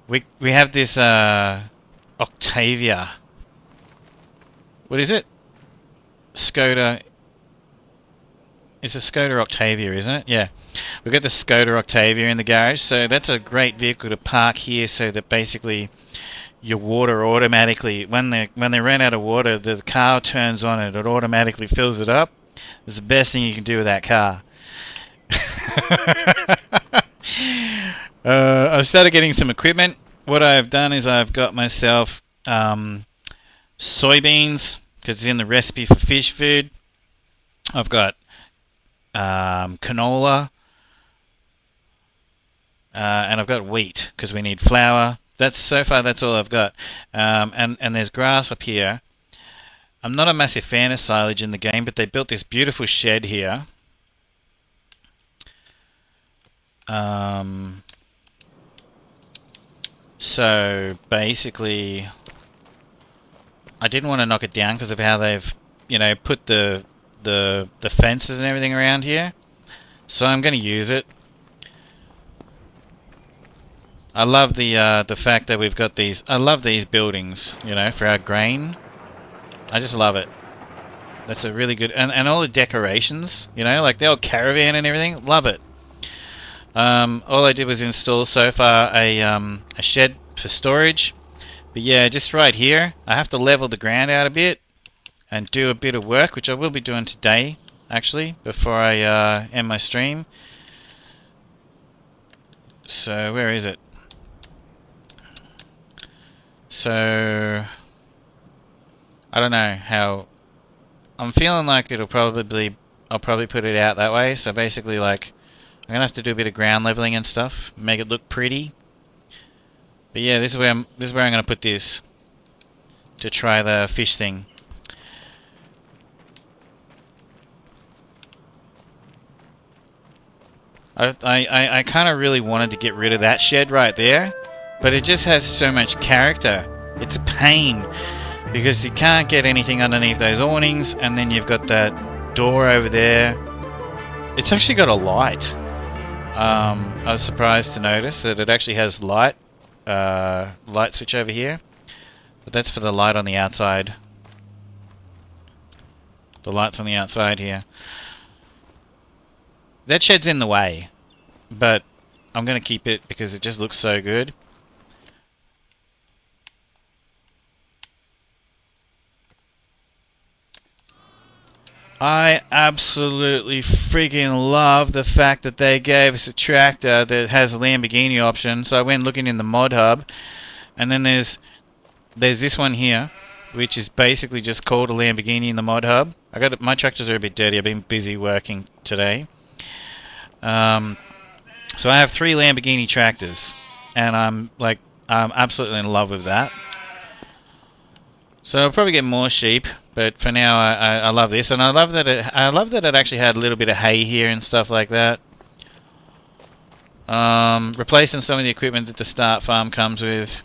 S3: We have this Octavia. What is it? Skoda. It's a Skoda Octavia, isn't it? Yeah. We've got the Skoda Octavia in the garage, so that's a great vehicle to park here so that basically your water automatically, when they run out of water, the car turns on and it automatically fills it up. It's the best thing you can do with that car. I've started getting some equipment. What I've done is I've got myself soybeans, because it's in the recipe for fish food. I've got canola, and I've got wheat because we need flour. So far that's all I've got. And there's grass up here. I'm not a massive fan of silage in the game, but they built this beautiful shed here. So basically, I didn't want to knock it down because of how they've, you know, put the fences and everything around here. So I'm going to use it. I love the fact that we've got these. I love these buildings, you know, for our grain. I just love it. That's a really good, and all the decorations, you know, like the old caravan and everything. Love it. All I did was install so far a shed for storage. But yeah, just right here, I have to level the ground out a bit and do a bit of work, which I will be doing today, actually, before I end my stream. So where is it? So I don't know how. I'm feeling like I'll probably put it out that way. So basically, like, I'm gonna have to do a bit of ground leveling and stuff, make it look pretty. But yeah, this is where I'm gonna put this to try the fish thing. I kind of really wanted to get rid of that shed right there, but it just has so much character. It's a pain because you can't get anything underneath those awnings, and then you've got that door over there. It's actually got a light. I was surprised to notice that it actually has light switch over here, but that's for the light on the outside. The lights on the outside here. That shed's in the way, but I'm going to keep it because it just looks so good. I absolutely freaking love the fact that they gave us a tractor that has a Lamborghini option. So I went looking in the mod hub, and then there's this one here, which is basically just called a Lamborghini in the mod hub. My tractors are a bit dirty. I've been busy working today. So I have 3 Lamborghini tractors, and I'm absolutely in love with that. So I'll probably get more sheep, but for now I love this, and I love that it actually had a little bit of hay here and stuff like that. Replacing some of the equipment that the start farm comes with.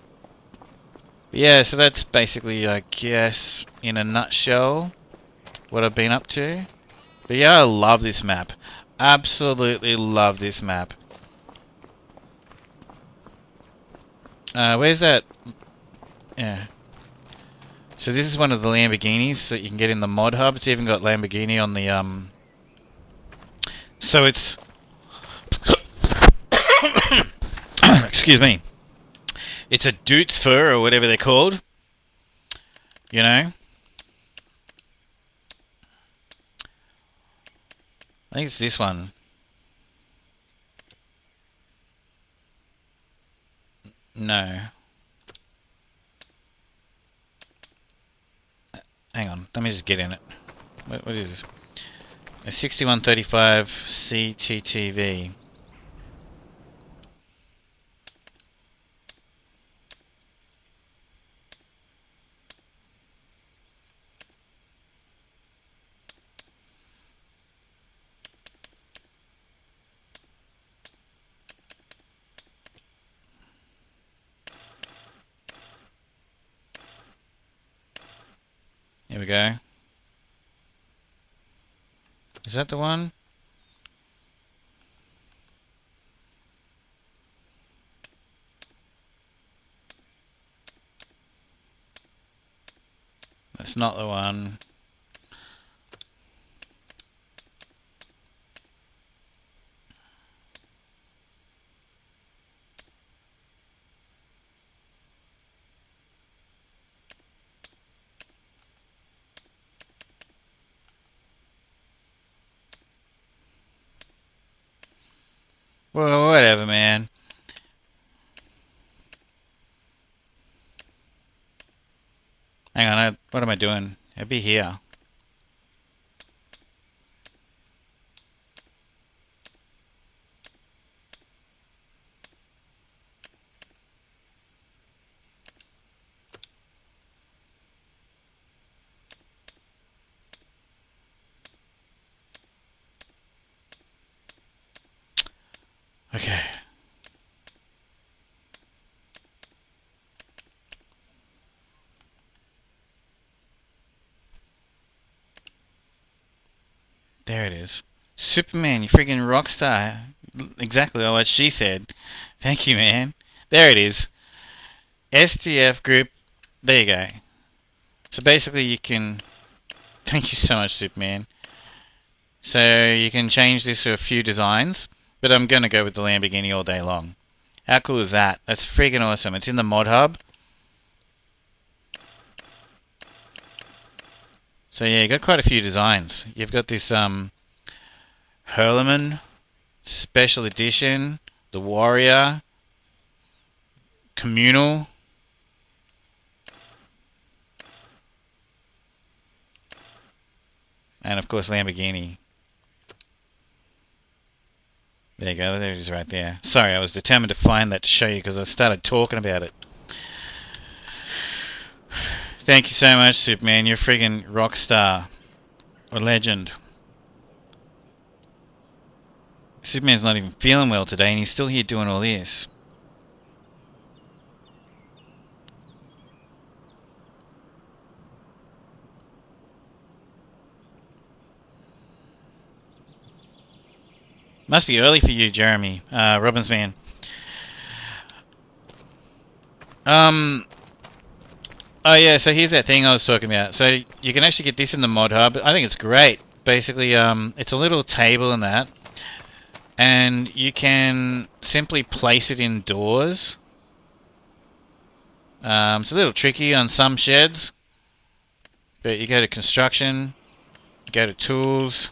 S3: But yeah, so that's basically, I guess, in a nutshell, what I've been up to. But yeah, I love this map. Absolutely love this map. Where's that? Yeah. So this is one of the Lamborghinis that you can get in the mod hub. It's even got Lamborghini on the So it's excuse me. It's a Doots fur or whatever they're called. You know. I think it's this one. No. Hang on, let me just get in it. What is this? A 6135 CTTV. Here we go. Is that the one? That's not the one. Well, whatever, man. Hang on, what am I doing? It'd be here. Okay. There it is. Superman, you freaking rock star. Exactly what she said. Thank you, man. There it is. STF group. There you go. So basically you can... Thank you so much, Superman. So you can change this to a few designs, but I'm going to go with the Lamborghini all day long. How cool is that? That's freaking awesome. It's in the mod hub. So yeah, you got quite a few designs. You've got this Hurleman Special Edition, the Warrior, Communal, and of course Lamborghini. There you go, there it is right there. Sorry, I was determined to find that to show you because I started talking about it. Thank you so much, Superman. You're a friggin' rock star. Or legend. Superman's not even feeling well today and he's still here doing all this. Must be early for you, Jeremy. Robbins man. Oh yeah, so here's that thing I was talking about. So you can actually get this in the mod hub. I think it's great. Basically, it's a little table and that, and you can simply place it indoors. It's a little tricky on some sheds, but you go to construction, you go to tools.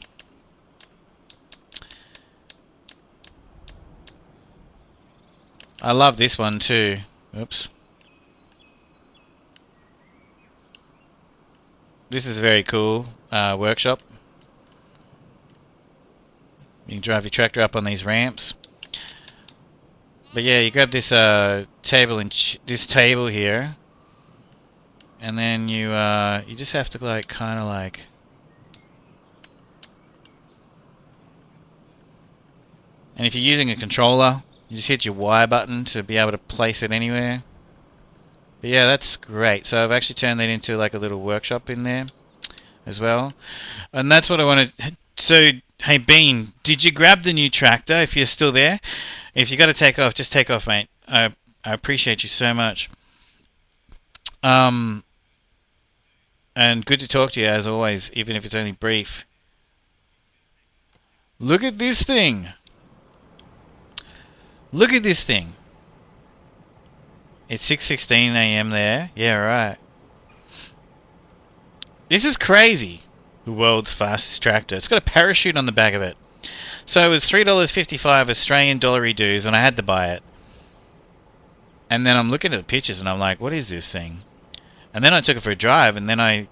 S3: I love this one too. Oops. This is very cool. Workshop. You can drive your tractor up on these ramps. But yeah, you grab this table and this table here, and then you just have to like kind of like. And if you're using a controller, you just hit your Y button to be able to place it anywhere. But yeah, that's great. So I've actually turned that into like a little workshop in there as well. And that's what I wanted. So, hey Bean, did you grab the new tractor if you're still there? If you got to take off, just take off, mate. I appreciate you so much. And good to talk to you as always, even if it's only brief. Look at this thing. Look at this thing. It's 6:16 a.m. there. Yeah, right. This is crazy. The world's fastest tractor. It's got a parachute on the back of it. So it was $3.55 Australian dollary dues, and I had to buy it. And then I'm looking at the pictures, and I'm like, what is this thing? And then I took it for a drive, and then I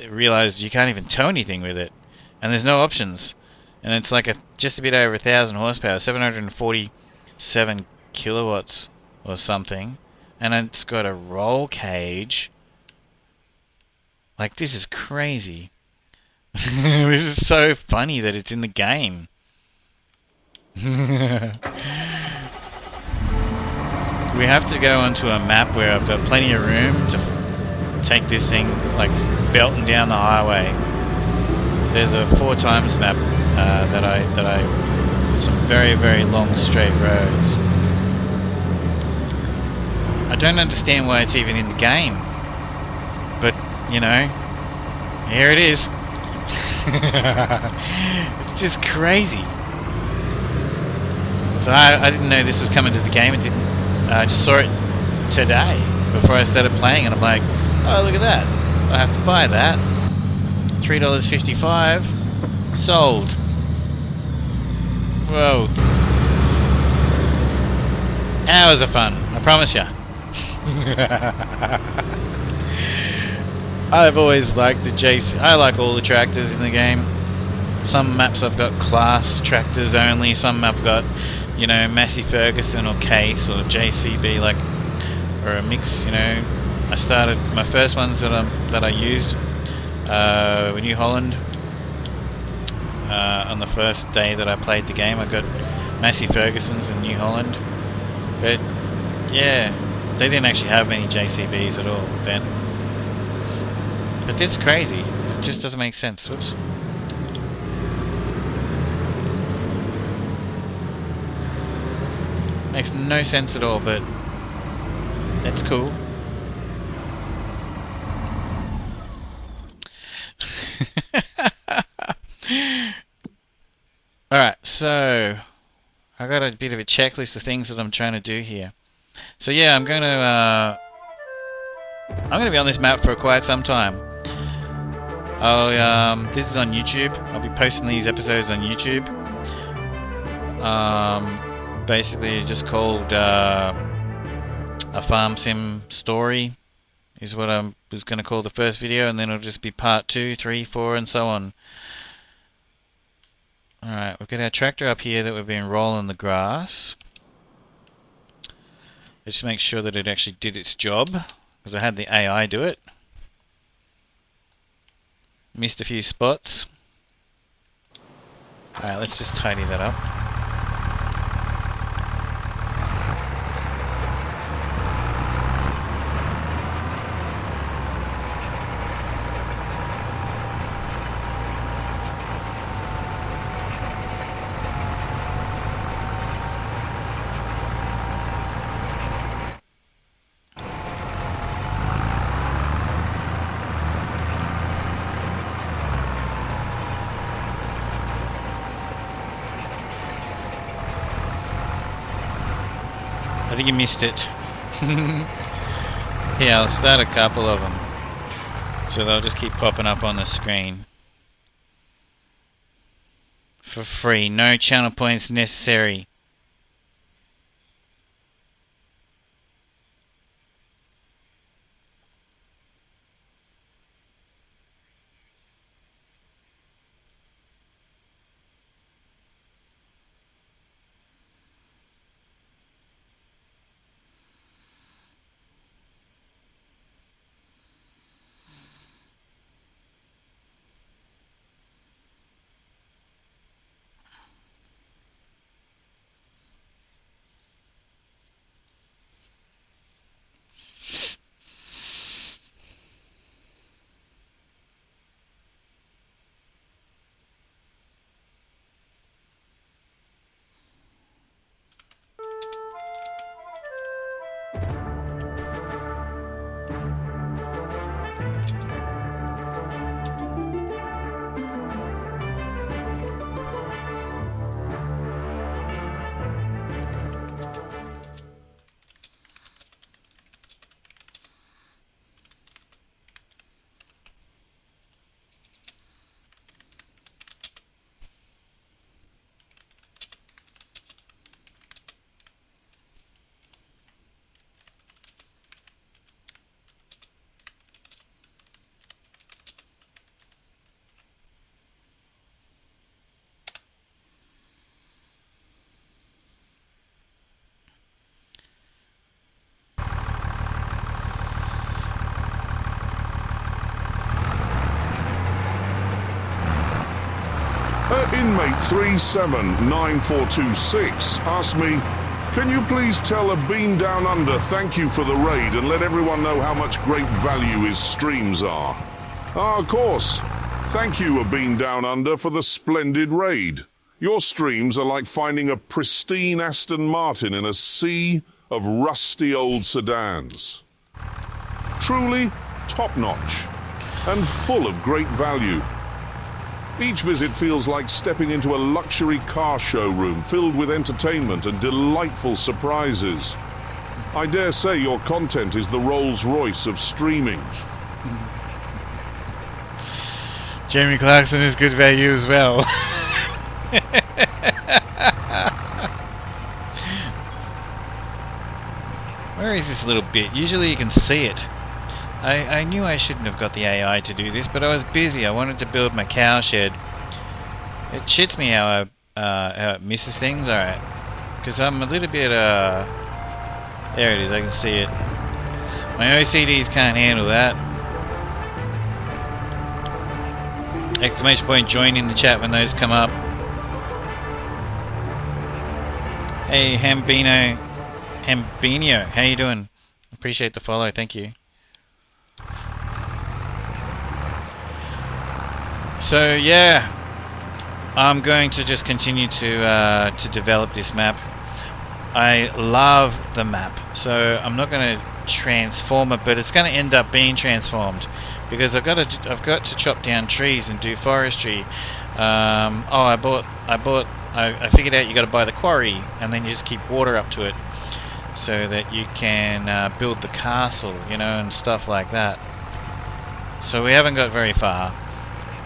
S3: realized you can't even tow anything with it. And there's no options. And it's like just a bit over 1,000 horsepower, 747 kilowatts or something. And it's got a roll cage. Like, this is crazy. This is so funny that it's in the game. We have to go onto a map where I've got plenty of room to take this thing, like, belting down the highway. There's a 4x map that I with some very, very long straight roads. I don't understand why it's even in the game, but you know, here it is. It's just crazy. So I didn't know this was coming to the game. I just saw it today before I started playing, and I'm like, oh, look at that! I have to buy that. $3.55 sold. Whoa! Hours of fun, I promise ya. I've always liked the JC. I like all the tractors in the game. Some maps I've got class tractors only. Some I've got, you know, Massey Ferguson or Case or JCB, like, or a mix. You know, I started my first ones that I used were New Holland. On the first day that I played the game, I got Massey Fergusons and New Holland. But yeah, they didn't actually have many JCBs at all then. But this is crazy. It just doesn't make sense. Whoops. Makes no sense at all, but that's cool. Alright, so I got a bit of a checklist of things that I'm trying to do here. So yeah, I'm gonna be on this map for quite some time. This is on YouTube. I'll be posting these episodes on YouTube. Basically just called a farm sim story is what I was going to call the first video, and then it'll just be part 2, 3, 4 and so on. Alright, we've got our tractor up here that we've been rolling the grass. Let's just make sure that it actually did its job, because I had the AI do it. Missed a few spots. Alright, let's just tidy that up. I think you missed it. Yeah, I'll start a couple of them. So they'll just keep popping up on the screen. For free, no channel points necessary.
S5: Inmate 379426 asked me, can you please tell a Bean Down Under thank you for the raid and let everyone know how much great value his streams are? Ah, of course. Thank you, A Bean Down Under, for the splendid raid. Your streams are like finding a pristine Aston Martin in a sea of rusty old sedans. Truly top-notch and full of great value. Each visit feels like stepping into a luxury car showroom filled with entertainment and delightful surprises. I dare say your content is the Rolls-Royce of streaming.
S3: Jeremy Clarkson is good value as well. Where is this little bit? Usually you can see it. I knew I shouldn't have got the AI to do this, but I was busy. I wanted to build my cow shed. It shits me how it misses things. Alright. Because I'm a little bit, there it is, I can see it. My OCDs can't handle that. Exclamation point, join in the chat when those come up. Hey, Hambino, how you doing? Appreciate the follow, thank you. So yeah, I'm going to just continue to develop this map. I love the map, so I'm not going to transform it, but it's going to end up being transformed because I've got to chop down trees and do forestry. I figured out you got to buy the quarry and then you just keep water up to it so that you can build the castle, you know, and stuff like that. So we haven't got very far.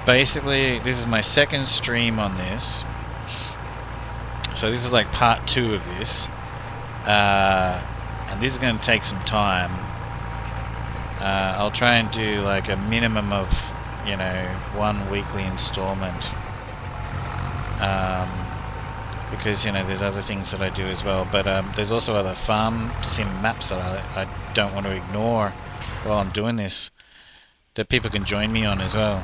S3: Basically, this is my second stream on this. So this is like part 2 of this. And this is going to take some time. I'll try and do like a minimum of, you know, 1 weekly installment. Because, you know, there's other things that I do as well. But there's also other farm sim maps that I don't want to ignore while I'm doing this, that people can join me on as well.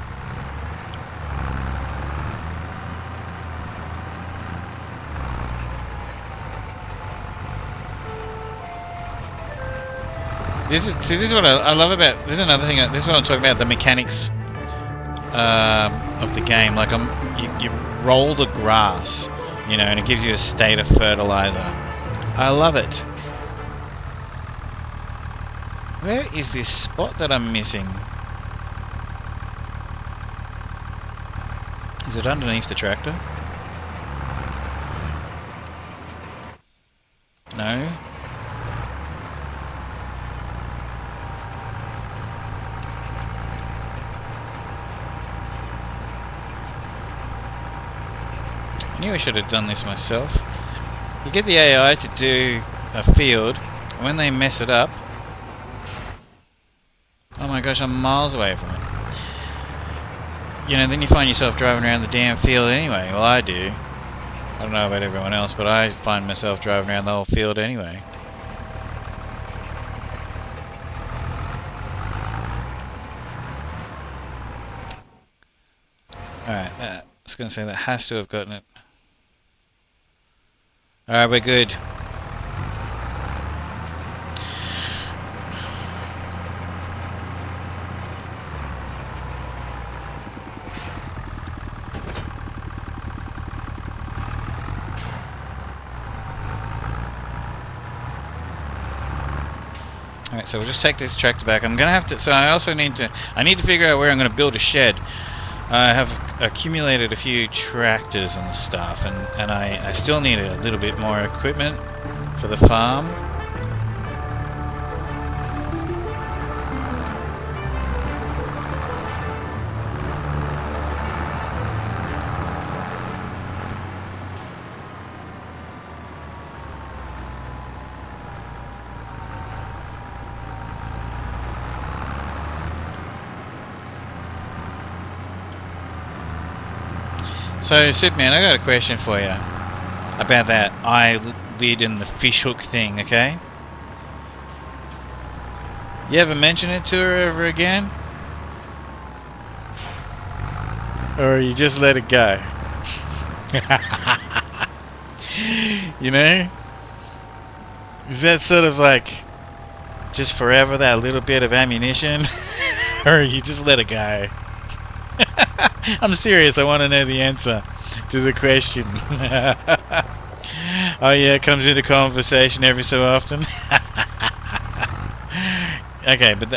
S3: This is what I love about. This is another thing. This is what I'm talking about. The mechanics of the game. Like you roll the grass, you know, and it gives you a state of fertilizer. I love it. Where is this spot that I'm missing? Is it underneath the tractor? No. knew I should have done this myself. You get the AI to do a field, and when they mess it up, oh my gosh, I'm miles away from it. You know, then you find yourself driving around the damn field anyway. Well, I do. I don't know about everyone else, but I find myself driving around the whole field anyway. Alright, I was going to say that has to have gotten it. Alright, we're good. Alright, so we'll just take this tractor back. I'm going to have to, so I also need to figure out where I'm going to build a shed. I have accumulated a few tractors and stuff, and I still need a little bit more equipment for the farm. So, Superman, I got a question for you about that eyelid and the fish hook thing, okay? You ever mention it to her ever again? Or you just let it go? You know? Is that sort of like just forever, that little bit of ammunition? Or you just let it go? I'm serious, I want to know the answer to the question. Oh yeah, it comes into conversation every so often. Okay, but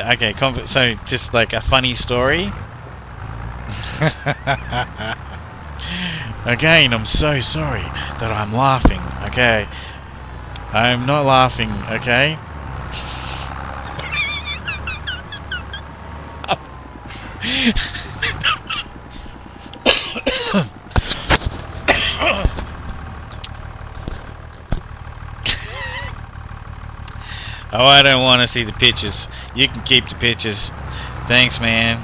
S3: so just like a funny story. Again, I'm so sorry that I'm laughing, okay? I'm not laughing, okay? Oh, I don't want to see the pictures. You can keep the pictures. Thanks, man.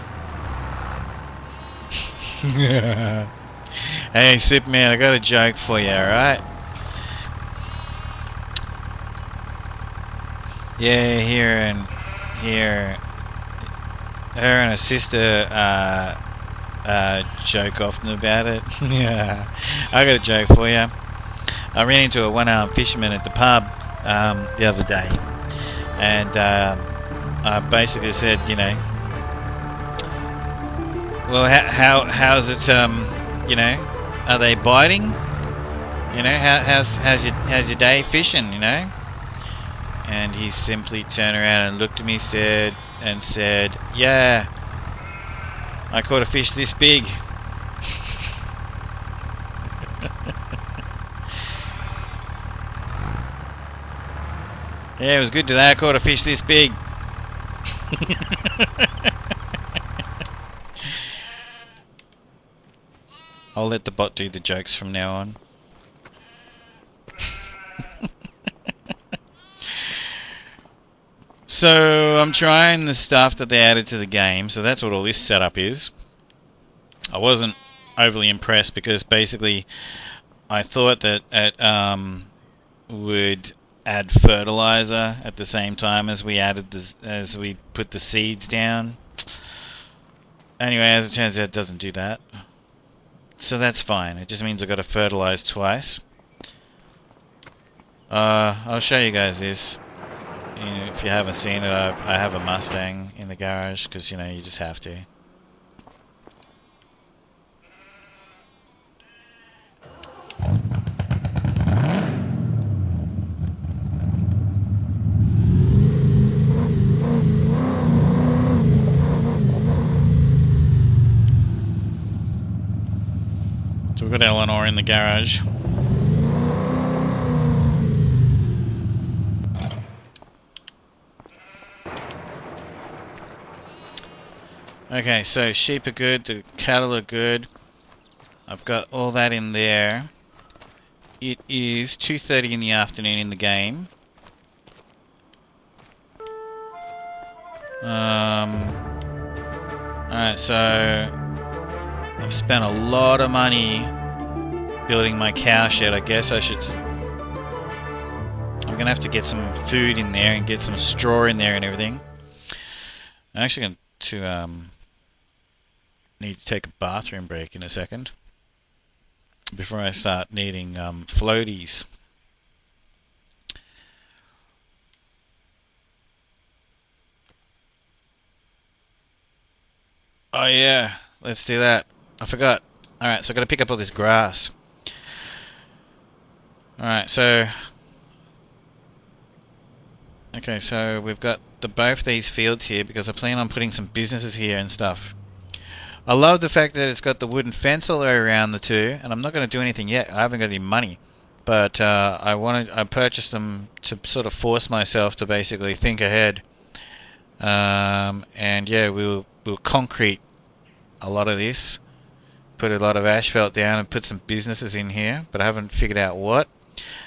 S3: Hey, Superman, I got a joke for you, alright? Yeah, her and her sister joke often about it. Yeah, I got a joke for you. I ran into a one-armed fisherman at the pub the other day, and I basically said, you know, well, how's it, you know, are they biting? You know, how's your day fishing? You know, and he simply turned around and looked at me, said, yeah, I caught a fish this big. Yeah, it was good today. I caught a fish this big. I'll let the bot do the jokes from now on. So I'm trying the stuff that they added to the game, so that's what all this setup is. I wasn't overly impressed because basically I thought that it would add fertilizer at the same time as we put the seeds down. Anyway, as it turns out, it doesn't do that. So that's fine. It just means I've got to fertilize twice. I'll show you guys this. If you haven't seen it, I have a Mustang in the garage because, you know, you just have to. So we've got Eleanor in the garage. Okay, so sheep are good, the cattle are good. I've got all that in there. It is 2:30 in the afternoon in the game. Alright, so I've spent a lot of money building my cow shed. I guess I'm gonna have to get some food in there and get some straw in there and everything. I'm actually going to need to take a bathroom break in a second before I start needing floaties. Oh yeah, let's do that. I forgot. Alright, so I've got to pick up all this grass. Alright, so... Okay, so we've got both these fields here because I plan on putting some businesses here and stuff. I love the fact that it's got the wooden fence all the way around the two, and I'm not going to do anything yet. I haven't got any money. But I purchased them to sort of force myself to basically think ahead. And yeah, we'll concrete a lot of this, put a lot of asphalt down and put some businesses in here, but I haven't figured out what.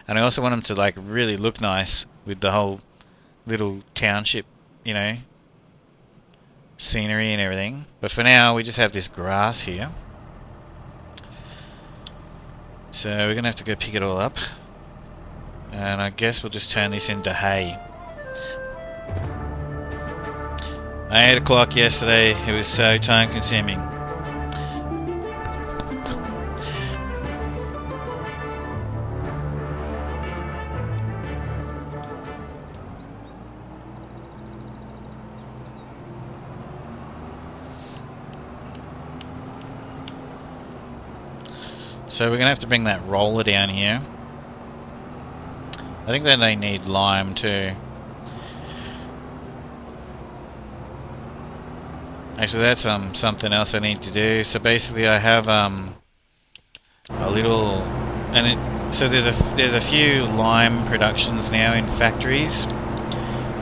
S3: And I also want them to like really look nice with the whole little township, you know, scenery and everything. But for now we just have this grass here, so we're gonna have to go pick it all up, and I guess we'll just turn this into hay. 8 o'clock yesterday, it was so time consuming. So we're going to have to bring that roller down here. I think that they need lime too. Actually, that's something else I need to do. So basically I have a little, so there's a few lime productions now in factories,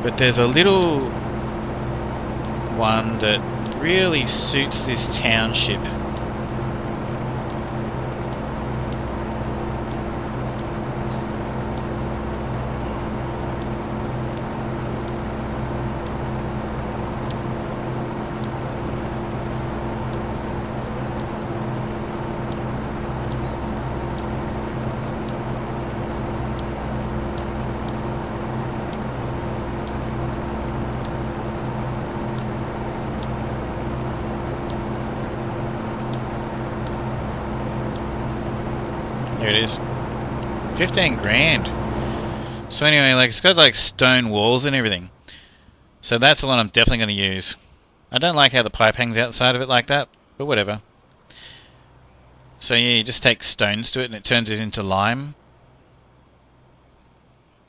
S3: but there's a little one that really suits this township. Here it is. 15 grand. So anyway, like it's got like stone walls and everything. So that's the one I'm definitely going to use. I don't like how the pipe hangs outside of it like that, but whatever. So yeah, you just take stones to it and it turns it into lime.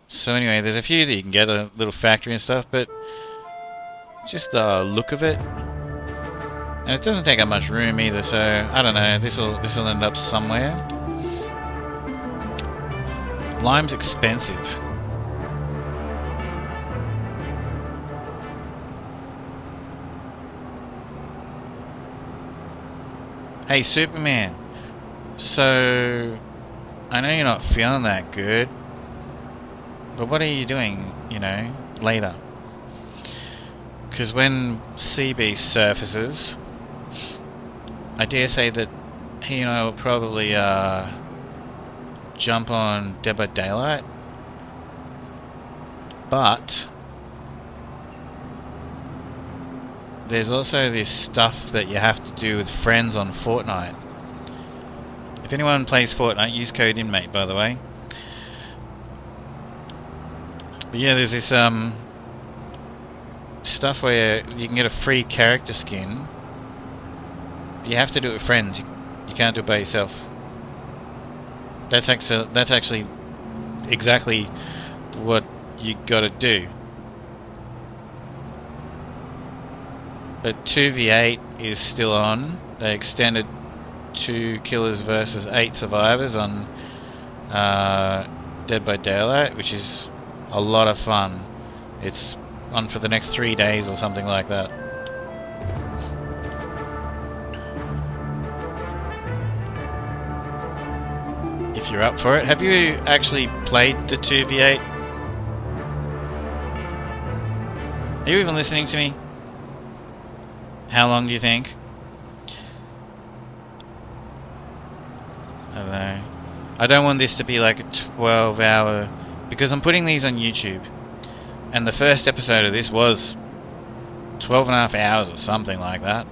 S3: So anyway, there's a few that you can get, a little factory and stuff, but just the look of it. And it doesn't take up much room either, so I don't know, this'll end up somewhere. Lime's expensive. Hey Superman, so I know you're not feeling that good, but what are you doing, you know, later? Because when sea beast surfaces, I dare say that he and I will probably jump on Dead by Daylight, but there's also this stuff that you have to do with friends on Fortnite. If anyone plays Fortnite, use code inmate, by the way. But yeah, there's this stuff where you can get a free character skin. You have to do it with friends. You can't do it by yourself. That's actually exactly what you gotta do. But 2v8 is still on. They extended 2 killers versus 8 survivors on Dead by Daylight, which is a lot of fun. It's on for the next 3 days or something like that. If you're up for it. Have you actually played the 2v8? Are you even listening to me? How long do you think? I don't know. I don't want this to be like a 12-hour... Because I'm putting these on YouTube. And the first episode of this was 12.5 hours or something like that.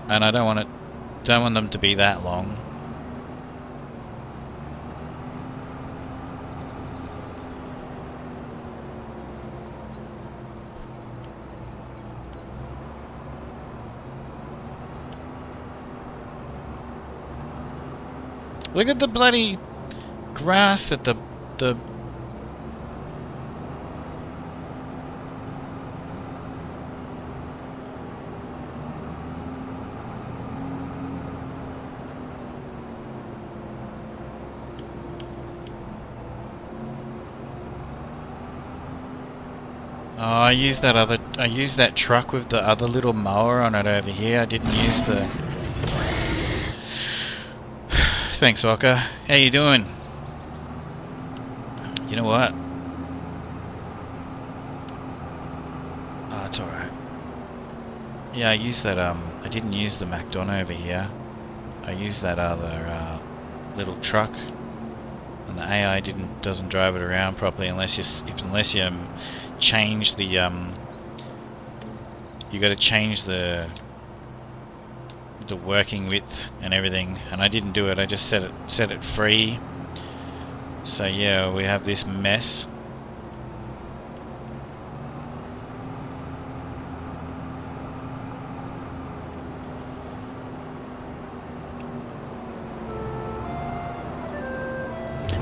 S3: And I don't want them to be that long. Look at the bloody grass that the I used that truck with the other little mower on it over here. I didn't use the... Thanks, Orca. How you doing? You know what? Oh, it's alright. Yeah, I used that, I didn't use the MacDon over here. I used that other, little truck. And the AI doesn't drive it around properly unless you change the, you gotta change the working width and everything, and I didn't do it. I just set it free. So yeah, we have this mess.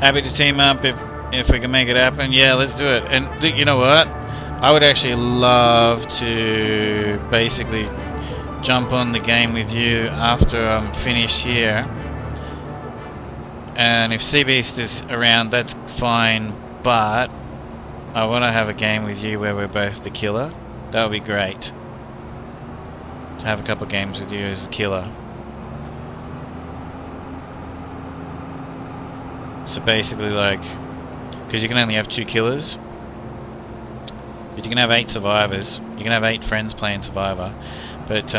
S3: Happy to team up if we can make it happen. Yeah, let's do it. And you know what? I would actually love to basically jump on the game with you after I'm finished here. And if Seabeast is around, that's fine, but I want to have a game with you where we're both the killer. That would be great. To have a couple games with you as the killer. So basically, like, because you can only have 2 killers, but you can have 8 survivors. You can have 8 friends playing survivor. But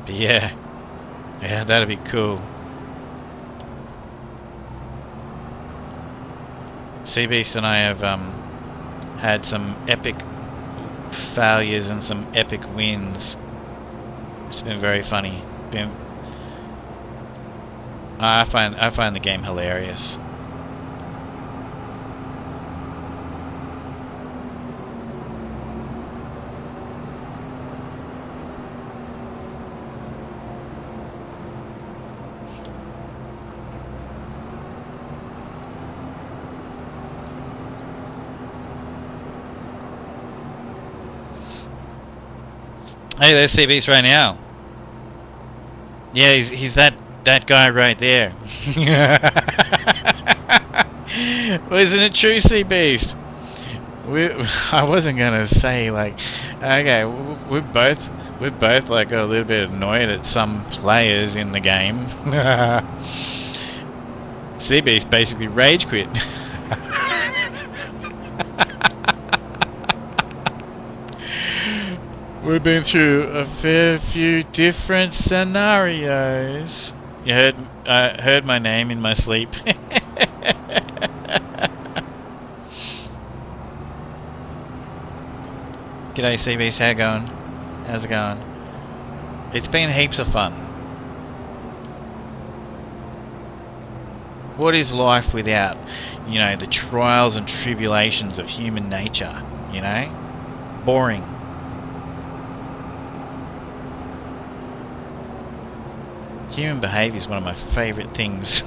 S3: yeah, that'd be cool. Seabeast and I have had some epic failures and some epic wins. It's been very funny. I find the game hilarious. Hey, there's Seabeast right now. Yeah, he's that guy right there. Well, isn't it true, Seabeast? I wasn't gonna say like, okay, we're both like a little bit annoyed at some players in the game. Seabeast basically rage quit. We've been through a fair few different scenarios. You heard my name in my sleep. G'day CBs, how you going? How's it going? It's been heaps of fun. What is life without, you know, the trials and tribulations of human nature, you know? Boring. Human behaviour is one of my favourite things.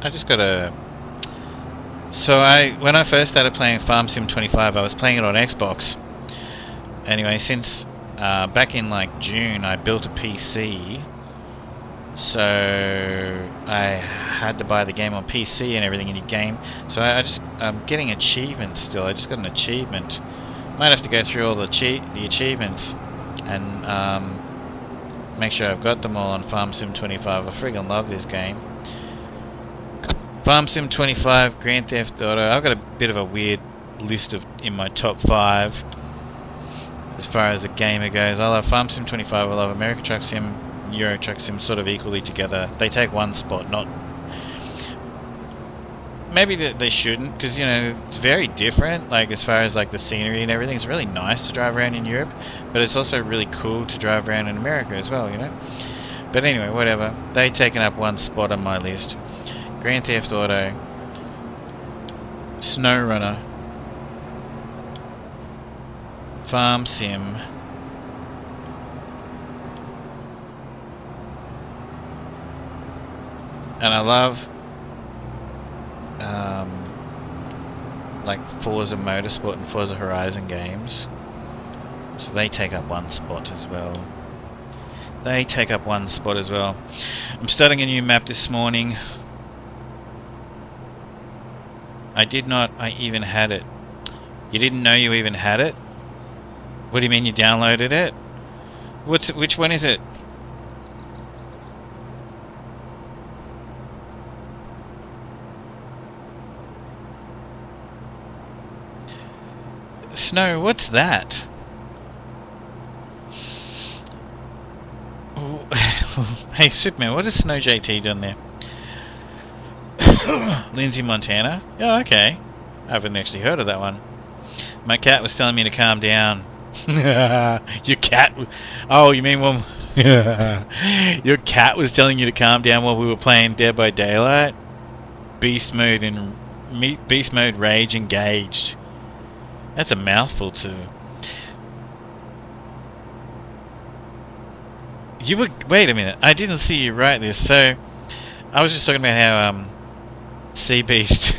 S3: I just gotta. So when I first started playing Farm Sim 25, I was playing it on Xbox. Anyway, since back in like June, I built a PC. So I had to buy the game on PC and everything in your game. So I'm getting achievements still. I just got an achievement. Might have to go through all the achievements and make sure I've got them all on Farm Sim 25. I friggin' love this game. Farm Sim 25, Grand Theft Auto. I've got a bit of a weird list in my top 5 as far as the gamer goes. I love Farm Sim 25. I love American Truck Sim, Euro Truck Sim, sort of equally together. They take one spot, not. Maybe they shouldn't, because you know it's very different. Like as far as like the scenery and everything, it's really nice to drive around in Europe, but it's also really cool to drive around in America as well. You know. But anyway, whatever. They taken up one spot on my list. Grand Theft Auto, SnowRunner, Farm Sim, and I love like Forza Motorsport and Forza Horizon games, so they take up one spot as well. I'm starting a new map this morning. I even had it. You didn't know you even had it? What do you mean you downloaded it? Which one is it? Snow, what's that? Hey Superman, what has Snow JT done there? Lindsay, Montana? Oh, okay. I haven't actually heard of that one. My cat was telling me to calm down. Your cat... Oh, you mean when... Your cat was telling you to calm down while we were playing Dead by Daylight? Beast mode rage engaged. That's a mouthful too. You were... Wait a minute. I didn't see you write this. So, I was just talking about how Sea Beast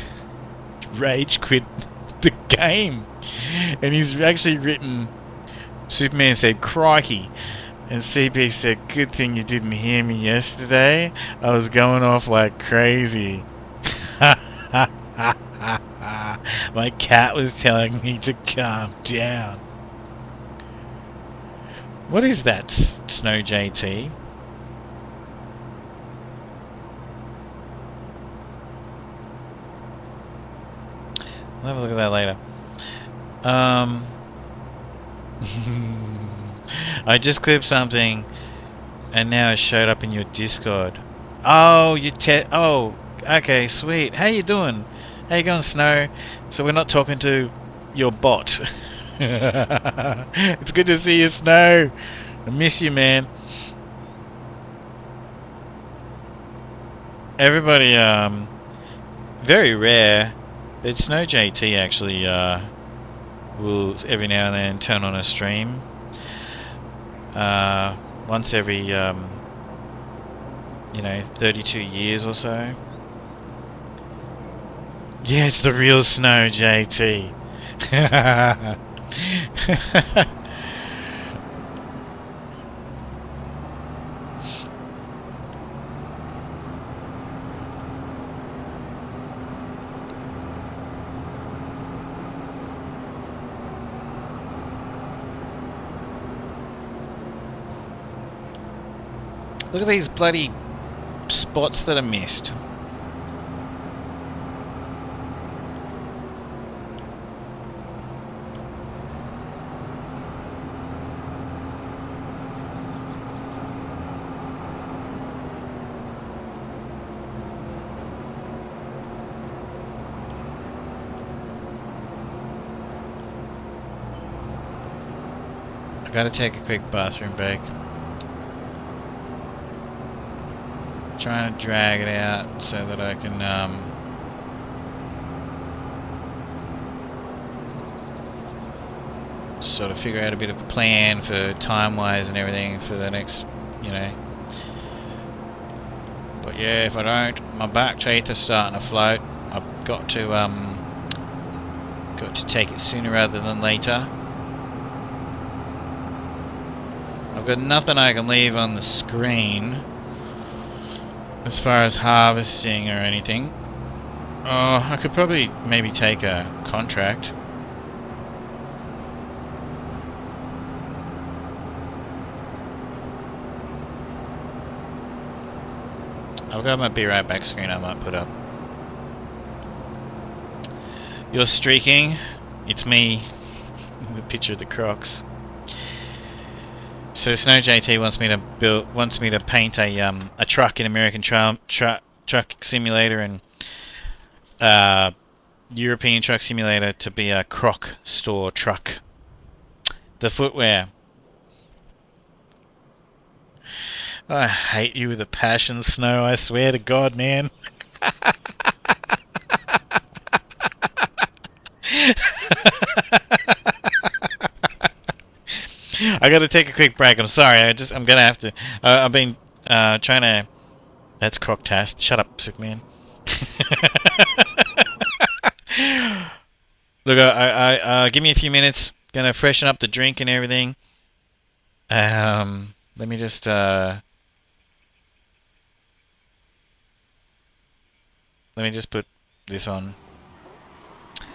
S3: rage quit the game, and he's actually written. Superman said, "Crikey," and Sea Beast said, "Good thing you didn't hear me yesterday. I was going off like crazy." My cat was telling me to calm down. What is that, Snow JT? I'll have a look at that later. I just clipped something and now it showed up in your Discord. Oh, oh, okay, sweet. How you doing? How you going, Snow? So we're not talking to your bot. It's good to see you, Snow. I miss you, man. Everybody, very rare. But Snow JT actually will every now and then turn on a stream. Once every 32 years or so. Yeah, it's the real Snow JT. Look at these bloody spots that are missed. I gotta take a quick bathroom break. Trying to drag it out so that I can sort of figure out a bit of a plan for time-wise and everything for the next, But yeah, if I don't, my back teeth are starting to float. I've got to take it sooner rather than later. I've got nothing I can leave on the screen as far as harvesting or anything. Oh, I could probably maybe take a contract. I've got my be right back screen I might put up. You're streaking. It's me. The picture of the Crocs. So Snow JT wants me to paint a truck in American Truck Simulator and European Truck Simulator to be a Croc store truck. The footwear. I hate you with a passion, Snow. I swear to God, man. I gotta take a quick break. I'm sorry. I'm gonna have to. I've been trying to. That's Croctast. Shut up, Superman. Look, give me a few minutes. Gonna freshen up the drink and everything. Let me just. Let me just put this on.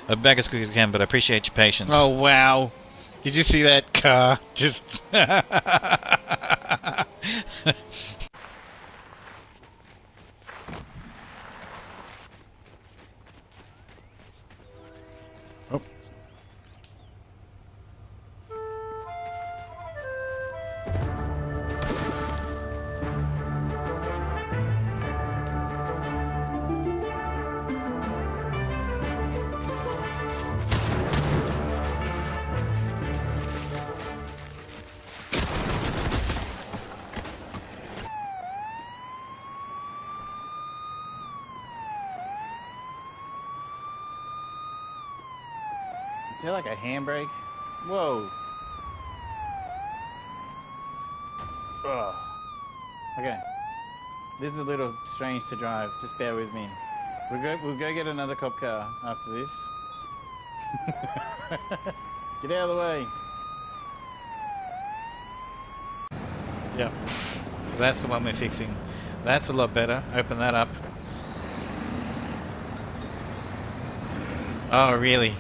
S3: I'm back as quick as I can, but I appreciate your patience. Oh wow! Did you see that car? Just. Oh. Is there like a handbrake? Whoa. Ugh. Okay. This is a little strange to drive. Just bear with me. We'll go get another cop car after this. Get out of the way. Yep. So that's the one we're fixing. That's a lot better. Open that up. Oh, really?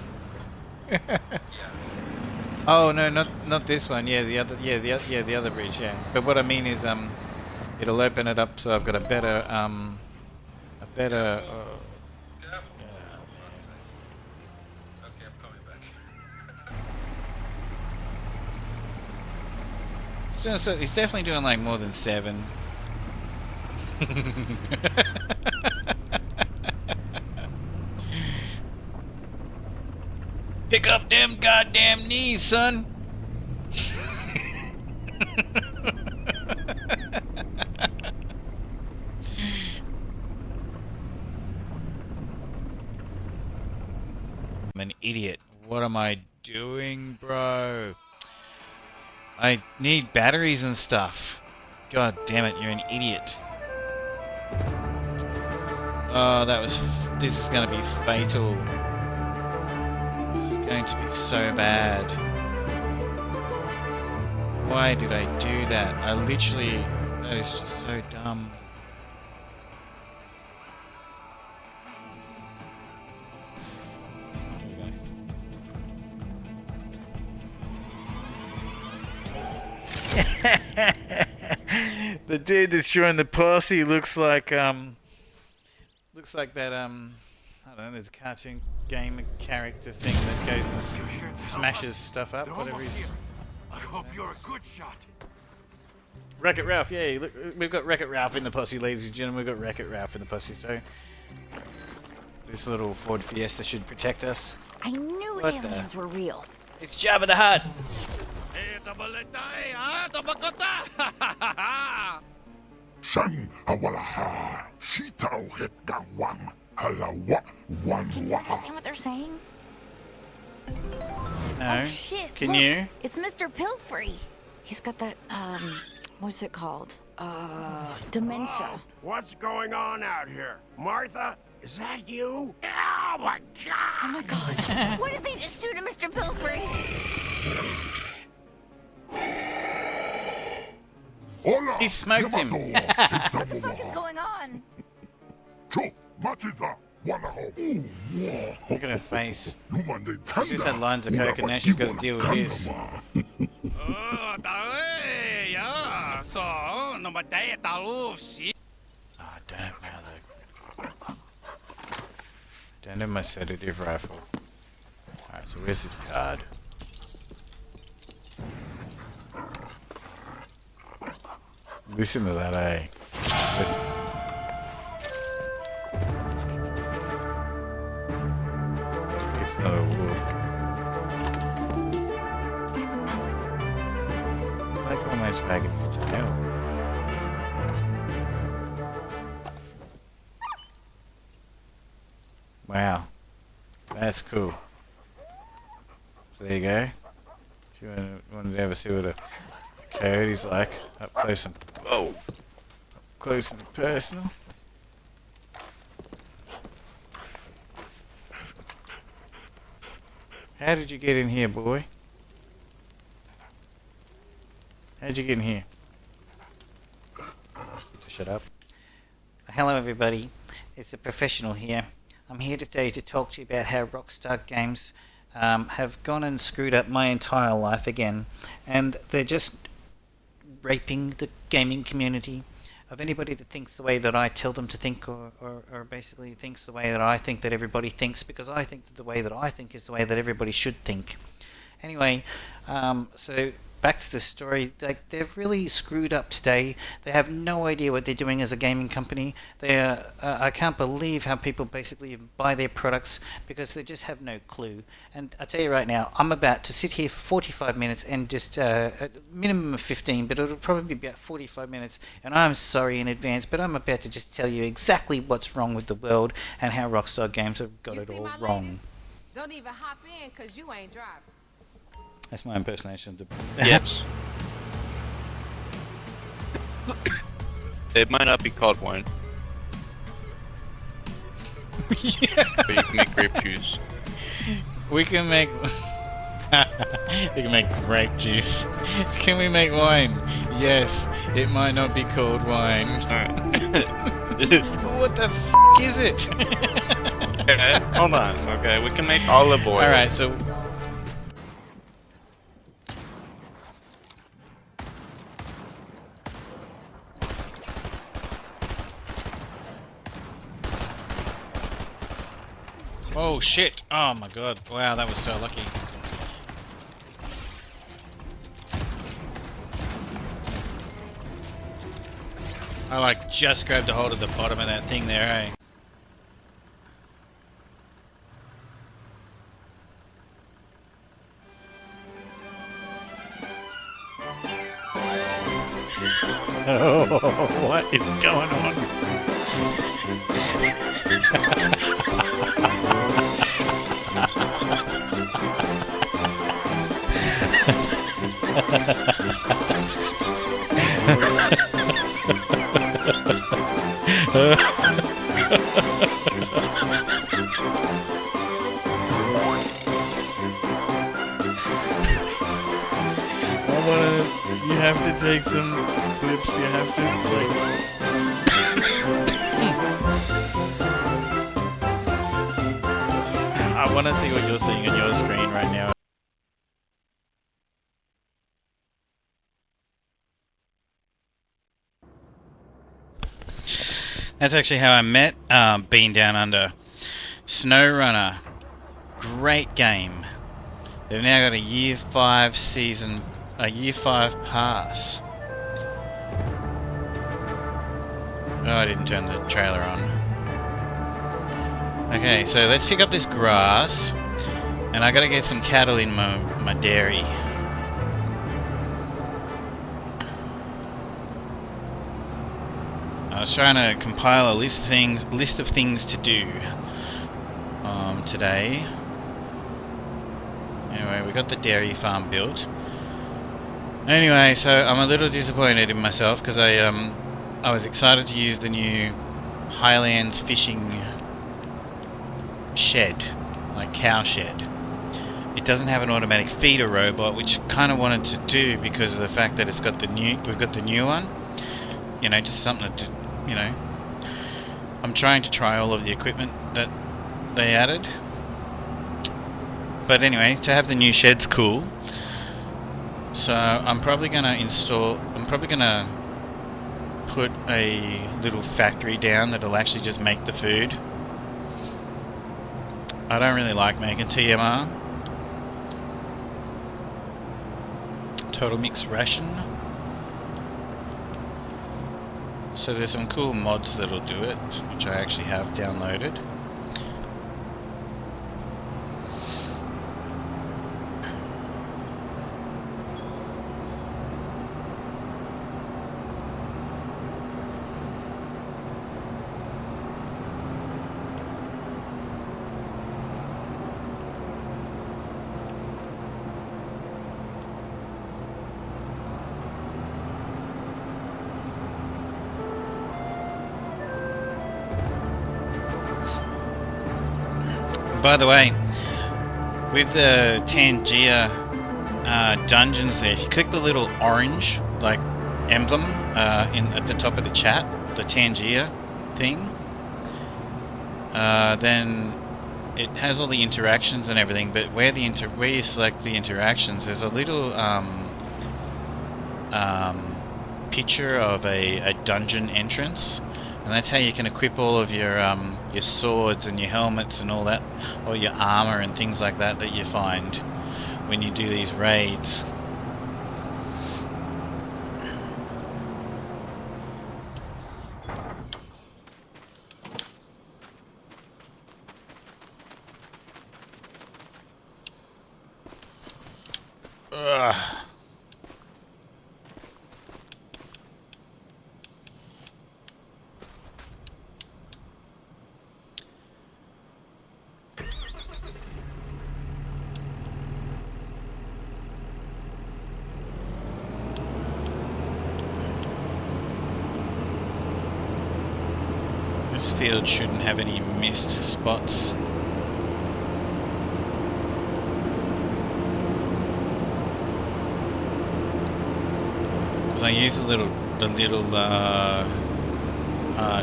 S3: Oh no, not this one. Yeah, the other. Yeah, the other bridge. Yeah. But what I mean is, it'll open it up so I've got a better. So he's definitely doing like more than 7. Pick up them goddamn knees, son. I'm an idiot. What am I doing, bro? I need batteries and stuff. God damn it, you're an idiot. Oh, this is gonna be fatal. Going to be so bad. Why did I do that? That is just so dumb. The dude that's showing the posse looks like that I don't know, there's a cartoon game character thing that goes and smashes stuff up, whatever he's...
S8: I hope you're a good shot.
S3: Wreck-It Ralph, yeah, look, we've got Wreck-It Ralph in the posse, ladies and gentlemen, we've got Wreck-It Ralph in the posse, so... This little Ford Fiesta should protect us.
S11: I knew aliens were real.
S3: It's Jabba the Hutt!
S12: Shan awalaha, shitao hitawam, halawa, wan
S11: Can you understand what they're saying?
S3: No.
S11: Oh shit!
S3: Can
S11: look,
S3: you?
S11: It's Mr. Pilfrey. He's got that what's it called? Dementia.
S8: What's going on out here? Martha, is that you? Oh my god!
S11: Oh my god. What did they just do to Mr. Pilfrey?
S12: Hola,
S3: He smoked him.
S11: What the fuck is going on?
S3: Look at her face. She just had lines of coke and now she's got to deal with this. Oh, don't Malik. Don't have my sedative rifle. Alright, so where's this card? Listen to that, eh? Let's... It's not a wolf. It's like almost wagging its tail. Wow. That's cool. So there you go. If you wanted to ever see what a coyote's like, up close and... Whoa! Up close and personal. How did you get in here, boy? How'd you get in here? Shut up.
S13: Hello everybody, it's a professional here. I'm here today to talk to you about how Rockstar Games have gone and screwed up my entire life again, and they're just raping the gaming community of anybody that thinks the way that I tell them to think, or basically thinks the way that I think that everybody thinks, because I think that the way that I think is the way that everybody should think. Anyway, so back to the story. They've really screwed up today. They have no idea what they're doing as a gaming company. I can't believe how people basically buy their products because they just have no clue. And I tell you right now, I'm about to sit here for 45 minutes and just a minimum of 15, but it'll probably be about 45 minutes. And I'm sorry in advance, but I'm about to just tell you exactly what's wrong with the world and how Rockstar Games have got it all wrong.
S14: Ladies? Don't even hop in because you ain't driving.
S3: That's my impersonation of the...
S15: Yes. It might not be called wine.
S3: Yeah.
S15: But you can make grape juice.
S3: We can make... we can make grape juice. Can we make wine? Yes. It might not be called wine. What the f*** is it?
S15: Okay, hold on. Okay, we can make olive oil.
S3: Alright, so... Oh shit! Oh my god! Wow, that was so lucky. I like just grabbed a hold of the bottom of that thing there, hey? Oh, what is going on? You have to take some clips, you have to I want to see what you're seeing on your screen right now. That's actually how I met Being Down Under. SnowRunner. Great game. They've now got a Year 5 season, a Year 5 pass. Oh, I didn't turn the trailer on. Okay, so let's pick up this grass. And I gotta get some cattle in my dairy. I was trying to compile a list of things to do today. Anyway, we got the dairy farm built. Anyway, so I'm a little disappointed in myself because I was excited to use the new Highlands fishing shed, like cow shed. It doesn't have an automatic feeder robot, which I kind of wanted to do because of the fact that we've got the new one. You know, just something to, you know. I'm trying to try all of the equipment that they added. But anyway, to have the new shed's cool. So I'm probably gonna put a little factory down that'll actually just make the food. I don't really like making TMR. Total mix ration. So there's some cool mods that'll do it, which I actually have downloaded. By the way, with the Tangier dungeons there, if you click the little orange like emblem at the top of the chat, the Tangier thing, then it has all the interactions and everything. But where you select the interactions, there's a little picture of a dungeon entrance. And that's how you can equip all of your swords and your helmets and all that, or your armor and things like that that you find when you do these raids. Ugh. This field shouldn't have any missed spots. Because I use the little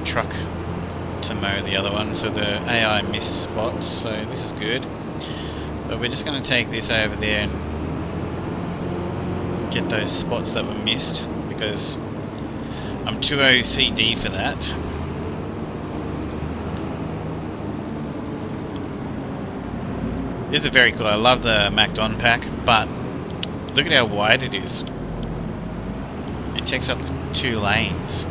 S3: truck to mow the other one, so the AI missed spots. So this is good. But we're just going to take this over there and get those spots that were missed, because I'm too OCD for that. This is very cool. I love the MacDon pack, but look at how wide it is. It takes up 2 lanes.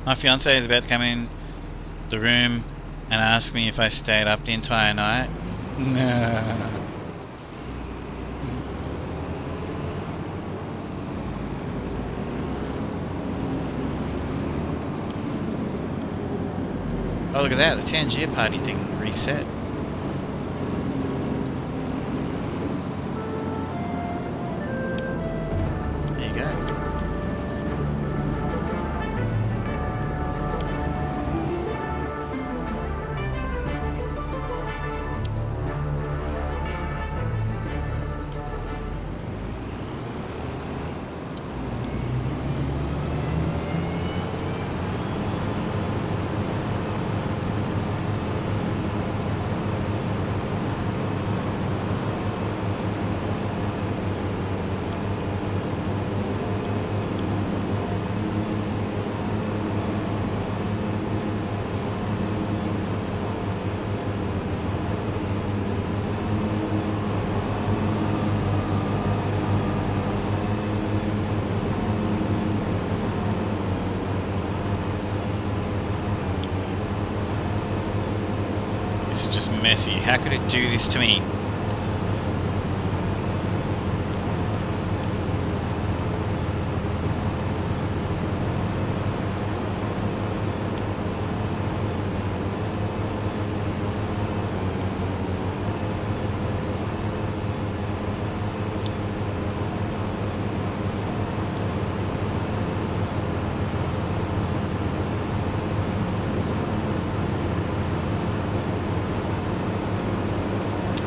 S3: My fiance is about to come in the room and ask me if I stayed up the entire night. Oh, look at that, the Tangier party thing reset. There you go. This is just messy. How could it do this to me?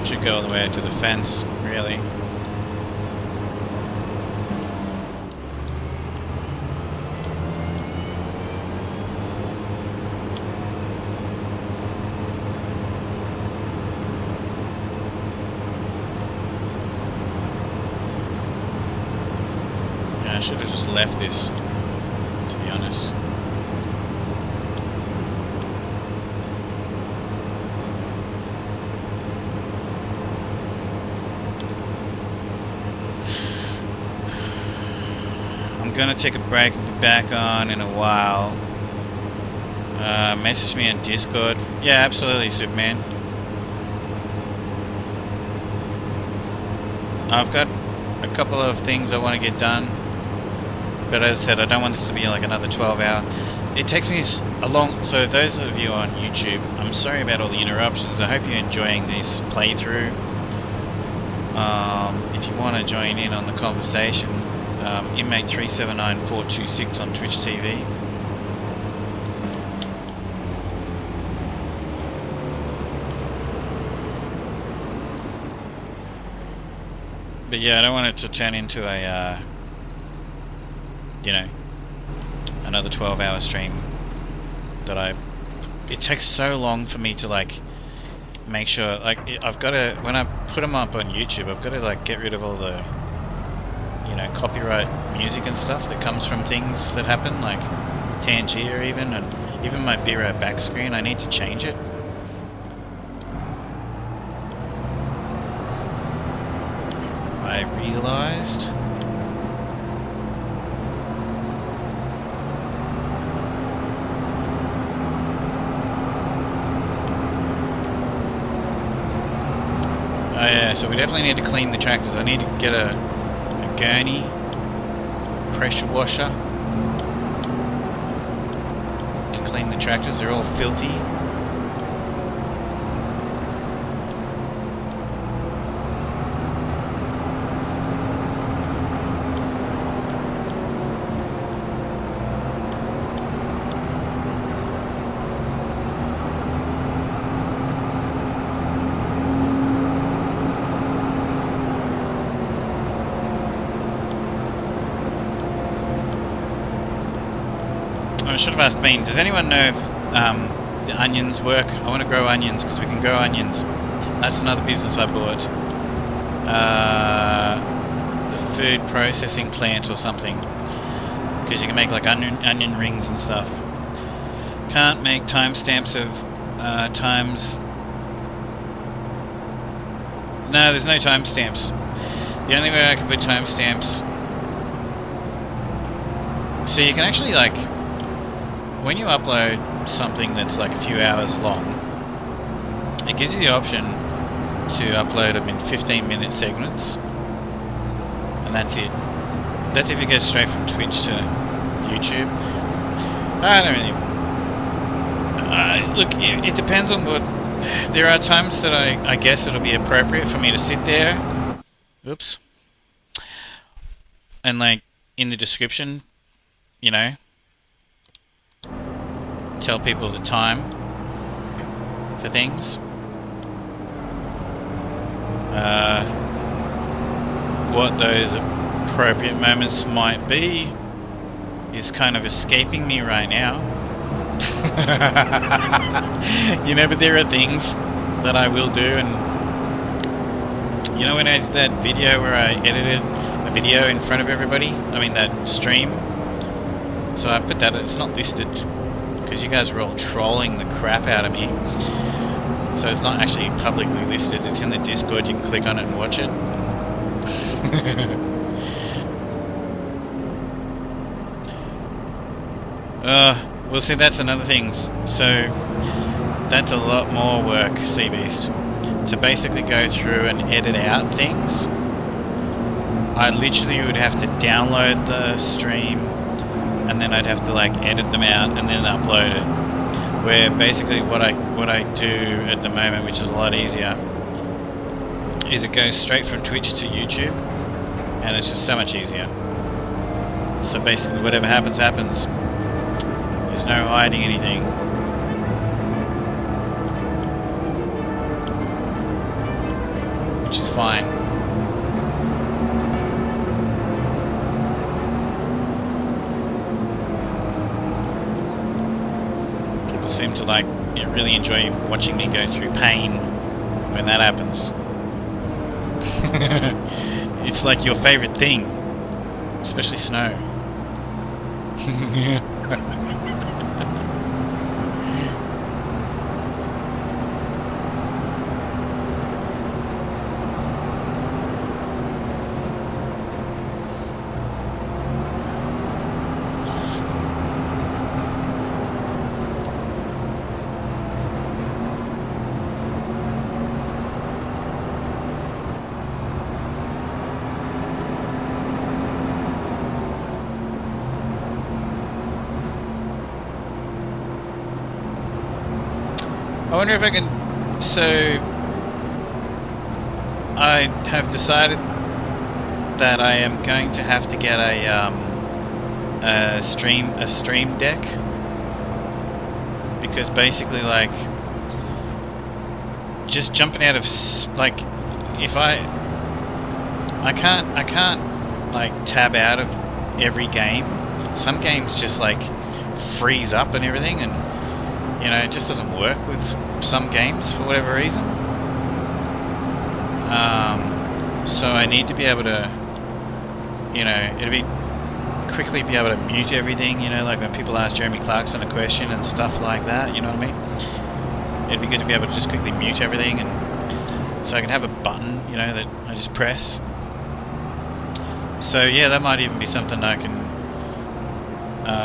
S3: Should go all the way to the fence, really. Yeah, I should have just left this, to be honest. I'm gonna take a break and be back on in a while. Message me on Discord. Yeah, absolutely, Superman. I've got a couple of things I want to get done, but as I said, I don't want this to be like another 12 hour. It takes me a long... So those of you on YouTube, I'm sorry about all the interruptions. I hope you're enjoying this playthrough. If you want to join in on the conversation, inmate 379426 on Twitch TV. But yeah, I don't want it to turn into a, you know, another 12-hour stream that it takes so long for me to like make sure, like, I've got to, when I put them up on YouTube, I've got to like get rid of all the, you know, copyright music and stuff that comes from things that happen, like Tangier even, and even my Be Right Back screen, I need to change it. I realized. Oh yeah, so we definitely need to clean the tractors. I need to get a gurney, pressure washer, and clean the tractors. They're all filthy. I should have asked Bean, does anyone know if the onions work? I want to grow onions because we can grow onions. That's another business I bought. The food processing plant or something. Because you can make like onion rings and stuff. Can't make timestamps of times. No, there's no timestamps. The only way I can put timestamps. So you can actually like, when you upload something that's like a few hours long, it gives you the option to upload them in 15-minute segments, and that's it. That's if you go straight from Twitch to YouTube. I don't really... look, it depends on what... There are times that I guess it'll be appropriate for me to sit there, oops, and like in the description, you know, tell people the time for things. What those appropriate moments might be is kind of escaping me right now. You know, but there are things that I will do, and you know when I did that video where I edited a video in front of everybody, I mean that stream, so I put that, it's not listed because you guys were all trolling the crap out of me, so it's not actually publicly listed. It's in the Discord, you can click on it and watch it. Well, see, that's another thing. So That's a lot more work, Sea Beast. To basically go through and edit out things, I literally would have to download the stream, and then I'd have to like edit them out and then upload it. Where basically what I do at the moment, which is a lot easier, is it goes straight from Twitch to YouTube, and it's just so much easier. So basically whatever happens, happens. There's no hiding anything. Which is fine. People seem to like, really enjoy watching me go through pain when that happens. It's like your favorite thing, especially snow. I wonder if I can. So I have decided that I am going to have to get a stream deck, because basically, like, just jumping out of like, if I can't like tab out of every game. Some games just like freeze up and everything, and you know, it just doesn't work with some games for whatever reason. So I need to be able to, you know, quickly be able to mute everything, you know, like when people ask Jeremy Clarkson a question and stuff like that, you know what I mean? It'd be good to be able to just quickly mute everything, and so I can have a button, you know, that I just press. So yeah, that might even be something I can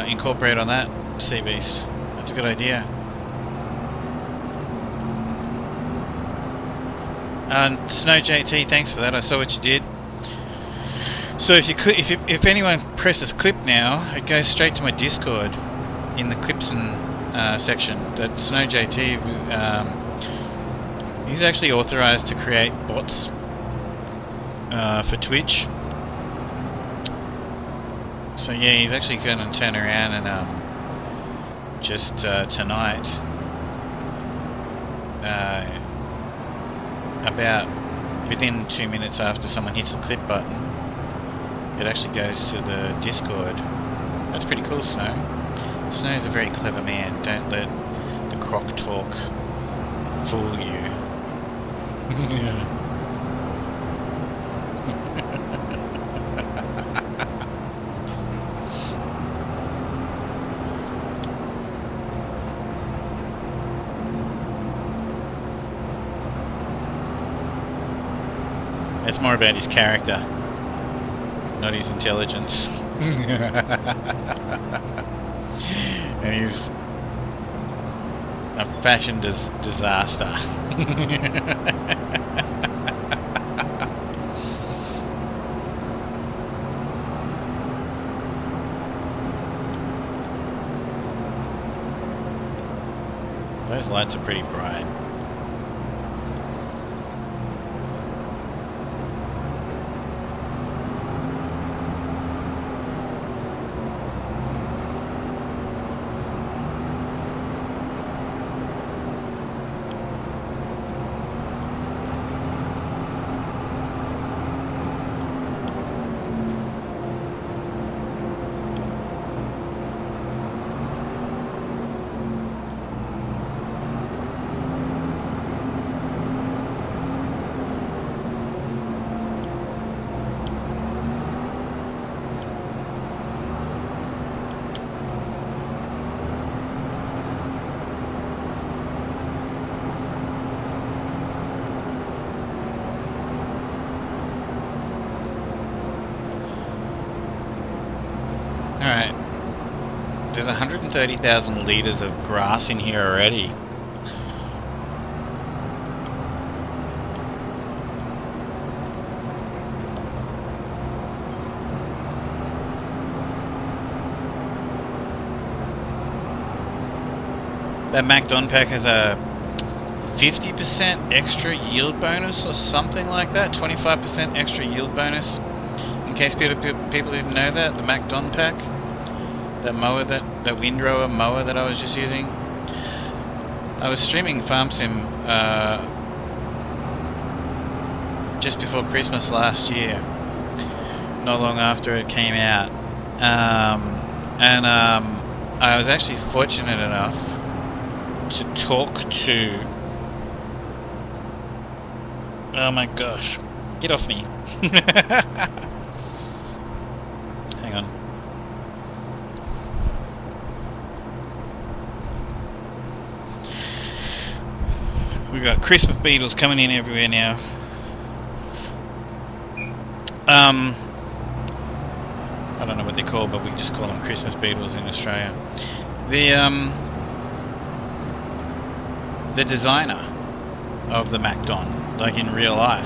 S3: incorporate on that, Sea Beast. That's a good idea. And Snow JT, thanks for that. I saw what you did. So if anyone presses clip now, it goes straight to my Discord in the clips and section. That Snow JT, he's actually authorized to create bots for Twitch. So yeah, he's actually going to turn around and just tonight. About within 2 minutes after someone hits the clip button, it actually goes to the Discord. That's pretty cool, Snow. Snow's a very clever man. Don't let the croc talk fool you. It's more about his character, not his intelligence. And he's a fashion disaster. Those lights are pretty bright. Alright. There's 130,000 litres of grass in here already. that MacDon pack has a 50% extra yield bonus or something like that. 25% extra yield bonus. In case people didn't know that, the MacDon pack, that mower, that windrower mower that I was just using. I was streaming Farm Sim just before Christmas last year, not long after it came out, and I was actually fortunate enough to talk to, oh my gosh, get off me. Hang on. We've got Christmas beetles coming in everywhere now. I don't know what they're called, but we just call them Christmas beetles in Australia. The designer of the MacDon, like in real life,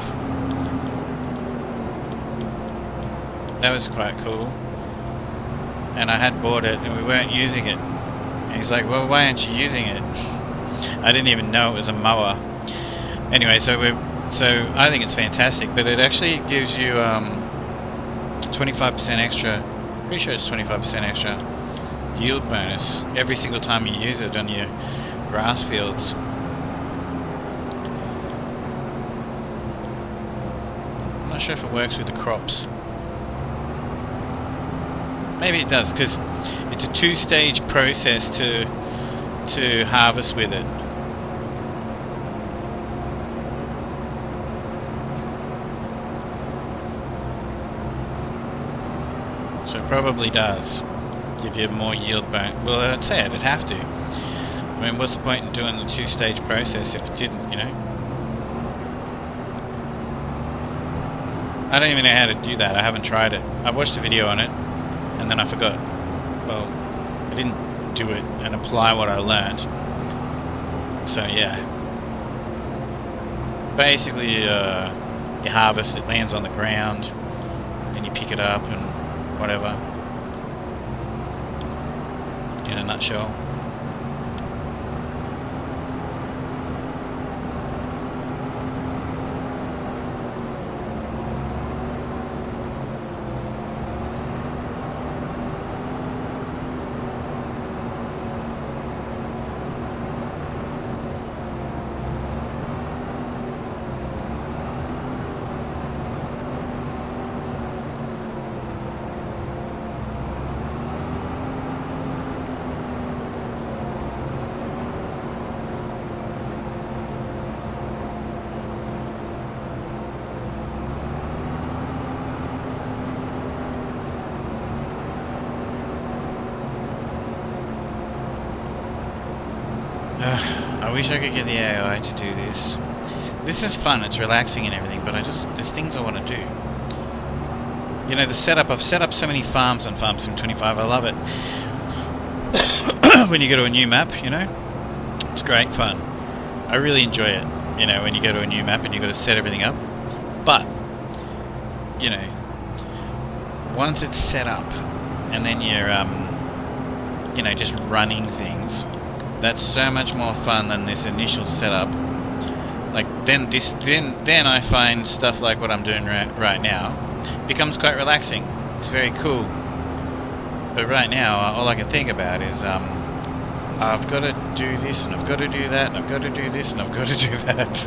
S3: that was quite cool. And I had bought it and we weren't using it. And he's like, well, why aren't you using it? I didn't even know it was a mower. Anyway, so I think it's fantastic, but it actually gives you 25% extra, pretty sure it's 25% extra yield bonus every single time you use it on your grass fields. I'm not sure if it works with the crops. Maybe it does, because it's a two-stage process to harvest with it. So it probably does give you more yield bonus. Well, I'd say it'd have to. I mean, what's the point in doing the two-stage process if it didn't, you know? I don't even know how to do that. I haven't tried it. I watched a video on it, and then I forgot. Well, I didn't do it and apply what I learned. So yeah. Basically, you harvest, it lands on the ground, and you pick it up and whatever. In a nutshell. I wish I could get the AI to do this. This is fun, it's relaxing and everything, but there's things I want to do. You know, the setup, I've set up so many farms on Farm Sim 25, I love it. When you go to a new map, you know, it's great fun. I really enjoy it, you know, when you go to a new map and you've got to set everything up. But, you know, once it's set up, and then you're, you know, just running things, that's so much more fun than this initial setup. Like then I find stuff like what I'm doing right now becomes quite relaxing. It's very cool. But right now, all I can think about is I've got to do this and I've got to do that and I've got to do this and I've got to do that.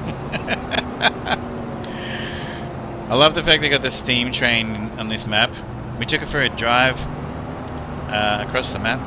S3: I love the fact they got the steam train on this map. We took it for a drive across the map.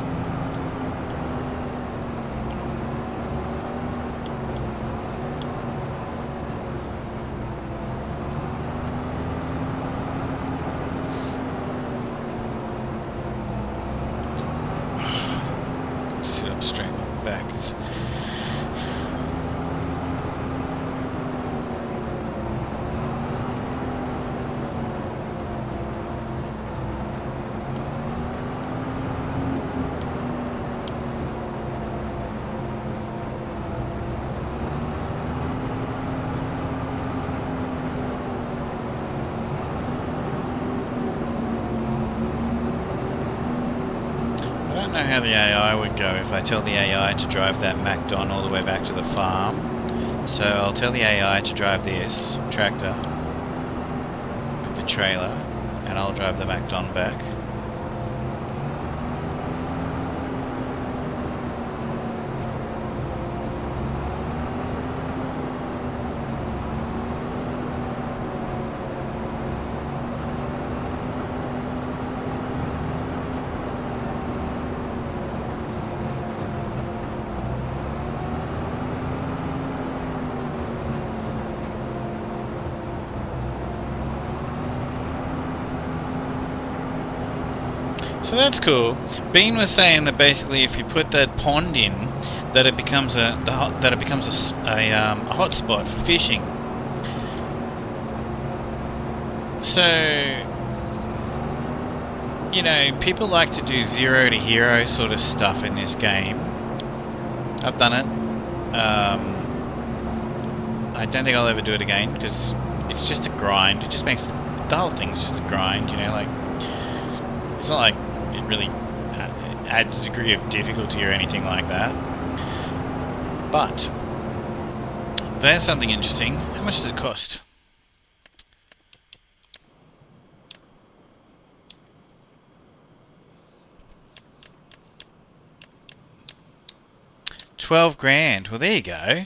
S3: don't know how the AI would go if I tell the AI to drive that MacDon all the way back to the farm. So I'll tell the AI to drive this tractor with the trailer, and I'll drive the MacDon back. So that's cool. Bean was saying that basically, if you put that pond in, that it becomes a hotspot for fishing. So, you know, people like to do 0 to hero sort of stuff in this game. I've done it. I don't think I'll ever do it again because it's just a grind. It just makes the whole thing's just a grind. You know, like it's not like it really adds a degree of difficulty or anything like that. But there's something interesting. How much does it cost? $12,000. Well, there you go.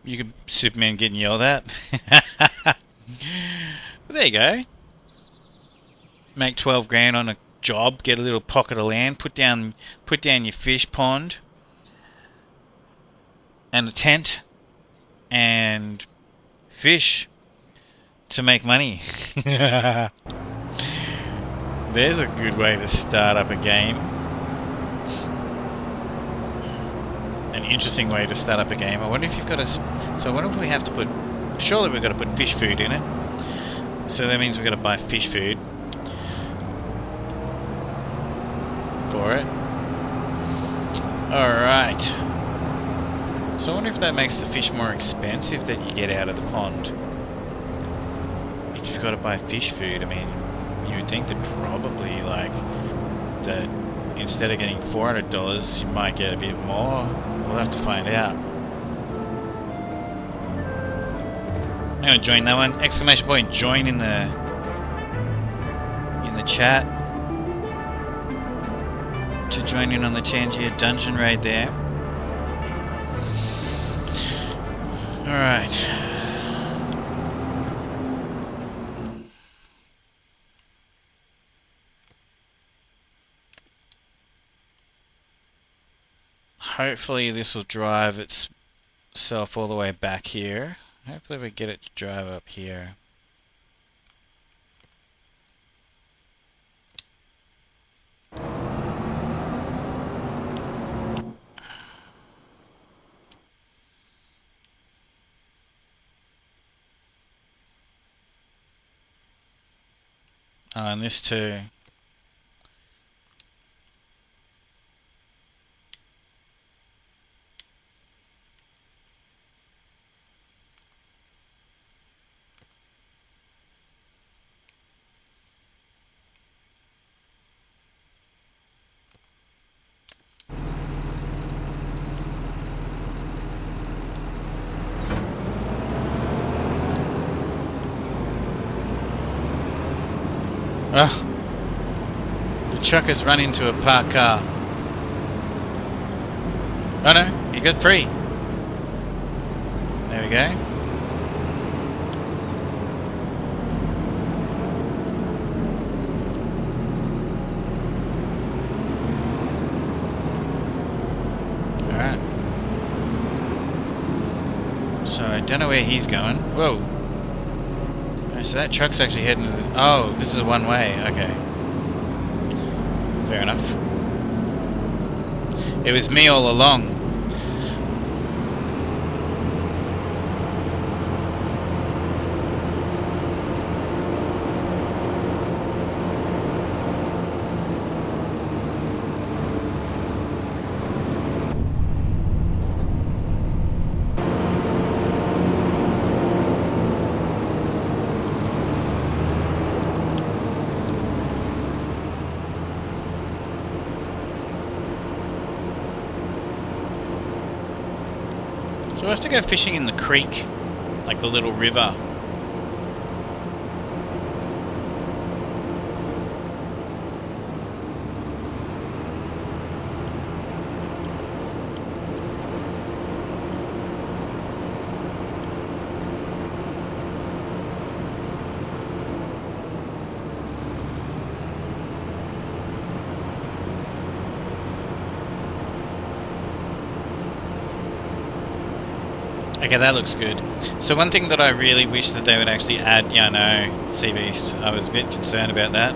S3: You could Superman getting yelled at. Well, there you go. Make $12,000 on a job. Get a little pocket of land. Put down your fish pond and a tent and fish to make money. There's a good way to start up a game. An interesting way to start up a game. I wonder if you've got a... So what do we have to put... Surely we've got to put fish food in it. So that means we've got to buy fish food for it. Alright. So I wonder if that makes the fish more expensive that you get out of the pond. If you've got to buy fish food, I mean, you would think that probably, like, that instead of getting $400, you might get a bit more. We'll have to find out. I'm gonna join that one. Exclamation point join in the chat to join in on the Tangier dungeon raid there. Alright. Hopefully this will drive itself all the way back here. Hopefully we get it to drive up here. Oh, and this too. Ah, the truck has run into a parked car. Oh no, you got free. There we go. Alright. So I don't know where he's going. Whoa. So that truck's actually heading to the... Oh, this is a one-way. Okay. Fair enough. It was me all along. So we have to go fishing in the creek, like the little river. Okay, that looks good. So one thing that I really wish that they would actually add, yeah, no, Sea Beast. I was a bit concerned about that.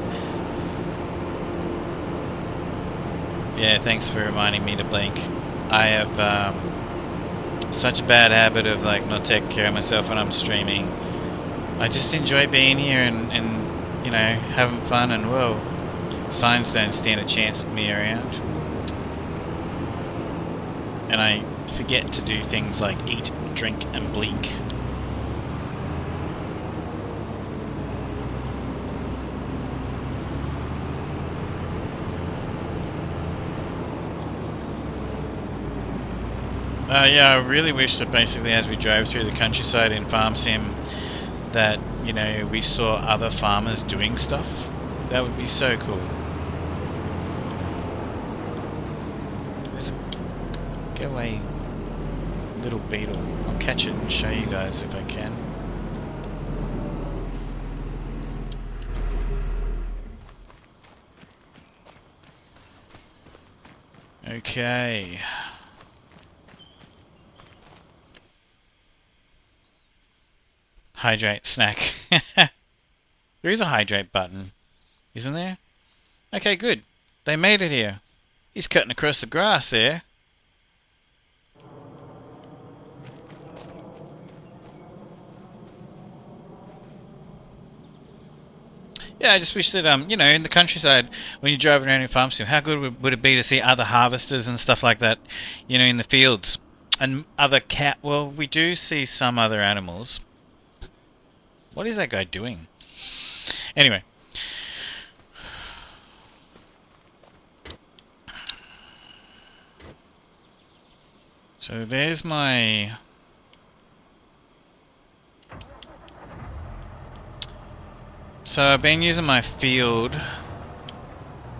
S3: Yeah, thanks for reminding me to blink. I have such a bad habit of like not taking care of myself when I'm streaming. I just enjoy being here and you know, having fun, and whoa, signs don't stand a chance with me around. And I forget to do things like eat, drink, and blink. Yeah, I really wish that basically as we drove through the countryside in Farm Sim that, you know, we saw other farmers doing stuff. That would be so cool. Go away, little beetle. I'll catch it and show you guys if I can. Okay. Hydrate snack. There is a hydrate button, isn't there? Okay, good. They made it here. He's cutting across the grass there. Yeah, I just wish that, you know, in the countryside, when you're driving around in Farm Sim, how good would it be to see other harvesters and stuff like that, you know, in the fields? And other cat... Well, we do see some other animals. What is that guy doing? Anyway. So there's my... So I've been using my field.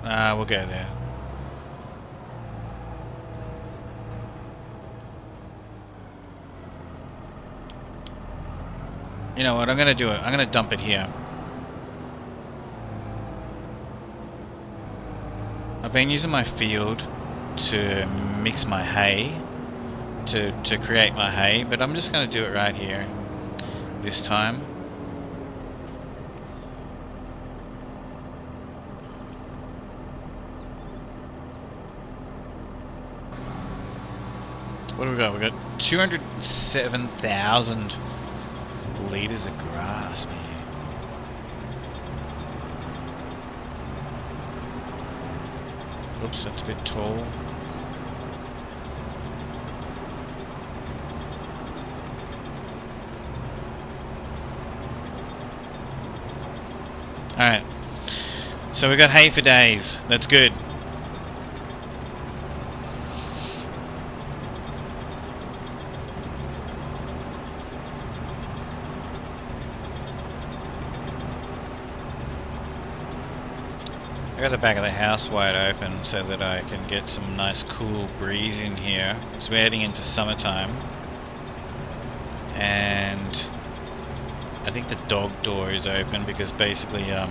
S3: We'll go there. You know what, I'm gonna do it. I'm gonna dump it here. I've been using my field to mix my hay, to create my hay, but I'm just gonna do it right here this time. What do we got? We got 207,000 liters of grass, man. Oops, that's a bit tall. Alright. So we got hay for days. That's good. I got the back of the house wide open so that I can get some nice cool breeze in here. So we're heading into summertime. And I think the dog door is open because basically I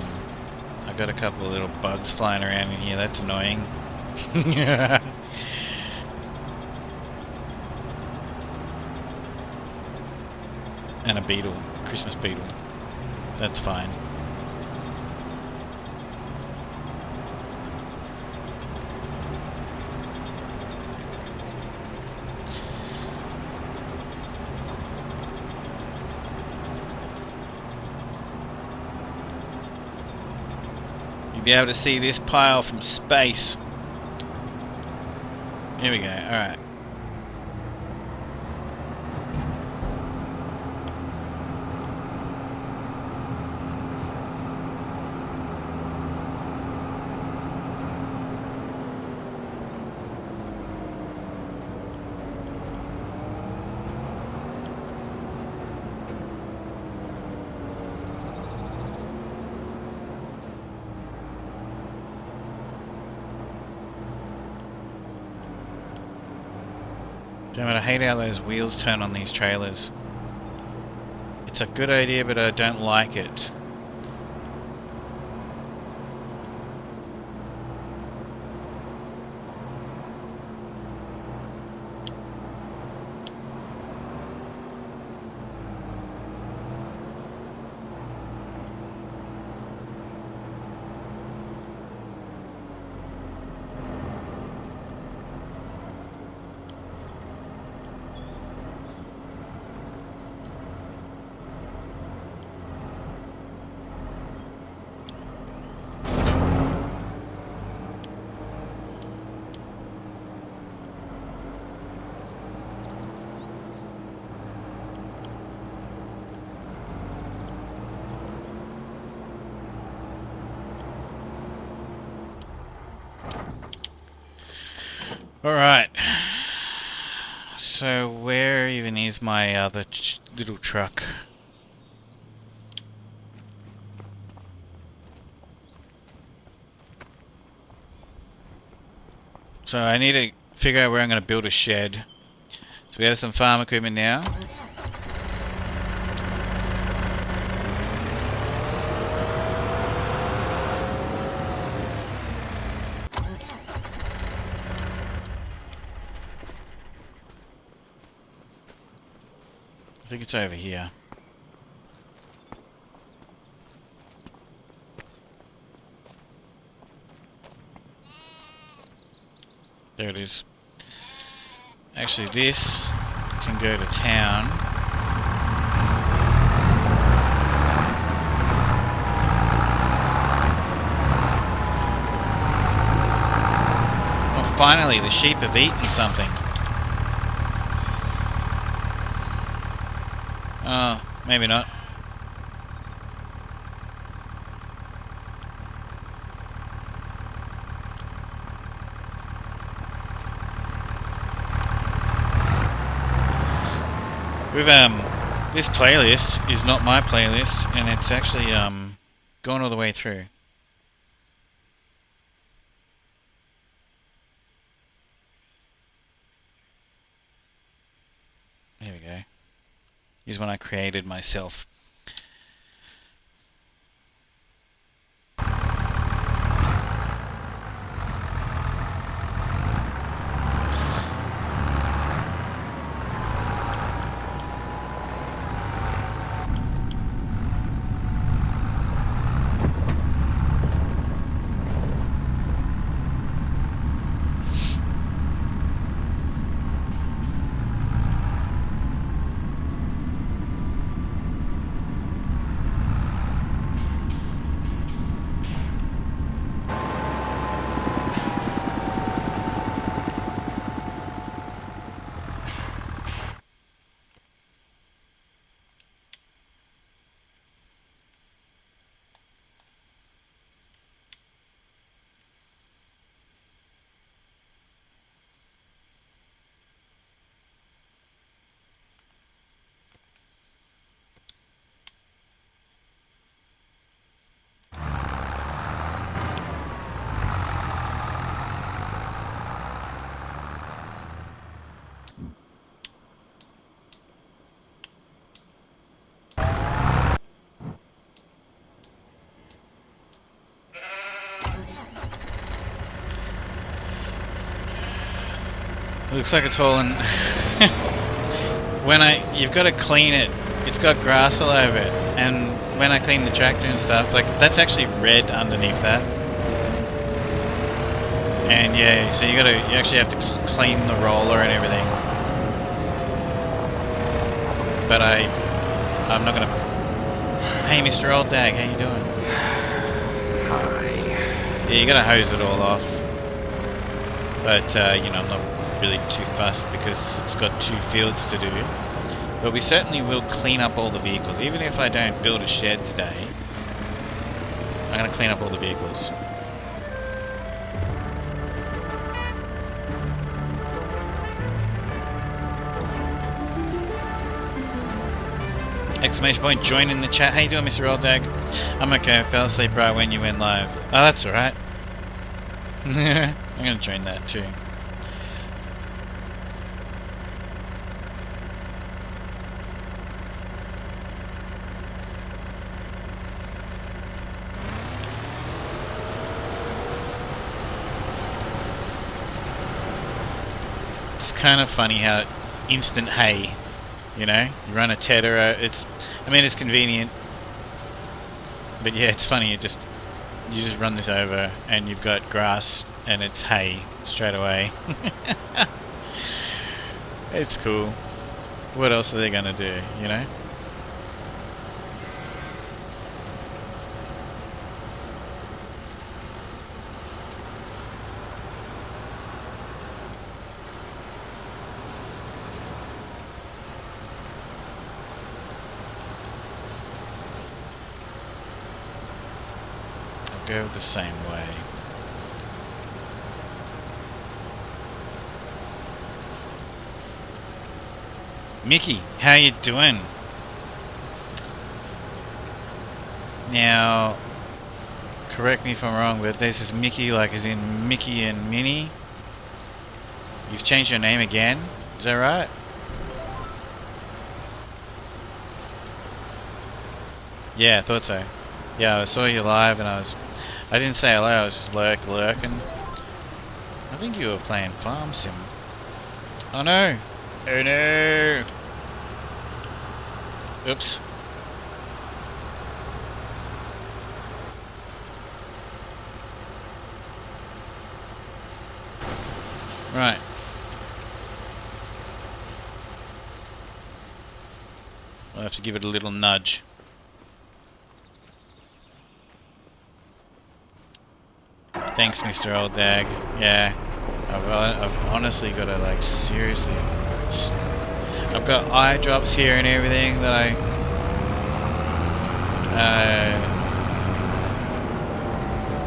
S3: got a couple of little bugs flying around in here. That's annoying. And a beetle. Christmas beetle. That's fine. Be able to see this pile from space. Here we go. Alright. Damn it, I hate how those wheels turn on these trailers. It's a good idea, but I don't like it. Alright. So where even is my other little truck? So I need to figure out where I'm going to build a shed. So we have some farm equipment now. I think it's over here. There it is. Actually, this can go to town. Oh, finally, the sheep have eaten something. Oh, maybe not. We've this playlist is not my playlist, and it's actually gone all the way through. There we go. Is one I created myself. Looks like it's all in. You've got to clean it. It's got grass all over it, and when I clean the tractor and stuff, like that's actually red underneath that. And yeah, so you actually have to clean the roller and everything. But I'm not gonna. Hey, Mr. Old Dag, how you doing? Hi. Yeah, you gotta hose it all off. But you know, I'm not really too fussed because it's got 2 fields to do. But we certainly will clean up all the vehicles. Even if I don't build a shed today, I'm going to clean up all the vehicles. Exclamation point, join in the chat. How you doing, Mr. Old Dag? I'm okay, I fell asleep right when you went live. Oh, that's alright. I'm going to join that too. it's kind of funny how instant hay, you know, you run a tether. I mean, it's convenient, but yeah, it's funny. You just run this over, and you've got grass, and it's hay straight away. It's cool. What else are they gonna do, you know? I'll go the same way. Mickey, how you doing? Now, correct me if I'm wrong, but this is Mickey, like as in Mickey and Minnie. You've changed your name again, is that right? Yeah, I thought so. Yeah, I saw you live and I didn't say hello, I was just lurking. I think you were playing Farm Sim. Oh no! Oh no! Oops. Right. I'll have to give it a little nudge. Thanks, Mr. Old Dag. Yeah. I've honestly got to, like, seriously... I've got eye drops here and everything that I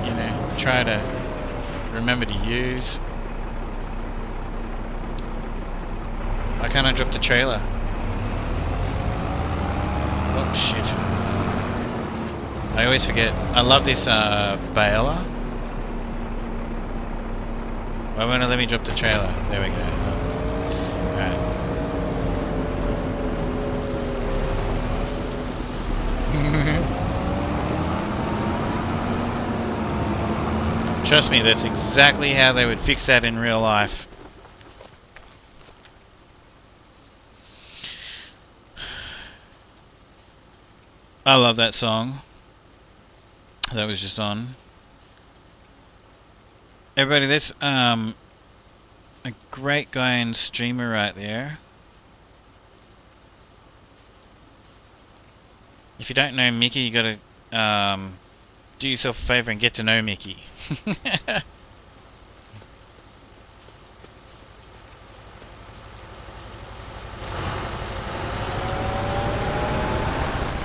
S3: you know, try to remember to use. Why can't I drop the trailer? Oh shit. I always forget. I love this baler. Why won't it let me drop the trailer? There we go. Alright. Trust me, that's exactly how they would fix that in real life. I love that song that was just on. Everybody, that's a great guy and streamer right there. If you don't know Mickey, you gotta do yourself a favor and get to know Mickey.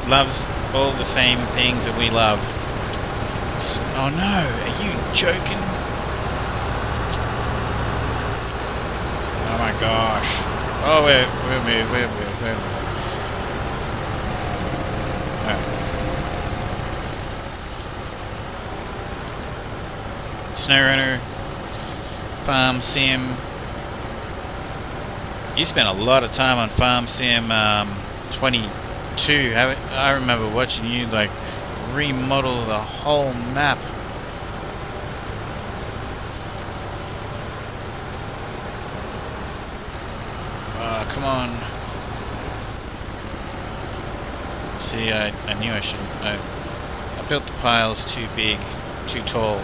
S3: Loves all the same things that we love. Oh no, are you joking? Oh my gosh. Oh, we're SnowRunner, Farm Sim. You spent a lot of time on Farm Sim 22. I remember watching you like remodel the whole map. Oh, come on. See, I knew I shouldn't. I built the piles too big, too tall.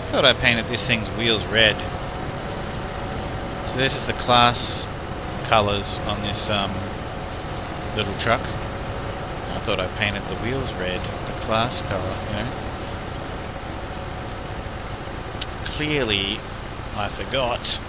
S3: I thought I painted this thing's wheels red. So this is the class colours on this little truck. I thought I painted the wheels red, the class colour, you know. Clearly, I forgot.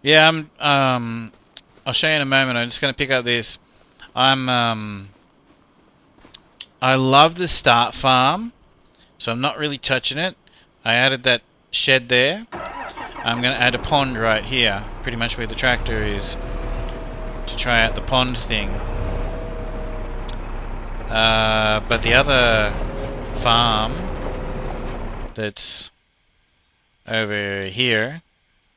S3: Yeah, I'll show you in a moment. I'm just going to pick up this. I love the start farm, so I'm not really touching it. I added that shed there. I'm going to add a pond right here, pretty much where the tractor is, to try out the pond thing. But the other farm that's over here,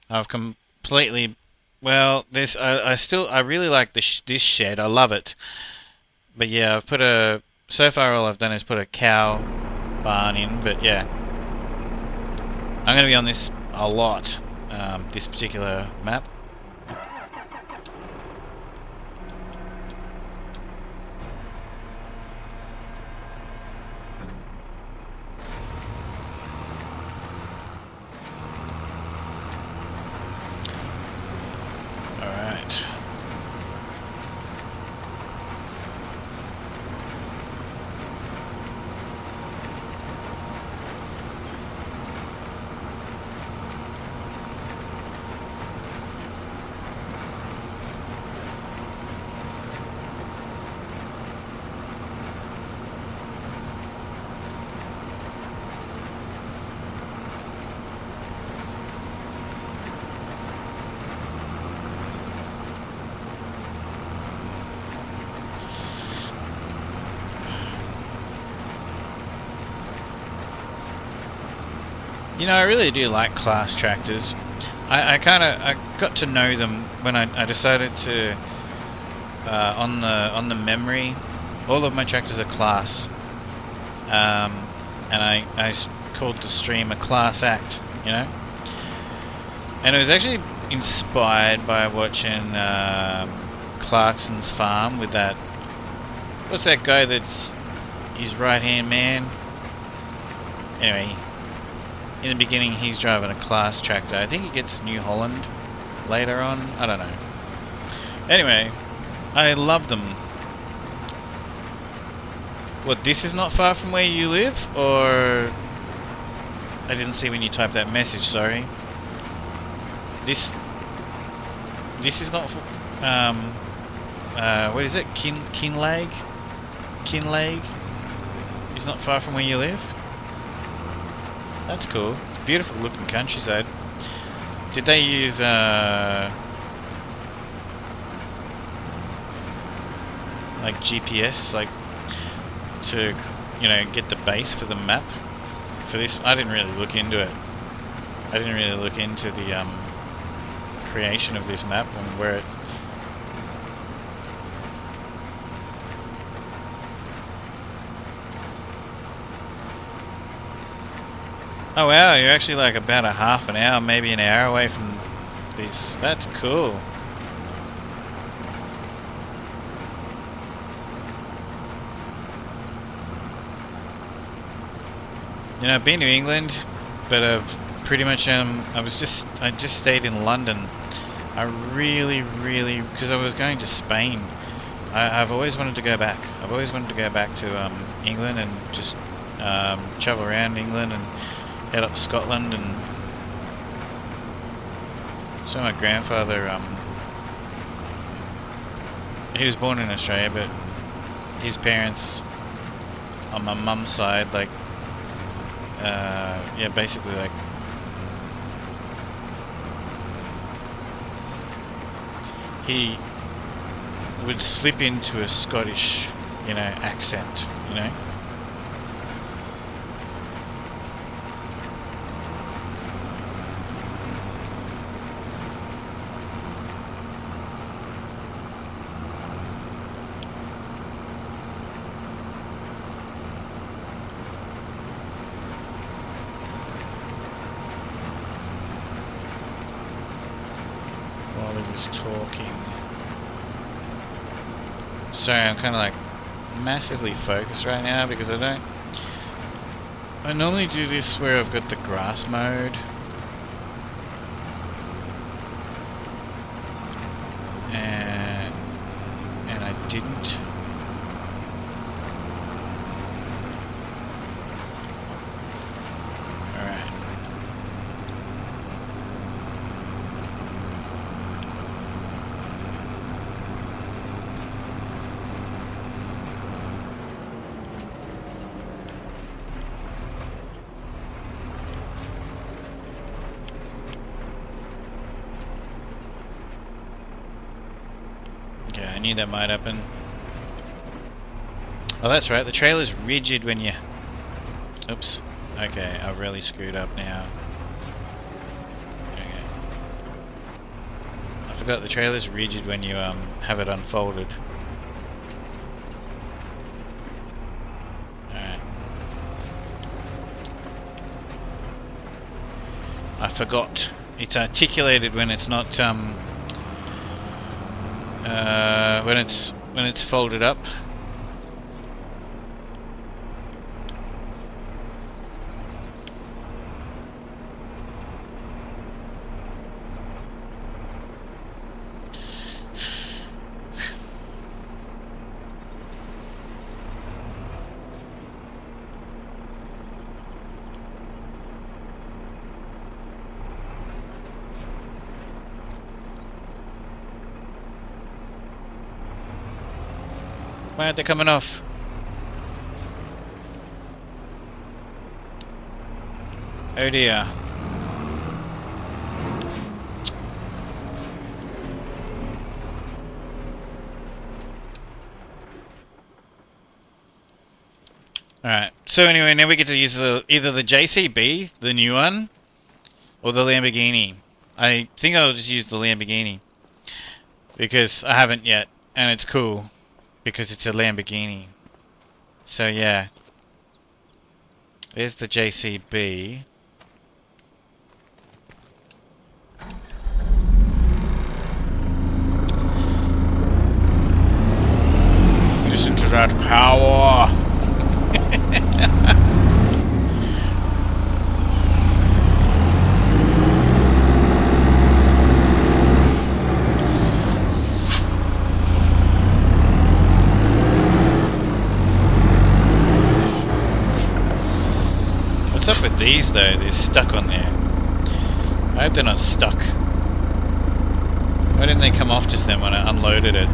S3: I've completely, well, this I really like this shed. I love it. But yeah, I've put so far all I've done is put a cow barn in. But yeah, I'm gonna be on this a lot. This particular map. Alright. You know, I really do like class tractors. I got to know them when I decided to on the memory. All of my tractors are class, and I called the stream a class act. You know, and it was actually inspired by watching Clarkson's Farm with that. What's that guy that's his right hand man? Anyway. In the beginning, he's driving a class tractor. I think he gets New Holland later on. I don't know. Anyway, I love them. What, this is not far from where you live? Or... I didn't see when you typed that message, sorry. This is not... what is it? Kinlaig? Kinlaig? Is not far from where you live? That's cool. It's beautiful looking countryside. Did they use like GPS, like to, you know, get the base for the map for this? I didn't really look into it. I didn't really look into the creation of this map and where it. Oh wow, you're actually like about a half an hour, maybe an hour away from this. That's cool. You know, I've been to England, but I've pretty much I just stayed in London. I really, because I was going to Spain. I've always wanted to go back. I've always wanted to go back to England and just travel around England and head up to Scotland. And so my grandfather, he was born in Australia, but his parents on my mum's side, like, yeah, basically like he would slip into a Scottish, you know, accent, you know. While he was talking. Sorry, I'm kind of like massively focused right now because I normally do this where I've got the grass mode. And I didn't. Alright. knew that might happen. Oh, that's right. The trailer's rigid when you... Oops. Okay, I've really screwed up now. Okay. I forgot the trailer's rigid when you have it unfolded. Alright. I forgot. It's articulated when it's not when it's folded up. Why aren't they coming off? Oh dear. Alright, so anyway, now we get to use either the JCB, the new one, or the Lamborghini. I think I'll just use the Lamborghini, because I haven't yet, and it's cool, because it's a Lamborghini. So yeah. There's the JCB. Listen to that power! What's up with these though? They're stuck on there. I hope they're not stuck. Why didn't they come off just then when I unloaded it?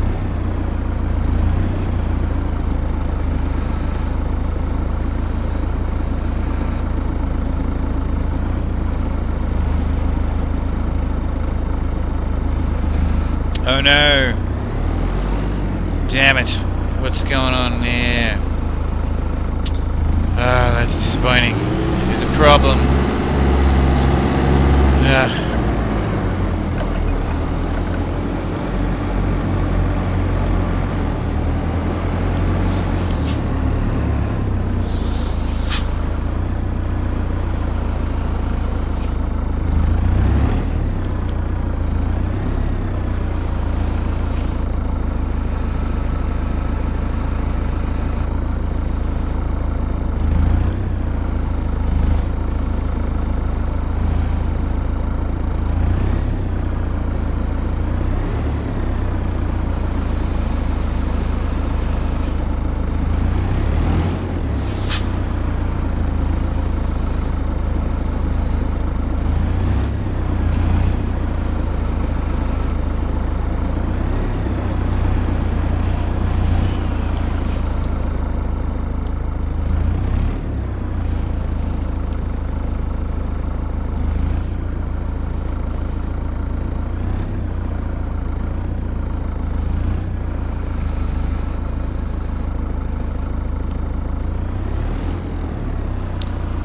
S3: Oh no! Damn it! What's going on there? Ah, that's disappointing. There's a problem.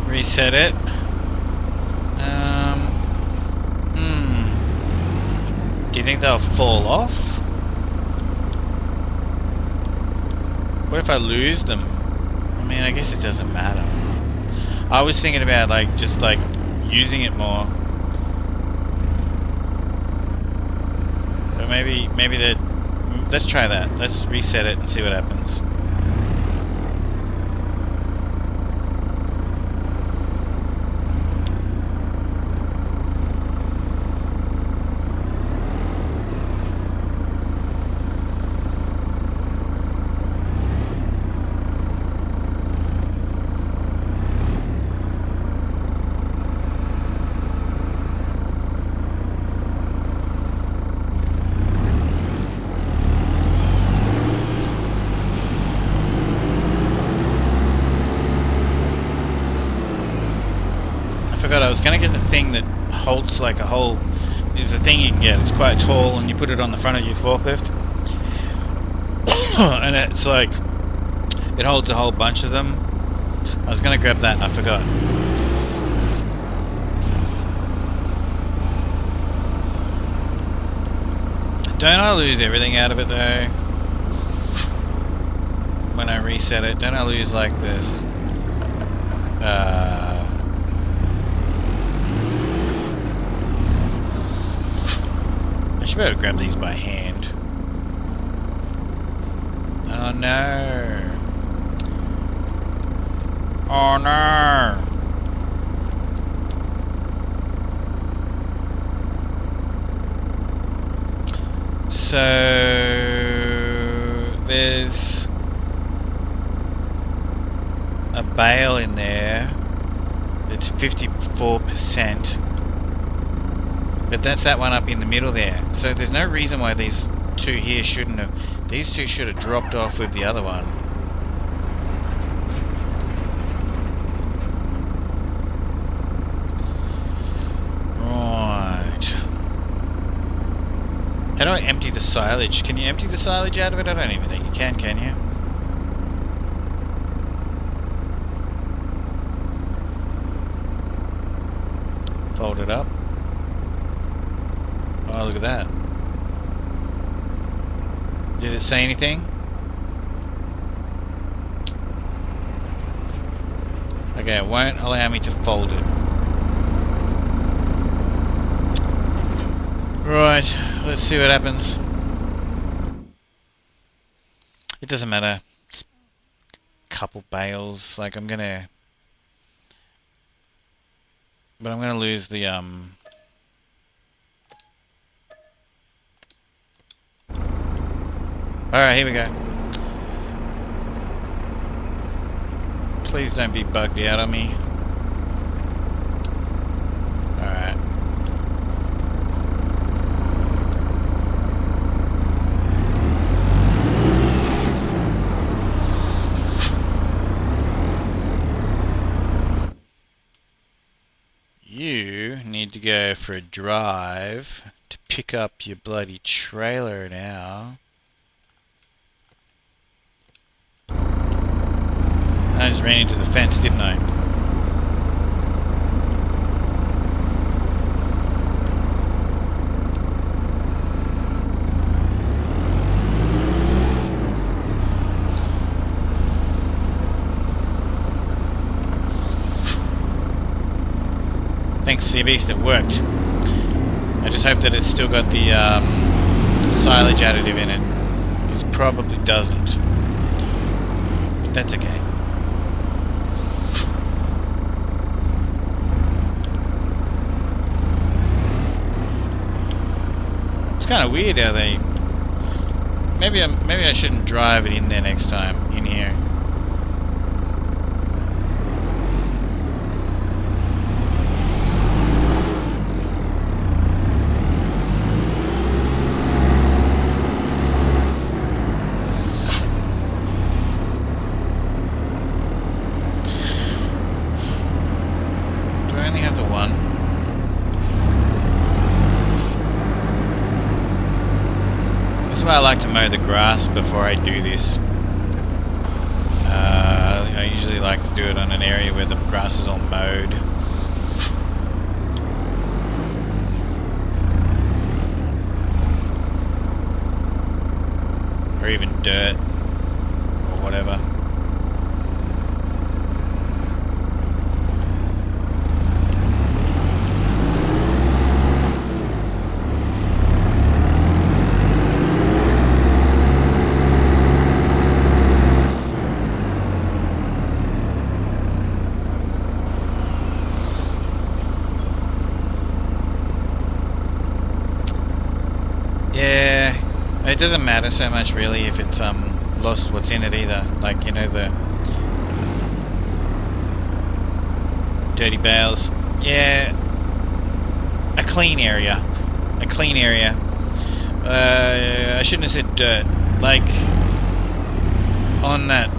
S3: Reset it. Do you think they'll fall off? What if I lose them? I mean, I guess it doesn't matter. I was thinking about just using it more. But maybe let's try that. Let's reset it and see what happens. I was gonna get the thing that holds like a whole. There's a thing you can get. It's quite tall, and you put it on the front of your forklift. And it's like, it holds a whole bunch of them. I was gonna grab that and I forgot. Don't I lose everything out of it though? When I reset it, don't I lose like this? I should be able to grab these by hand. Oh no! Oh no! So there's a bale in there. It's 54%. But that's that one up in the middle there. So there's no reason why these two here shouldn't have... These two should have dropped off with the other one. Right. How do I empty the silage? Can you empty the silage out of it? I don't even think you can you? Fold it up. Oh, look at that. Did it say anything? Okay, it won't allow me to fold it. Right, let's see what happens. It doesn't matter. It's a couple bales. Like, I'm gonna... But I'm gonna lose the, Alright, here we go. Please don't be bugged out on me. Alright. You need to go for a drive to pick up your bloody trailer now. I just ran into the fence, didn't I? Thanks, Sea Beast, it worked. I just hope that it's still got the silage additive in it. Because it probably doesn't. But that's okay. It's kind of weird how they... Maybe I shouldn't drive it in there next time, in here. Do I only have the one? I like to mow the grass before I do this. I usually like to do it on an area where the grass is all mowed. Or even dirt. Or whatever. It doesn't matter so much really if it's lost what's in it either. Like, you know, the dirty bales. Yeah, a clean area. A clean area. I shouldn't have said dirt. Like on that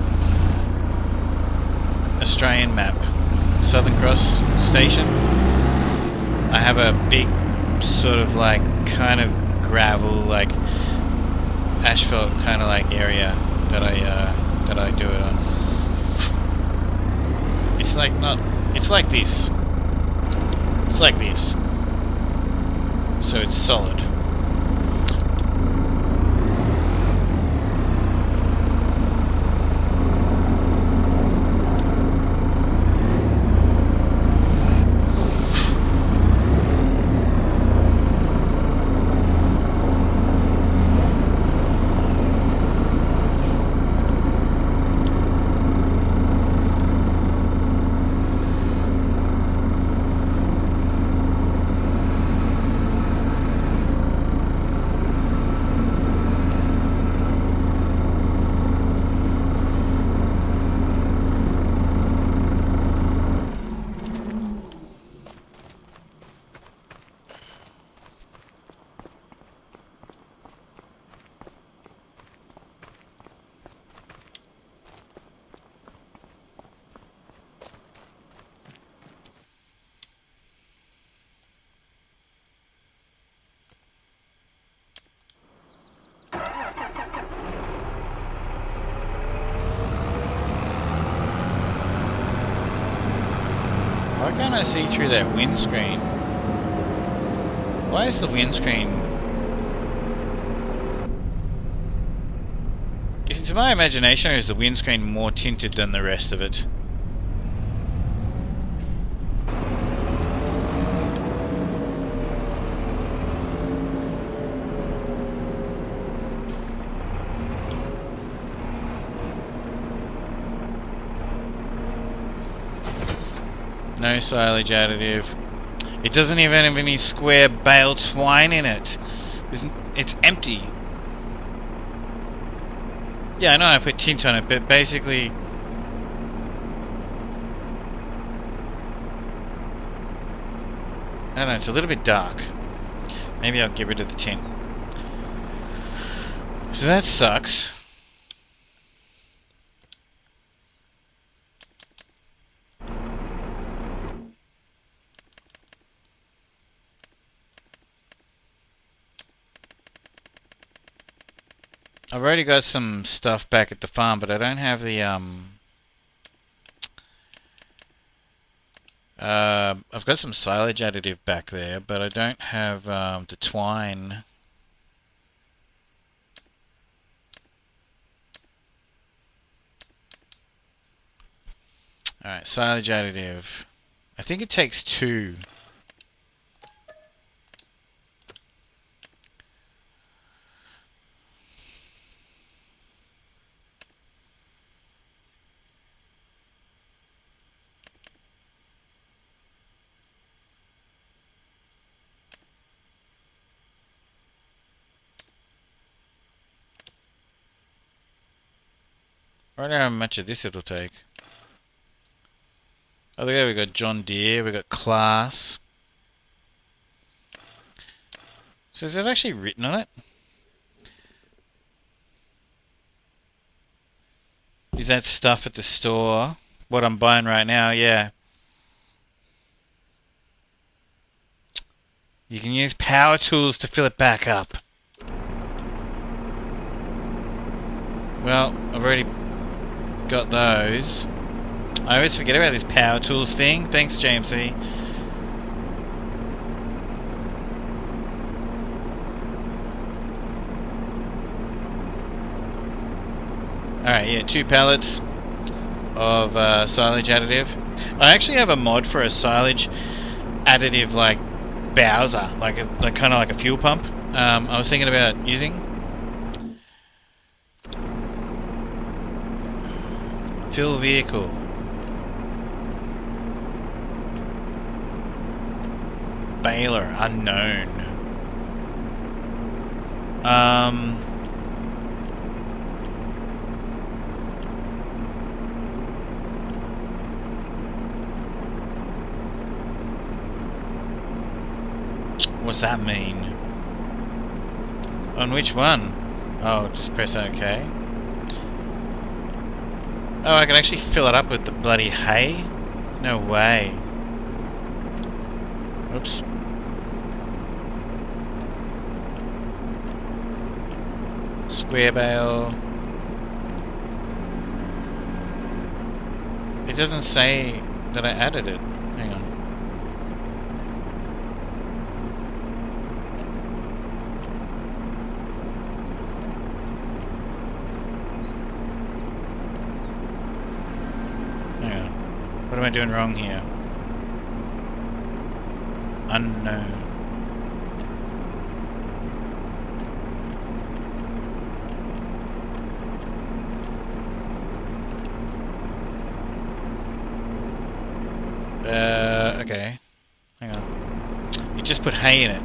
S3: Australian map, Southern Cross Station, I have a big sort of like kind of gravel, like asphalt kind of like area that I do it on. It's like not. It's like this. It's like this. So it's solid. Why can't I see through that windscreen? Why is the windscreen... Is it to my imagination, or is the windscreen more tinted than the rest of it? No silage additive. It doesn't even have any square bale twine in it. It's empty. Yeah, I know I put tint on it, but basically... I don't know, it's a little bit dark. Maybe I'll get rid of the tint. So that sucks. I've already got some stuff back at the farm, but I don't have the I've got some silage additive back there, but I don't have the twine. Alright, silage additive. I think it takes 2. I don't know how much of this it'll take. Oh, there we got John Deere, we got Class. So is it actually written on it? Is that stuff at the store? What I'm buying right now, yeah. You can use power tools to fill it back up. Well, I've already got those. I always forget about this power tools thing. Thanks, JMC. Alright, yeah, 2 pallets of silage additive. I actually have a mod for a silage additive like Bowser, like kind of like a fuel pump. I was thinking about using. Fill vehicle. Baler, unknown. What's that mean? On which one? Oh, just press OK. Oh, I can actually fill it up with the bloody hay? No way. Oops. Square bale. doesn't say that I added it. Hang on. Hang on. What am I doing wrong here? Unknown. Okay. Hang on. You just put hay in it.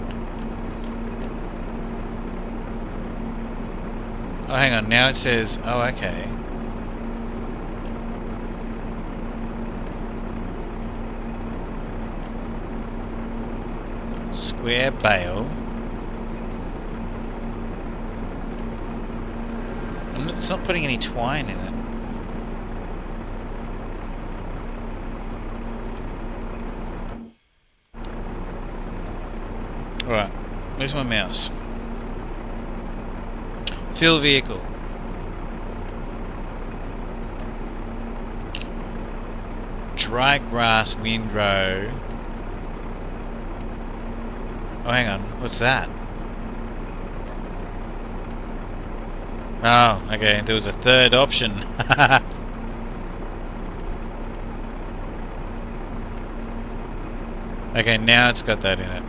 S3: Oh, hang on. Now it says, oh, okay. Square bale. It's not putting any twine in it. Alright, where's my mouse? Fill vehicle. Dry grass windrow. Oh, hang on, what's that? Oh, okay, there was a third option. Okay, now it's got that in it.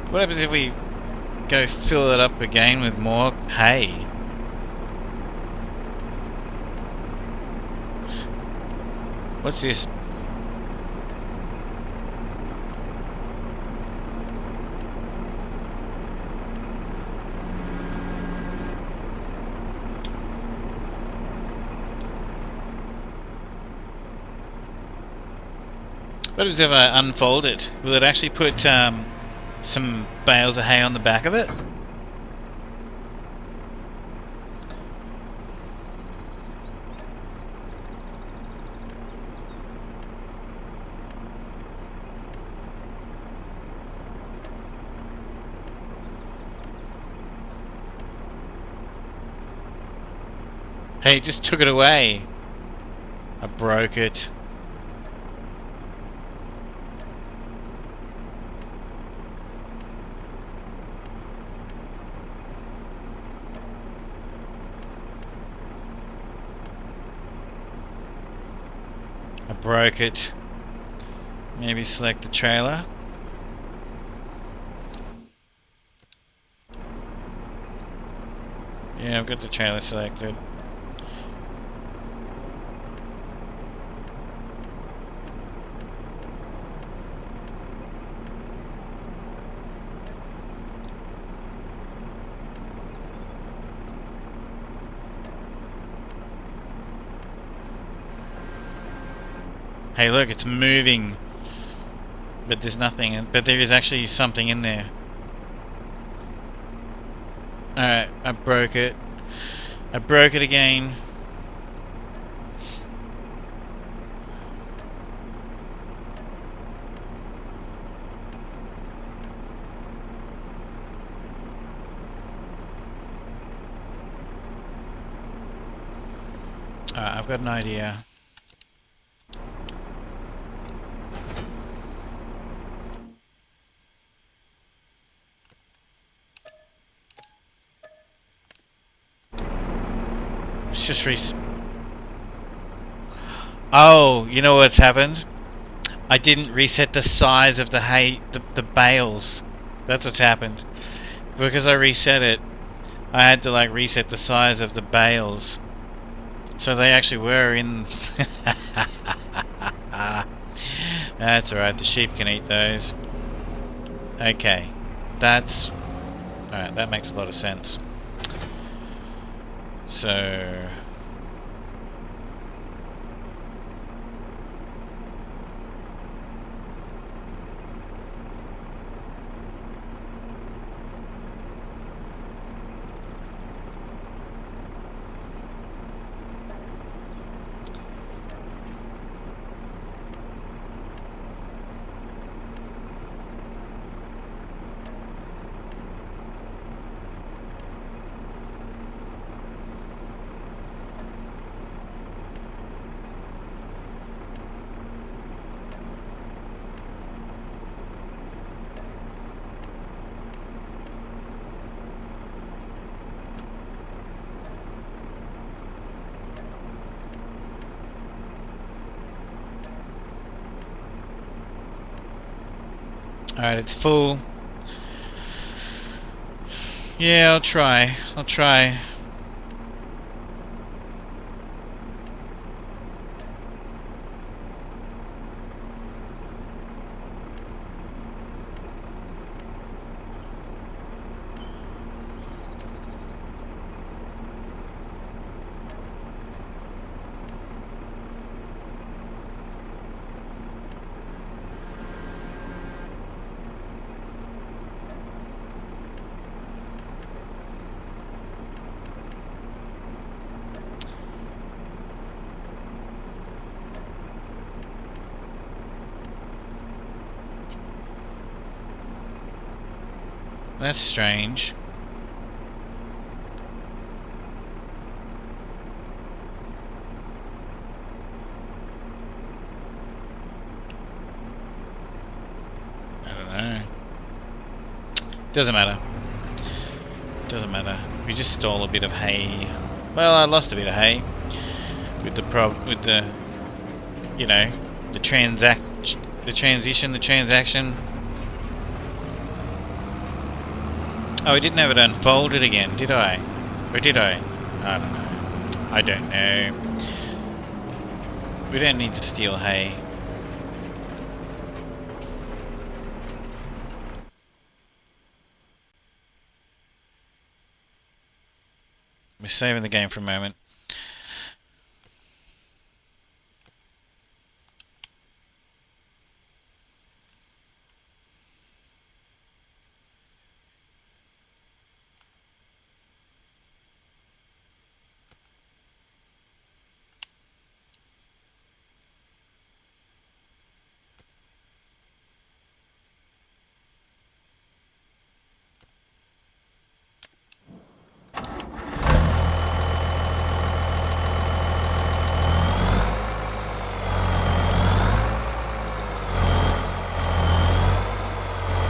S3: What happens if we go fill it up again with more hay? What's this? What happens if I unfold it? Will it actually put some bales of hay on the back of it? Hey, it just took it away. I broke it. Broke it. Maybe select the trailer. Yeah, I've got the trailer selected. Hey look, it's moving, but there's nothing, but there is actually something in there. Alright, I broke it. I broke it again. Alright, I've got an idea. Just oh, you know what's happened? I didn't reset the size of the hay, the bales. That's what's happened. Because I reset it, I had to like reset the size of the bales. So they actually were in... That's alright, the sheep can eat those. Okay, that's... Alright, that makes a lot of sense. So... Alright, it's full. Yeah, I'll try. That's strange. I don't know. Doesn't matter. We just stole a bit of hay. Well, I lost a bit of hay with the you know, the transaction. Oh, I didn't have it unfolded again, did I? Or did I? I don't know. We don't need to steal hay. We're saving the game for a moment.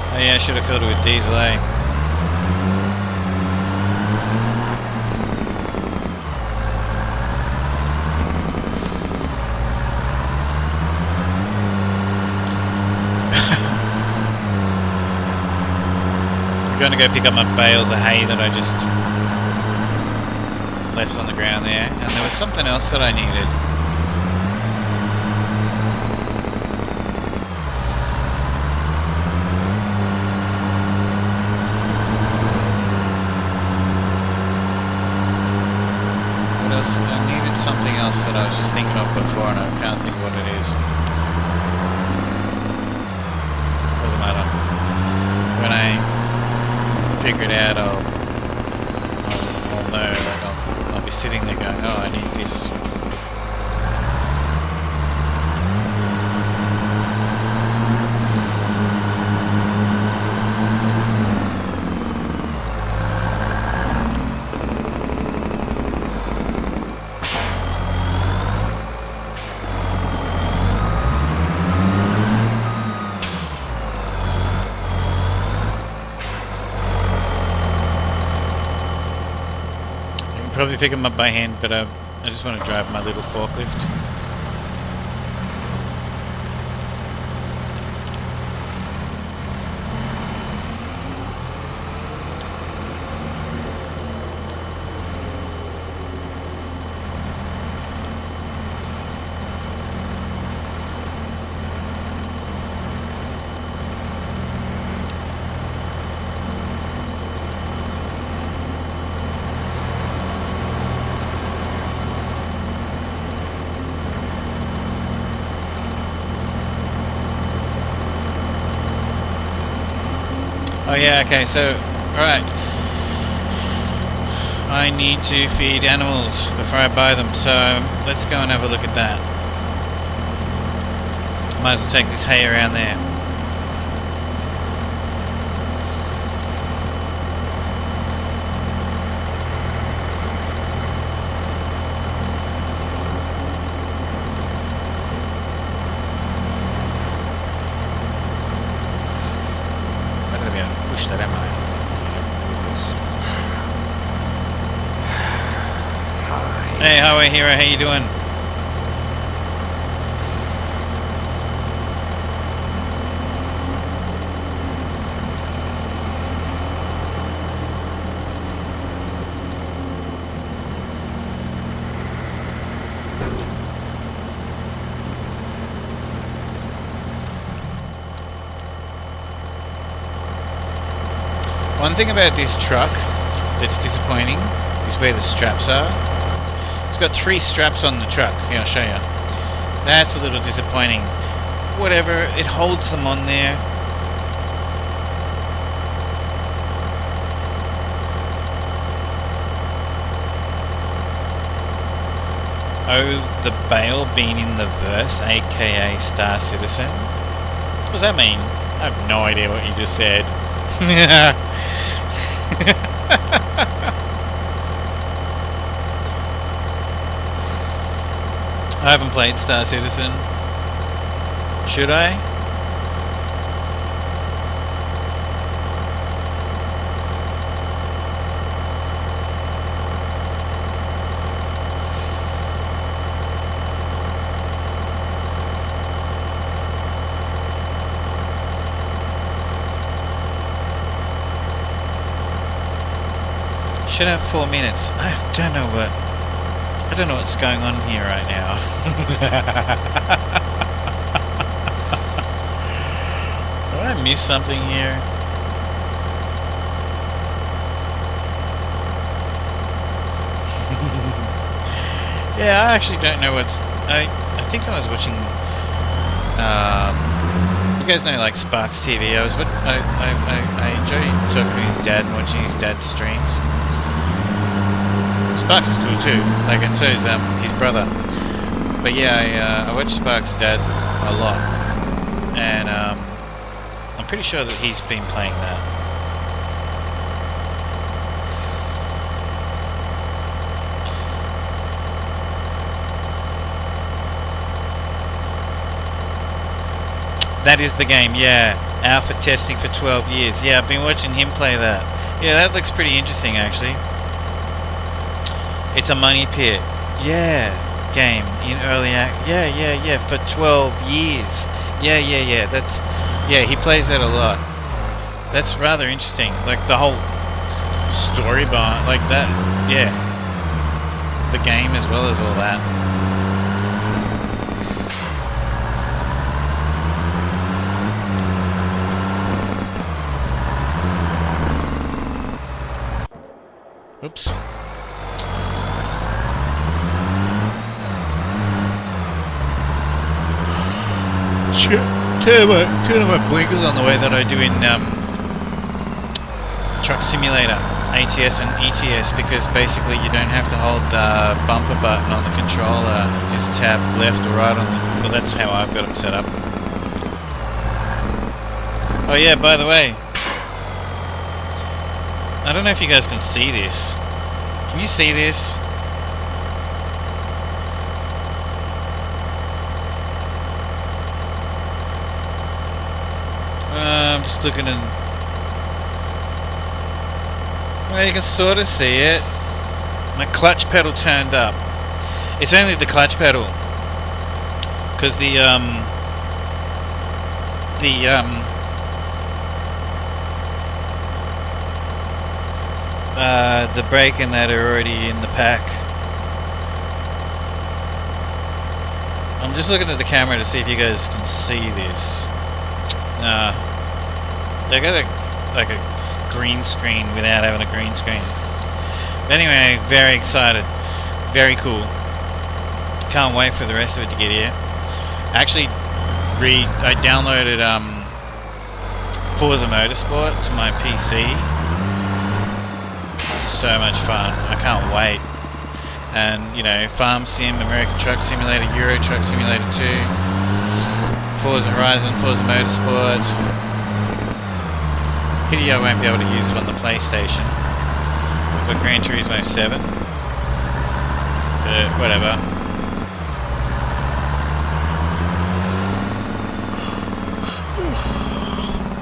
S3: Oh yeah, I should have filled it with diesel, eh? I'm gonna go pick up my bales of hay that I just left on the ground there, and there was something else that I needed. I needed something else that I was just thinking of before and I can't think what it is. Doesn't matter. When I figure it out, I'll know. Like I'll be sitting there going, oh, I need this. Probably pick them up by hand, but I just want to drive my little forklift. Oh yeah, okay, so, alright. I need to feed animals before I buy them, so let's go and have a look at that. Might as well take this hay around there. Hey, how are you, Hero? How you doing? One thing about this truck that's disappointing is where the straps are. It's got 3 straps on the truck. Here, I'll show you. That's a little disappointing. Whatever, it holds them on there. Oh, the Bale being in the verse, aka Star Citizen. What does that mean? I have no idea what you just said. I haven't played Star Citizen. Should I? Should have 4 minutes. I don't know what's going on here right now. Did I miss something here? Yeah, I actually don't know what's... I think I was watching... you guys know, like, Sparks TV. I enjoy talking to his dad and watching his dad's streams. Sparks is cool too, like, and so is his brother. But yeah, I watch Sparks' dad a lot, and I'm pretty sure that he's been playing that. That is the game, yeah. Alpha testing for 12 years. Yeah, I've been watching him play that. Yeah, that looks pretty interesting actually. It's a money pit. Yeah. Game in early act. Yeah. For 12 years. Yeah. That's... Yeah, he plays that a lot. That's rather interesting. Like the whole story behind... Like that. Yeah. The game as well as all that. Oops. Turn my blinkers on the way that I do in Truck Simulator, ATS and ETS, because basically you don't have to hold the bumper button on the controller, just tap left or right on the... Well, that's how I've got them set up. Oh yeah, by the way, I don't know if you guys can see this. Can you see this? I'm just looking in. Well, you can sort of see it. My clutch pedal turned up. It's only the clutch pedal, because the brake and that are already in the pack. I'm just looking at the camera to see if you guys can see this. They got like a green screen without having a green screen. But anyway, very excited. Very cool. Can't wait for the rest of it to get here. Actually, I downloaded Forza Motorsport to my PC. So much fun. I can't wait. And, you know, Farm Sim, American Truck Simulator, Euro Truck Simulator 2, Forza Horizon, Forza Motorsport. Pity I won't be able to use it on the PlayStation. I've got Gran Turismo 7. But whatever.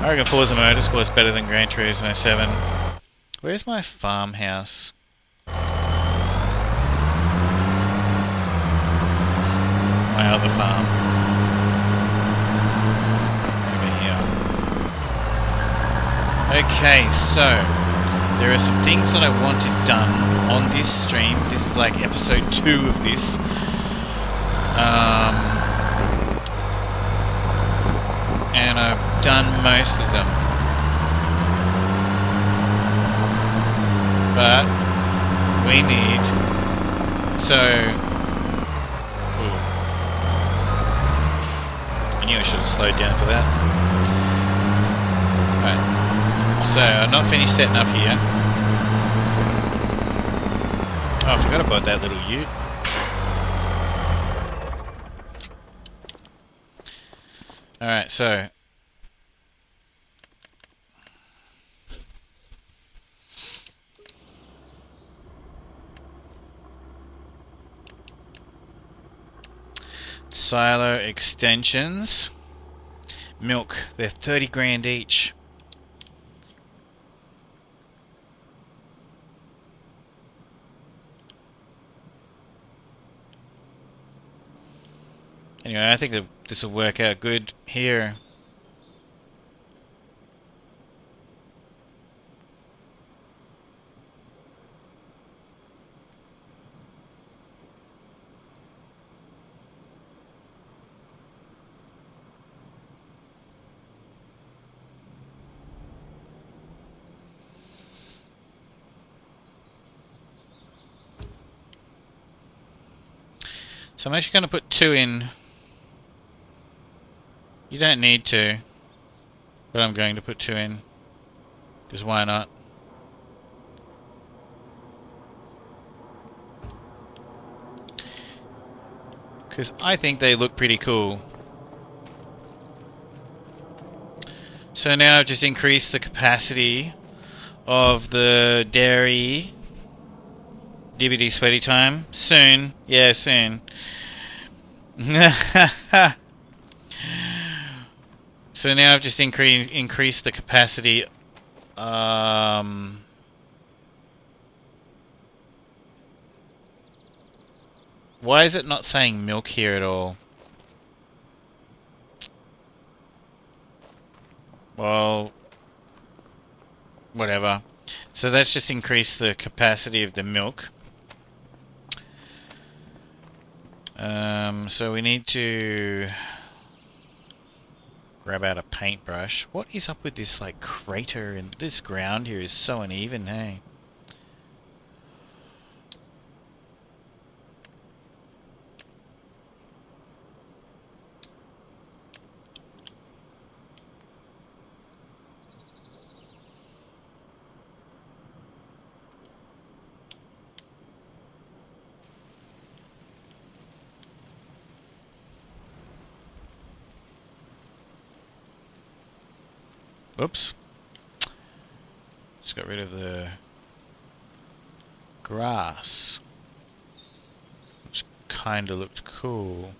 S3: I reckon Forza Motorsport's better than Gran Turismo 7. Where's my farmhouse? My other farm. Over here. Okay, so there are some things that I wanted done on this stream. This is like episode 2 of this. And I've done most of them. But we need... So... Ooh. I knew I should have slowed down for that. Right. So, I'm not finished setting up here. Oh, I forgot about that little ute. Alright, so... Silo extensions. Milk, they're 30 grand each. Anyway, I think that this will work out good here. So I'm actually going to put 2 in. You don't need to, but I'm going to put 2 in, because why not? Because I think they look pretty cool. So now I've just increased the capacity of the dairy. DBD sweaty time. Soon. Yeah, soon. So now I've just increased the capacity. Why is it not saying milk here at all? Well, whatever. So that's just increased the capacity of the milk. So we need to grab out a paintbrush. What is up with this like crater, and this ground here is so uneven, hey? Oops. Just got rid of the grass, which kind of looked cool.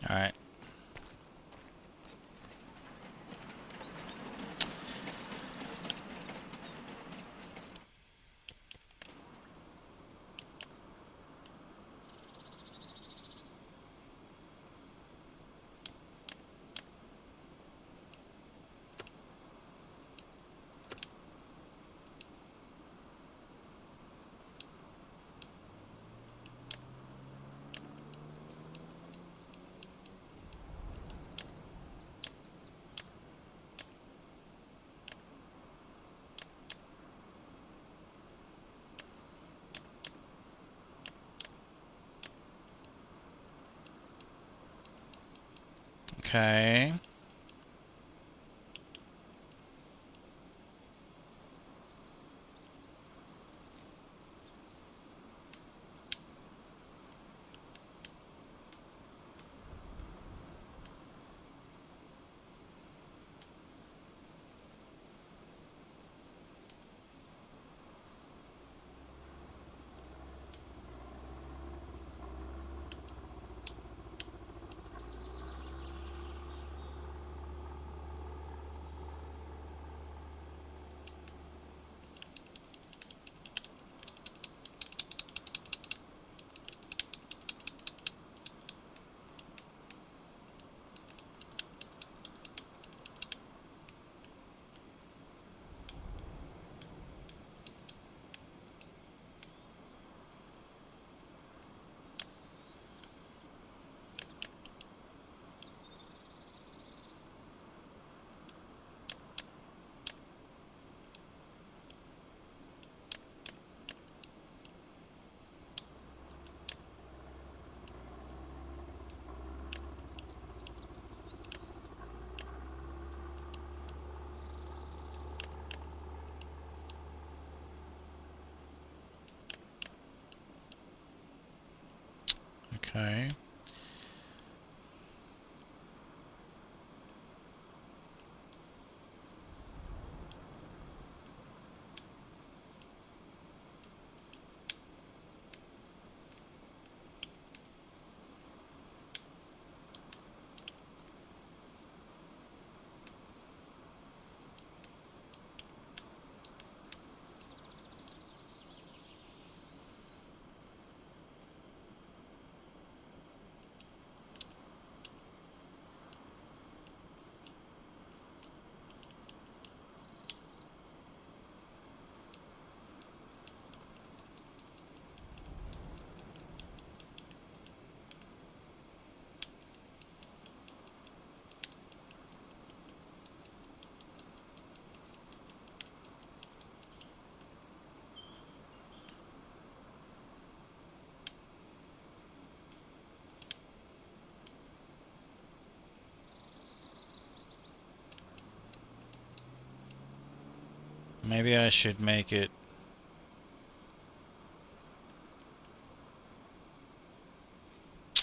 S3: Alright. Okay. Maybe I should make it...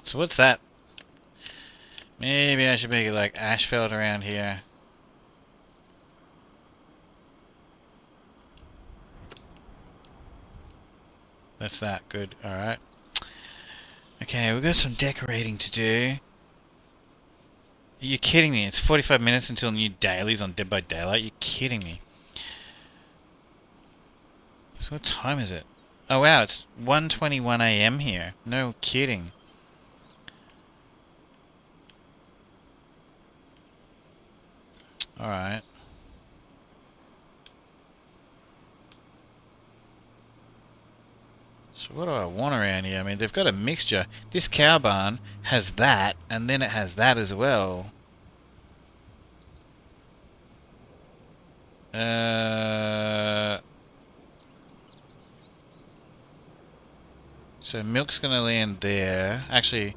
S3: So what's that? Maybe I should make it like asphalt around here. That's that. Good. Alright. Okay, we've got some decorating to do. Are you kidding me? It's 45 minutes until new dailies on Dead by Daylight? You're kidding me. So what time is it? Oh wow, it's 1:21 AM here. No kidding. Alright. So what do I want around here? I mean, they've got a mixture. This cow barn has that, and then it has that as well. So milk's gonna land there. Actually,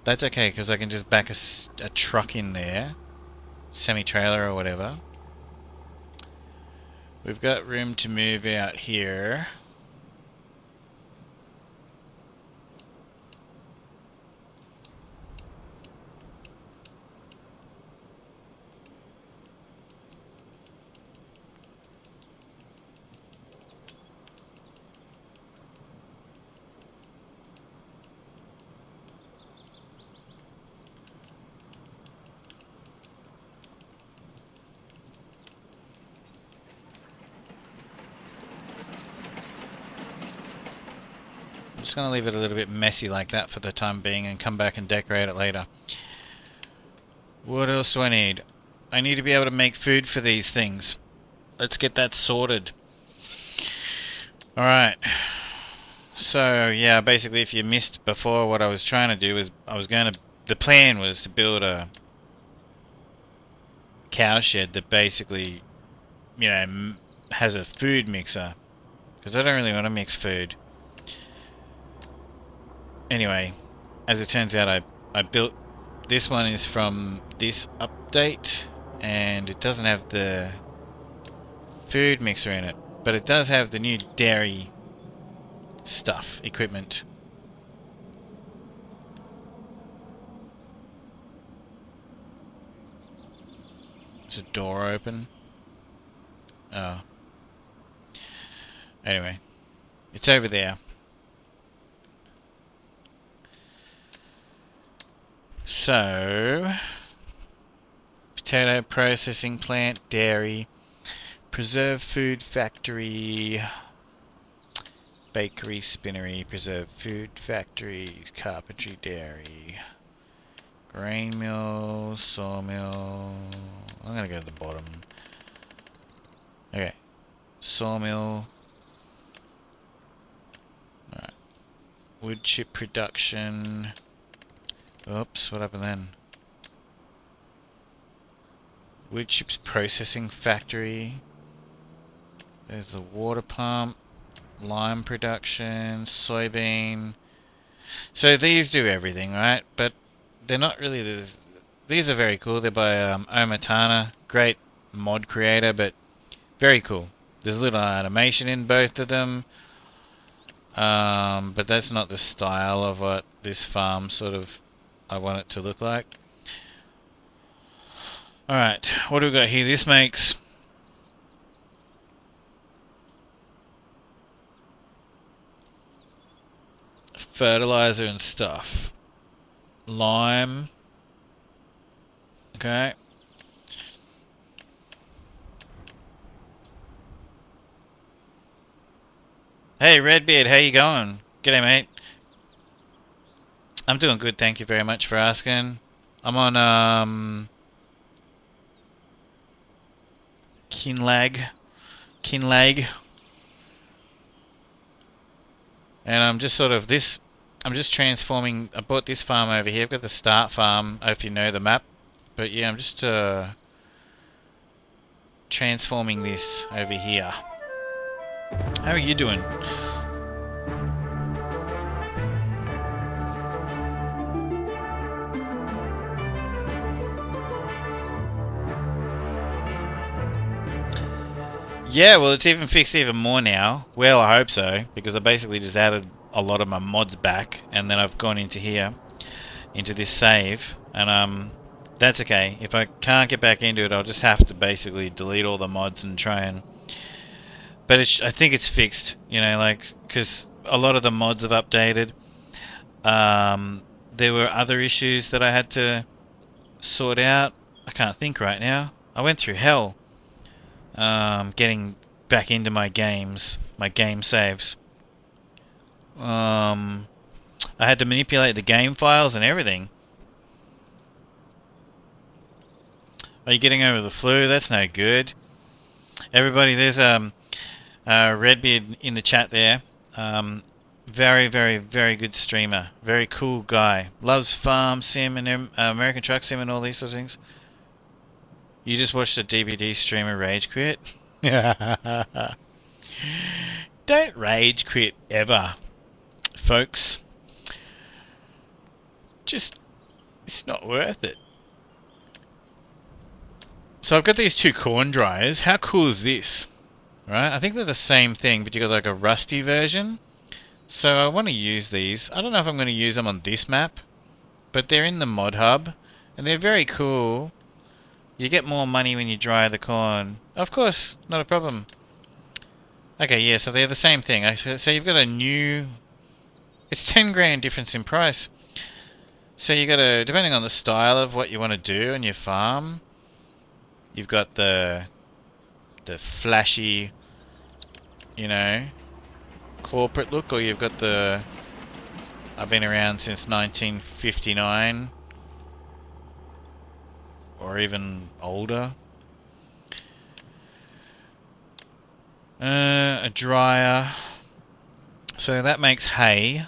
S3: that's okay because I can just back a truck in there, semi-trailer or whatever. We've got room to move out here. Just gonna leave it a little bit messy like that for the time being and come back and decorate it later. What else do I need? I need to be able to make food for these things. Let's get that sorted. Alright. So yeah, basically if you missed before, what I was trying to do was the plan was to build a cow shed that basically, you know, has a food mixer. Because I don't really want to mix food. Anyway, as it turns out, I built... This one is from this update, and it doesn't have the food mixer in it. But it does have the new dairy stuff, equipment. Is a door open? Oh. Anyway, it's over there. So, potato processing plant, dairy, preserved food factory, bakery, spinnery, preserved food factory, carpentry, dairy, grain mill, sawmill. I'm gonna go to the bottom. Okay, sawmill. Alright, wood chip production. Oops, what happened then? Wood chips processing factory. There's the water pump. Lime production. Soybean. So these do everything, right? But they're not really... These are very cool. They're by Omatana. Great mod creator, but very cool. There's a little animation in both of them. But that's not the style of what this farm sort of... I want it to look like. Alright, what do we got here? This makes fertilizer and stuff. Lime. Okay. Hey Redbeard, how you going? G'day mate. I'm doing good, thank you very much for asking. I'm on Kinlaig. And I'm just sort of I'm just transforming. I bought this farm over here. I've got the start farm, if you know the map. But yeah, I'm just transforming this over here. How are you doing? Yeah, well, it's even fixed even more now. Well, I hope so, because I basically just added a lot of my mods back, and then I've gone into here, into this save, and that's okay. If I can't get back into it, I'll just have to basically delete all the mods and try and... But I think it's fixed, you know, like, because a lot of the mods have updated. There were other issues that I had to sort out. I can't think right now. I went through hell getting back into my games, my game saves. I had to manipulate the game files and everything. Are you getting over the flu? That's no good. Everybody, there's Redbeard in the chat there. Very, very, very good streamer. Very cool guy. Loves farm sim and American Truck Sim and all these sort of things. You just watched a DVD streamer rage quit? Don't rage quit ever, folks. Just, it's not worth it. So I've got these two corn dryers. How cool is this? Right, I think they're the same thing, but you got like a rusty version. So I want to use these. I don't know if I'm going to use them on this map, but they're in the mod hub, and they're very cool. You get more money when you dry the corn. Of course, not a problem. Okay, yeah, so they're the same thing. So you've got a new... It's 10 grand difference in price. So you got to, depending on the style of what you want to do on your farm, you've got the flashy, you know, corporate look, or you've got the... I've been around since 1959, or even older. A dryer. So that makes hay.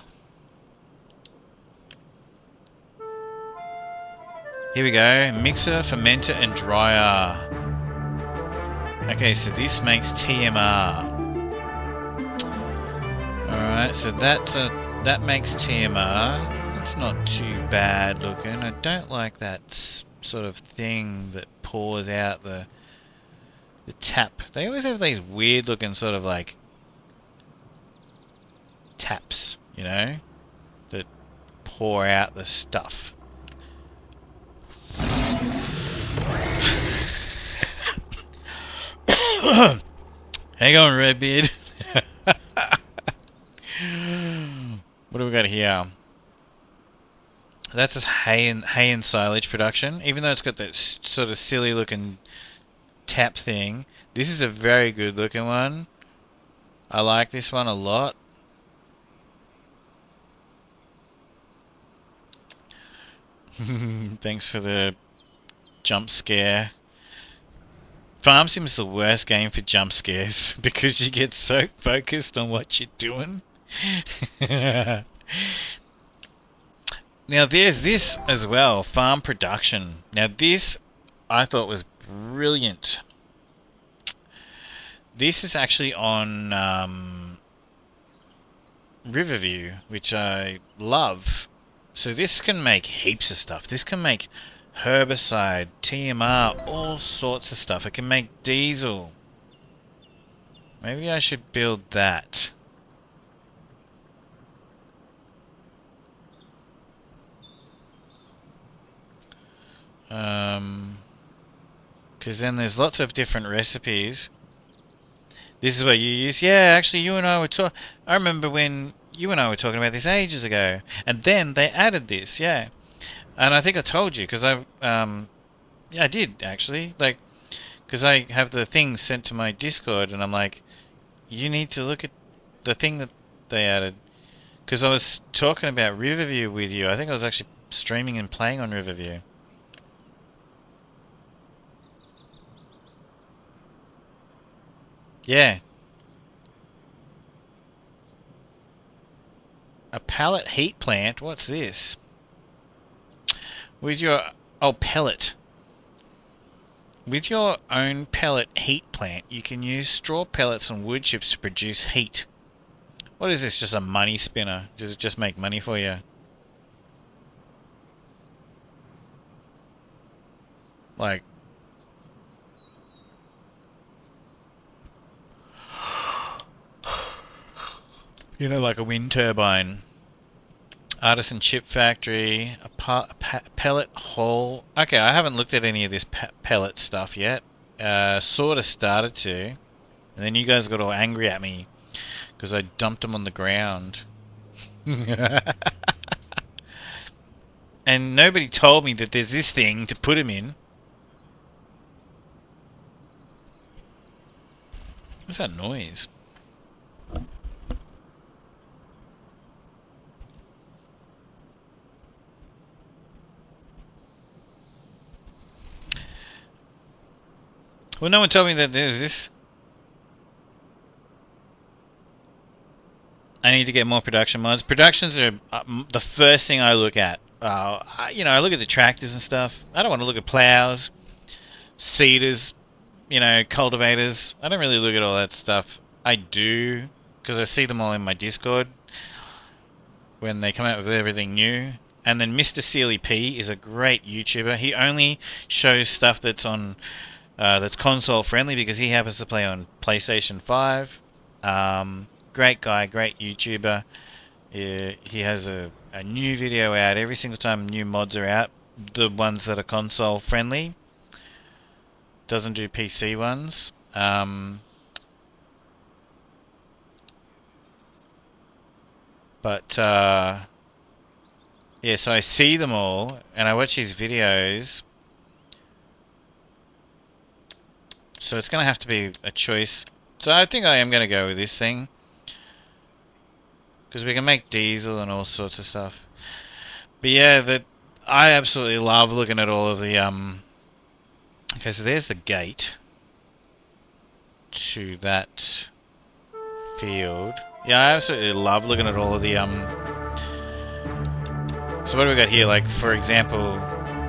S3: Here we go. Mixer, fermenter, and dryer. Okay, so this makes TMR. Alright, so that makes TMR. It's not too bad looking. I don't like that sort of thing that pours out the tap. They always have these weird looking sort of like taps, you know, that pour out the stuff. Hang on, Redbeard. What do we got here? That's just hay and silage production. Even though it's got that sort of silly looking tap thing, this is a very good looking one. I like this one a lot. Thanks for the jump scare. Farm Sim is the worst game for jump scares because you get so focused on what you're doing. Now there's this as well, farm production. Now this I thought was brilliant. This is actually on Riverview, which I love. So this can make heaps of stuff. This can make herbicide, TMR, all sorts of stuff. It can make diesel. Maybe I should build that. Because then there's lots of different recipes. This is what you use. Yeah, actually, you and I were talking. I remember when you and I were talking about this ages ago, and then they added this. Yeah, and I think I told you because yeah, I did actually. Like, because I have the things sent to my Discord, and I'm like, you need to look at the thing that they added. Because I was talking about Riverview with you. I think I was actually streaming and playing on Riverview. Yeah. A pallet heat plant? What's this? With your... Oh, pellet. With your own pellet heat plant, you can use straw pellets and wood chips to produce heat. What is this? Just a money spinner? Does it just make money for you? Like... You know, like a wind turbine. Artisan chip factory, a pellet hall. Okay, I haven't looked at any of this pellet stuff yet. Sort of started to, and then you guys got all angry at me because I dumped them on the ground. And nobody told me that there's this thing to put them in. What's that noise? Well, no one told me that there's this. I need to get more production mods. Productions are the first thing I look at. I look at the tractors and stuff. I don't want to look at plows, seeders, cultivators. I don't really look at all that stuff. I do, because I see them all in my Discord when they come out with everything new. And then Mr. Sealy P is a great YouTuber. He only shows stuff that's on that's console friendly because he happens to play on PlayStation 5. Great guy, great YouTuber. He has a new video out every single time new mods are out. The ones that are console friendly. Doesn't do PC ones. Yeah, so I see them all and I watch his videos. So it's going to have to be a choice. So I think I am going to go with this thing. Because we can make diesel and all sorts of stuff. But yeah, I absolutely love looking at all of the... Okay, so there's the gate to that field. Yeah, I absolutely love looking at all of the... So what do we got here? Like, for example,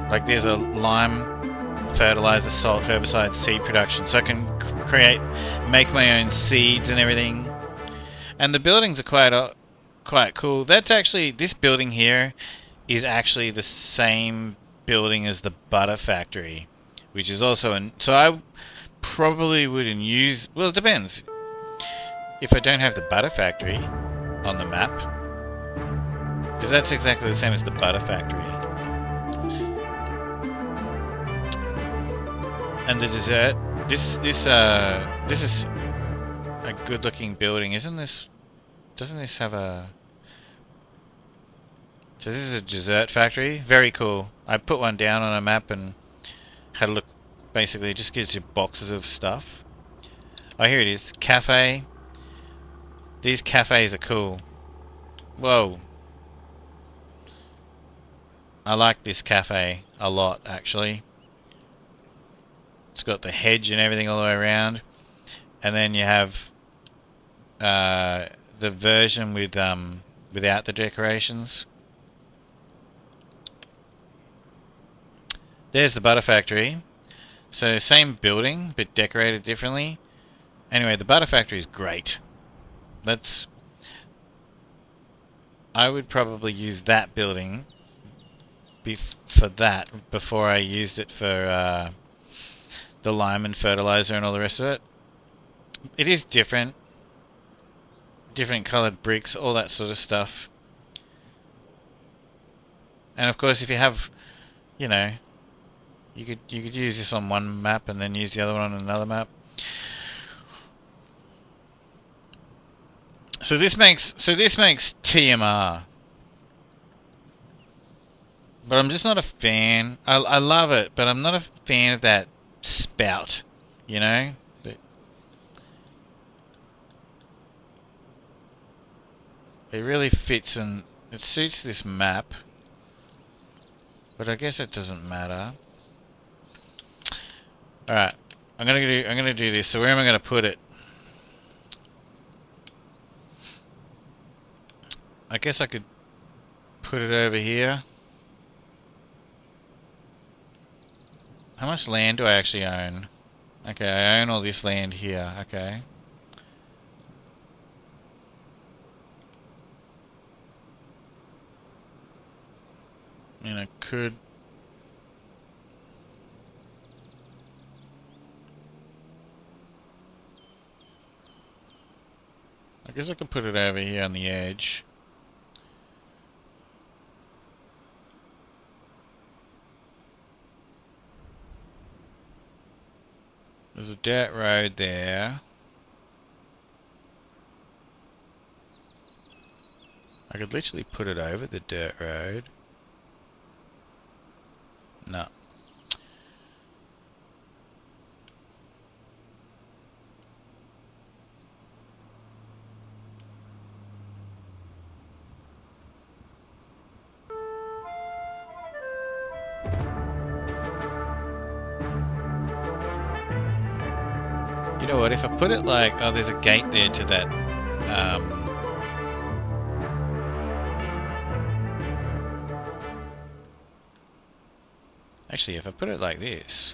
S3: like there's a lime... fertilizer, salt, herbicide, seed production. So I can make my own seeds and everything. And the buildings are quite cool. That's actually, this building here is actually the same building as the butter factory, which is also so I probably wouldn't use, well, it depends. If I don't have the butter factory on the map, because that's exactly the same as the butter factory. And the dessert, this is a good looking building, isn't this? Doesn't this have a... So this is a dessert factory, very cool. I put one down on a map and had a look. Basically, it just gives you boxes of stuff. Oh, here it is, cafe. These cafes are cool. Whoa. I like this cafe a lot, actually. It's got the hedge and everything all the way around, and then you have the version with without the decorations. There's the butter factory. So same building but decorated differently. Anyway, the butter factory is great. I would probably use that building for that before I used it for the lime and fertilizer and all the rest of it. It is different colored bricks, all that sort of stuff. And of course, if you have, you could use this on one map and then use the other one on another map. So this makes TMR. But I'm just not a fan. I love it, but I'm not a fan of that spout, It really fits and it suits this map. But I guess it doesn't matter. Alright. I'm gonna do this. So where am I gonna put it? I guess I could put it over here. How much land do I actually own? Okay, I own all this land here. Okay. And I could... guess I can put it over here on the edge. There's a dirt road there. I could literally put it over the dirt road. No. You know what, if I put it like, oh, there's a gate there to that, actually, if I put it like this,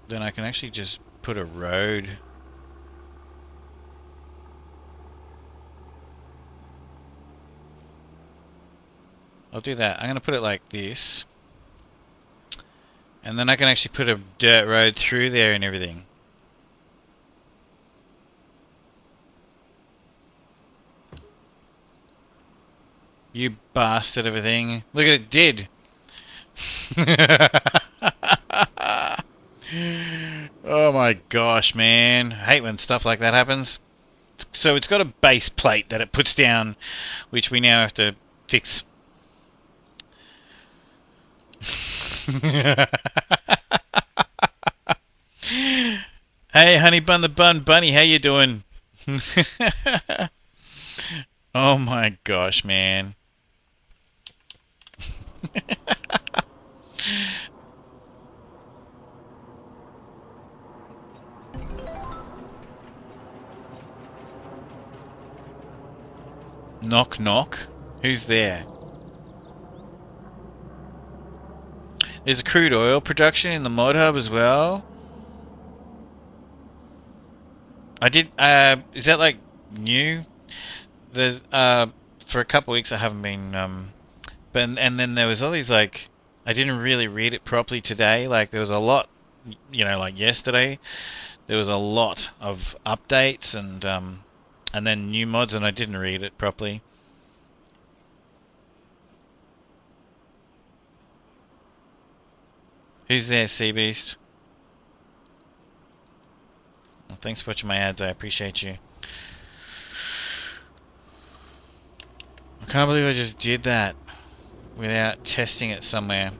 S3: then I can actually just put a road. I'll do that. I'm going to put it like this. And then I can actually put a dirt road through there and everything. You bastard of a thing. Look at it, did. Oh my gosh, man. I hate when stuff like that happens. So it's got a base plate that it puts down, which we now have to fix. Hey, honey bun the bun bunny, how you doing? Oh my gosh, man. Knock knock. Who's there? There's a crude oil production in the mod hub as well. I did, is that like new? There's, for a couple of weeks I haven't been, and then there was all these, like, I didn't really read it properly today. Like, there was a lot, you know, like yesterday, there was a lot of updates and then new mods, and I didn't read it properly. Who's there, Sea Beast? Well, thanks for watching my ads, I appreciate you. I can't believe I just did that without testing it somewhere.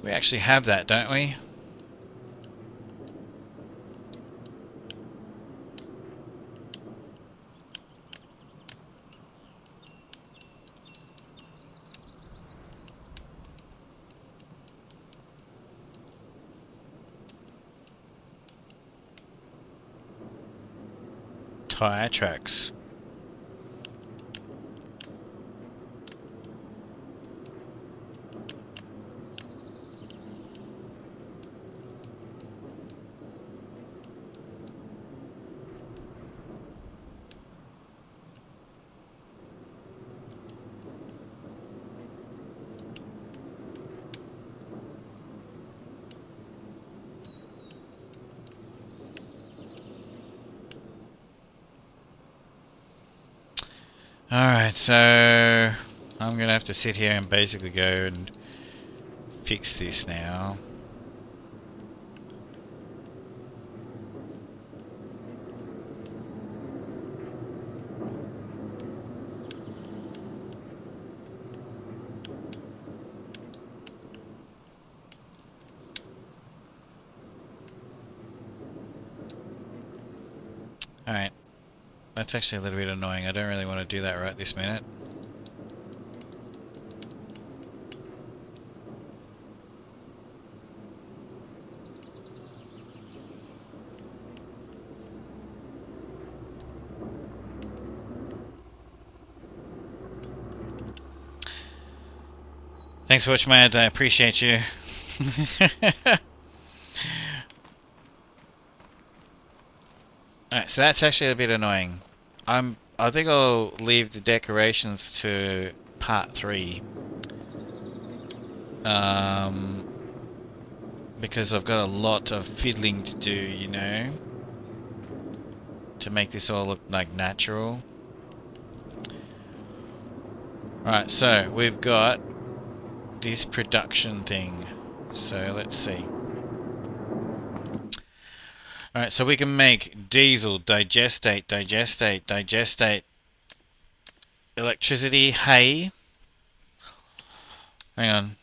S3: We actually have that, don't we? Tire tracks. Alright, so I'm gonna have to sit here and basically go and fix this now. Alright. That's actually a little bit annoying. I don't really want to do that right this minute. Thanks for watching, Mad. I appreciate you. Alright, so that's actually a bit annoying. I think I'll leave the decorations to part 3. Because I've got a lot of fiddling to do, you know, to make this all look like natural. Right, so we've got this production thing. So let's see. Alright, so we can make diesel, digestate, electricity, hay. Hang on.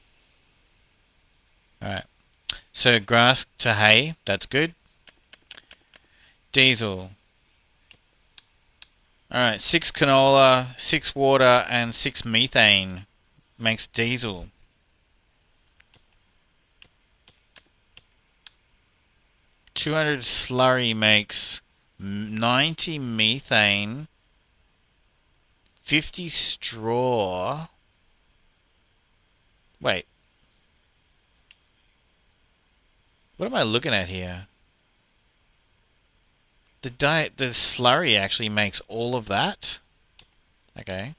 S3: Alright. So grass to hay, that's good. Diesel. Alright, 6 canola, 6 water, and 6 methane makes diesel. $200 slurry makes 90 methane, 50 straw. Wait. What am I looking at here? The slurry actually makes all of that? Okay.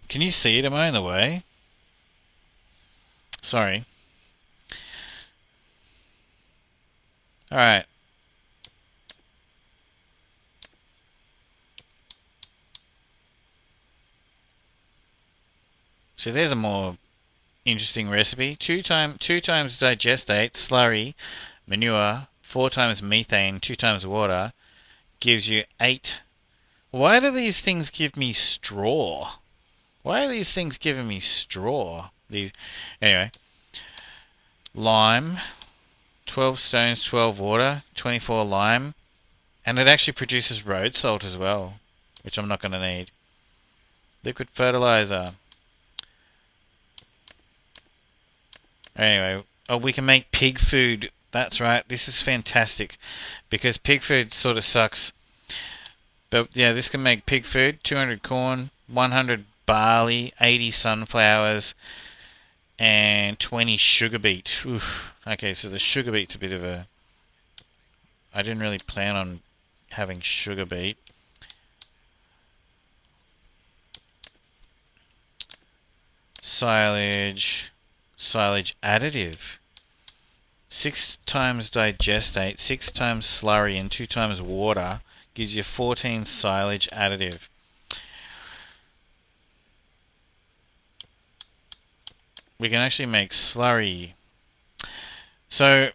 S3: Can you see it? Am I in the way? Sorry. Alright. So there's a more interesting recipe. 2 times digestate, slurry, manure, 4 times methane, 2 times water, gives you 8. Why do these things give me straw? Why are these things giving me straw? Anyway. Lime, 12 stones, 12 water, 24 lime, and it actually produces road salt as well, which I'm not going to need. Liquid fertilizer. Anyway, oh, we can make pig food. That's right, this is fantastic, because pig food sort of sucks. But yeah, this can make pig food. 200 corn, 100 barley, 80 sunflowers, and 20 sugar beet. Oof. Okay, so the sugar beet's a bit of a... I didn't really plan on having sugar beet. Silage additive. 6 times digestate, 6 times slurry, and 2 times water gives you 14 silage additive. We can actually make slurry. So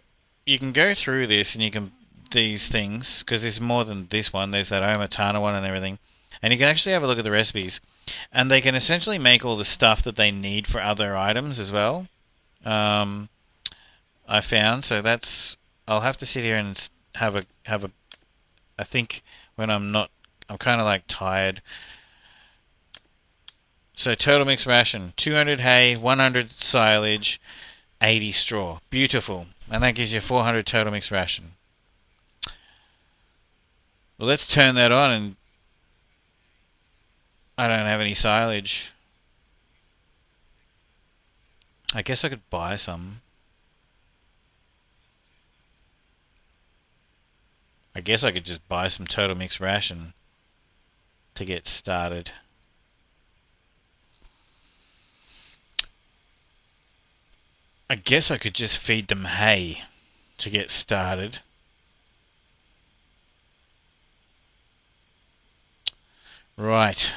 S3: you can go through this and you can these things, because there's more than this one. There's that Omatana one and everything, and you can actually have a look at the recipes, and they can essentially make all the stuff that they need for other items as well. I found, so that's... I'll have to sit here and have a I think when I'm kind of like tired. So total mixed ration, 200 hay, 100 silage, 80 straw. Beautiful. And that gives you 400 total mixed ration. Well, let's turn that on, and I don't have any silage. I guess I could buy some. I guess I could just buy some total mixed ration to get started. I guess I could just feed them hay to get started. Right.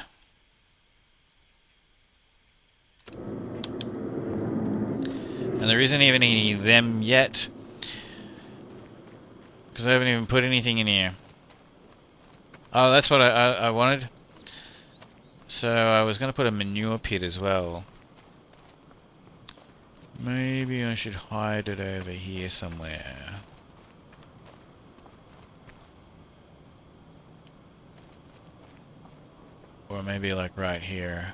S3: And there isn't even any of them yet, because I haven't even put anything in here. Oh, that's what I wanted. So I was going to put a manure pit as well. Maybe I should hide it over here somewhere. Or maybe like right here.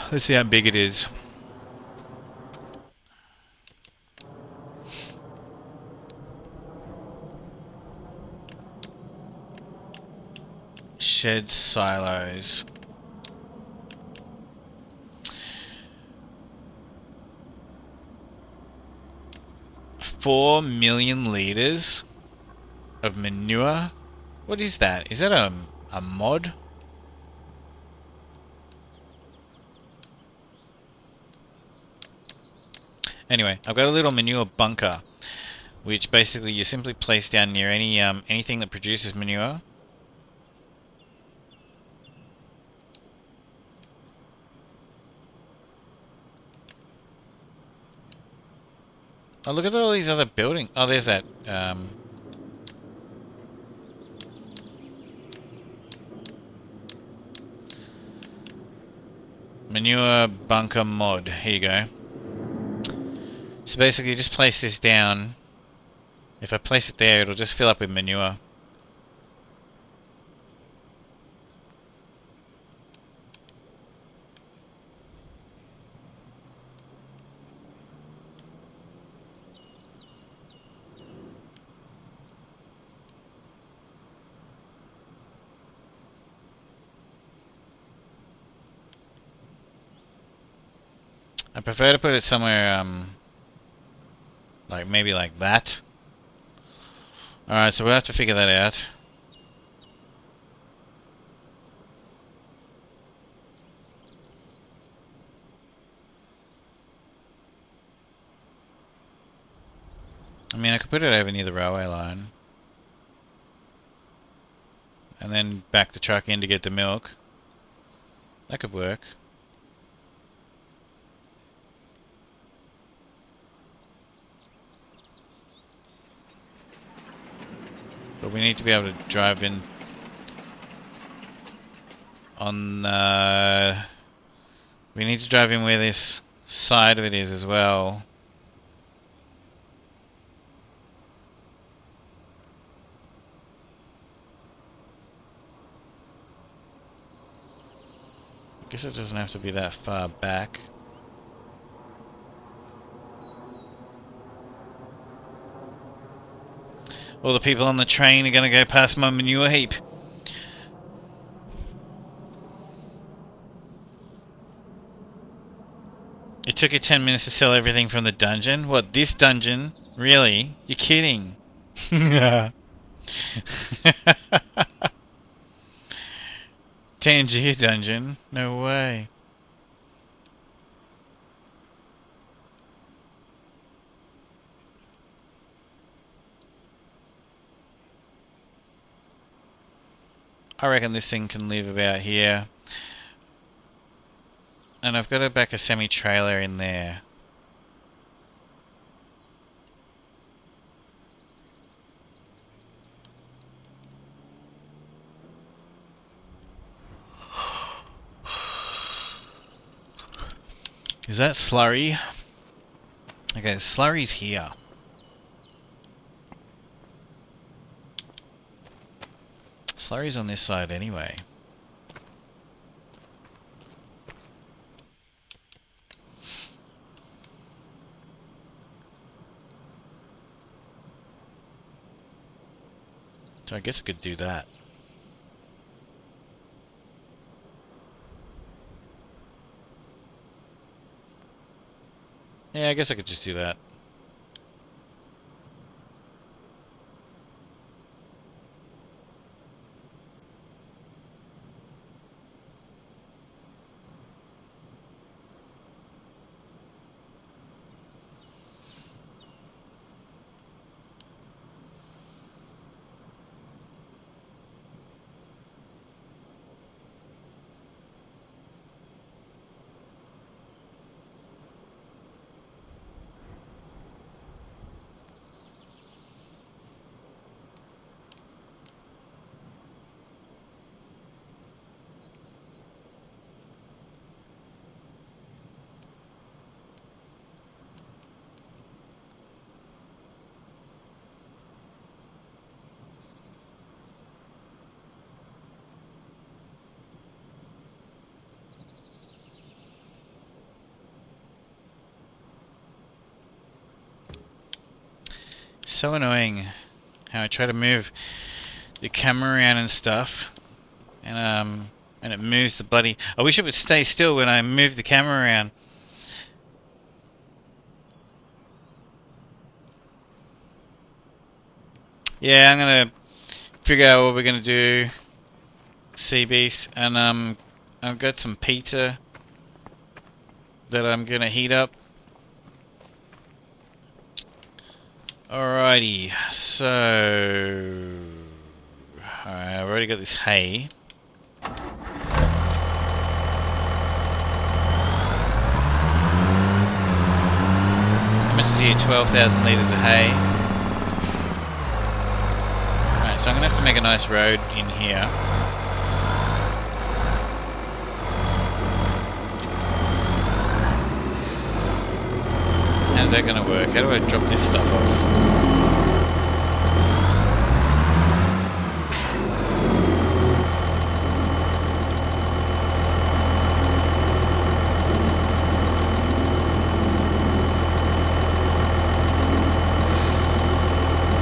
S3: Let's see how big it is. shed silos. $4 million of manure? What is that? Is that a mod? Anyway, I've got a little manure bunker, which basically you simply place down near any anything that produces manure. Oh, look at all these other buildings. Oh, there's that. Manure bunker mod. Here you go. So basically, just place this down. If I place it there, it'll just fill up with manure. I prefer to put it somewhere, like maybe like that. Alright, so we'll have to figure that out. I mean, I could put it over near the railway line. And then back the truck in to get the milk. That could work. But we need to be able to drive in on we need to drive in where this side of it is as well. I guess it doesn't have to be that far back. All the people on the train are going to go past my manure heap. It took you 10 minutes to sell everything from the dungeon? What, this dungeon? Really? You're kidding. Tangier dungeon? No way. I reckon this thing can live about here. And I've got to back a semi-trailer in there. Is that slurry? Okay, slurry's here. Slurry's on this side anyway. So I guess I could do that. Yeah, I guess I could just do that. So annoying how I try to move the camera around and stuff, and it moves the bloody... I wish it would stay still when I move the camera around. Yeah, I'm gonna figure out what we're gonna do, sea beast, and I've got some pizza that I'm gonna heat up. Alrighty, so alright, I've already got this hay. How much is here? 12,000 litres of hay. Alright, so I'm gonna have to make a nice road in here. How's that gonna work? How do I drop this stuff off?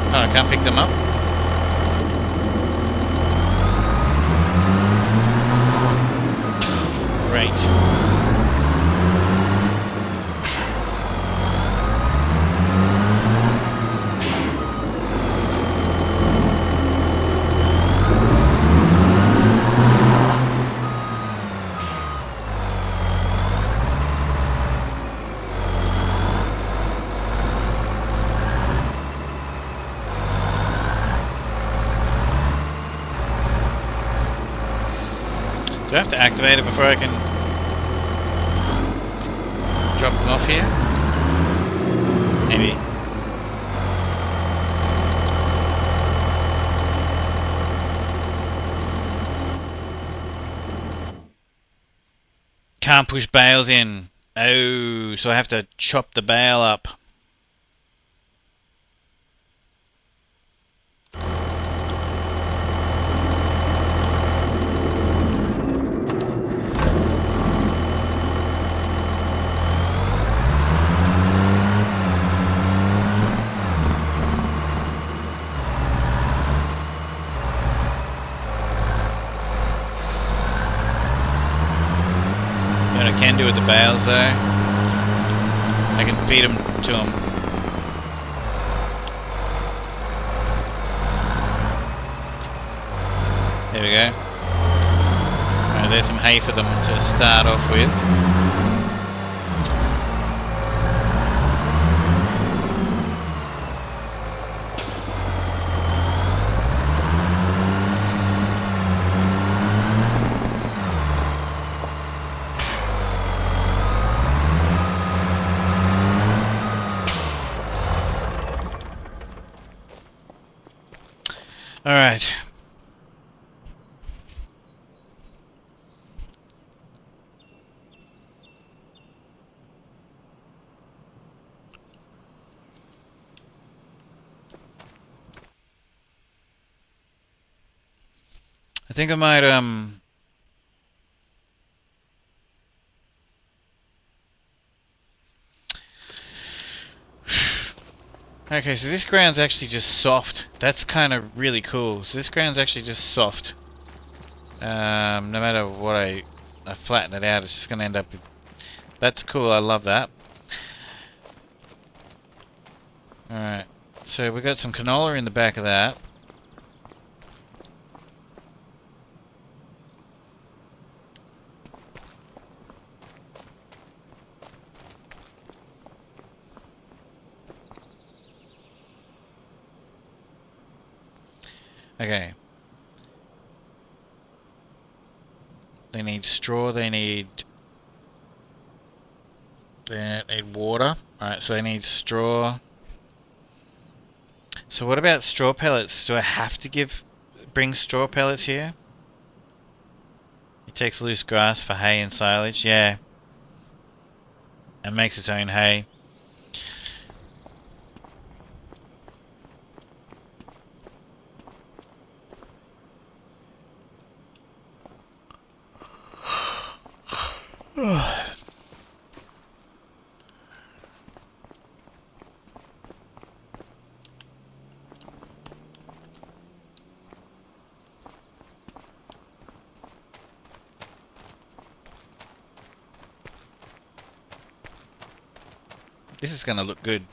S3: Oh, I can't pick them up? Great. Do I have to activate it before I can drop them off here? Maybe. Can't push bales in. Oh, so I have to chop the bale up. What I can do with the bales though, I can feed them to them. There we go. Alright, there's some hay for them to start off with. Alright. I think I might okay, so this ground's actually just soft. That's kind of really cool. So this ground's actually just soft. No matter what I flatten it out, it's just going to end up... That's cool, I love that. Alright, so we got some canola in the back of that. Okay. They need straw, they need water. Alright, so they need straw. So what about straw pellets? Do I have to bring straw pellets here? It takes loose grass for hay and silage, yeah. And makes its own hay. This is going to look good.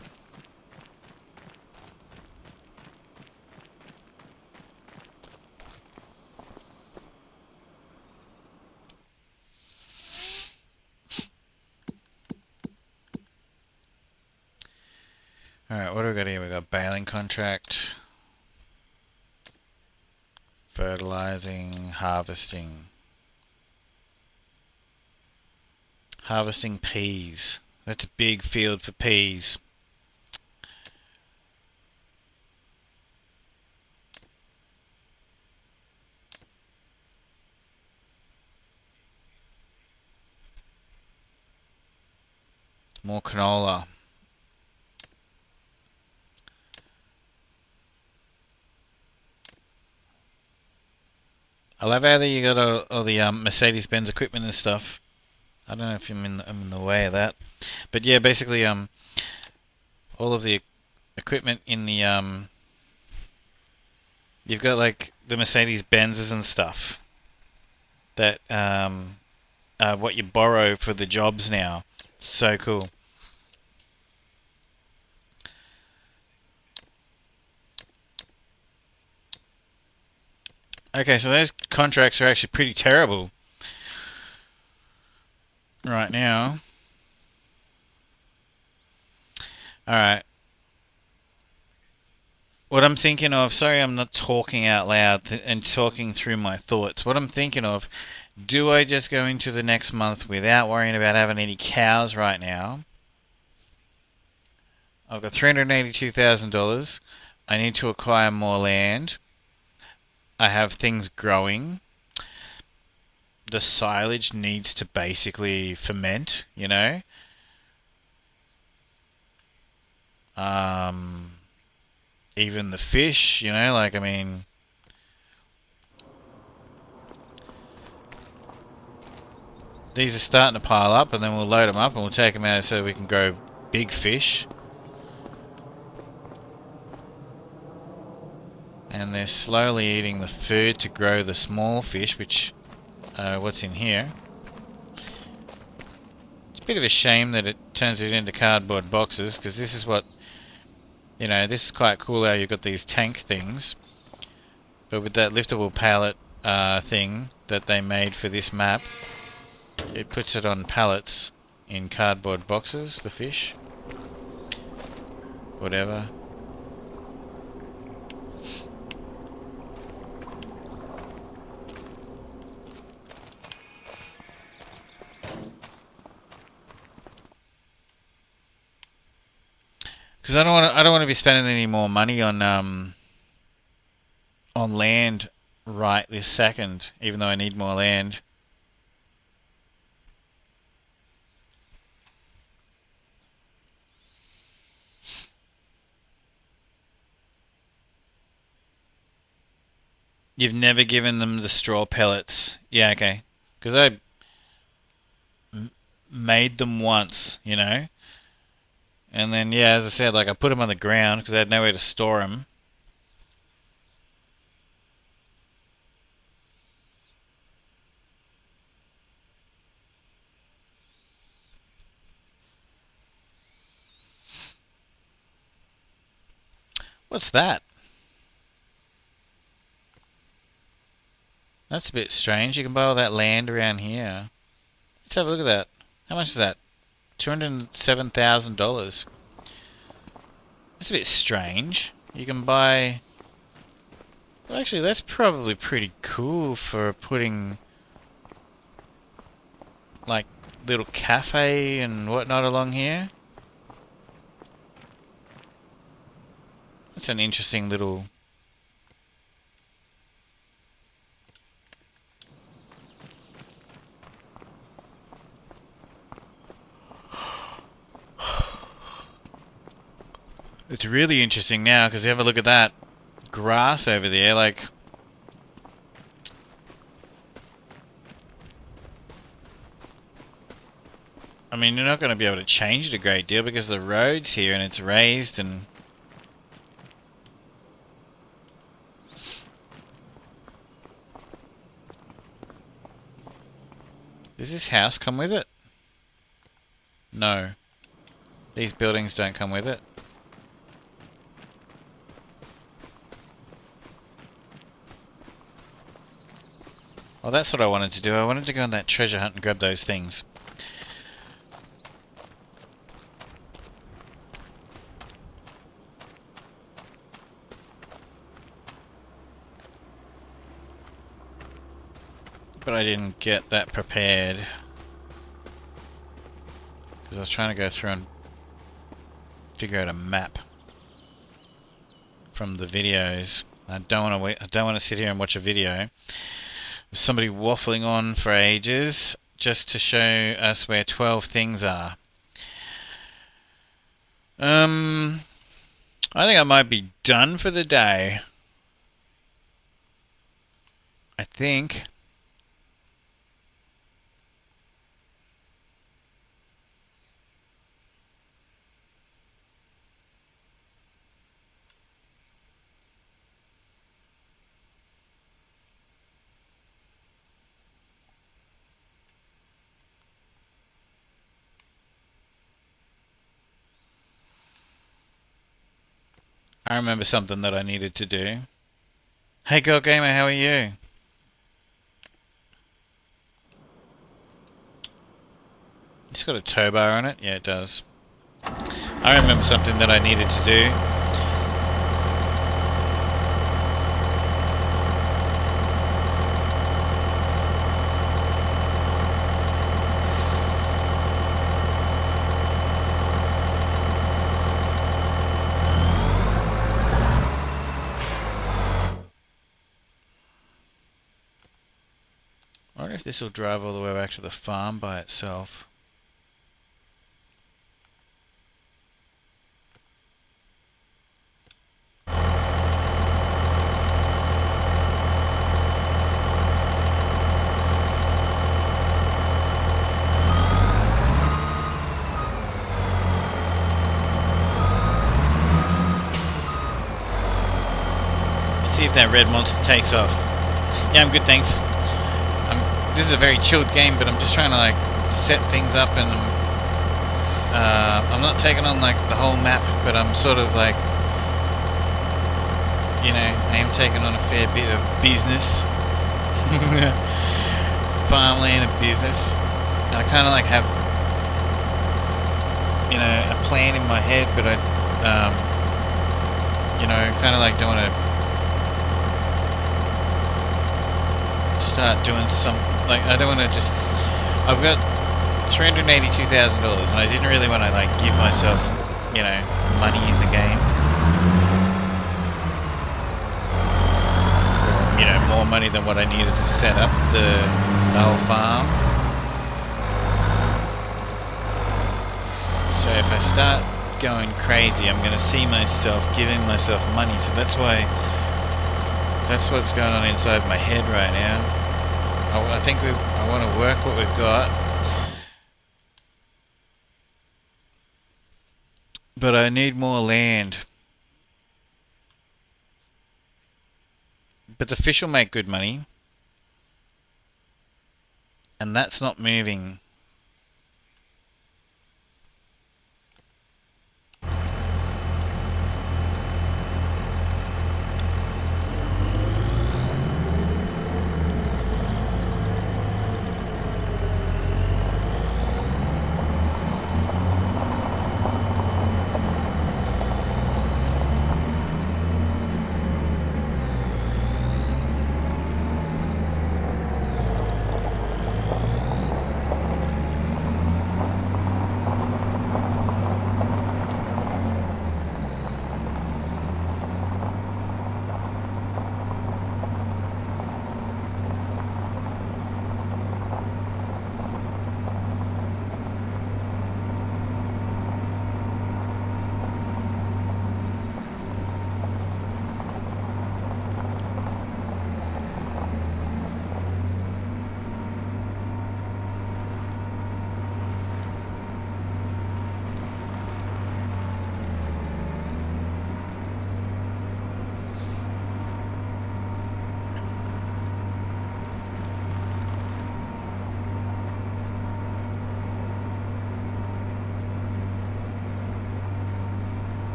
S3: Alright, what do we got here? We got baling contract, fertilizing, harvesting. Harvesting peas. That's a big field for peas. More canola. I love how you got all the Mercedes-Benz equipment and stuff. I don't know if I'm in the way of that, but yeah, basically all of the equipment in the you've got like the Mercedes-Benzes and stuff that what you borrow for the jobs now. So cool. Okay, so those contracts are actually pretty terrible right now. Alright. What I'm thinking of, sorry I'm not talking out loud and talking through my thoughts. What I'm thinking of, do I just go into the next month without worrying about having any cows right now? I've got $382,000. I need to acquire more land. I have things growing. The silage needs to basically ferment, you know? Even the fish, you know, like, I mean... These are starting to pile up, and then we'll load them up and we'll take them out so we can grow big fish. And they're slowly eating the food to grow the small fish, which, what's in here. It's a bit of a shame that it turns it into cardboard boxes, because this is what, you know, this is quite cool how you've got these tank things. But with that liftable pallet thing that they made for this map, it puts it on pallets in cardboard boxes, the fish. Whatever. Because I don't want to be spending any more money on land right this second, even though I need more land. You've never given them the straw pellets. Yeah, okay. Because I made them once, you know. And then, yeah, as I said, like I put them on the ground because I had nowhere to store them. What's that? That's a bit strange. You can buy all that land around here. Let's have a look at that. How much is that? $207,000. That's a bit strange. You can buy... Well, actually, that's probably pretty cool for putting... like, little cafe and whatnot along here. That's an interesting little... It's really interesting now, because you have a look at that grass over there, like... I mean, you're not going to be able to change it a great deal because the road's here and it's raised and... Does this house come with it? No. These buildings don't come with it. Well, that's what I wanted to do. I wanted to go on that treasure hunt and grab those things. But I didn't get that prepared. Because I was trying to go through and figure out a map from the videos. I don't want to sit here and watch a video of somebody waffling on for ages just to show us where 12 things are. I think I might be done for the day. I think. I remember something that I needed to do. Hey Girl Gamer, how are you? It's got a tow bar on it? Yeah, it does. I remember something that I needed to do. I wonder if this will drive all the way back to the farm by itself. Let's see if that red monster takes off. Yeah, I'm good, thanks. This is a very chilled game, but I'm just trying to like set things up, and I'm not taking on like the whole map, but I'm sort of like, you know, I am taking on a fair bit of business, farmland and business, and I kind of like have, you know, a plan in my head, but I, you know, kind of like don't want to start doing some. Like, I don't want to just... I've got $382,000 and I didn't really want to, like, give myself, you know, money in the game. Or, you know, more money than what I needed to set up the whole farm. So if I start going crazy, I'm going to see myself giving myself money. So that's why... That's what's going on inside my head right now. I think I want to work what we've got, but I need more land. But the fish will make good money, and that's not moving.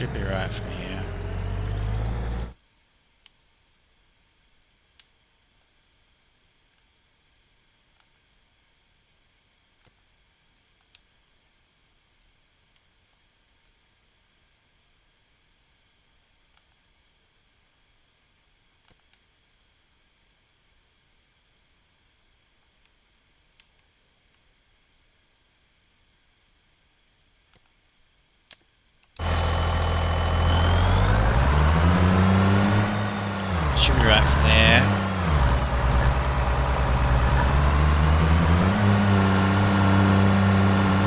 S3: Should be right from here. Should be right from there.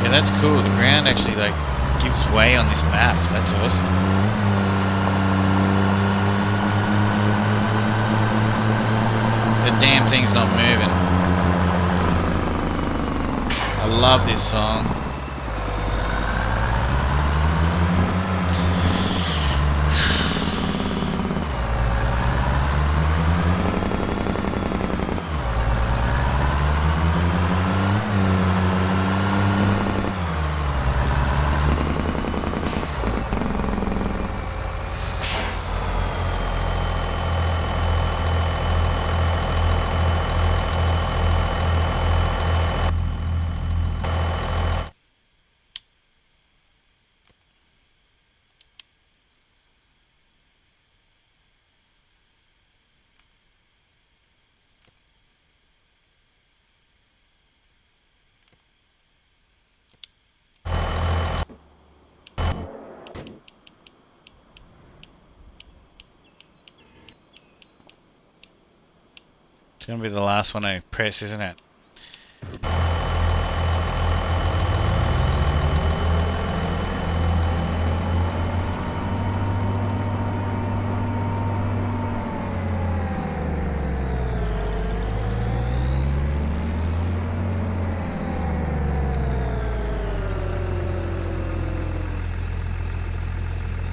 S3: Yeah, that's cool. The ground actually like gives way on this map. That's awesome. The damn thing's not moving. I love this song. It's gonna be the last one I press, isn't it?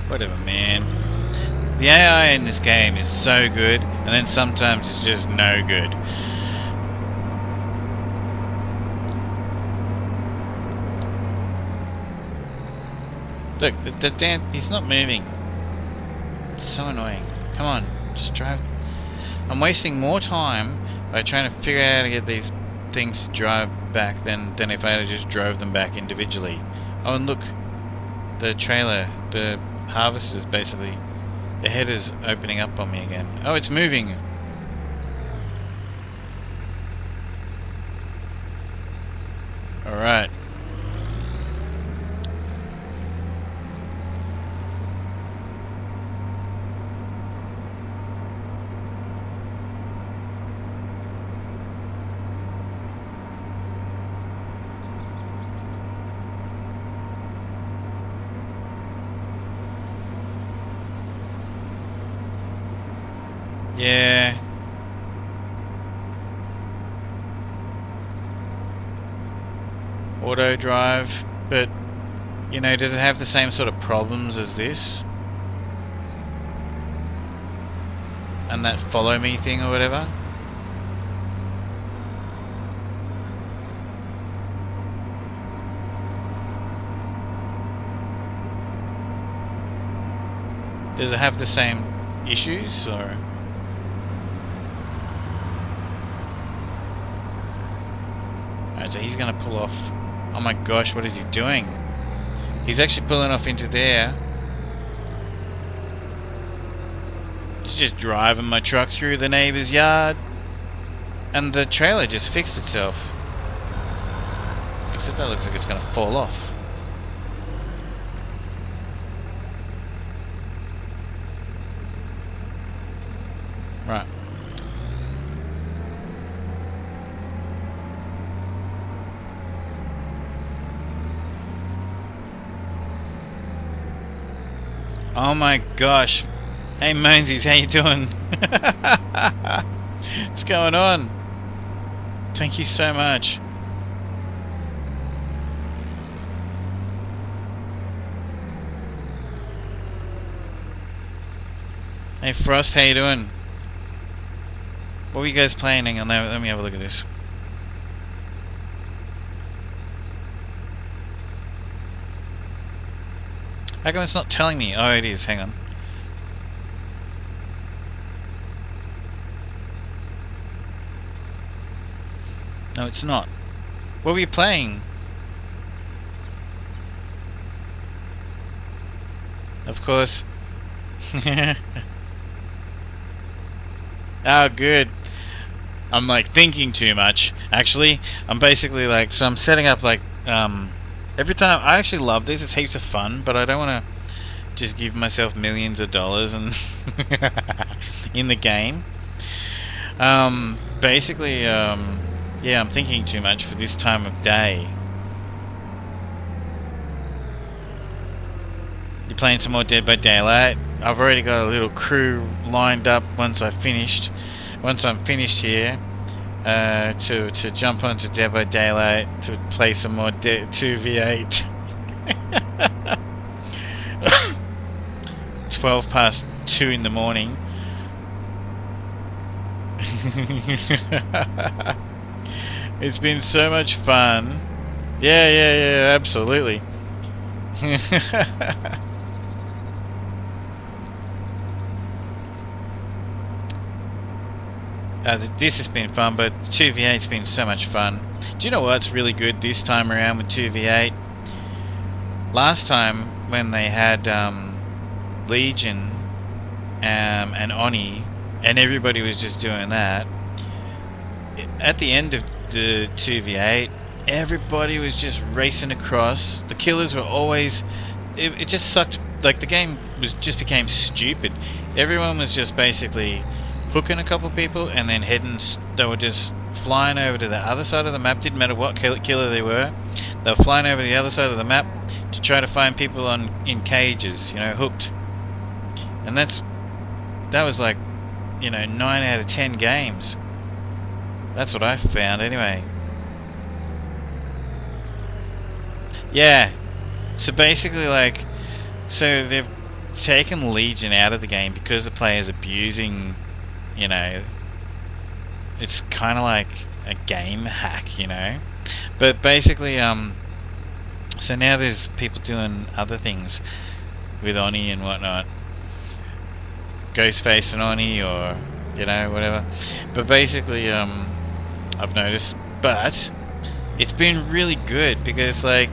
S3: Whatever, man. The AI in this game is so good, and then sometimes it's just no good. Look, the damn, he's not moving. It's so annoying. Come on, just drive. I'm wasting more time by trying to figure out how to get these things to drive back than if I had just drove them back individually. Oh, and look, the trailer, the harvesters basically. The header's opening up on me again. Oh, it's moving! Alright. Yeah. Auto drive, but you know, does it have the same sort of problems as this? And that follow me thing or whatever? Does it have the same issues or? So he's gonna pull off. Oh my gosh, what is he doing? He's actually pulling off into there. He's just driving my truck through the neighbor's yard. And the trailer just fixed itself. Except that looks like it's gonna fall off. Right. Oh my gosh. Hey Moansies, how you doing? What's going on? Thank you so much. Hey Frost, how you doing? What were you guys playing? Hang on, let me have a look at this. How come it's not telling me? Oh, it is. Hang on. No, it's not. What were you playing? Of course. Oh, good. I'm like thinking too much. Actually, I'm basically like, so I'm setting up like, every time, I actually love this, it's heaps of fun, but I don't want to just give myself millions of dollars and in the game. Basically, yeah, I'm thinking too much for this time of day. You're playing some more Dead by Daylight. I've already got a little crew lined up once I'm finished here, to jump onto Dead by Daylight to play some more 2v8. 12 past 2 in the morning. It's been so much fun. Yeah, absolutely. This has been fun, but 2v8's been so much fun. Do you know what's really good this time around with 2v8? Last time when they had Legion and Oni, and everybody was just doing that, at the end of the 2v8, everybody was just racing across. The killers were always... It just sucked. Like, the game just became stupid. Everyone was just basically hooking a couple people and then heading... They were just flying over to the other side of the map. Didn't matter what killer they were. They were flying over to the other side of the map to try to find people in cages, you know, hooked. And that was like, you know, 9 out of 10 games. That's what I found anyway. Yeah. So basically, like, so they've taken Legion out of the game because the player's abusing, you know, it's kind of like a game hack, you know. But basically, so now there's people doing other things with Oni and whatnot. Ghostface and Oni, or, you know, whatever. But basically, I've noticed, but it's been really good because, like,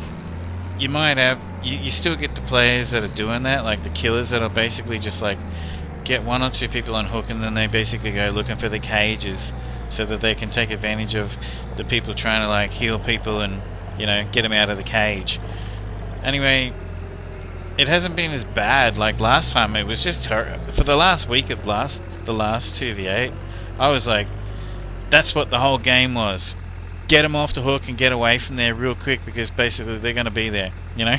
S3: you might have, you still get the players that are doing that, like the killers that are basically just like get 1 or 2 people on hook and then they basically go looking for the cages so that they can take advantage of the people trying to like heal people and, you know, get them out of the cage. Anyway, it hasn't been as bad like last time. It was just for the last week of the last 2v8, I was like, that's what the whole game was. Get them off the hook and get away from there real quick because basically they're going to be there, you know?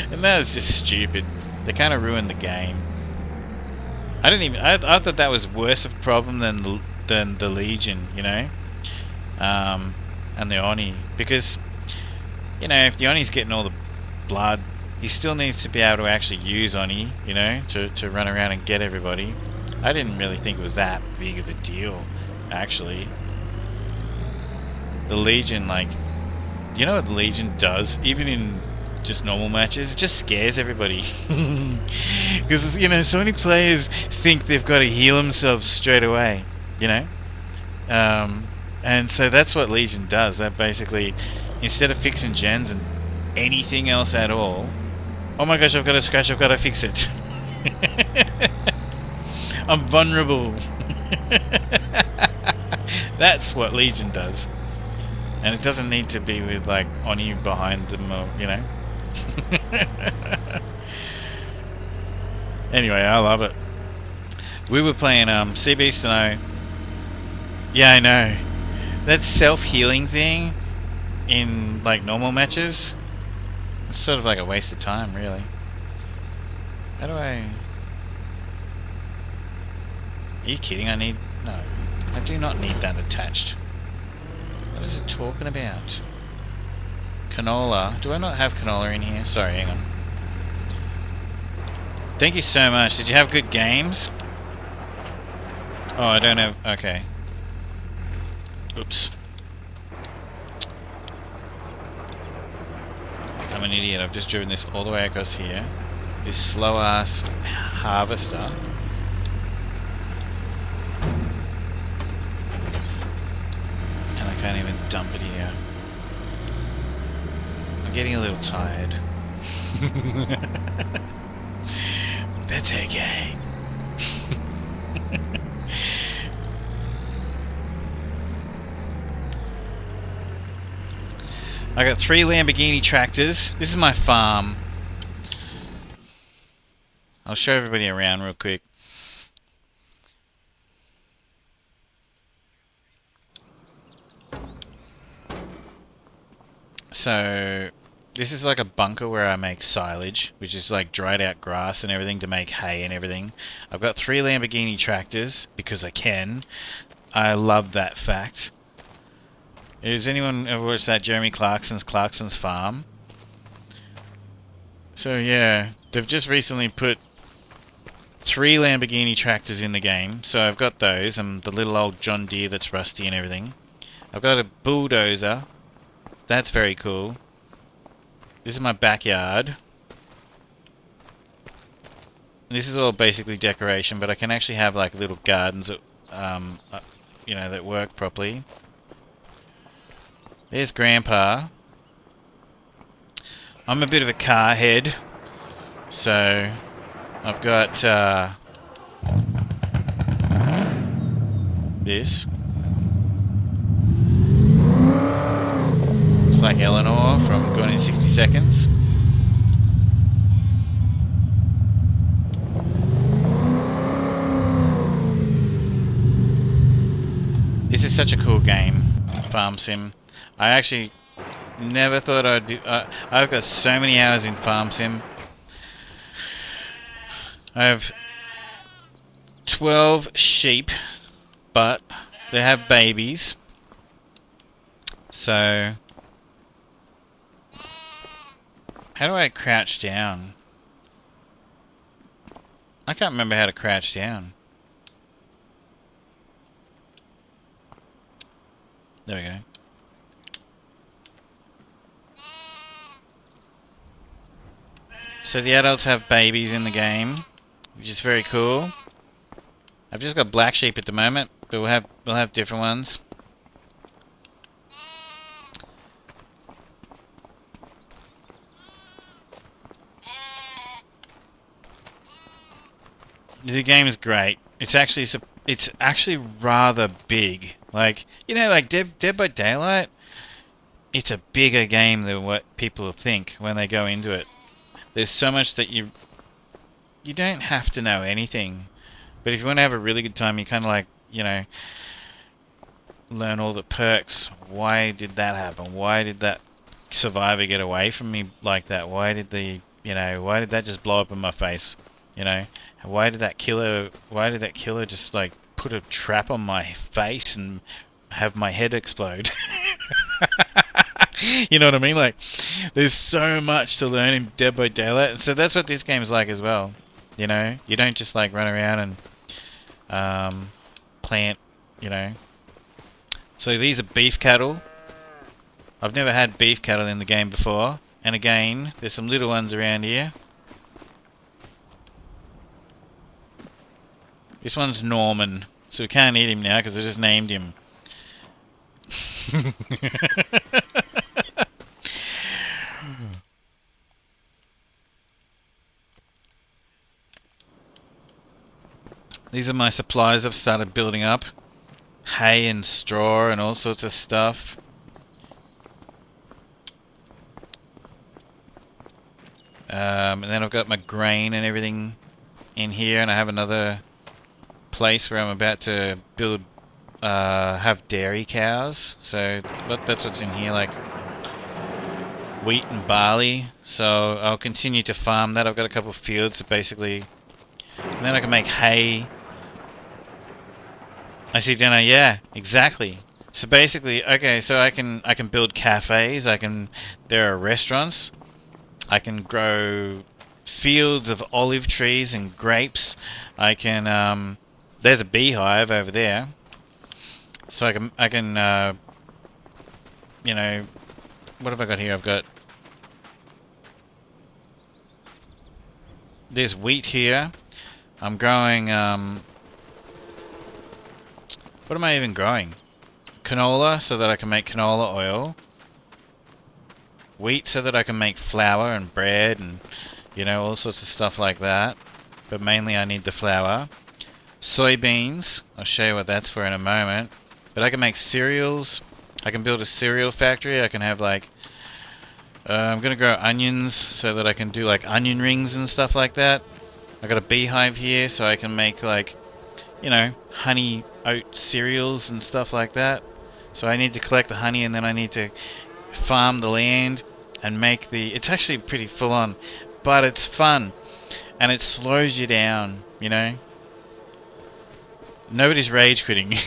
S3: And that was just stupid. They kind of ruined the game. I thought that was worse of a problem than the Legion, you know? And the Oni. Because, you know, if the Oni's getting all the blood, he still needs to be able to actually use Oni, you know, to run around and get everybody. I didn't really think it was that big of a deal, actually. The Legion, like, you know what the Legion does, even in just normal matches? It just scares everybody. Because, you know, so many players think they've got to heal themselves straight away, you know? And so that's what Legion does. That basically, instead of fixing gens and anything else at all, oh my gosh, I've got a scratch, I've got to fix it. I'm vulnerable. That's what Legion does. And it doesn't need to be with like Oni behind them, or, you know. Anyway, I love it. We were playing Sea Beast and I. Yeah, I know. That self-healing thing in like normal matches, it's sort of like a waste of time, really. How do I... Are you kidding? No, I do not need that attached. What is it talking about? Canola. Do I not have canola in here? Sorry, hang on. Thank you so much. Did you have good games? Oh, I don't have... Okay. Oops. I'm an idiot. I've just driven this all the way across here. This slow ass harvester. And I can't even dump it here. I'm getting a little tired. That's okay. I got 3 Lamborghini tractors. This is my farm. I'll show everybody around real quick. So, this is like a bunker where I make silage, which is like dried out grass and everything to make hay and everything. I've got 3 Lamborghini tractors because I can. I love that fact. Has anyone ever watched that Jeremy Clarkson's Farm? So yeah, they've just recently put 3 Lamborghini tractors in the game. So I've got those, and the little old John Deere that's rusty and everything. I've got a bulldozer. That's very cool. This is my backyard. This is all basically decoration, but I can actually have like little gardens that, you know, that work properly. There's Grandpa. I'm a bit of a car head, so I've got this. It's like Eleanor from Gone in 60 Seconds. This is such a cool game, Farm Sim. I actually never thought I'd do... I've got so many hours in Farm Sim. I have 12 sheep, but they have babies. So... how do I crouch down? I can't remember how to crouch down. There we go. So the adults have babies in the game, which is very cool. I've just got black sheep at the moment, but we'll have different ones. The game is great. It's actually rather big. Like, you know, like Dead by Daylight. It's a bigger game than what people think when they go into it. There's so much that you don't have to know anything, but if you want to have a really good time, you kind of like, you know, learn all the perks. Why did that happen? Why did that survivor get away from me like that? Why did why did that just blow up in my face? You know, why did that killer just like put a trap on my face and have my head explode? You know what I mean? Like, there's so much to learn in Dead by Daylight, so that's what this game's like as well. You know, you don't just like run around and plant, you know. So these are beef cattle. I've never had beef cattle in the game before, and again, there's some little ones around here. This one's Norman, so we can't eat him now because I just named him. These are my supplies I've started building up. Hay and straw and all sorts of stuff. And then I've got my grain and everything in here, and I have another place where I'm about to build, have dairy cows. So that's what's in here, like wheat and barley. So I'll continue to farm that. I've got a couple of fields that basically, and then I can make hay. I see dinner, yeah, exactly. So basically, okay, so I can build cafes, there are restaurants, I can grow fields of olive trees and grapes, I can, there's a beehive over there, so I can, you know, what have I got here? I've got there's wheat here. I'm growing, what am I even growing? Canola, so that I can make canola oil. Wheat, so that I can make flour and bread and, you know, all sorts of stuff like that. But mainly I need the flour. Soybeans, I'll show you what that's for in a moment. But I can make cereals. I can build a cereal factory. I can have like, I'm gonna grow onions so that I can do like onion rings and stuff like that. I got a beehive here so I can make like, you know, honey oat cereals and stuff like that. So I need to collect the honey and then I need to farm the land and make the... It's actually pretty full on, but it's fun and it slows you down, you know. Nobody's rage quitting.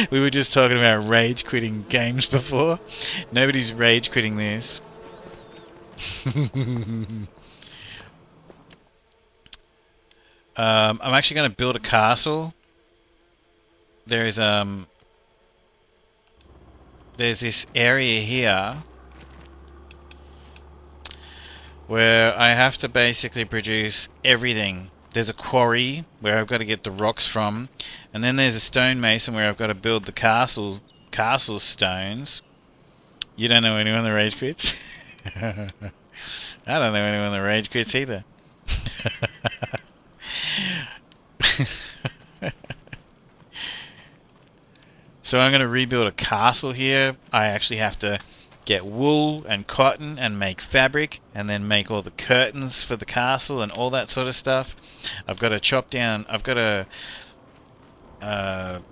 S3: We were just talking about rage quitting games before. Nobody's rage quitting this. I'm actually going to build a castle. There's this area here where I have to basically produce everything. There's a quarry where I've got to get the rocks from, and then there's a stonemason where I've got to build the castle stones. You don't know anyone that rage quits? I don't know anyone that rage quits either. So I'm going to rebuild a castle here. I actually have to get wool and cotton and make fabric and then make all the curtains for the castle and all that sort of stuff. I've got to chop down, I've got to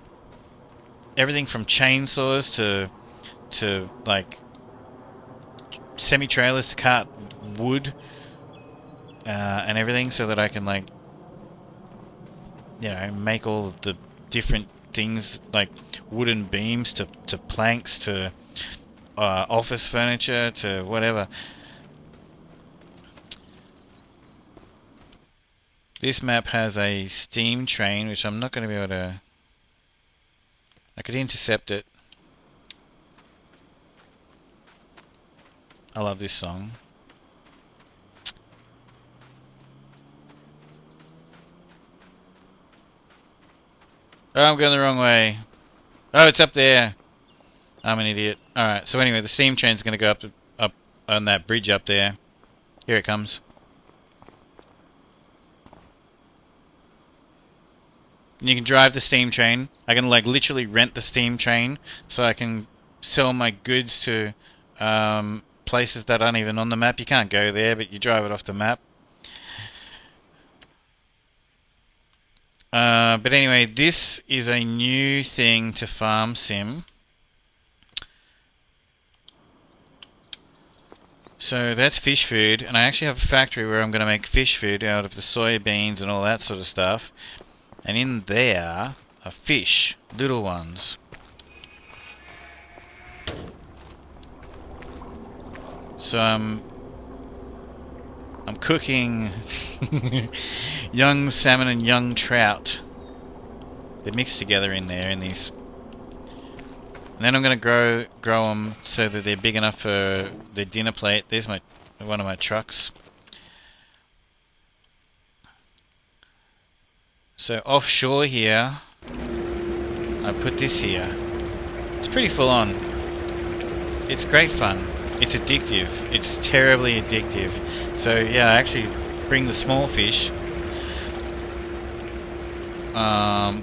S3: everything from chainsaws to like semi-trailers to cart wood and everything so that I can, like, you know, make all of the different things like wooden beams to planks to office furniture to whatever. This map has a steam train, which I'm not going to be able to... I could intercept it. I love this song. Oh, I'm going the wrong way. Oh, it's up there. I'm an idiot. Alright, so anyway, the steam train's going to go up on that bridge up there. Here it comes. And you can drive the steam train. I can, like, literally rent the steam train so I can sell my goods to places that aren't even on the map. You can't go there, but you drive it off the map. But anyway, this is a new thing to Farm Sim. So that's fish food, and I actually have a factory where I'm going to make fish food out of the soybeans and all that sort of stuff. And in there are fish, little ones. So I'm cooking young salmon and young trout. They're mixed together in there in these. And then I'm going to grow them so that they're big enough for the dinner plate. There's one of my trucks. So offshore here, I put this here. It's pretty full on. It's great fun. It's addictive. It's terribly addictive. So yeah, I actually bring the small fish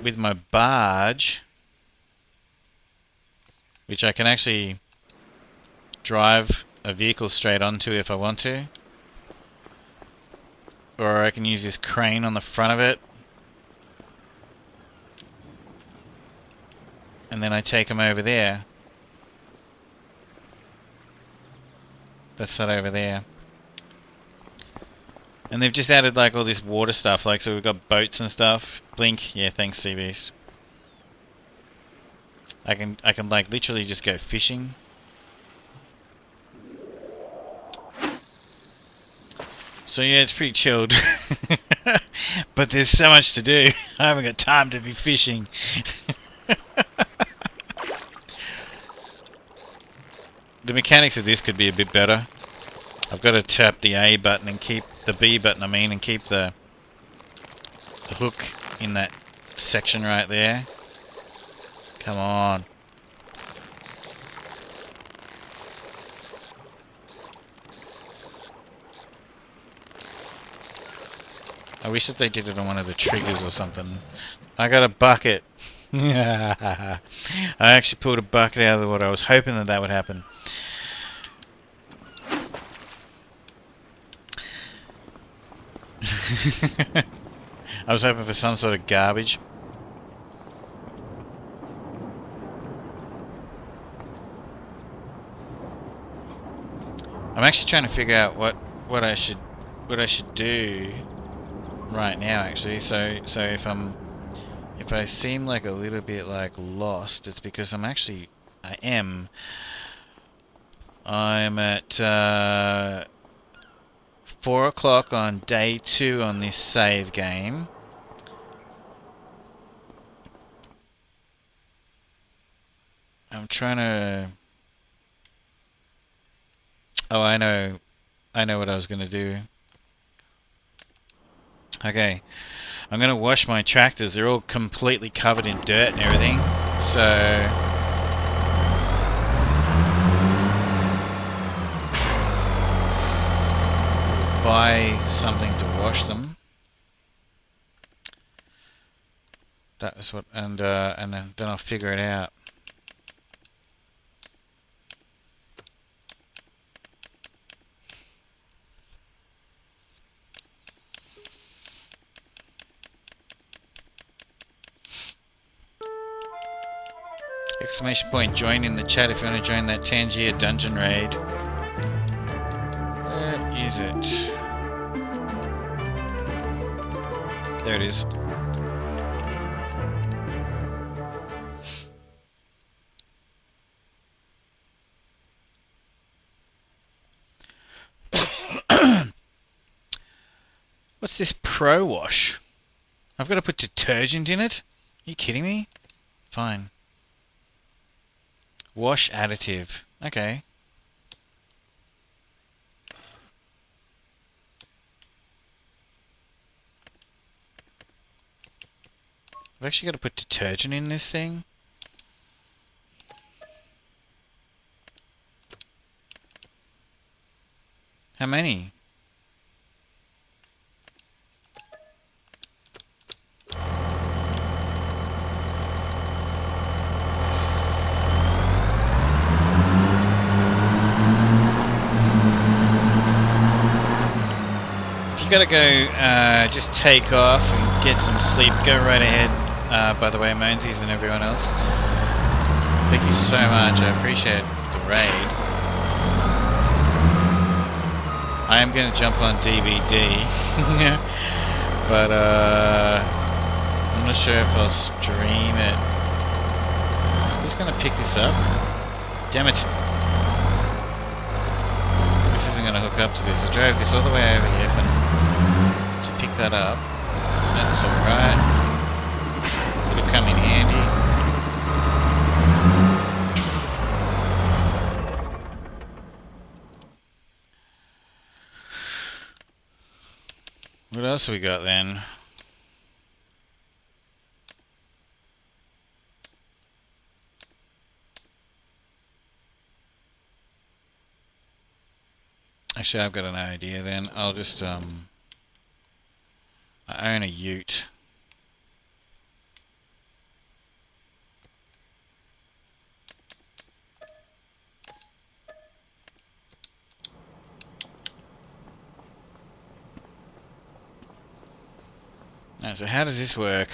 S3: with my barge, which I can actually drive a vehicle straight onto if I want to. Or I can use this crane on the front of it. And then I take them over there. That's that over there. And they've just added like all this water stuff, like so we've got boats and stuff. Blink, yeah, thanks Seabeast. I can like literally just go fishing. So yeah, it's pretty chilled. But there's so much to do. I haven't got time to be fishing. The mechanics of this could be a bit better. I've got to tap the A button and keep the B button, I mean, and keep the hook in that section right there. Come on. I wish that they did it on one of the triggers or something. I got a bucket. I actually pulled a bucket out of the water. I was hoping that that would happen. I was hoping for some sort of garbage. I'm actually trying to figure out what I should do right now, actually. So if I seem like a little bit like lost, it's because I'm at 4 o'clock on day 2 on this save game. I'm trying to... Oh, I know what I was going to do. Okay, I'm going to wash my tractors. They're all completely covered in dirt and everything. So... buy something to wash them. That is what, and then I'll figure it out. Exclamation point, join in the chat if you want to join that Tangier dungeon raid. Where is it? There it is. What's this Pro Wash? I've got to put detergent in it? Are you kidding me? Fine. Wash additive. Okay. I've actually got to put detergent in this thing. How many? If you gotta go, just take off and get some sleep. Go right ahead. By the way, Moansies and everyone else, thank you so much. I appreciate the raid. I am going to jump on DVD, but I'm not sure if I'll stream it. Who's going to pick this up? Damn it! This isn't going to hook up to this. I drove this all the way over here to pick that up. That's alright. Would come in handy. What else have we got then? Actually, I've got an idea then. I'll just I own a ute. So how does this work?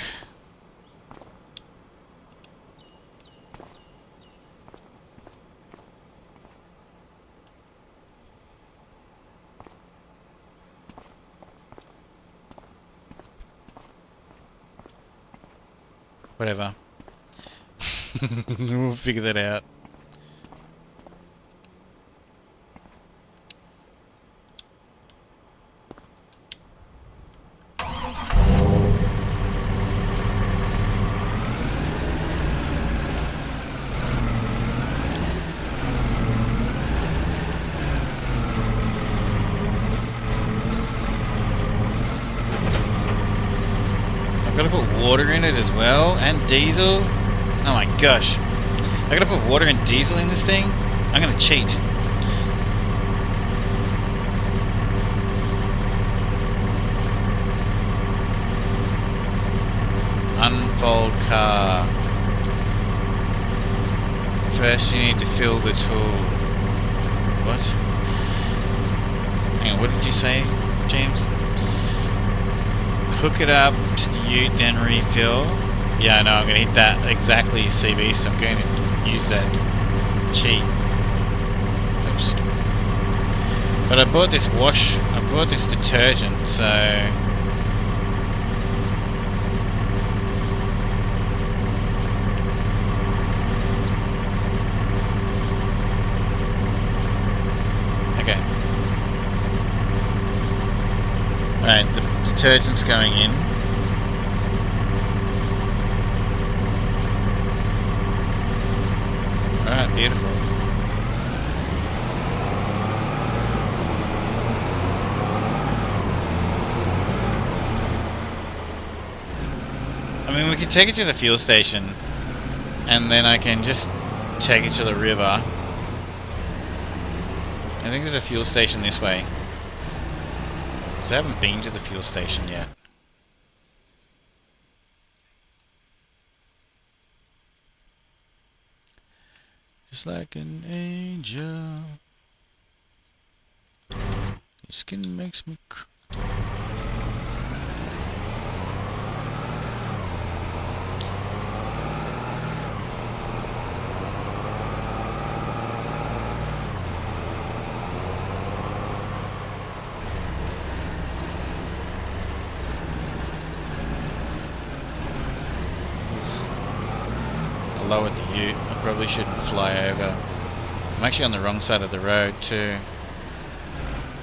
S3: Whatever. We'll figure that out. water in it as well, and diesel. Oh my gosh. I gotta put water and diesel in this thing? I'm gonna cheat. Unfold car. First you need to fill the tool. What? Hang on, what did you say, James? Hook it up to the ute, then refill. Yeah, I know, I'm going to hit that exactly, CB, so I'm going to use that cheat. Oops. But I bought this detergent, so... Okay. Alright, the detergent's going in. Alright, beautiful. I mean, we can take it to the fuel station, and then I can just take it to the river. I think there's a fuel station this way. Because I haven't been to the fuel station yet. Just like an angel. Your skin makes me cry. Lowered the ute. I probably shouldn't fly over. I'm actually on the wrong side of the road too.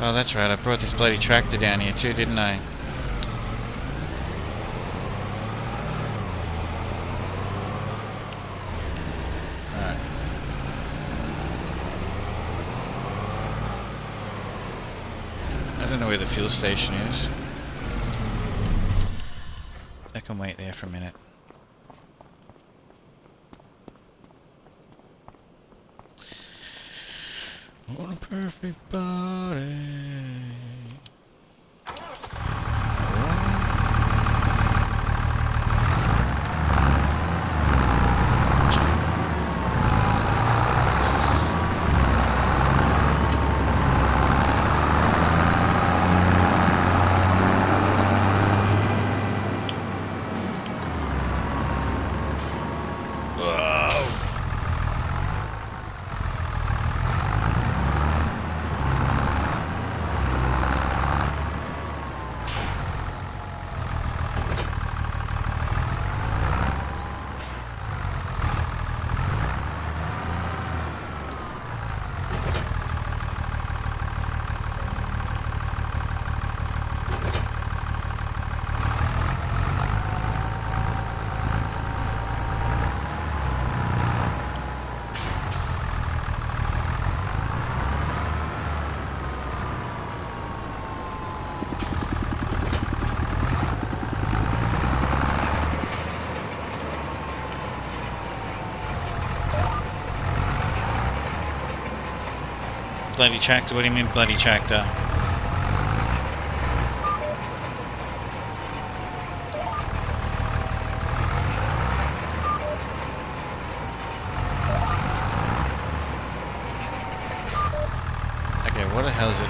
S3: Oh, that's right, I brought this bloody tractor down here too, didn't I? Alright. I don't know where the fuel station is. I can wait there for a minute. What a perfect body. Bloody tractor? What do you mean bloody tractor? Okay, what the hell is it?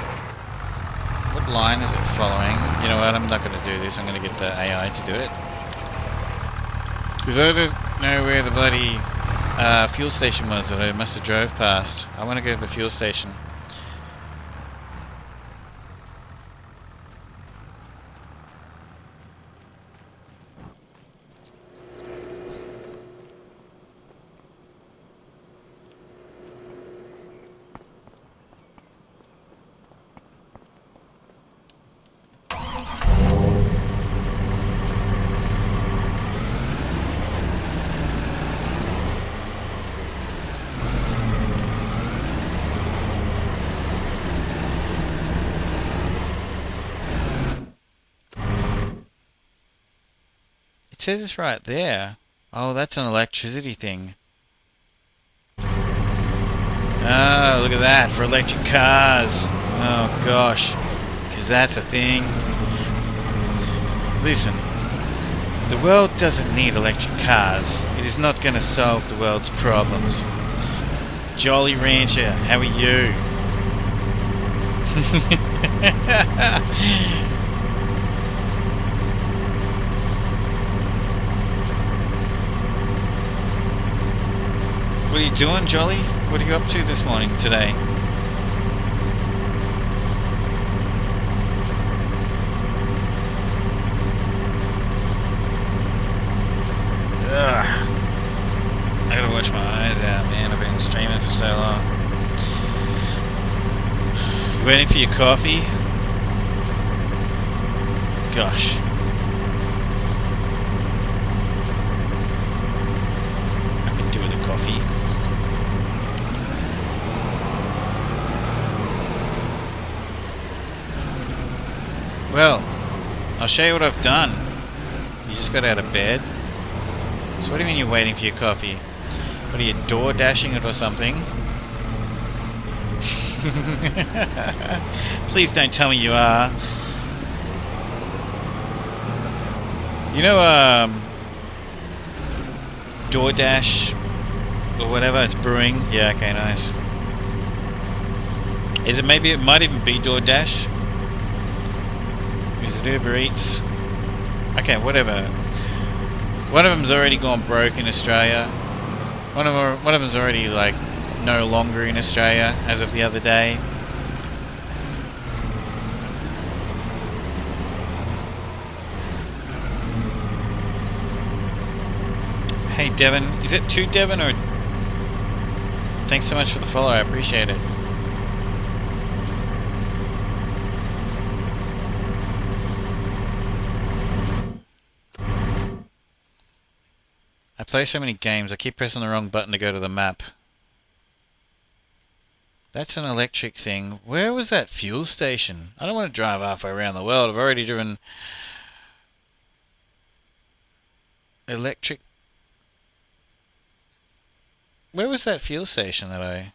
S3: What line is it following? You know what, I'm not going to do this, I'm going to get the AI to do it. Because I don't know where the bloody fuel station was that I must have drove past. I want to go to the fuel station. It says it's right there. Oh, that's an electricity thing. Oh, look at that, for electric cars. Oh gosh, because that's a thing. Listen, the world doesn't need electric cars. It is not going to solve the world's problems. Jolly Rancher, how are you? What are you doing, Jolly? What are you up to this morning, today? Ugh. I gotta watch my eyes out, man. I've been streaming for so long. You waiting for your coffee? Gosh. I can do with a coffee. Well, I'll show you what I've done. You just got out of bed. So what do you mean you're waiting for your coffee? What are you, door dashing it or something? Please don't tell me you are. You know, DoorDash or whatever, it's brewing. Yeah, okay, nice. Is it, maybe it might even be DoorDash? Is it Uber Eats? Okay, whatever. One of them's already gone broke in Australia. One of them's already like no longer in Australia as of the other day. Hey Devon, is it to Devon or? Thanks so much for the follow, I appreciate it. I play so many games, I keep pressing the wrong button to go to the map. That's an electric thing. Where was that fuel station? I don't want to drive halfway around the world. I've already driven electric. Where was that fuel station that I...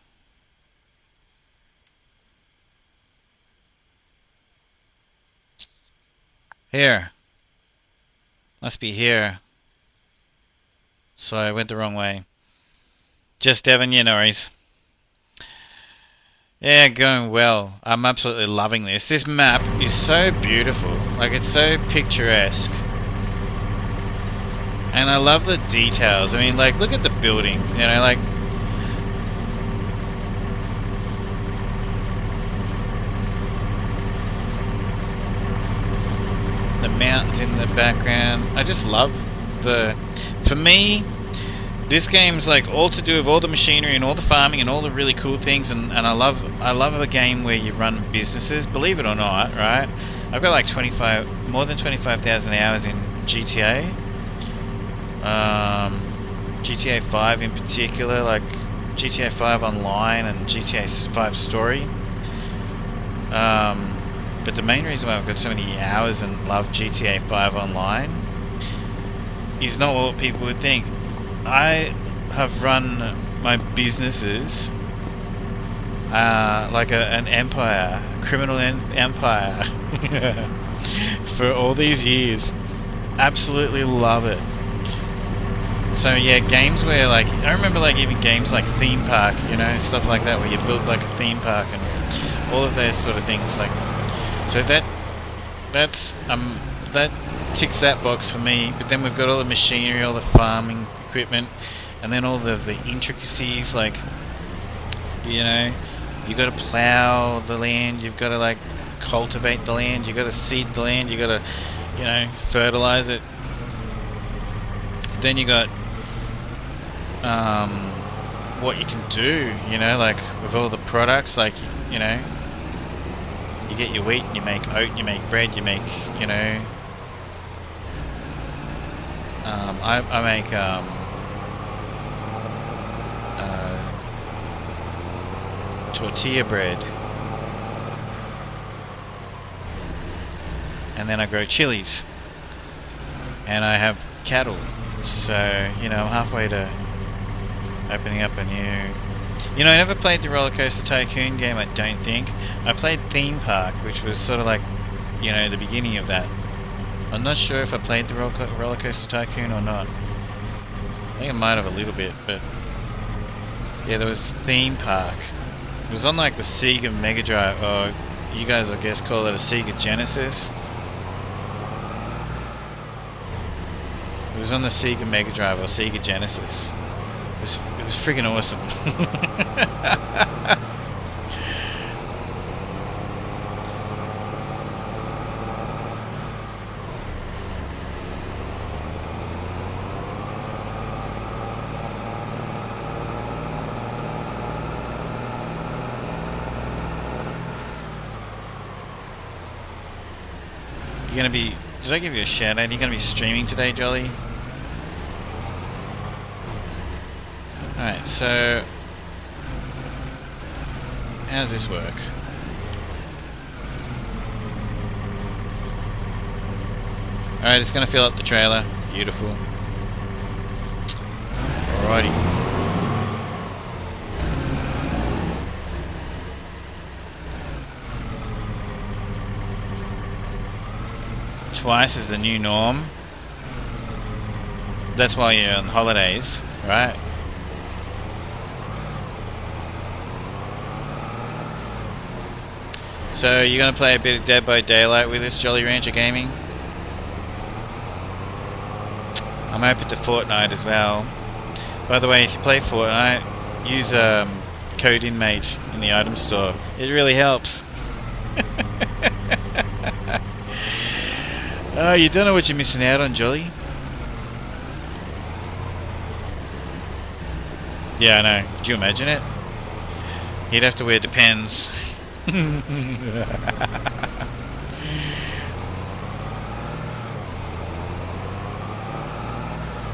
S3: Here. Must be here. So I went the wrong way. Just Devon, yeah, no worries. Yeah, going well. I'm absolutely loving this. This map is so beautiful. Like, it's so picturesque. And I love the details. I mean, like, look at the building. You know, like... the mountains in the background. I just love the... For me, this game's like all to do with all the machinery and all the farming and all the really cool things, and I love a game where you run businesses, believe it or not, right? I've got like more than 25,000 hours in GTA. GTA 5 in particular, like GTA 5 Online and GTA 5 Story. But the main reason why I've got so many hours and love GTA 5 Online is not what people would think. I have run my businesses like an empire, a criminal empire for all these years. Absolutely love it. So yeah, games where like, I remember like even games like Theme Park, you know, stuff like that where you build like a theme park and all of those sort of things. Like, so that ticks that box for me. But then we've got all the machinery, all the farming equipment, and then all of the intricacies, like, you know, you got to plow the land, you've got to like cultivate the land, you got to seed the land, you got to, you know, fertilize it. Then you got what you can do, you know, like with all the products, like, you know, you get your wheat and you make oat, you make bread, you make, you know, I make tortilla bread, and then I grow chilies, and I have cattle. So, you know, I'm halfway to opening up a new... You know, I never played the Roller Coaster Tycoon game, I don't think. I played Theme Park, which was sort of like, you know, the beginning of that. I'm not sure if I played the Roller Coaster Tycoon or not. I think I might have a little bit, but... Yeah, there was Theme Park. It was on like the Sega Mega Drive, or you guys I guess call it a Sega Genesis. It was on the Sega Mega Drive or Sega Genesis. It was freaking awesome. You're gonna be... Did I give you a shout out? You're gonna be streaming today, Jolly? Alright, so... How does this work? Alright, it's gonna fill up the trailer. Beautiful. Alrighty. Twice is the new norm. That's why you're on holidays, right? So you're gonna play a bit of Dead by Daylight with us, Jolly Rancher Gaming? I'm open to Fortnite as well. By the way, if you play Fortnite, use code inmate in the item store. It really helps. Oh, you don't know what you're missing out on, Jolly. Yeah, I know. Could you imagine it? He'd have to wear Depends.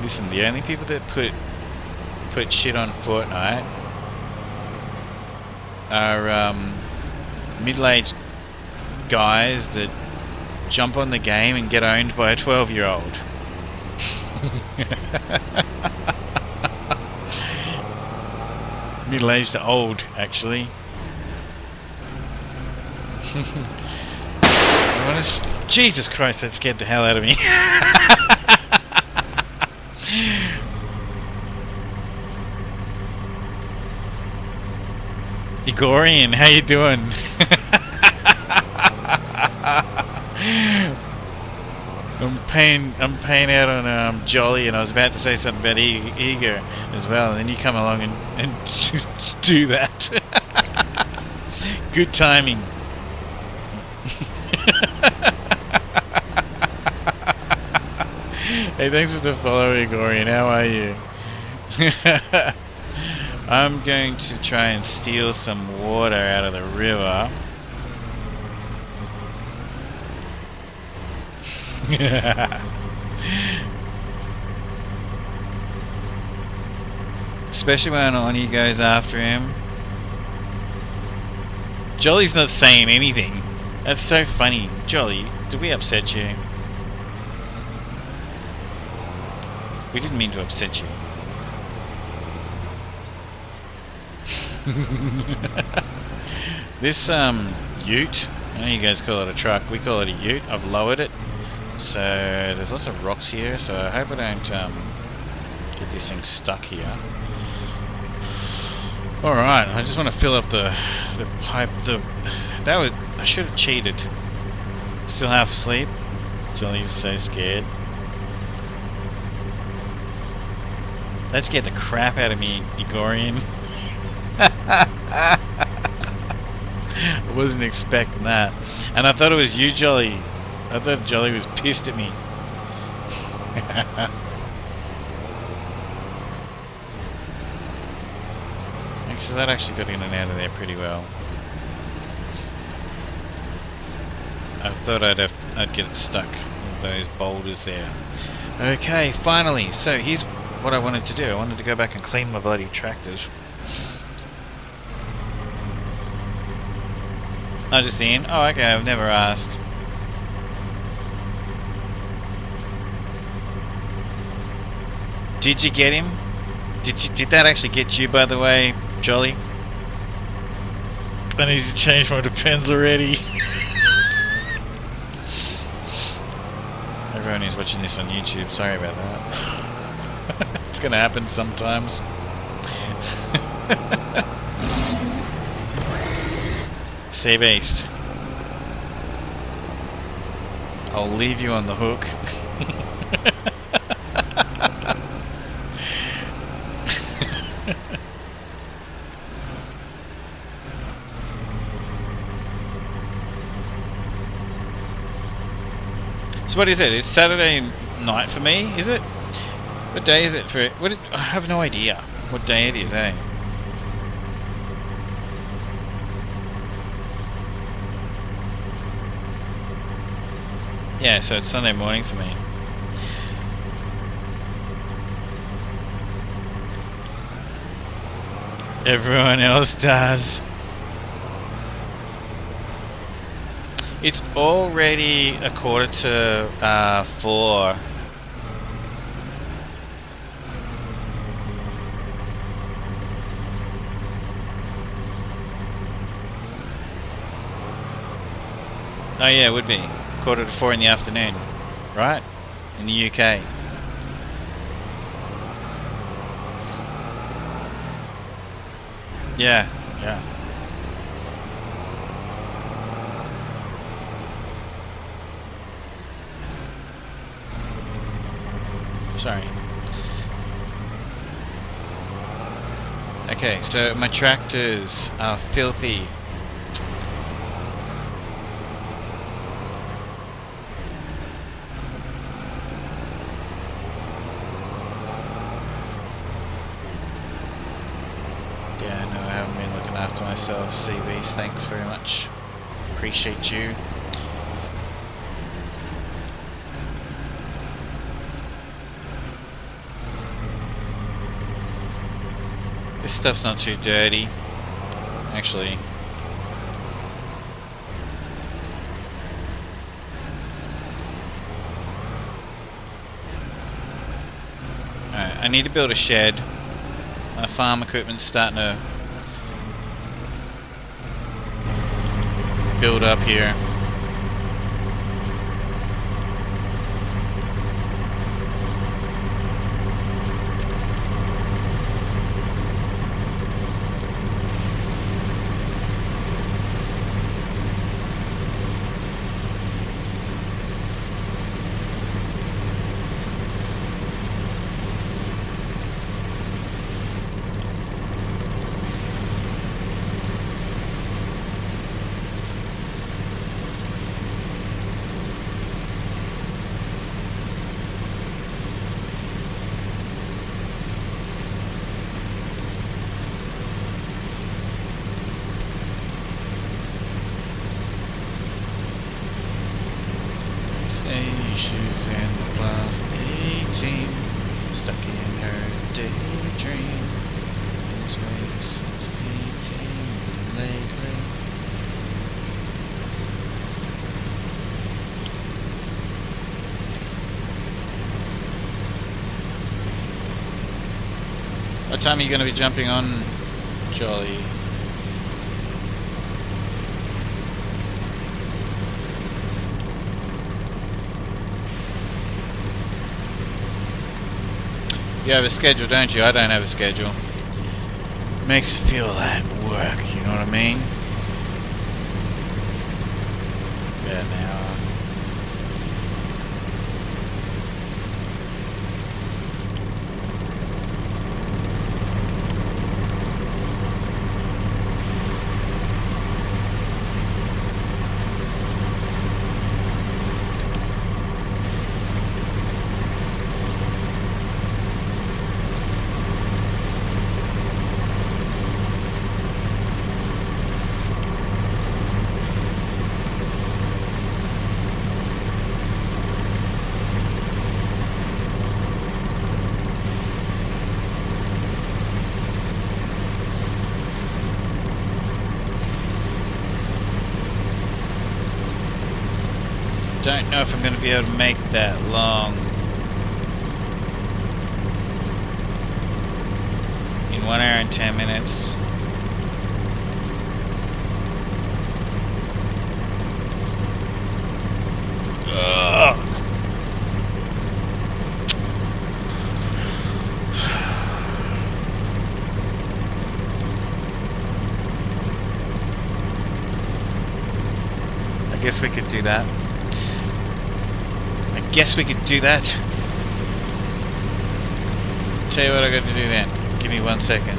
S3: Listen, the only people that put shit on Fortnite are middle-aged guys that jump on the game and get owned by a 12-year-old. Middle-aged to old, actually. Jesus Christ, that scared the hell out of me. Igorian, how you doing? I'm paying out on Jolly, and I was about to say something about Eager as well, and then you come along and do that. Good timing. Hey, thanks for the follow, Igorian. How are you? I'm going to try and steal some water out of the river. Especially when Oni goes after him. Jolly's not saying anything. That's so funny. Jolly, did we upset you? We didn't mean to upset you. This ute, I know you guys call it a truck, we call it a ute. I've lowered it. So there's lots of rocks here, so I hope I don't get this thing stuck here. Alright, I just want to fill up the pipe. I should have cheated. Still half asleep. Jolly's so scared. That scared the crap out of me, Igorian. I wasn't expecting that. And I thought it was you, Jolly. I thought Jolly was pissed at me. So that actually got in and out of there pretty well. I thought I'd get it stuck with those boulders there. Okay, finally. So here's what I wanted to do. I wanted to go back and clean my bloody tractors. Oh, just in? Oh, okay, I've never asked. Did you get him? Did that actually get you, by the way, Jolly? I need to change my depends already. Everyone who's watching this on YouTube, sorry about that. It's gonna happen sometimes. Sea Beast. I'll leave you on the hook. So what is it? It's Saturday night for me, is it? What day is it for? I have no idea what day it is, eh? Yeah, so it's Sunday morning for me. Everyone else does. It's already 4:15. Oh yeah, it would be 4:45 in the afternoon, right? In the UK. Yeah, yeah. Sorry. Okay, so my tractors are filthy. Yeah, no, I haven't been looking after myself. CVs, thanks very much. Appreciate you. This stuff's not too dirty, actually. Alright, I need to build a shed. My farm equipment's starting to build up here. What time are you going to be jumping on, Jolly? You have a schedule, don't you? I don't have a schedule. Makes it feel like work, you know what I mean? About an hour. Don't know if I'm going to be able to make that long. 1 hour and 10 minutes. Ugh. I guess we could do that. I guess we could do that. Tell you what I got to do then. Give me 1 second.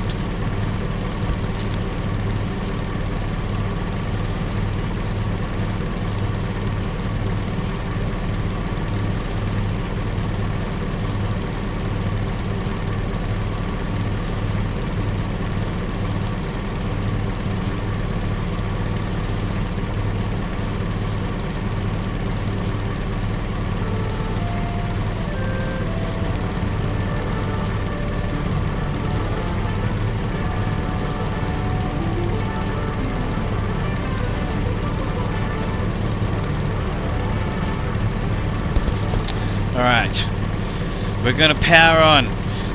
S3: Alright, we're going to power on.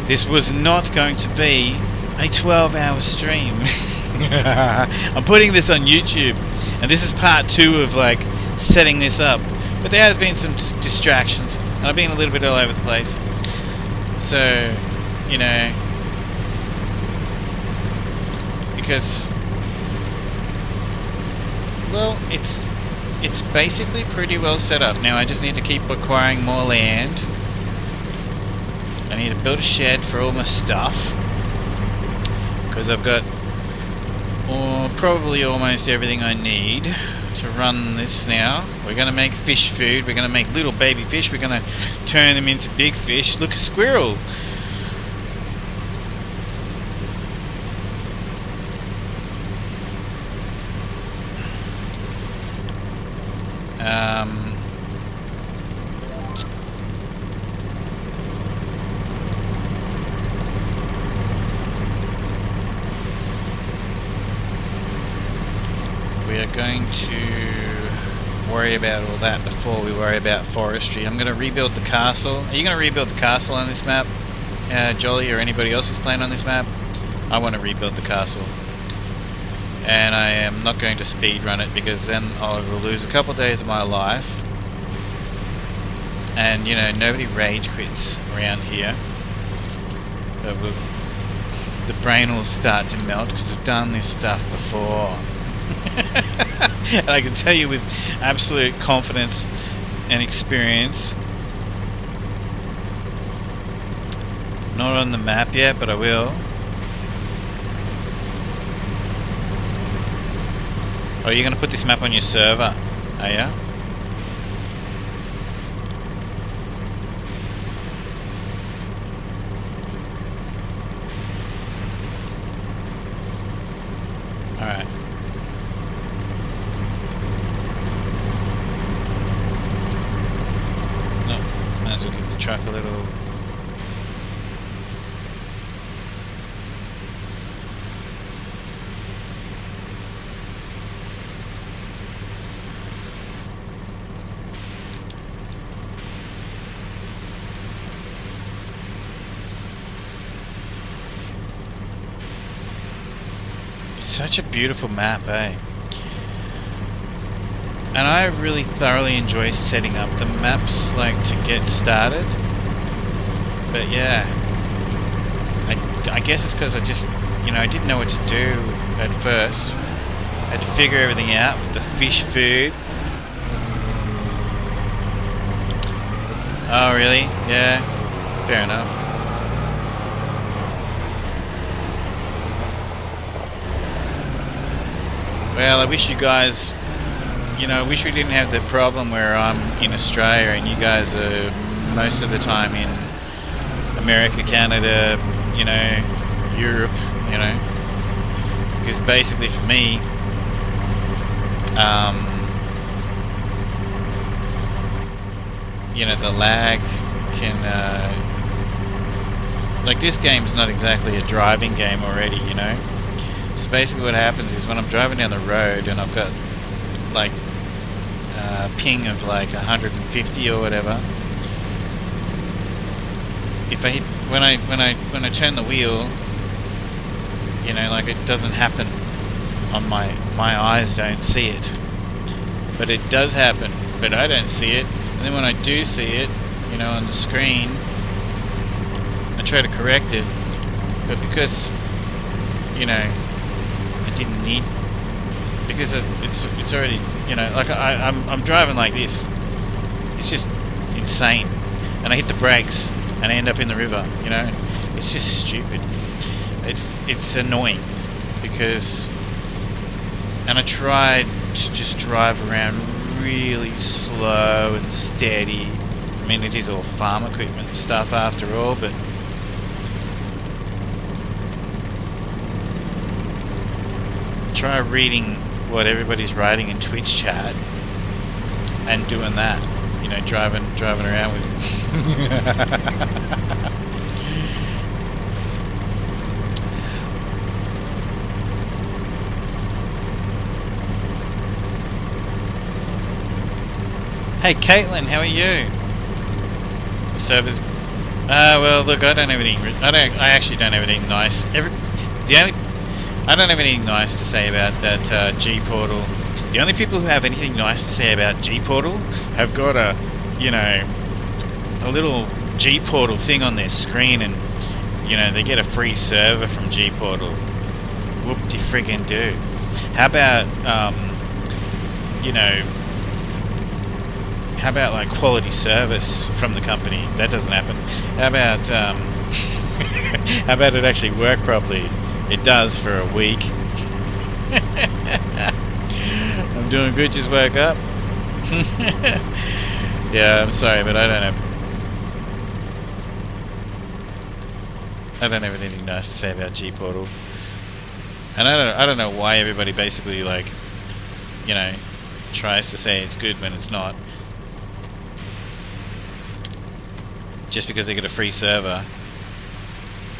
S3: This was not going to be a 12-hour stream. I'm putting this on YouTube, and this is part 2 of like setting this up. But there has been some distractions, and I've been a little bit all over the place. So, you know, because, well, it's basically pretty well set up. Now I just need to keep acquiring more land. I need to build a shed for all my stuff, because I've got probably almost everything I need to run this now. We're going to make fish food. We're going to make little baby fish. We're going to turn them into big fish. Look, a squirrel. We are going to worry about all that before we worry about forestry. I'm going to rebuild the castle. Are you going to rebuild the castle on this map, Jolly, or anybody else who's playing on this map? I want to rebuild the castle. And I am not going to speed run it, because then I will lose a couple of days of my life. And, you know, nobody rage quits around here. But the brain will start to melt, because I've done this stuff before. And I can tell you with absolute confidence and experience, not on the map yet, but I will. Oh, you're going to put this map on your server, are you? Alright. No, might as well give the truck a little... Such a beautiful map, eh? And I really thoroughly enjoy setting up the maps, like, to get started. But yeah, I guess it's because I just, you know, I didn't know what to do at first. I had to figure everything out with the fish food. Oh really? Yeah, fair enough. Well, I wish you guys, you know, I wish we didn't have the problem where I'm in Australia and you guys are most of the time in America, Canada, you know, Europe, you know. Because basically for me, you know, the lag can, like, this game's not exactly a driving game already, you know. So basically what happens is when I'm driving down the road and I've got like a ping of like 150 or whatever, if I hit, when I turn the wheel, You know, like it doesn't happen on my eyes don't see it. But it does happen, but I don't see it. And then when I do see it, you know, on the screen, I try to correct it. But because, you know, I didn't need, because it's already, you know, like I'm driving like this. It's just insane. And I hit the brakes and I end up in the river, you know. It's just stupid. It's annoying because, and I tried to just drive around really slow and steady. I mean, it is all farm equipment stuff after all, but try reading what everybody's writing in Twitch chat and doing that. You know, driving around with Hey Caitlin, how are you? The servers. Well, look, I don't have anything. I actually don't have anything nice. I don't have anything nice to say about that G portal. The only people who have anything nice to say about G portal have got a, you know, a little G portal thing on their screen, and you know they get a free server from G portal. Whoop-de friggin' do. How about you know? How about like quality service from the company? That doesn't happen. How about how about it actually work properly? It does for a week. I'm doing good, just woke up. Yeah, I'm sorry, but I don't have anything nice to say about G Portal. And I don't know why everybody basically, like, you know, tries to say it's good when it's not. Just because they get a free server.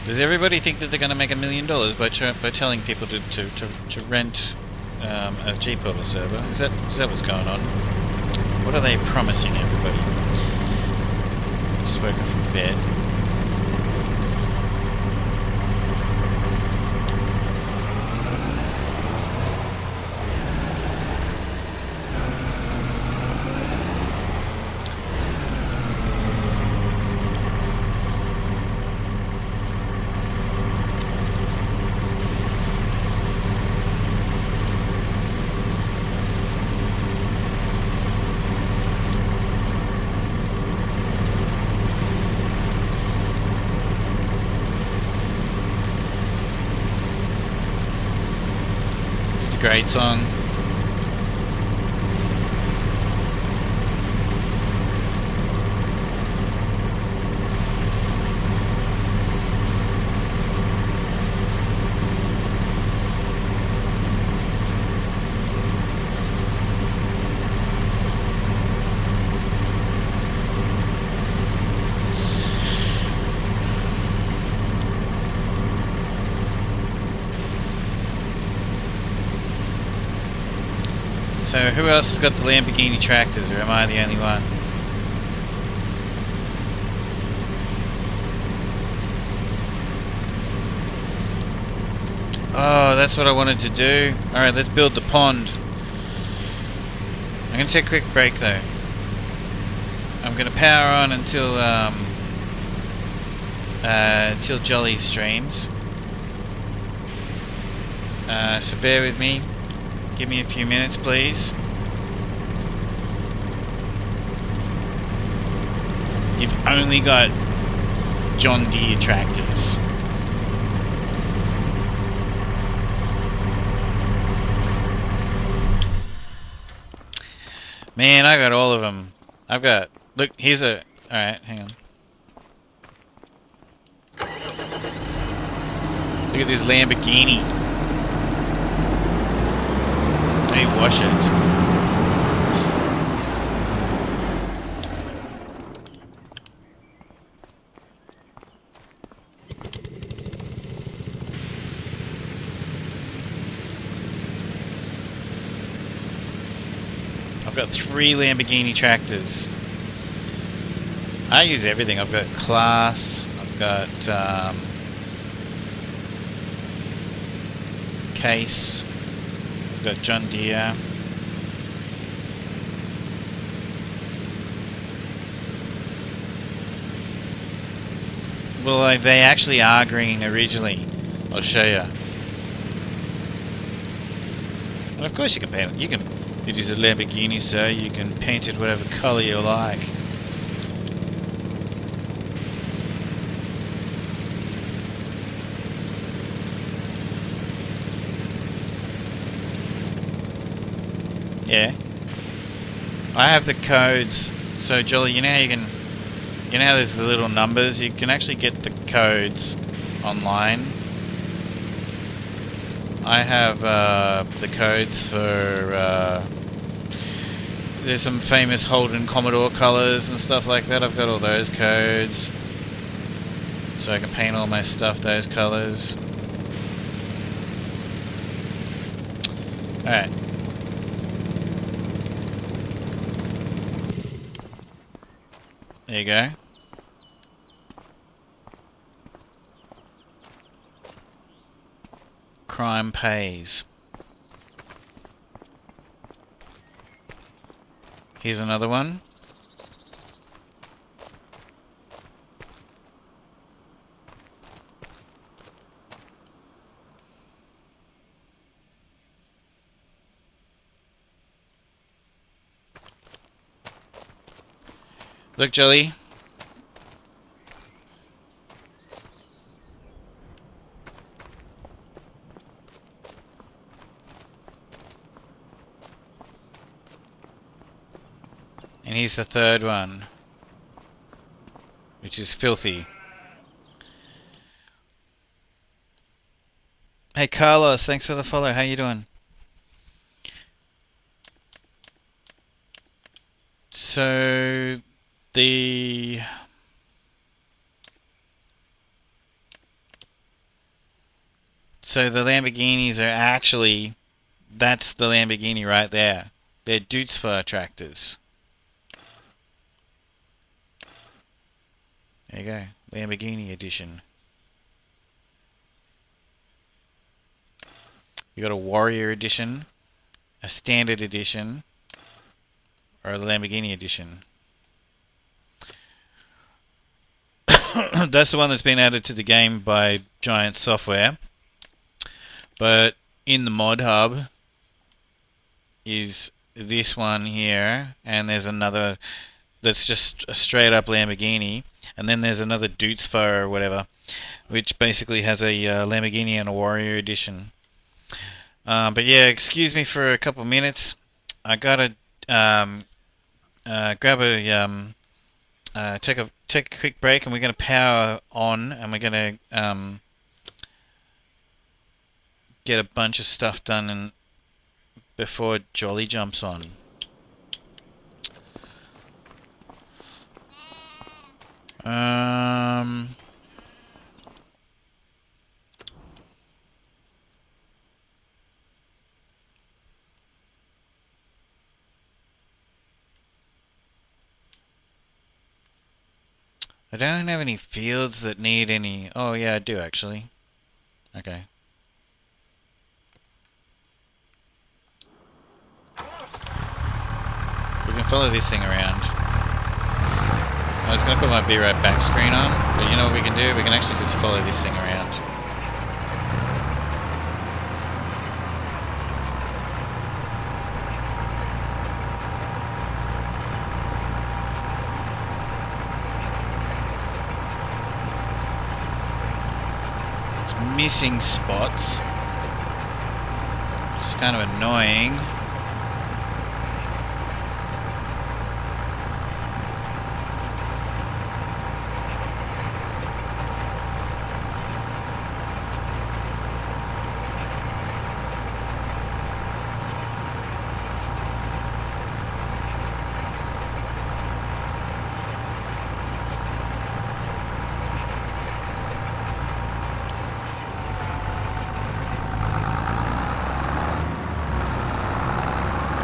S3: Does everybody think that they're going to make $1 million by telling people to rent a G Portal server? Is that what's going on? What are they promising everybody? Just woke up from bed. Great song. So who else has got the Lamborghini tractors, or am I the only one? Oh, that's what I wanted to do. Alright, let's build the pond. I'm going to take a quick break though. I'm going to power on until Jolly streams. So bear with me. Give me a few minutes, please. You've only got John Deere tractors. Man, I got all of them. I've got... Look, here's a... Alright, hang on. Look at this Lamborghini. Let me wash it. I've got 3 Lamborghini tractors. I use everything. I've got Class. I've got Case. We've got John Deere. Well, like, they actually are green originally. I'll show you. Well, of course you can paint it. You can. It is a Lamborghini, so you can paint it whatever color you like. Yeah. I have the codes. So Jolly, you know how you can, you know how there's the little numbers? You can actually get the codes online. I have the codes for, there's some famous Holden Commodore colors and stuff like that. I've got all those codes. So I can paint all my stuff those colors. Alright. There you go. Crime pays. Here's another one. Look, Jelly. And here's the third one, which is filthy. Hey Carlos, thanks for the follow. How you doing? So the Lamborghinis are actually, that's the Lamborghini right there. They're Dutzfar tractors. There you go, Lamborghini edition. You got a Warrior edition, a Standard edition, or a Lamborghini edition. That's the one that's been added to the game by Giant Software. But in the mod hub is this one here, and there's another that's just a straight up Lamborghini, and then there's another Dutzfar or whatever, which basically has a Lamborghini and a Warrior edition. But yeah, excuse me for a couple minutes. I gotta grab a take a quick break, and we're gonna power on, and we're gonna get a bunch of stuff done and before Jolly jumps on. I don't have any fields that need any... Oh yeah, I do actually. Okay. We can follow this thing around. I was going to put my Be Right Back screen on, but you know what we can do? We can actually just follow this thing around. It's missing spots. It's kind of annoying.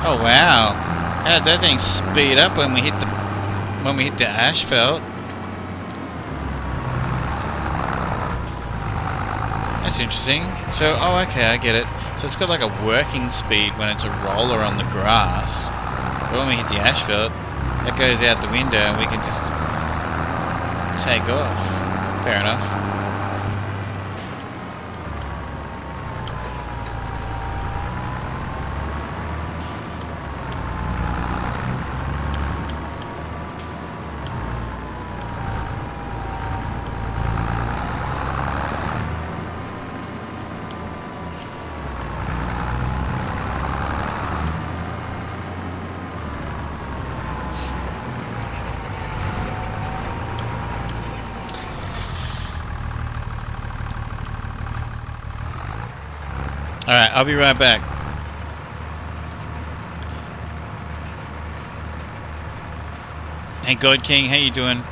S3: Oh wow! How did that thing speed up when we hit the asphalt? That's interesting. So, oh, okay, I get it. So it's got like a working speed when it's a roller on the grass. But when we hit the asphalt, that goes out the window and we can just take off. Fair enough. Alright, I'll be right back. Hey God King, how you doing?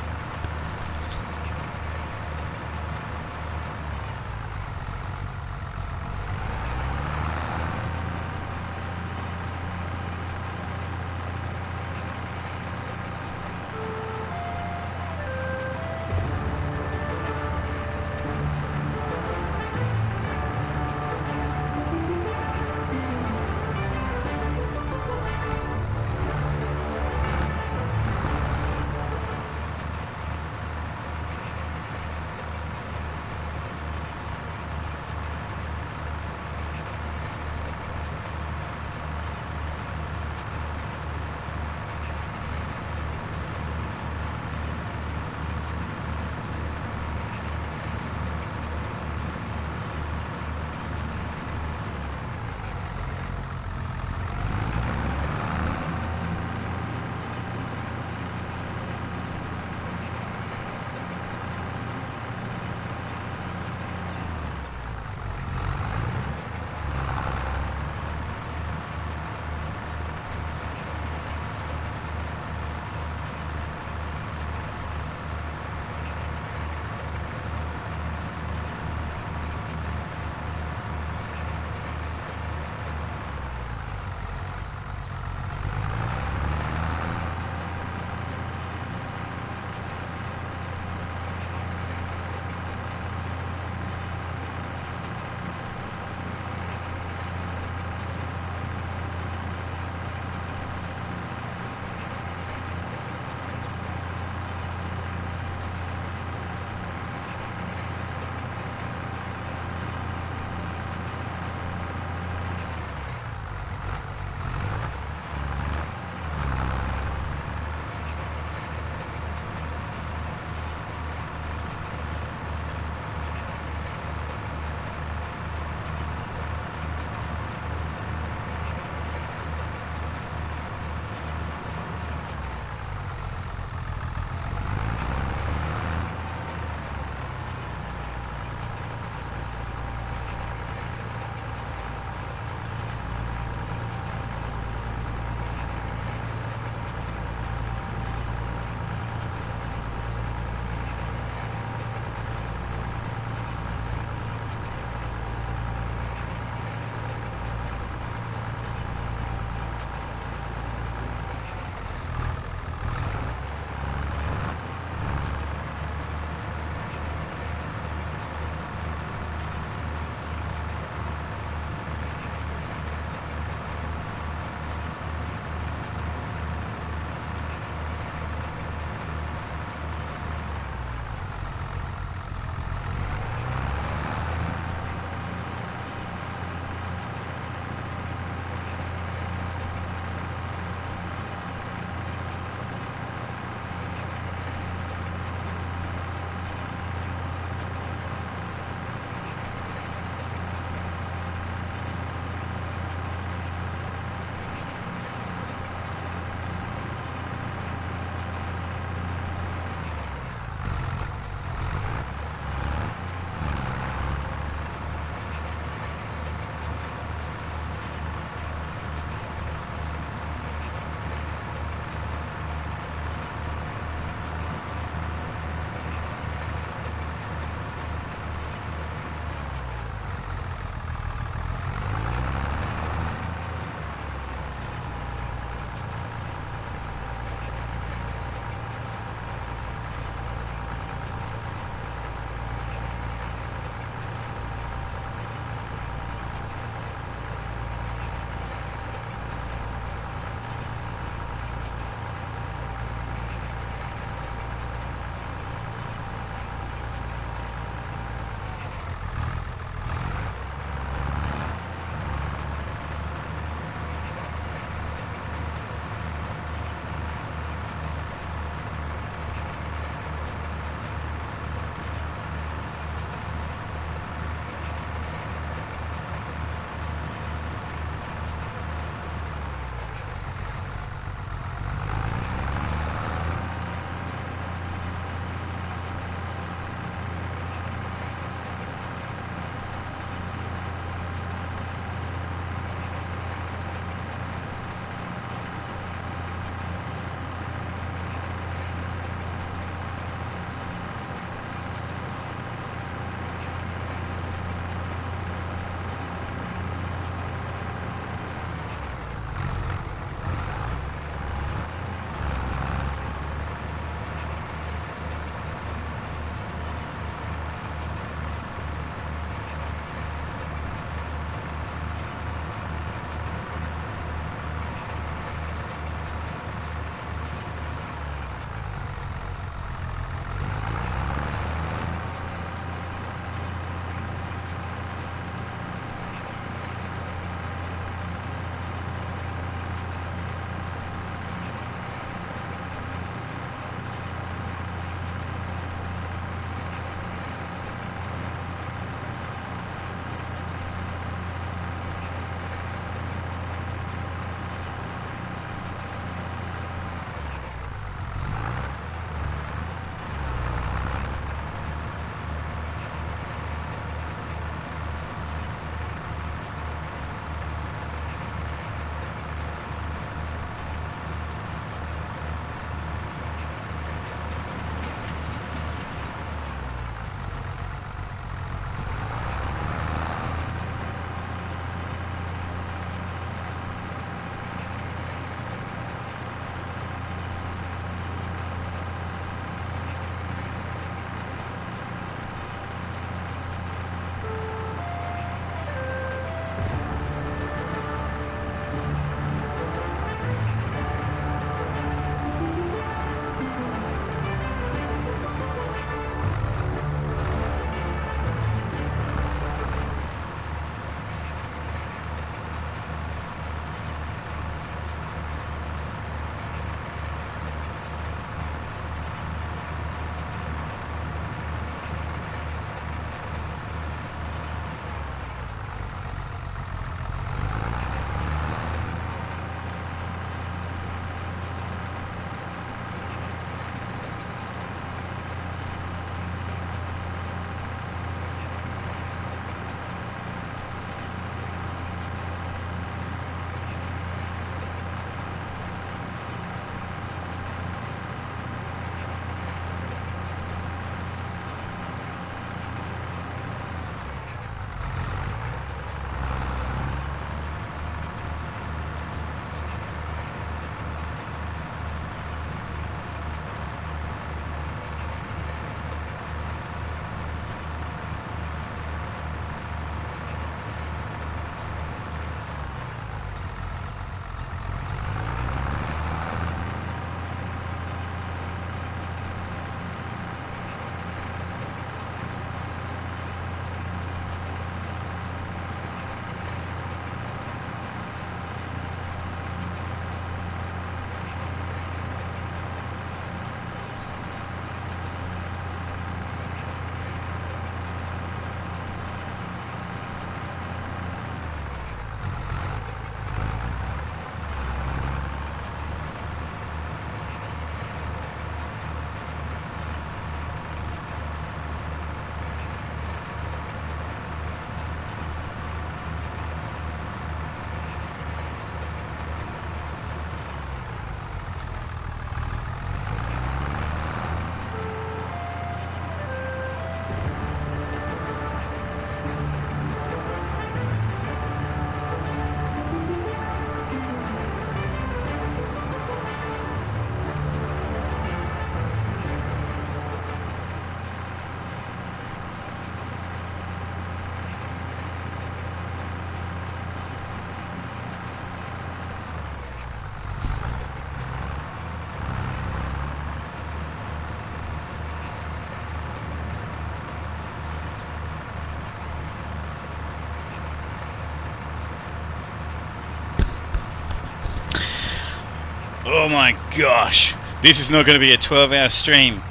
S3: Oh my gosh. This is not going to be a 12-hour stream.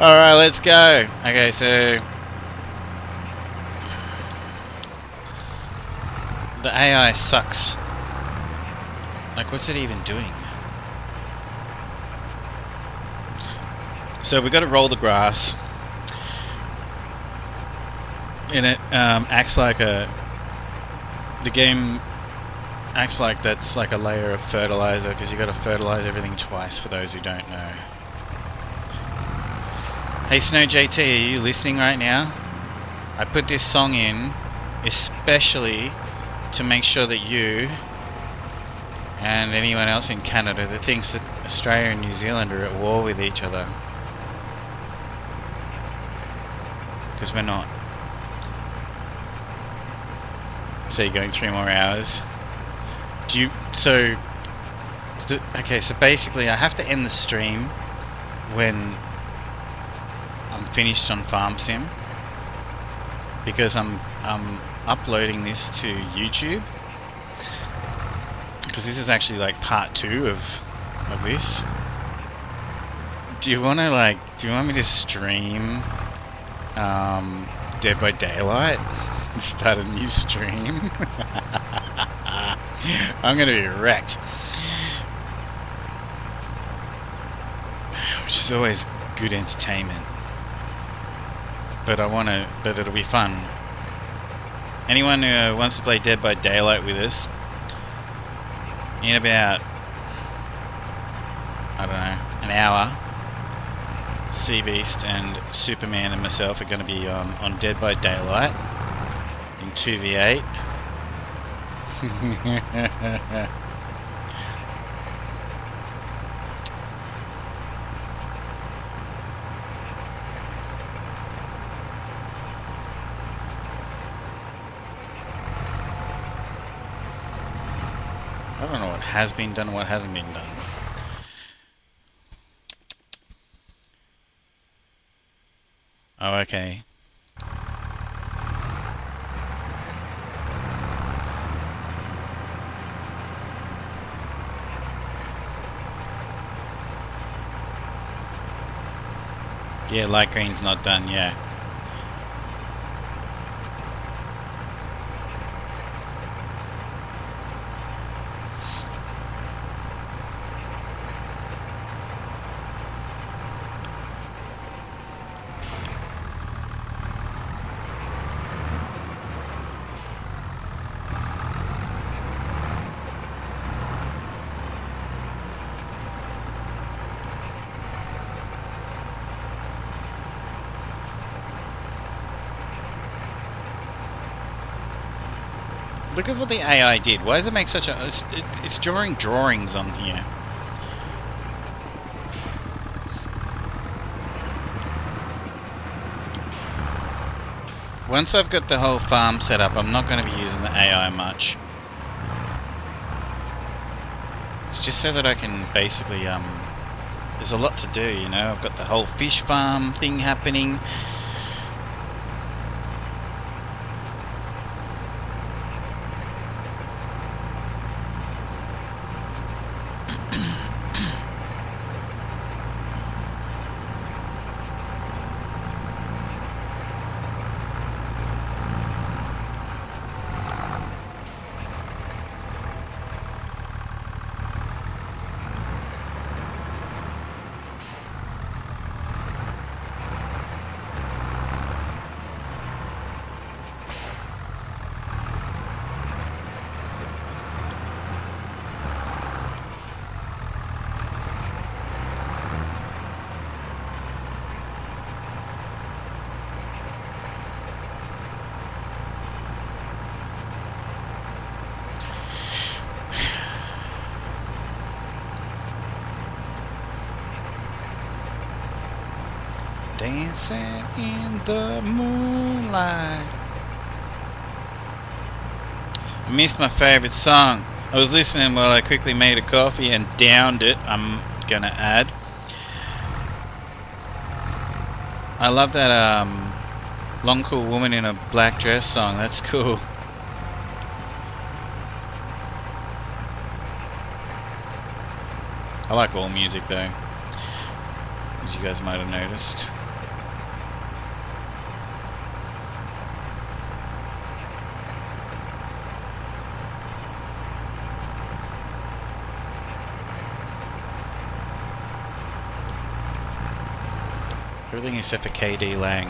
S3: Alright, let's go. Okay, so... the AI sucks. Like, what's it even doing? So we got to roll the grass. And it acts like a... the game acts like that's like a layer of fertilizer, because you got to fertilize everything twice, for those who don't know. Hey Snow JT, are you listening right now? I put this song in especially to make sure that you and anyone else in Canada that thinks that Australia and New Zealand are at war with each other, because we're not. So you're going 3 more hours. Do you... so... okay, so basically I have to end the stream when I'm finished on Farm Sim, because I'm uploading this to YouTube, because this is actually like part 2 of this. Do you want me to stream Dead by Daylight and start a new stream? I'm gonna be wrecked. Which is always good entertainment. But but it'll be fun. Anyone who wants to play Dead by Daylight with us, in about, I don't know, an hour, Sea Beast and Superman and myself are going to be on Dead by Daylight in 2v8. I don't know what has been done and what hasn't been done. Oh, okay. Yeah, light green's not done, yeah. Look at what the AI did. Why does it make such a... it's drawing drawings on here. Once I've got the whole farm set up, I'm not going to be using the AI much. It's just so that I can basically... there's a lot to do, you know. I've got the whole fish farm thing happening. Dancing in the moonlight. I missed my favorite song. I was listening while I quickly made a coffee and downed it, I'm gonna add. I love that Long Cool Woman in a Black Dress song. That's cool. I like all music though, as you guys might have noticed. Everything except for KD Lang.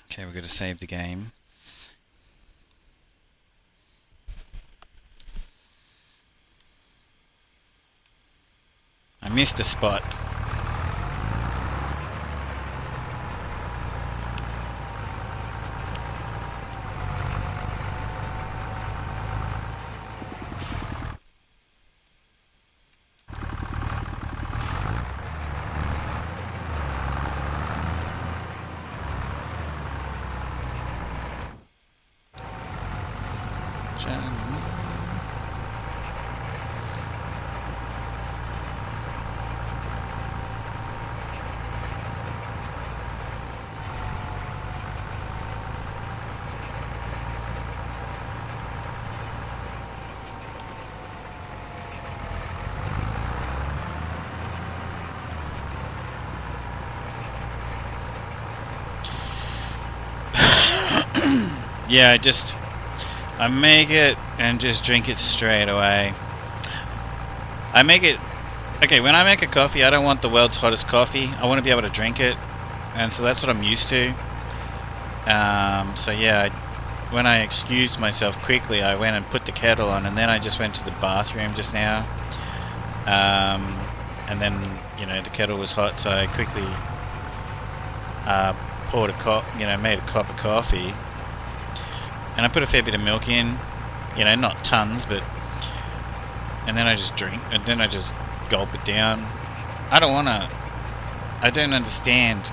S3: Okay, we're going to save the game. I missed a spot. Yeah, I make it and just drink it straight away. I make it, okay, when I make a coffee, I don't want the world's hottest coffee. I want to be able to drink it, and so that's what I'm used to. So yeah, when I excused myself quickly, I went and put the kettle on, and then I just went to the bathroom just now. And then, you know, the kettle was hot, so I quickly poured made a cup of coffee. And I put a fair bit of milk in, you know, not tons, but, and then I just drink, and then I just gulp it down. I don't understand,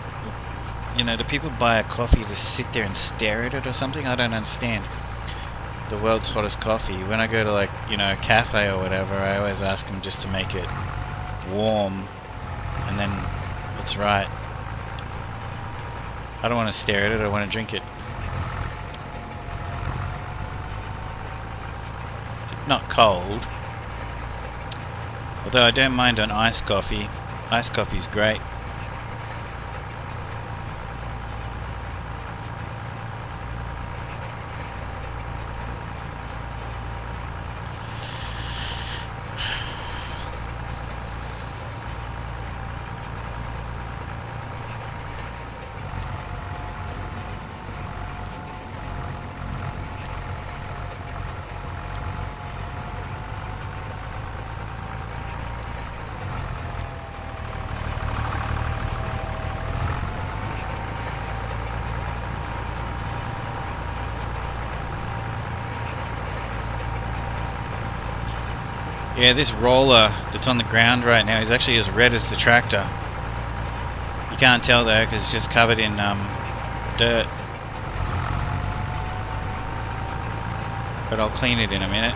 S3: you know, do people buy a coffee to sit there and stare at it or something? I don't understand. The world's hottest coffee. When I go to, like, you know, a cafe or whatever, I always ask them just to make it warm, and then it's right. I don't want to stare at it, I want to drink it. Not cold, although I don't mind an iced coffee. Iced coffee's great. Yeah, this roller that's on the ground right now is actually as red as the tractor. You can't tell though because it's just covered in dirt. But I'll clean it in a minute.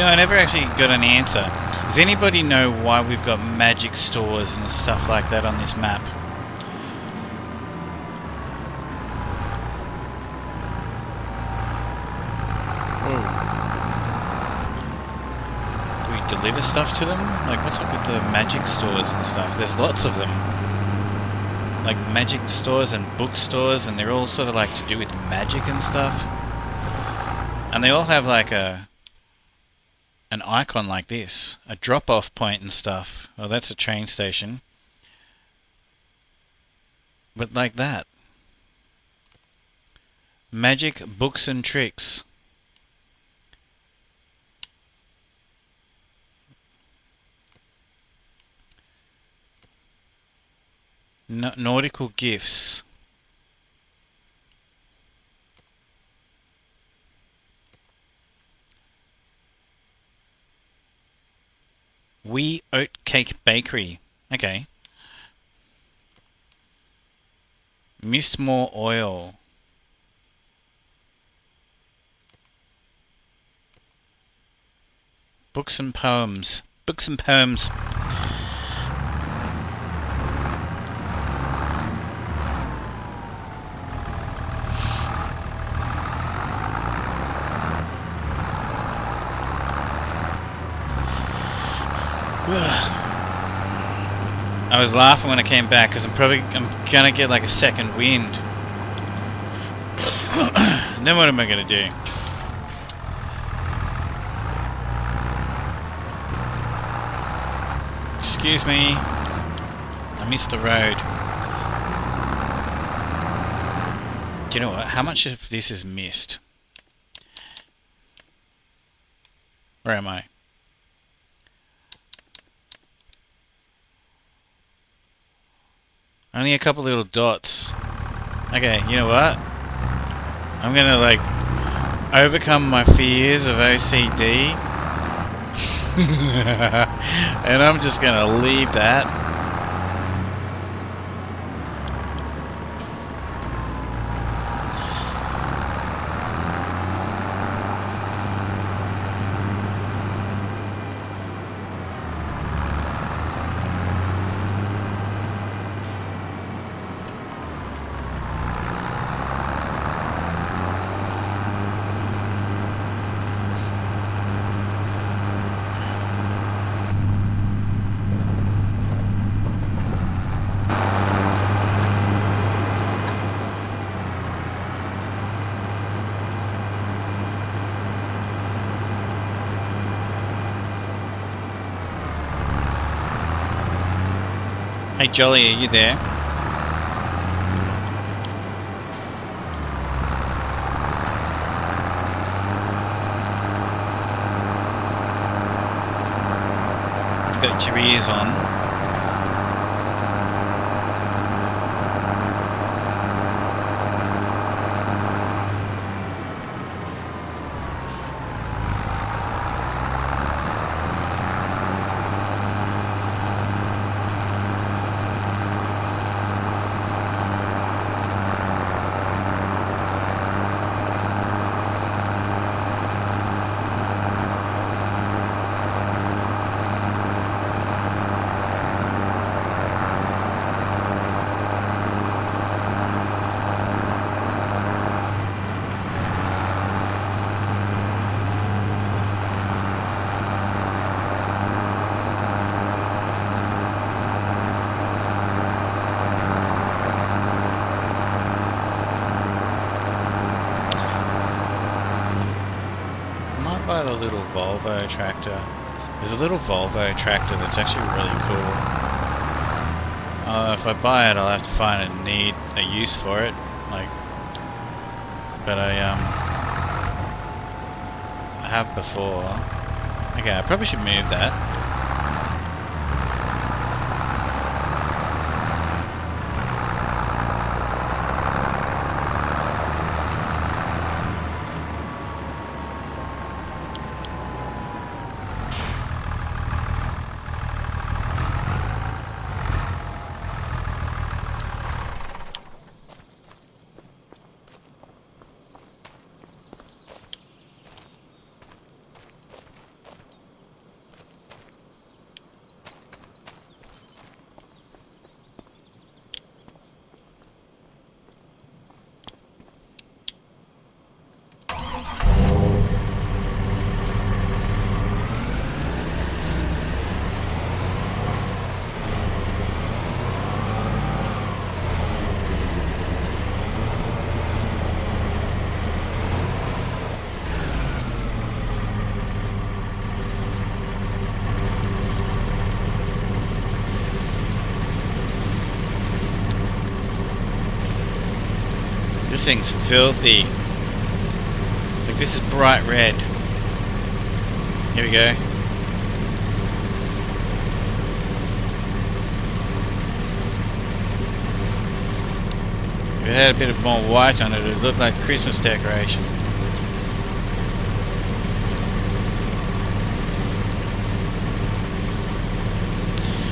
S3: You know, I never actually got an answer. Does anybody know why we've got magic stores and stuff like that on this map? Do we deliver stuff to them? Like, what's up with the magic stores and stuff? There's lots of them. Like magic stores and bookstores, and they're all sort of like to do with magic and stuff. And they all have like an icon like this, a drop-off point and stuff. Oh, that's a train station. But like that. Magic, books and tricks. Nautical gifts. Wee Oat Cake Bakery. Okay. Mistmore Oil. Books and poems. Books and poems. I was laughing when I came back because I'm gonna get like a second wind. Then what am I gonna do? Excuse me, I missed the road. Do you know what? How much of this is missed? Where am I? Only a couple little dots. Okay, you know what? I'm gonna like overcome my fears of OCD. And I'm just gonna leave that. Hey Jolly, are you there? You've got your ears on. Buy the little Volvo tractor. There's a little Volvo tractor that's actually really cool. If I buy it, I'll have to find a use for it. Like, but I have before. Okay, I probably should move that. thing's filthy. Like, this is bright red. Here we go. If it had a bit of more white on it, it would look like Christmas decoration.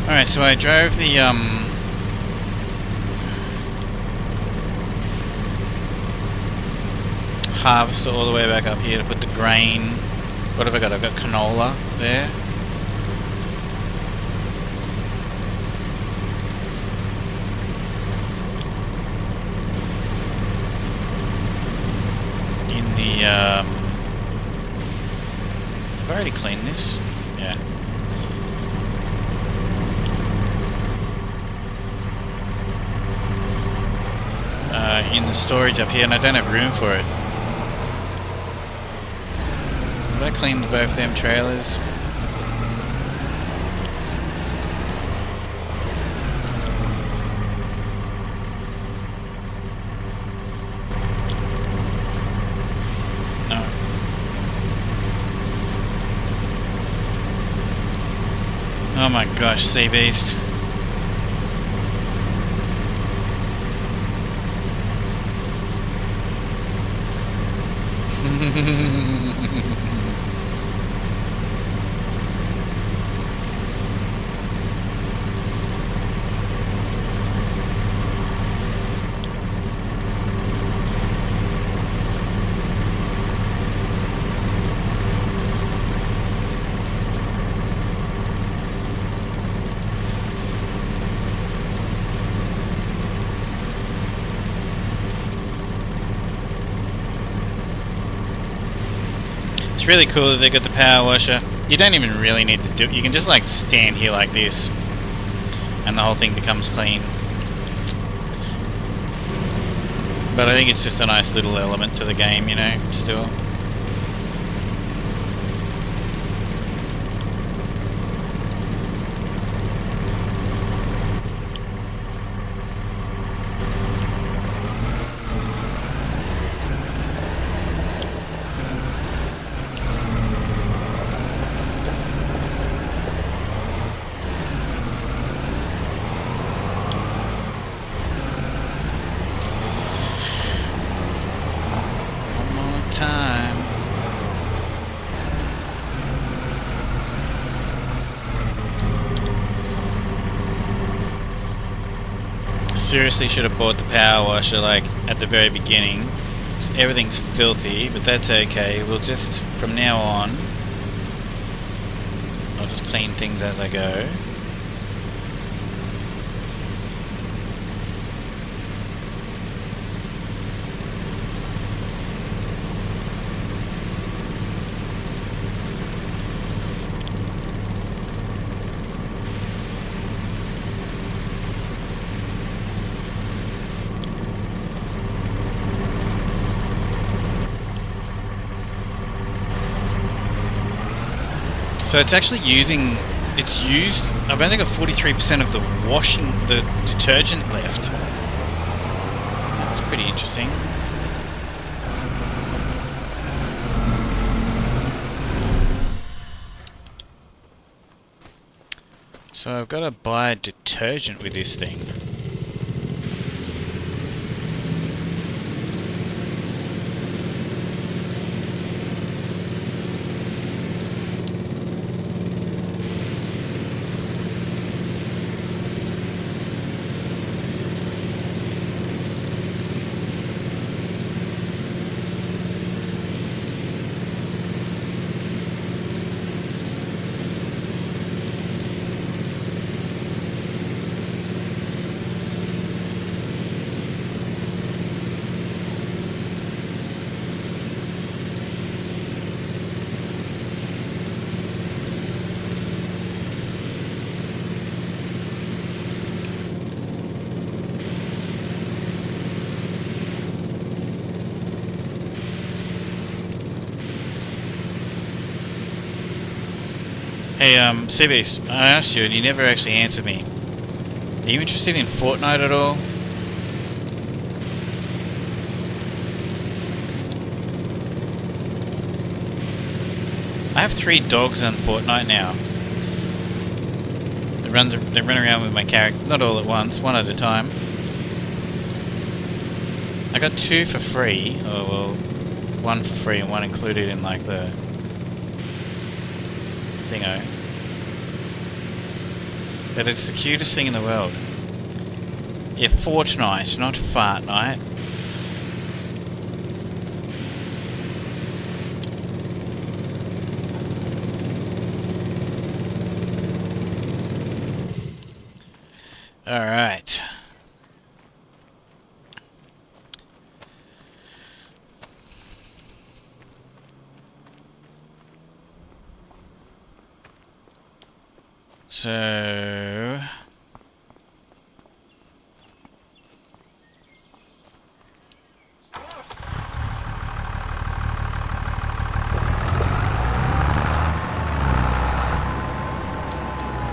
S3: Alright, so I drove the harvester all the way back up here to put the grain. What have I got? I've got canola there. In the have I already cleaned this? Yeah. In the storage up here, and I don't have room for it. Did I clean both them trailers? No. Oh my gosh, sea beast. It's really cool that they got the power washer. You don't even really need to do it. You can just like stand here like this and the whole thing becomes clean. But I think it's just a nice little element to the game, you know, still. Time. Seriously should have bought the power washer like at the very beginning. Everything's filthy, but that's okay. We'll just, from now on, I'll just clean things as I go. So it's actually using, it's used, I've only got 43% of the the detergent left. That's pretty interesting. So I've got to buy detergent with this thing. Hey, Seabeast, I asked you and you never actually answered me. Are you interested in Fortnite at all? I have 3 dogs on Fortnite now. They run around with my character, not all at once, one at a time. I got 2 for free, oh well, 1 for free and 1 included in like the thingo. But it's the cutest thing in the world. Yeah, Fortnite, not Fartnite. Alright. So...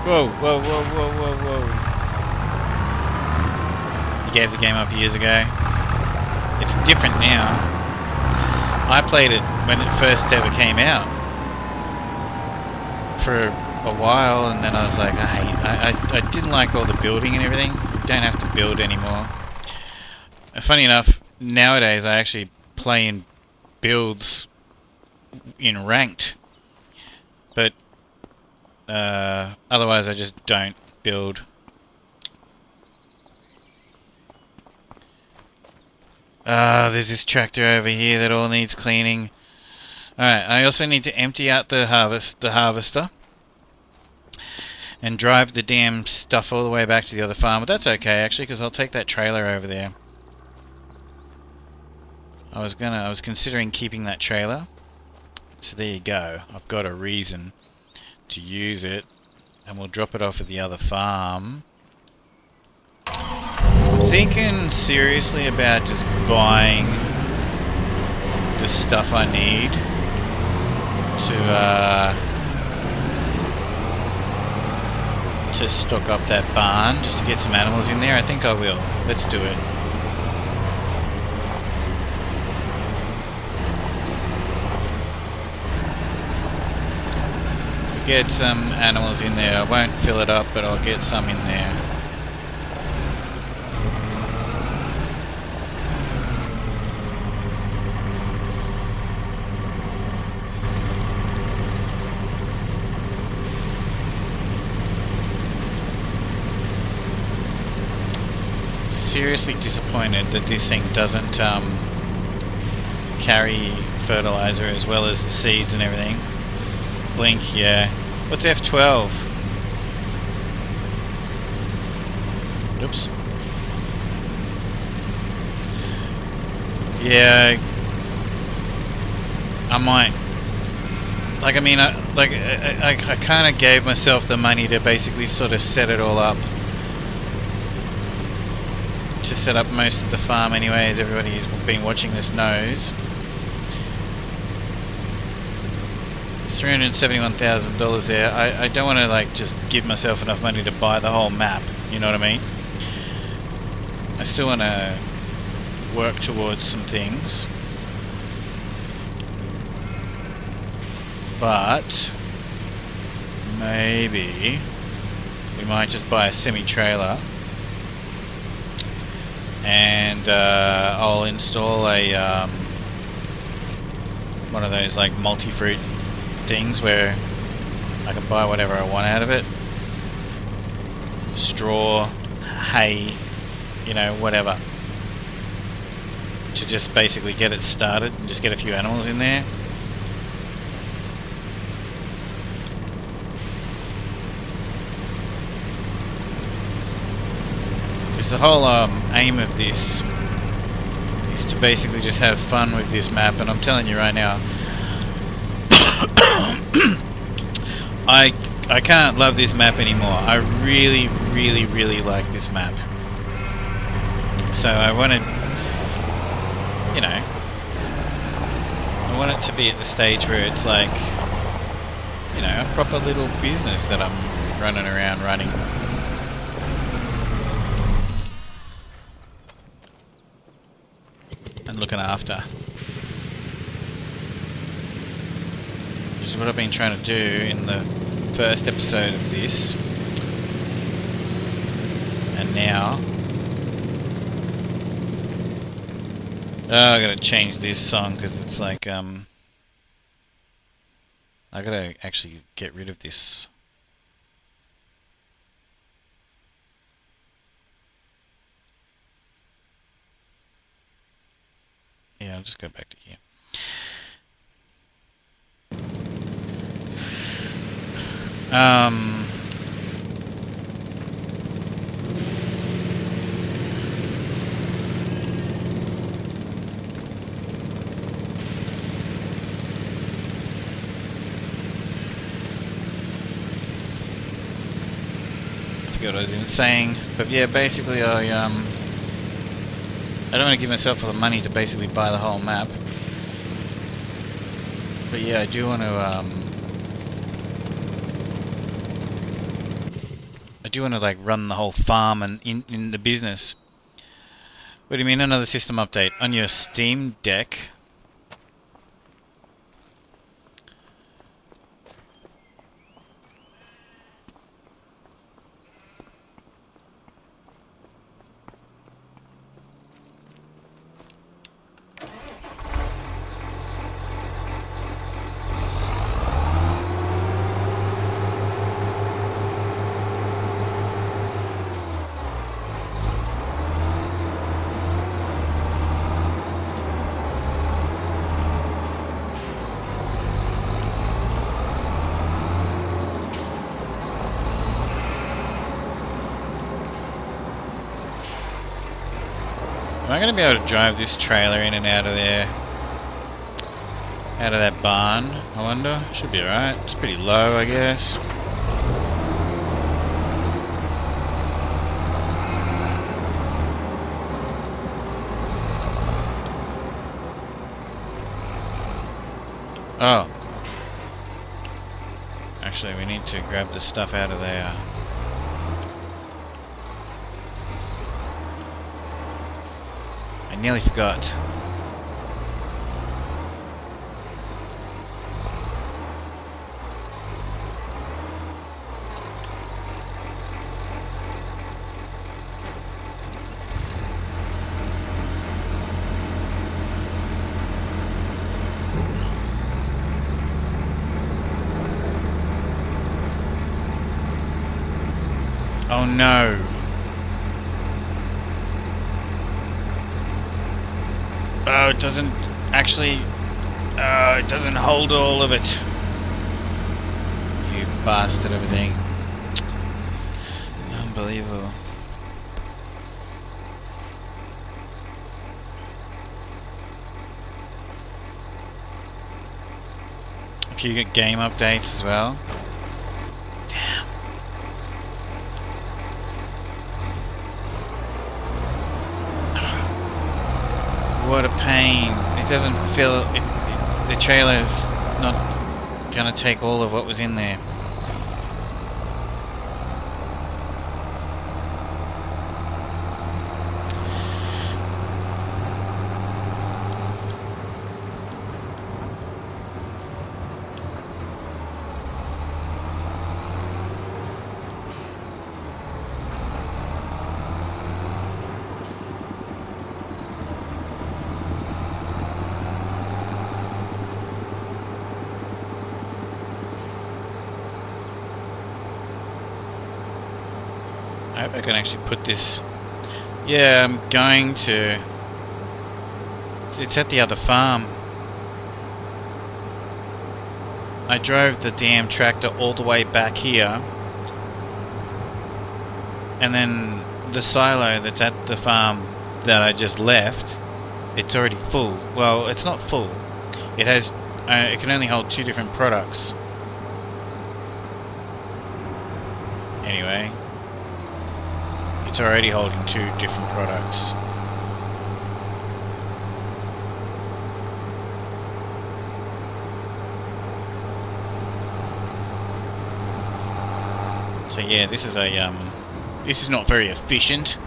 S3: Whoa, whoa, whoa, whoa, whoa, whoa. You gave the game up years ago. It's different now. I played it when it first ever came out. For a while, and then I was like, I didn't like all the building and everything. You don't have to build anymore. And funny enough, nowadays I actually play in builds in ranked, but otherwise I just don't build. There's this tractor over here that all needs cleaning. Alright, I also need to empty out the harvester. And drive the damn stuff all the way back to the other farm. But that's okay actually, because I'll take that trailer over there. I was considering keeping that trailer. So there you go. I've got a reason to use it. And we'll drop it off at the other farm. I'm thinking seriously about just buying the stuff I need to stock up that barn, just to get some animals in there. I think I will. Let's do it. Get some animals in there. I won't fill it up, but I'll get some in there. Seriously disappointed that this thing doesn't carry fertilizer as well as the seeds and everything. Blink, yeah. What's F12? Oops. Yeah. I might. Like, I mean, I kind of gave myself the money to basically sort of set it all up. To set up most of the farm anyway, as everybody who's been watching this knows. $371,000 there. I don't want to like just give myself enough money to buy the whole map, you know what I mean? I still want to work towards some things. But maybe we might just buy a semi-trailer and I'll install a one of those like multi-fruit things where I can buy whatever I want out of it. Straw, hay, you know, whatever. To just basically get it started and just get a few animals in there. Because the whole aim of this is to basically just have fun with this map, and I'm telling you right now, I can't love this map anymore. I really, really, really like this map. So I wanted, you know, I want it to be at the stage where it's like, you know, a proper little business that I'm running around running. And looking after. is what I've been trying to do in the first episode of this. And now... I gotta change this song because it's like, I gotta actually get rid of this. Yeah, I'll just go back to here. I forgot what I was saying, but yeah, basically I don't want to give myself all the money to basically buy the whole map. But yeah, I do want to like run the whole farm and in the business. What do you mean another system update on your Steam Deck? Am I going to be able to drive this trailer in and out of there? Out of that barn, I wonder? Should be alright. It's pretty low, I guess. Oh. Actually, we need to grab the stuff out of there. I nearly forgot. Oh no. Oh, it doesn't actually... it doesn't hold all of it. You bastard everything. Unbelievable. A few good game updates as well. Damn. What a pain. It doesn't feel... the trailer's not gonna take all of what was in there. I hope I can actually put this... Yeah, I'm going to... It's at the other farm. I drove the damn tractor all the way back here. And then the silo that's at the farm that I just left, it's already full. Well, it's not full. It has... it can only hold 2 different products. Anyway. It's already holding 2 different products. So yeah, this is a this is not very efficient.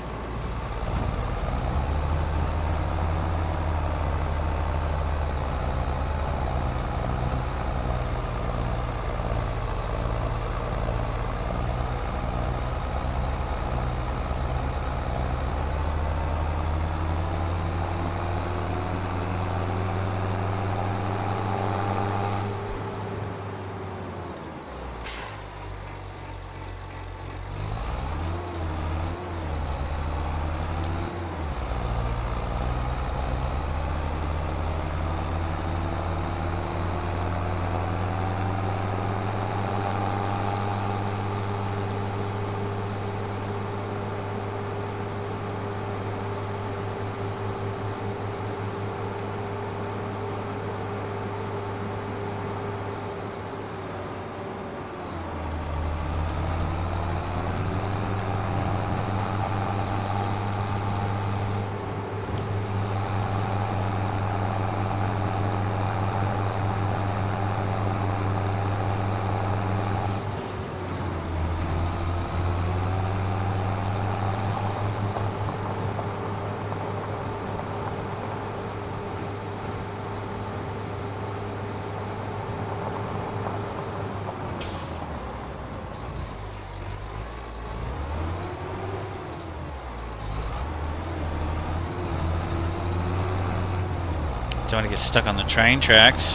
S3: Don't want to get stuck on the train tracks.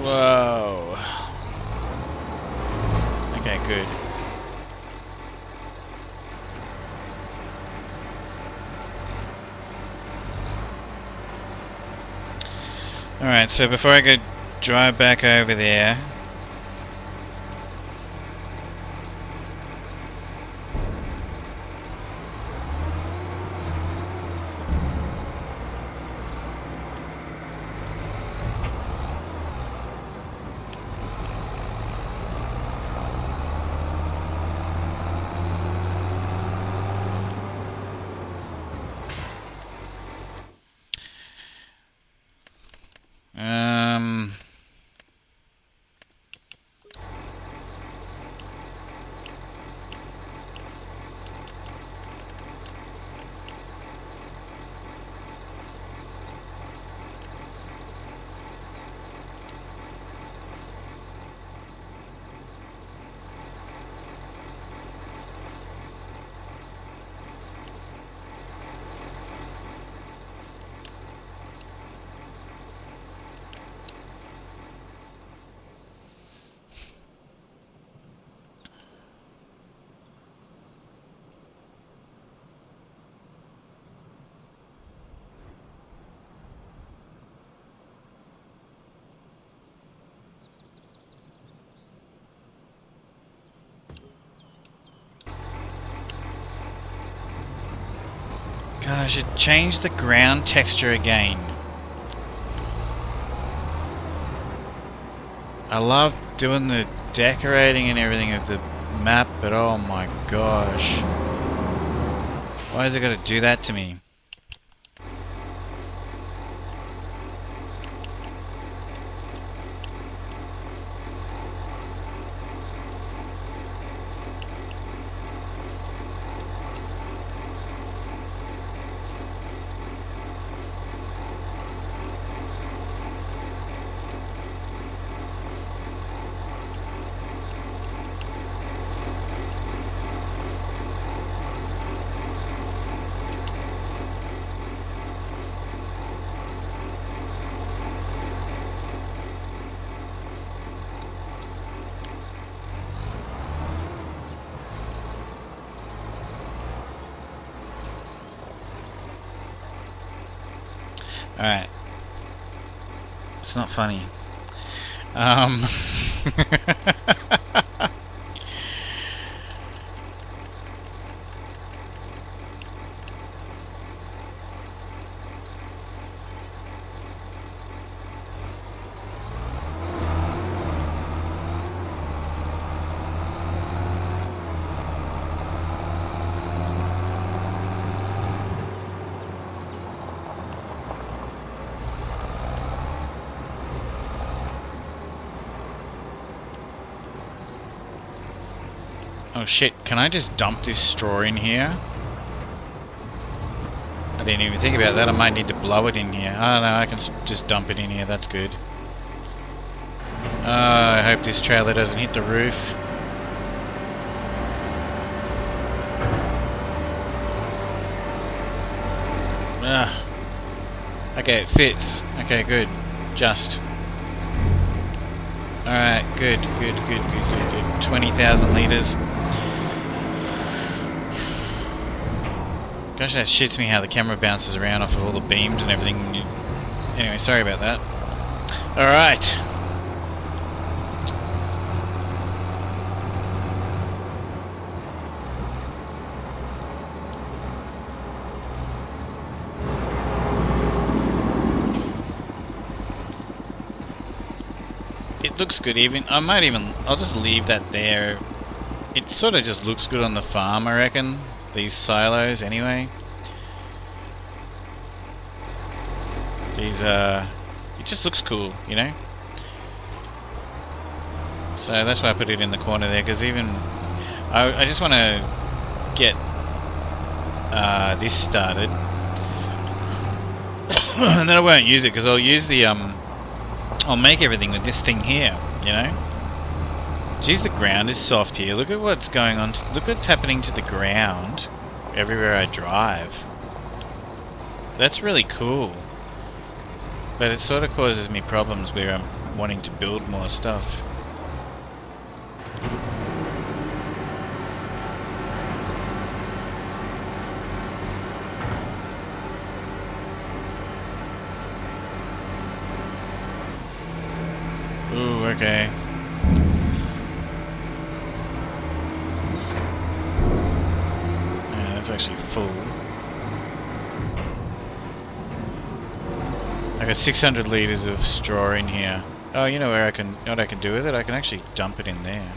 S3: Whoa. Okay, good. Alright, so before I go drive back over there, God, I should change the ground texture again. I love doing the decorating and everything of the map, but oh my gosh. Why has it got to do that to me? Alright. It's not funny. Oh shit, can I just dump this straw in here? I didn't even think about that, I might need to blow it in here. Oh no, I can just dump it in here, that's good. I hope this trailer doesn't hit the roof. Okay, it fits. Okay, good. Just. Alright, good. 20,000 litres. Gosh, that shits me how the camera bounces around off of all the beams and everything. Anyway, sorry about that. Alright. It looks good even. I'll just leave that there. It sort of just looks good on the farm, I reckon. These silos anyway. It just looks cool, you know? So that's why I put it in the corner there, because I just want to get this started. And then I won't use it, because I'll use the I'll make everything with this thing here, you know? Geez, the ground is soft here. Look at what's going on. Look what's happening to the ground everywhere I drive. That's really cool. But it sort of causes me problems where I'm wanting to build more stuff. Ooh, okay. Yeah, that's actually full. I got 600 liters of straw in here. Oh, you know what I can do with it? I can actually dump it in there.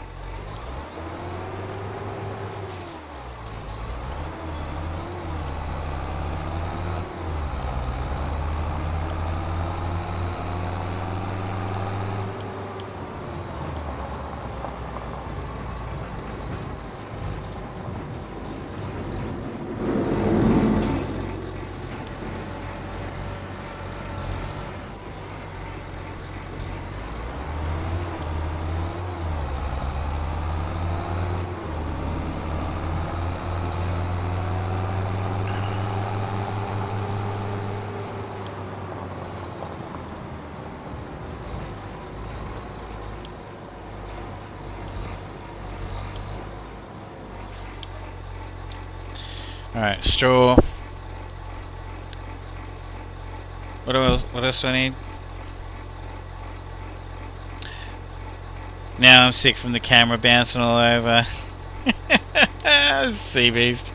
S3: Alright, straw. What else do I need? Now I'm sick from the camera bouncing all over. Sea beast.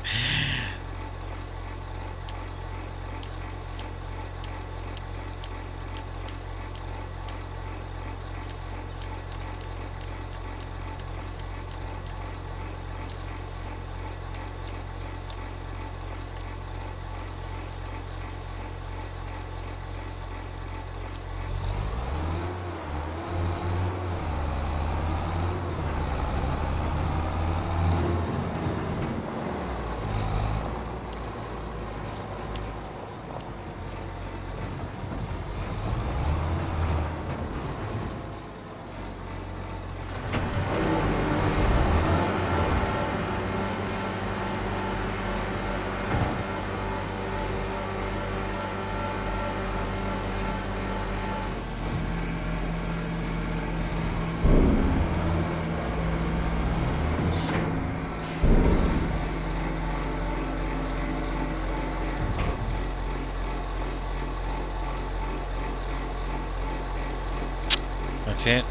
S3: That's it.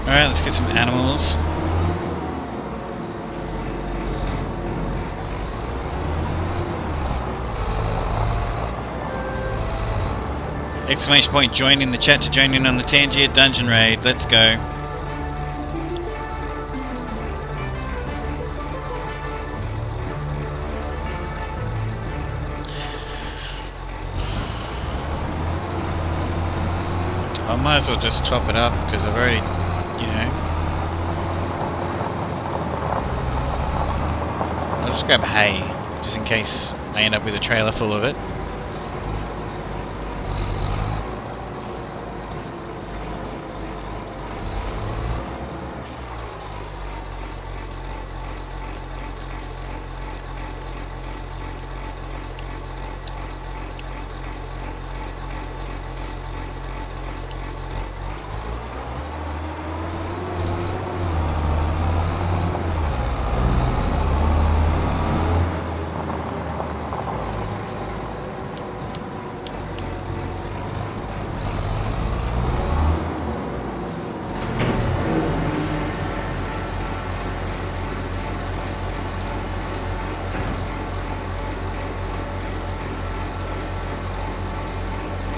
S3: Alright, let's get some animals. Exclamation point, join in the chat to join in on the Tangier Dungeon Raid. Let's go. I might as well just top it up because I've already, you know. I'll just grab hay just in case I end up with a trailer full of it.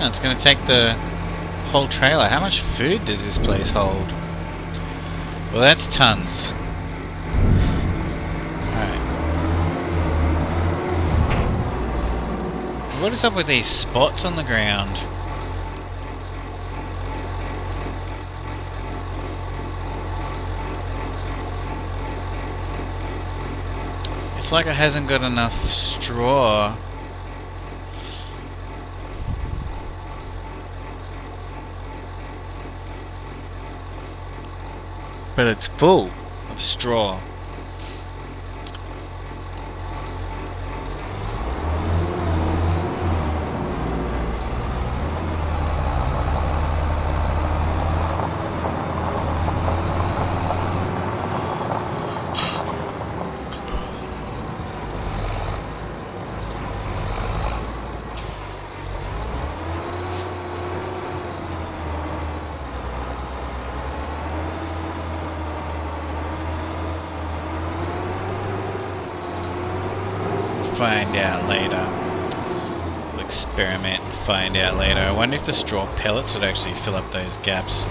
S3: It's going to take the whole trailer. How much food does this place hold? Well, that's tons. Alright. What is up with these spots on the ground? It's like it hasn't got enough straw. But it's full of straw. Find out later. We'll experiment and find out later. I wonder if the straw pellets would actually fill up those gaps.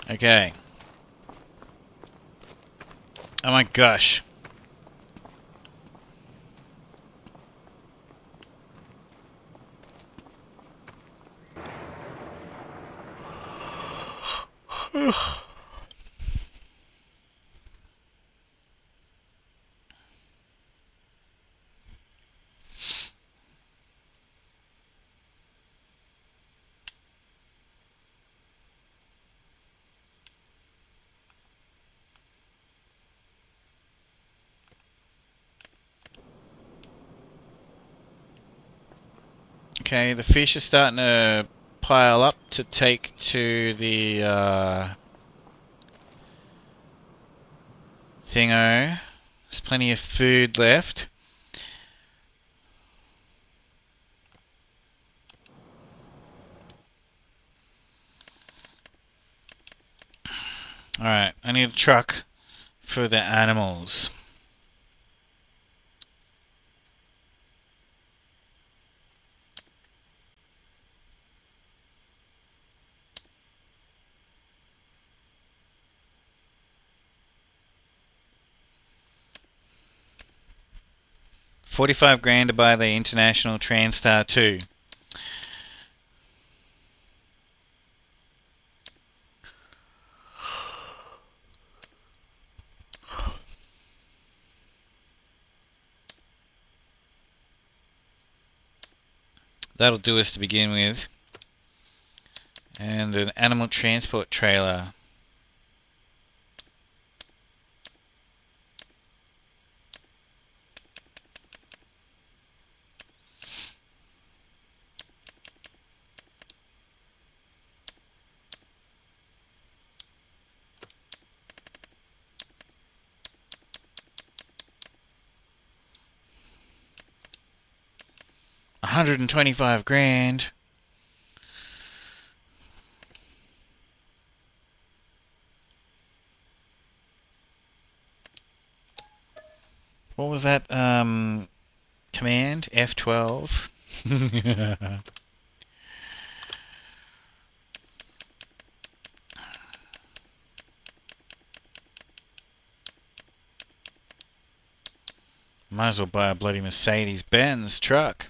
S3: Okay. Oh my gosh. Okay, the fish are starting to pile up to take to the thingo. There's plenty of food left. Alright, I need a truck for the animals. $45,000 to buy the International Transstar 2. That'll do us to begin with. And an animal transport trailer. $125,000. What was that command? F12. Might as well buy a bloody Mercedes-Benz truck.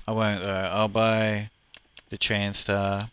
S3: I won't though. I'll buy the Transstar.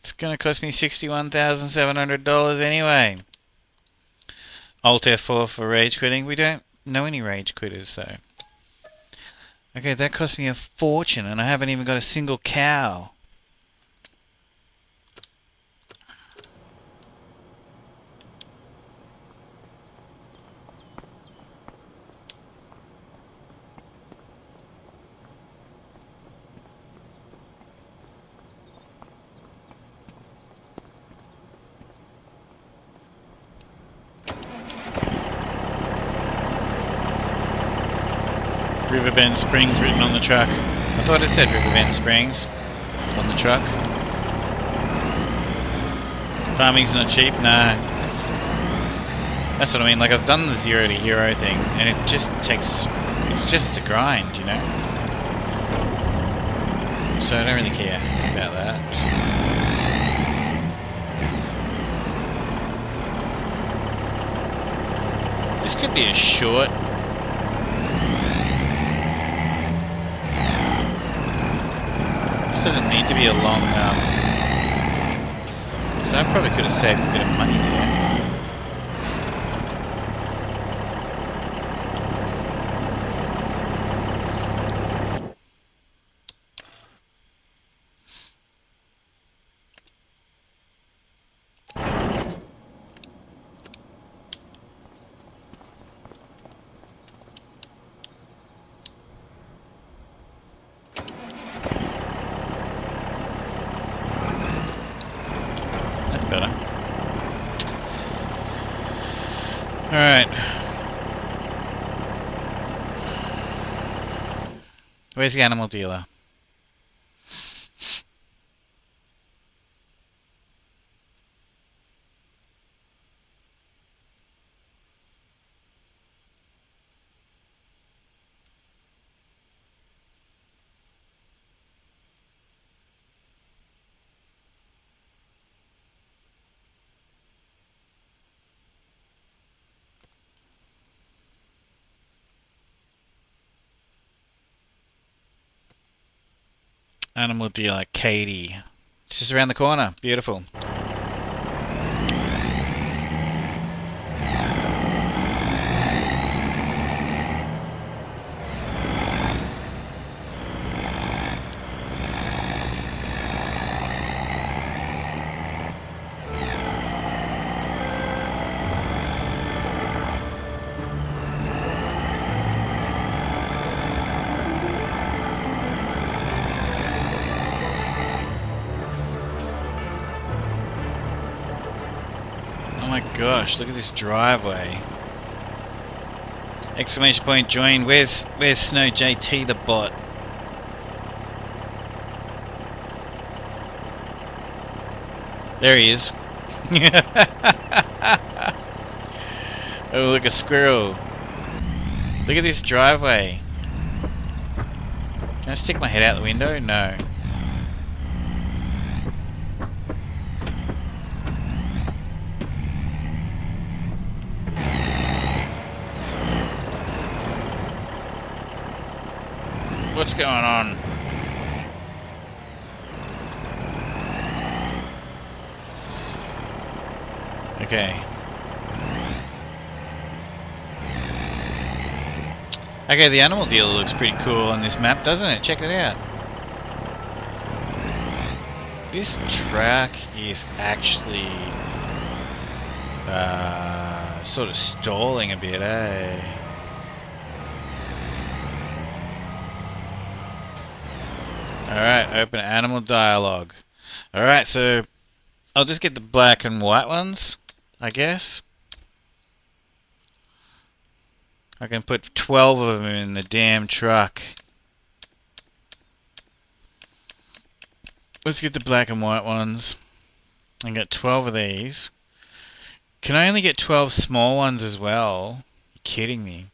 S3: It's gonna cost me $61,700 anyway. Alt F4 for rage quitting. We don't know any rage quitters though. Okay, that cost me a fortune and I haven't even got a single cow. Riverbend Springs written on the truck. I thought it said Riverbend Springs on the truck. Farming's not cheap, nah. That's what I mean, like I've done the 0 to hero thing and it just takes, it's just a grind, you know? So I don't really care about that. This could be a short. This doesn't need to be a long, so I probably could have saved a bit of money there. Better. Alright. Where's the animal dealer? Animal dealer, Katie. It's just around the corner. Beautiful. Oh my gosh, look at this driveway. Exclamation point join. Where's Snow JT the bot? There he is. Oh, look, a squirrel. Look at this driveway. Can I stick my head out the window? No. What's going on? Okay. Okay, the animal dealer looks pretty cool on this map, doesn't it? Check it out. This track is actually sort of stalling a bit, eh? Alright, open animal dialogue. Alright, so I'll just get the black and white ones, I guess. I can put 12 of them in the damn truck. Let's get the black and white ones. I get 12 of these. Can I only get 12 small ones as well? You're kidding me.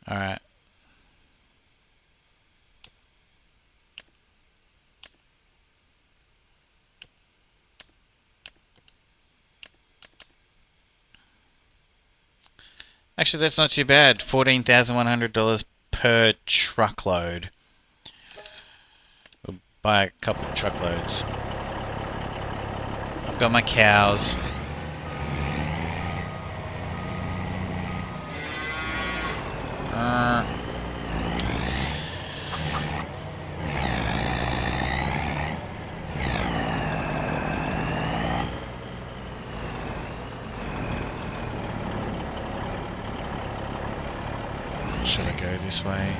S3: Alright. Actually, that's not too bad. $14,100 per truckload. We'll buy a couple of truckloads. I've got my cows. Should I go this way?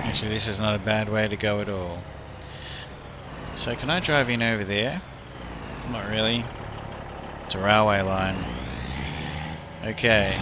S3: Actually, this is not a bad way to go at all. So can I drive in over there? Not really. It's a railway line. Okay.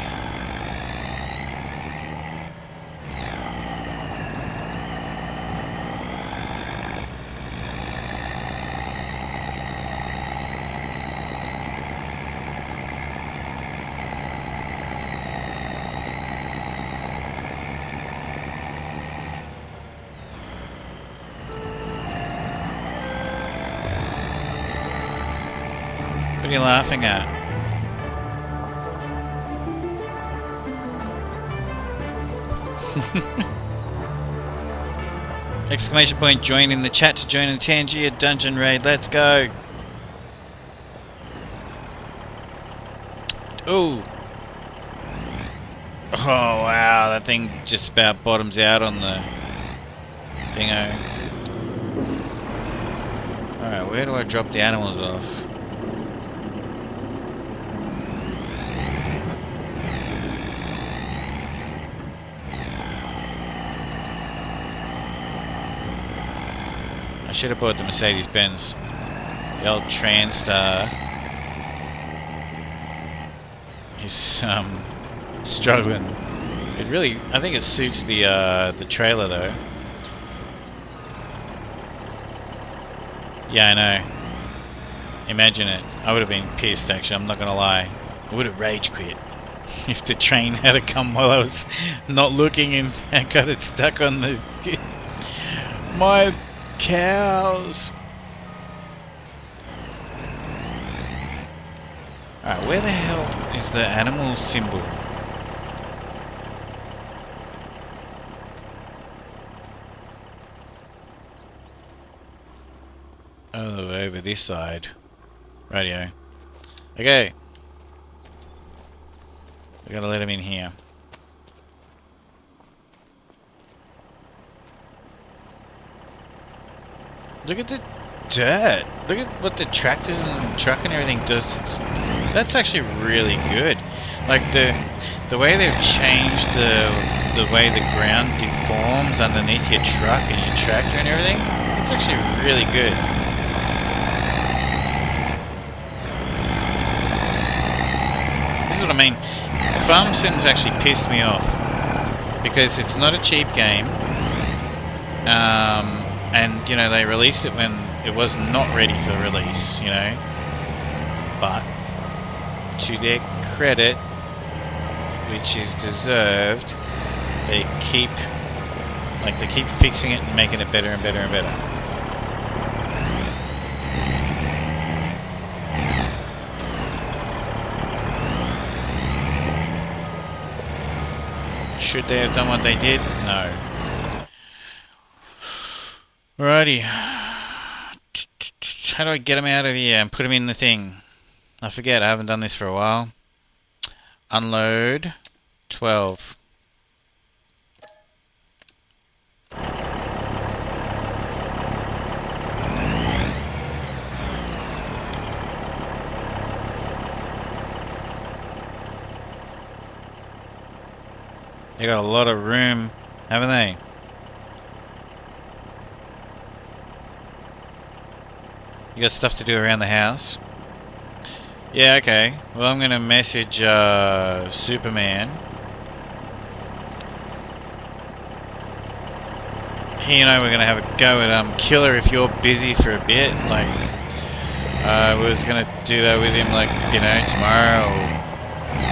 S3: What are you laughing at? Exclamation point, join in the chat to join in the Tangier dungeon raid, let's go! Ooh! Oh wow, that thing just about bottoms out on the thingo. Alright, where do I drop the animals off? I should have bought the Mercedes-Benz, the old Transstar. He's struggling. It really, I think it suits the trailer though. Yeah, I know. Imagine it. I would have been pissed actually, I'm not gonna lie. I would have rage quit if the train had to come while I was not looking and I got it stuck on the my cows. Alright, where the hell is the animal symbol? Oh, over this side. Radio. Okay. We gotta let him in here. Look at the dirt. Look at what the tractors and truck and everything does. That's actually really good. Like the way they've changed the way the ground deforms underneath your truck and your tractor and everything. It's actually really good. This is what I mean. Farm Sim's actually pissed me off because it's not a cheap game. And, you know, they released it when it was not ready for release, you know. But, to their credit, which is deserved, they keep fixing it and making it better and better and better. Should they have done what they did? No. Alrighty. How do I get him out of here and put him in the thing? I forget, I haven't done this for a while. Unload 12. They got a lot of room, haven't they? You got stuff to do around the house? Yeah, okay. Well, I'm gonna message Superman. He and I were gonna have a go at Killer if you're busy for a bit. Like, I was gonna do that with him, like, you know, tomorrow or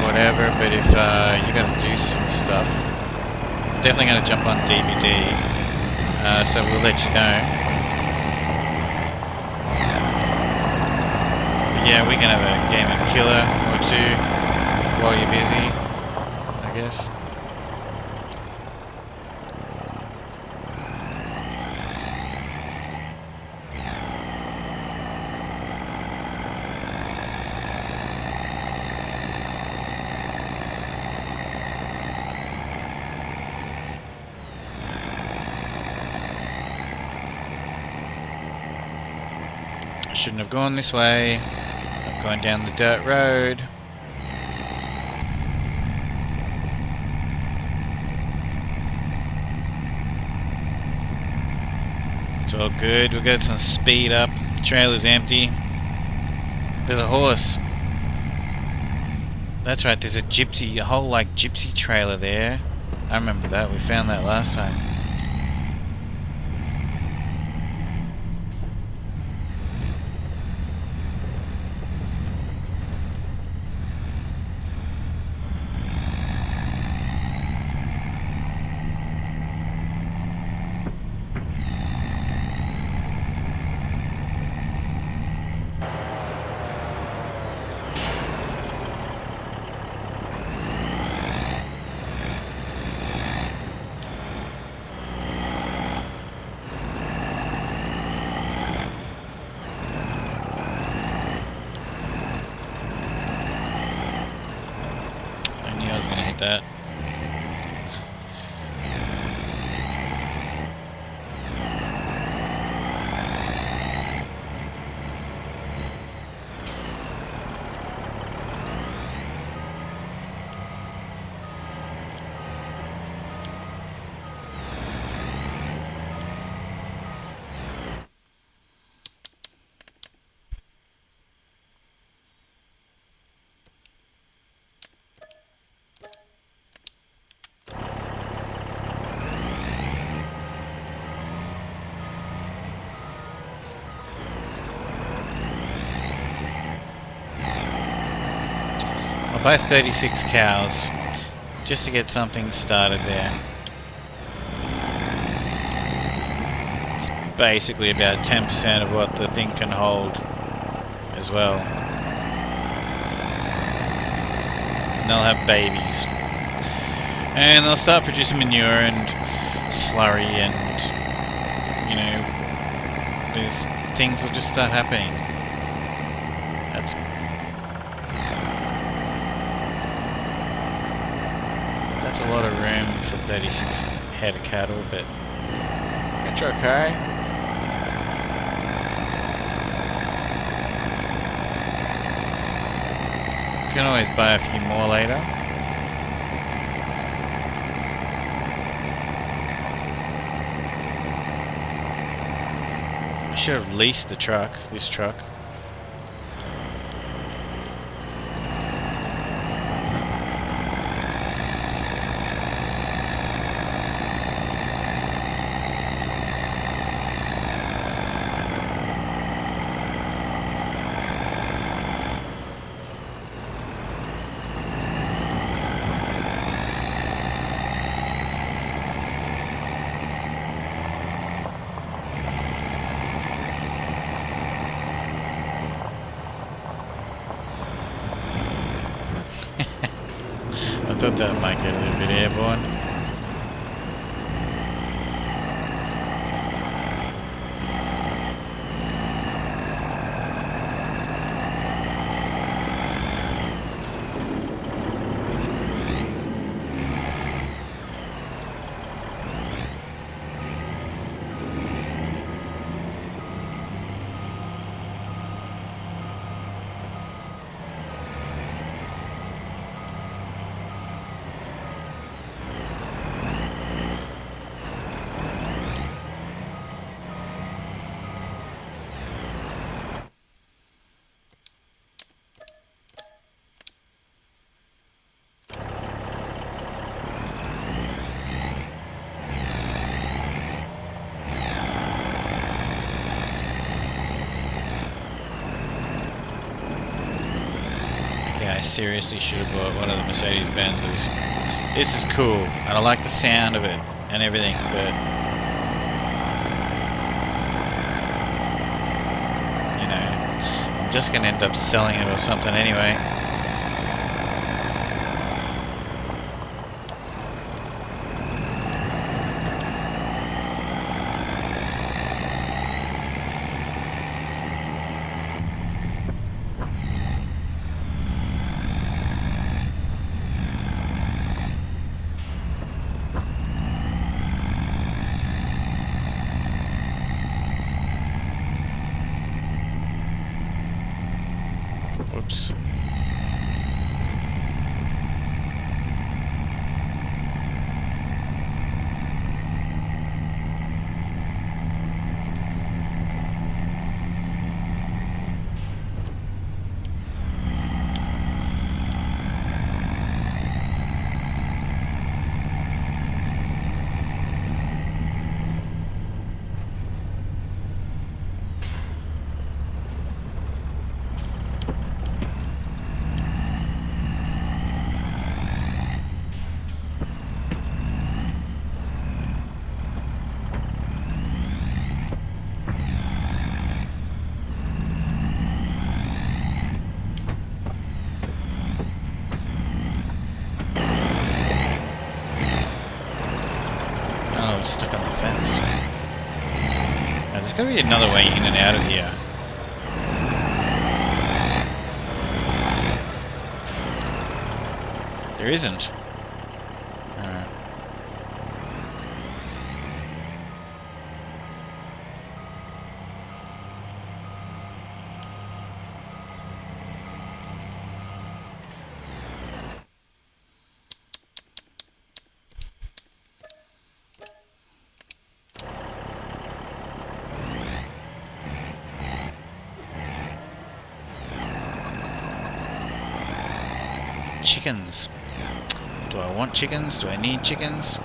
S3: whatever. But if you gotta do some stuff, definitely gonna jump on DVD. So we'll let you know. Yeah, we can have a game of Killer or two while you're busy, I guess. I shouldn't have gone this way. Going down the dirt road. It's all good. We've got some speed up. Trailer's empty. There's a horse. That's right, there's a gypsy, a whole like gypsy trailer there. I remember that, we found that last time. That. I'll buy 36 cows just to get something started there. It's basically about 10% of what the thing can hold as well. And they'll have babies. And they'll start producing manure and slurry and, you know, these things will just start happening. That's a lot of room for 36 head of cattle, but it's okay. You can always buy a few more later. I should have leased the truck, this truck. I thought that might get a little bit airborne. I seriously should have bought one of the Mercedes Benzes. This is cool, and I like the sound of it and everything, but you know, I'm just gonna end up selling it or something anyway. Whoops. gotta be another way in and out of here. There isn't. Alright. Chickens. Do I want chickens? Do I need chickens?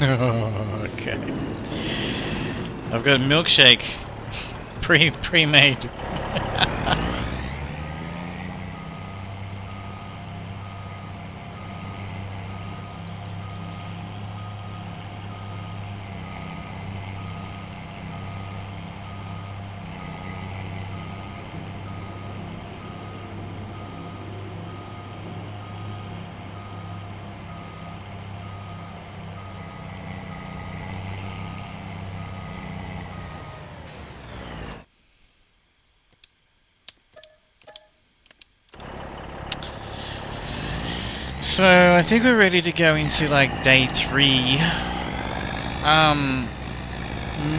S3: Okay. I've got a milkshake pre-made. So I think we're ready to go into like day 3.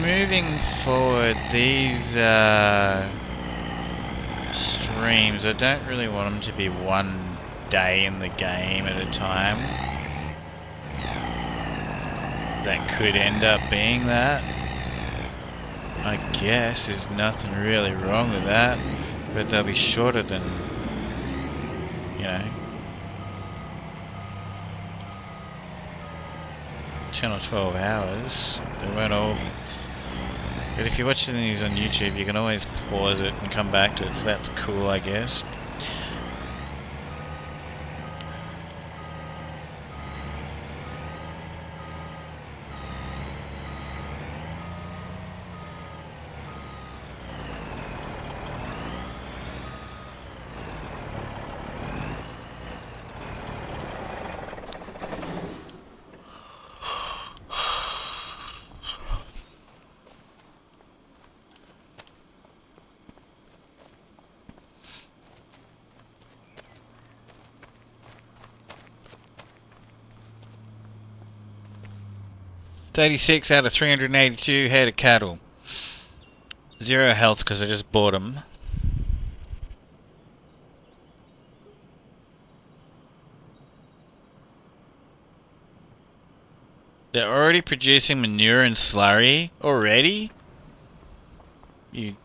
S3: Moving forward, these streams, I don't really want them to be one day in the game at a time. That could end up being that. I guess there's nothing really wrong with that, but they'll be shorter than, you know, 10 or 12 hours. They won't all... But if you're watching these on YouTube, you can always pause it and come back to it, so that's cool, I guess. .86 out of 382 head of cattle. 0 health because I just bought them. They're already producing manure and slurry? Already? You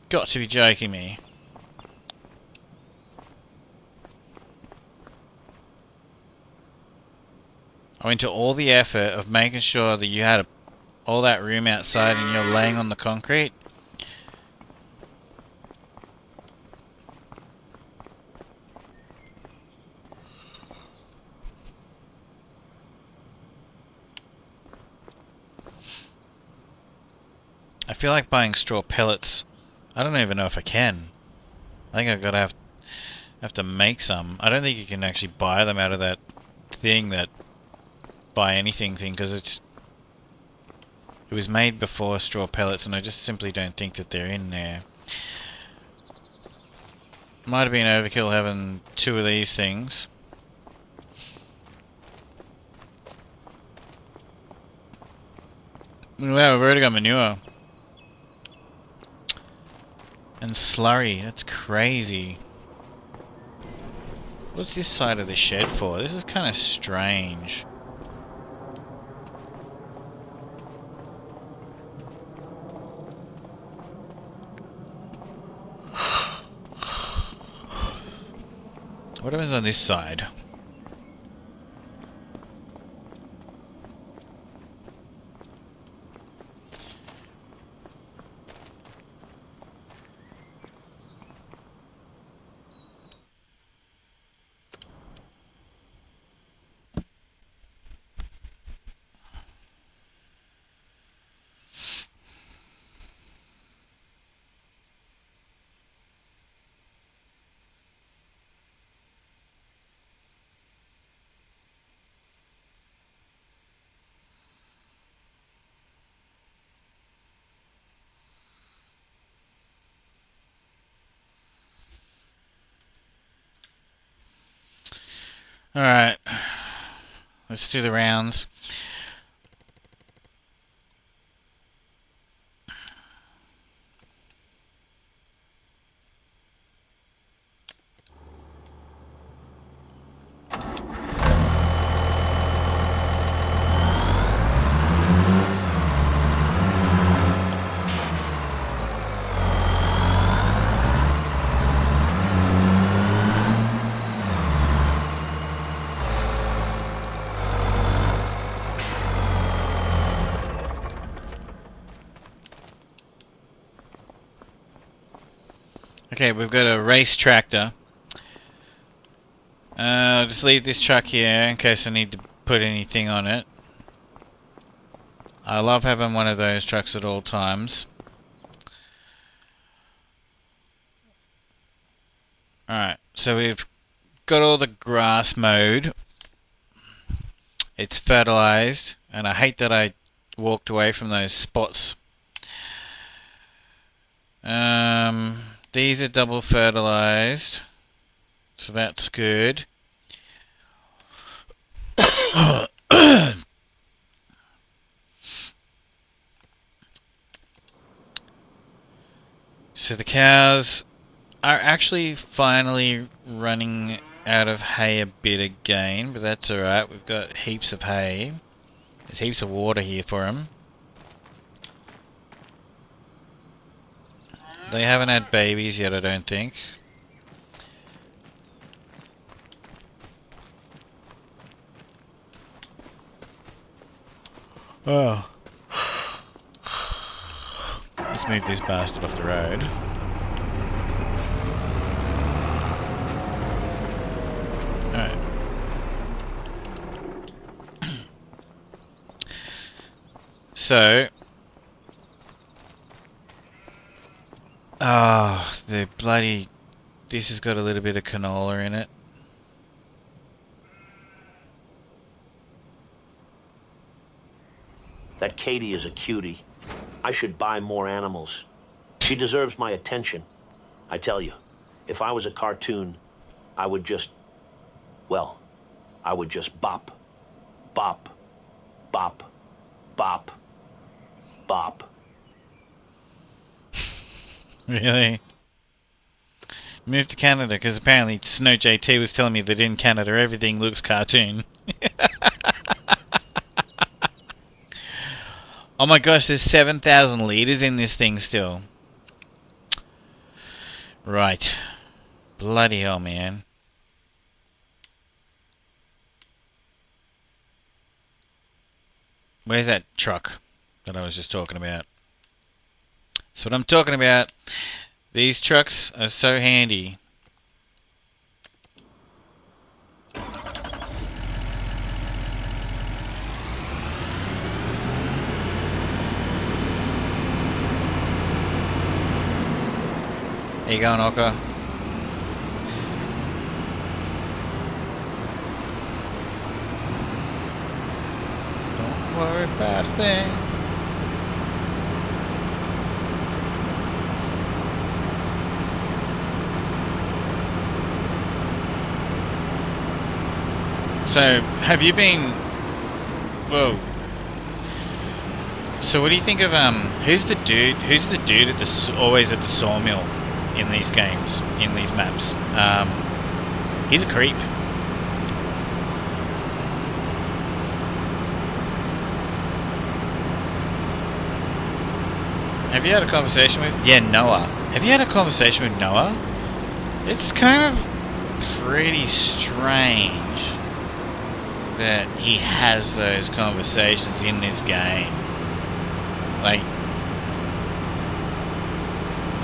S3: got to be joking me. I went to all the effort of making sure that you had all that room outside and you're laying on the concrete. I feel like buying straw pellets. I don't even know if I can. I think I've got to have to make some. I don't think you can actually buy them out of that thing, that buy anything thing, because it was made before straw pellets, and I just simply don't think that they're in there. Might have been overkill having 2 of these things. Wow, we've already got manure. And slurry, that's crazy. What's this side of the shed for? This is kind of strange. What happens on this side? Alright, let's do the rounds. Okay, we've got a race tractor. I'll just leave this truck here in case I need to put anything on it. I love having one of those trucks at all times. Alright, so we've got all the grass mowed. It's fertilized, and I hate that I walked away from those spots. These are double fertilized, so that's good. So the cows are actually finally running out of hay a bit again, but that's alright. We've got heaps of hay. There's heaps of water here for them. They haven't had babies yet, I don't think. Oh. Let's move this bastard off the road. Alright. So... Ah, the bloody... This has got a little bit of canola in it.
S6: That Katie is a cutie. I should buy more animals. She deserves my attention. I tell you, if I was a cartoon, I would just... Well, I would just bop. Bop. Bop. Bop. Bop.
S3: Really? Moved to Canada because apparently Snow JT was telling me that in Canada everything looks cartoon. Oh my gosh, there's 7,000 litres in this thing still. Right. Bloody hell, man. Where's that truck that I was just talking about? That's what I'm talking about. These trucks are so handy. How you going, Orca? Don't worry about a thing. So, have you been... Whoa. So what do you think of, who's the dude at the, always at the sawmill in these games, in these maps? He's a creep. Have you had a conversation with... Yeah, Noah. Have you had a conversation with Noah? It's kind of pretty strange that he has those conversations in this game. Like,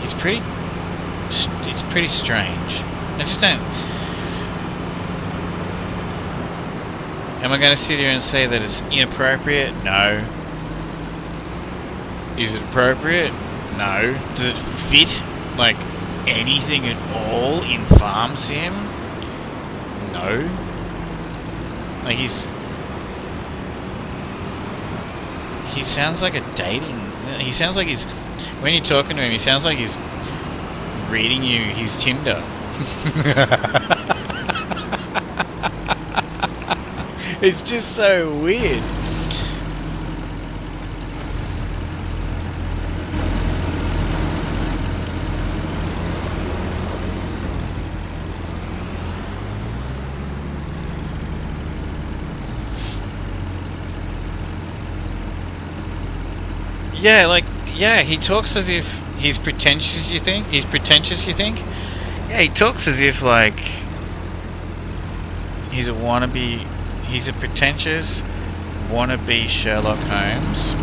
S3: it's pretty strange. I just don't... Am I going to sit here and say that it's inappropriate? No. Is it appropriate? No. Does it fit, like, anything at all in Farm Sim? No. Like, he sounds like a dating... He sounds like he's... When you're talking to him, he sounds like he's reading you his Tinder. It's just so weird. Yeah, like, yeah, he talks as if he's pretentious, you think? He's pretentious, you think? Yeah, he talks as if, like, he's a wannabe, he's a pretentious wannabe Sherlock Holmes.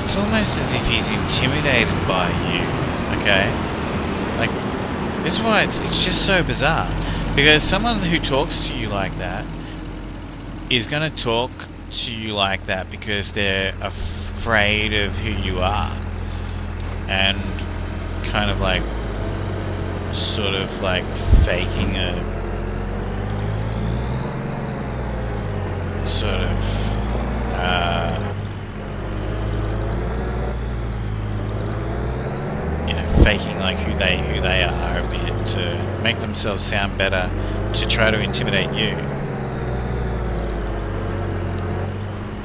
S3: It's almost as if he's intimidated by you, okay? Like, this is why it's just so bizarre. Because someone who talks to you like that is going to talk to you like that because they're afraid of who you are, and kind of like sort of like faking a sort of you know, faking like who they are a bit to make themselves sound better, to try to intimidate you.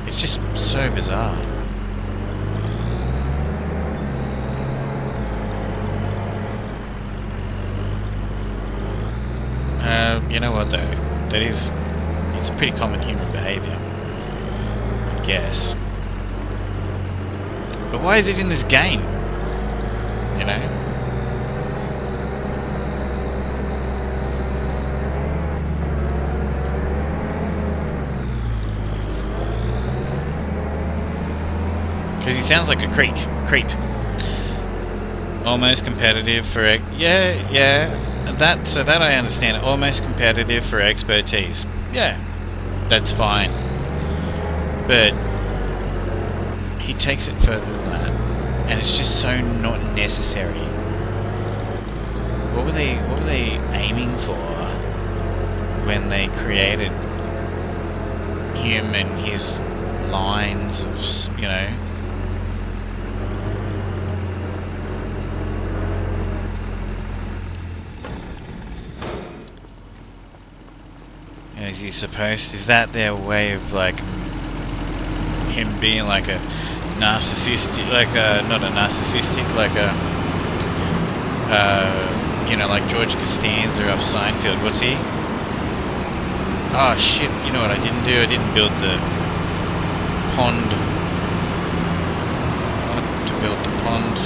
S3: It's just so bizarre. You know what though? It's a pretty common human behaviour, I guess. But why is it in this game? You know? Because he sounds like a creep. Almost competitive for yeah. That I understand. Almost competitive for expertise. Yeah, that's fine. But he takes it further than that, and it's just so not necessary. What were they aiming for when they created him and his lines of, you know? Is he supposed? Is that their way of like him being like a narcissistic, like not a narcissistic, like a you know, like George Costanza off Seinfeld? What's he? Oh shit! You know what I didn't do? I didn't build the pond. I wanted to build the pond.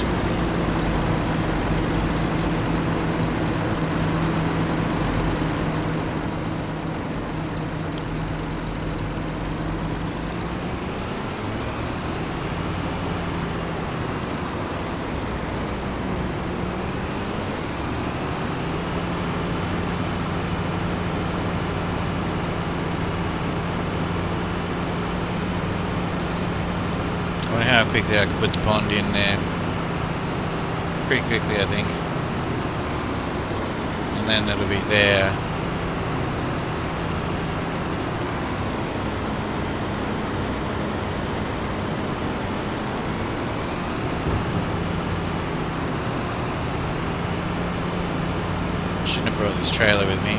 S3: How quickly I can put the pond in there. pretty quickly, I think. And then it'll be there. Shouldn't have brought this trailer with me.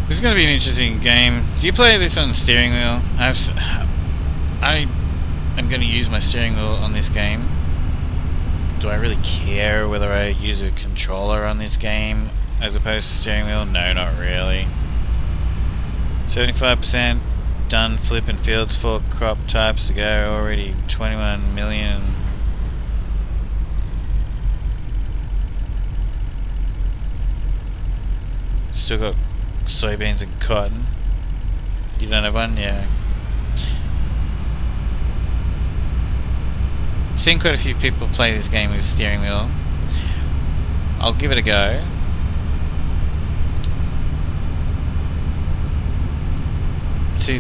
S3: This is going to be an interesting game. Do you play this on the steering wheel? I am going to use my steering wheel on this game. Do I really care whether I use a controller on this game as opposed to steering wheel? No, not really. 75% done flipping fields, 4 crop types to go, already 21 million. Still got soybeans and cotton. You don't have one? Yeah. Seen quite a few people play this game with steering wheel. I'll give it a go. See,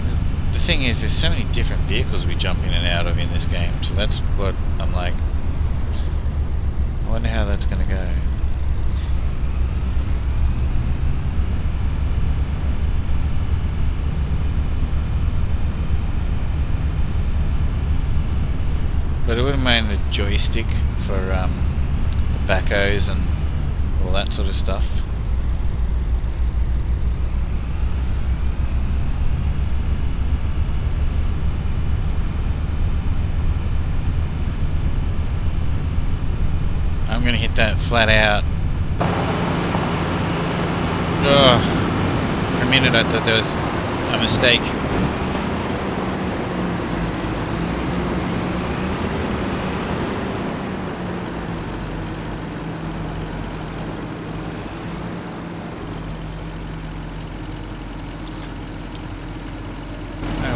S3: the thing is, there's so many different vehicles we jump in and out of in this game, so that's what I'm like, I wonder how that's gonna go. But I wouldn't mind the joystick for the backhoes and all that sort of stuff. I'm gonna hit that flat out. Oh, for a minute I thought there was a mistake.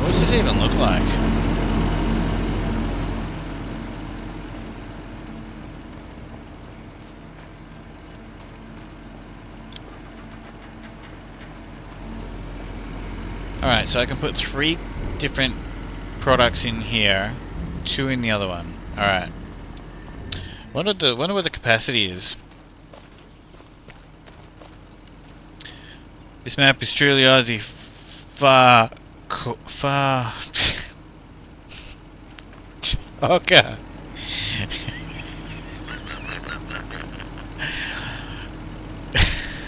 S3: What's this even look like? Alright, so I can put 3 different products in here, 2 in the other one. Alright. Wonder what the capacity is. This map is truly Aussie. Far. Okay.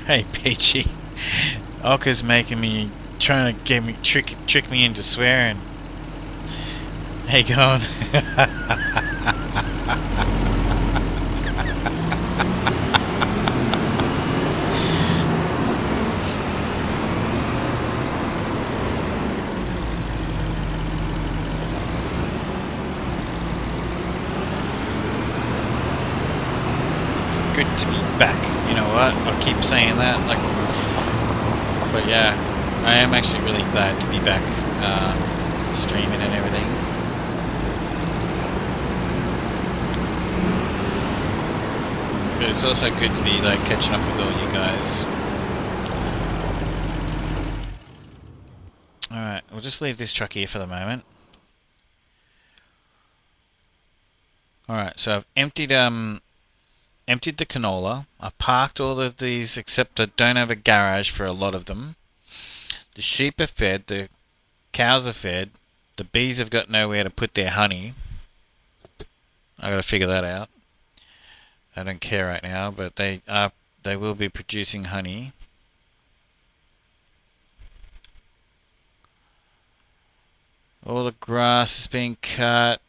S3: Hey Peachy. Oka's making me, trying to trick me into swearing. Hey, going. Good to be back. You know what? I'll keep saying that. Like, but yeah, I am actually really glad to be back, streaming and everything. But it's also good to be like catching up with all you guys. Alright, we'll just leave this truck here for the moment. Alright, so I've emptied the canola. I've parked all of these, except I don't have a garage for a lot of them. The sheep are fed, the cows are fed, the bees have got nowhere to put their honey. I gotta figure that out. I don't care right now, but they will be producing honey. All the grass is being cut.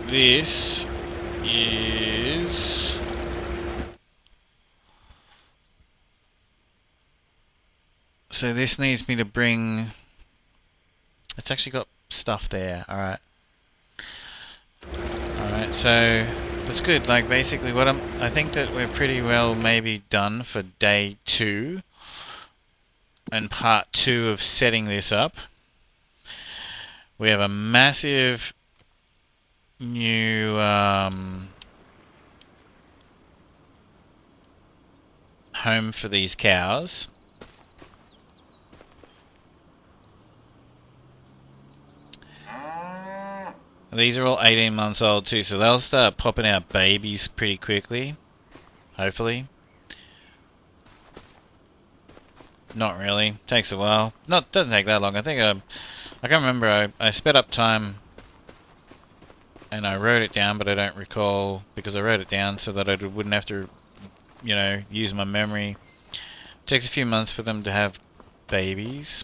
S3: This is so this needs me to bring, it's actually got stuff there. Alright, so that's good. Like basically what I think that we're pretty well maybe done for day 2 and part 2 of setting this up. We have a massive new home for these cows. These are all 18 months old too, so they'll start popping out babies pretty quickly, hopefully. Not really, takes a while. Doesn't take that long. I think I can't remember. I sped up time and I wrote it down, but I don't recall because I wrote it down so that I wouldn't have to, you know, use my memory. It takes a few months for them to have babies.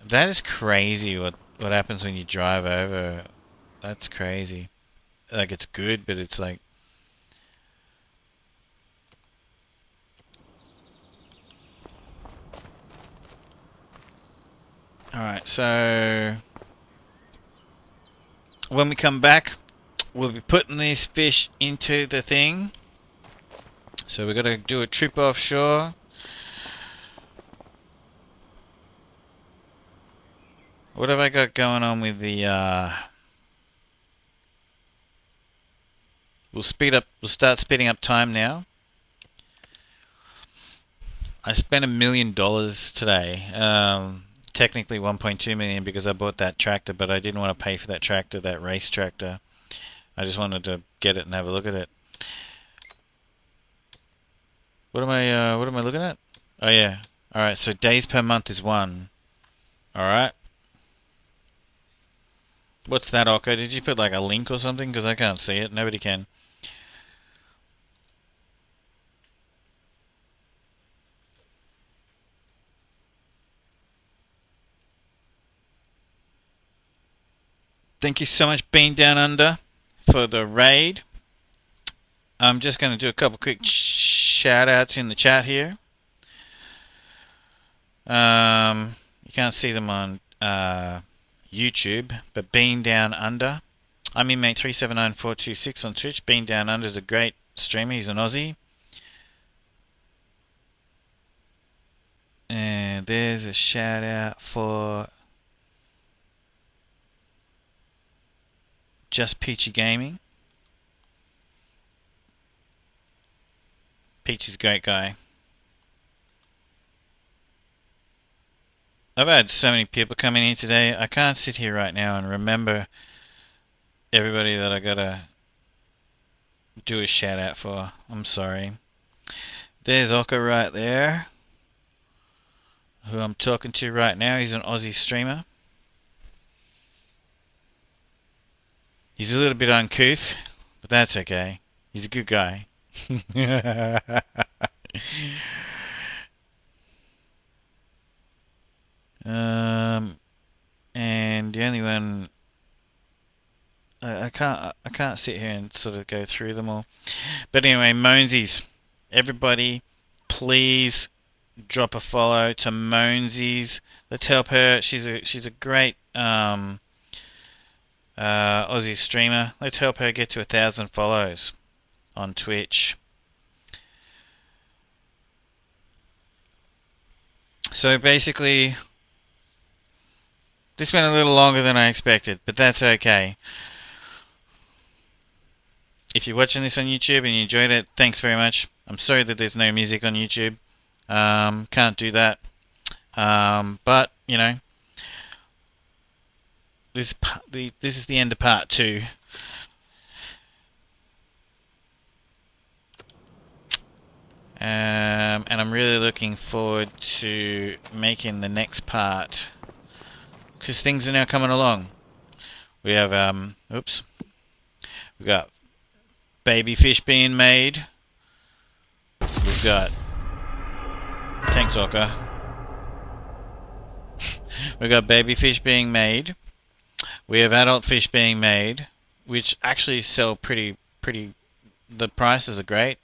S3: That is crazy what happens when you drive over. That's crazy. Like, it's good, but it's like... Alright, so... when we come back, we'll be putting these fish into the thing. So we're gonna do a trip offshore. What have I got going on with the we'll start speeding up time now. I spent $1 million today. Technically 1.2 million because I bought that tractor, but I didn't want to pay for that tractor, that race tractor. I just wanted to get it and have a look at it. What am I looking at? Oh yeah. Alright, so days per month is 1. Alright. What's that, Occo? Did you put like a link or something? Because I can't see it. Nobody can. Thank you so much, Bean Down Under, for the raid. I'm just going to do a couple quick shout outs in the chat here. You can't see them on YouTube, but Bean Down Under. I'm inmate379426 on Twitch. Bean Down Under is a great streamer. He's an Aussie. And there's a shout out for Just Peachy Gaming. Peachy's a great guy. I've had so many people coming in today. I can't sit here right now and remember everybody that I gotta do a shout out for. I'm sorry. There's Oka right there, who I'm talking to right now. He's an Aussie streamer. He's a little bit uncouth, but that's okay. He's a good guy. And the only one I can't sit here and sort of go through them all. But anyway, Moansies, everybody, please drop a follow to Moansies. Let's help her. She's a great Aussie streamer. Let's help her get to 1,000 follows on Twitch. So basically, this went a little longer than I expected, but that's okay. If you're watching this on YouTube and you enjoyed it, thanks very much. I'm sorry that there's no music on YouTube. Can't do that. But, you know, this is the end of part 2. And I'm really looking forward to making the next part, because things are now coming along. We have, oops. We've got baby fish being made. We've got... Thanks, Orca. We've got baby fish being made. We have adult fish being made, which actually sell pretty... The prices are great.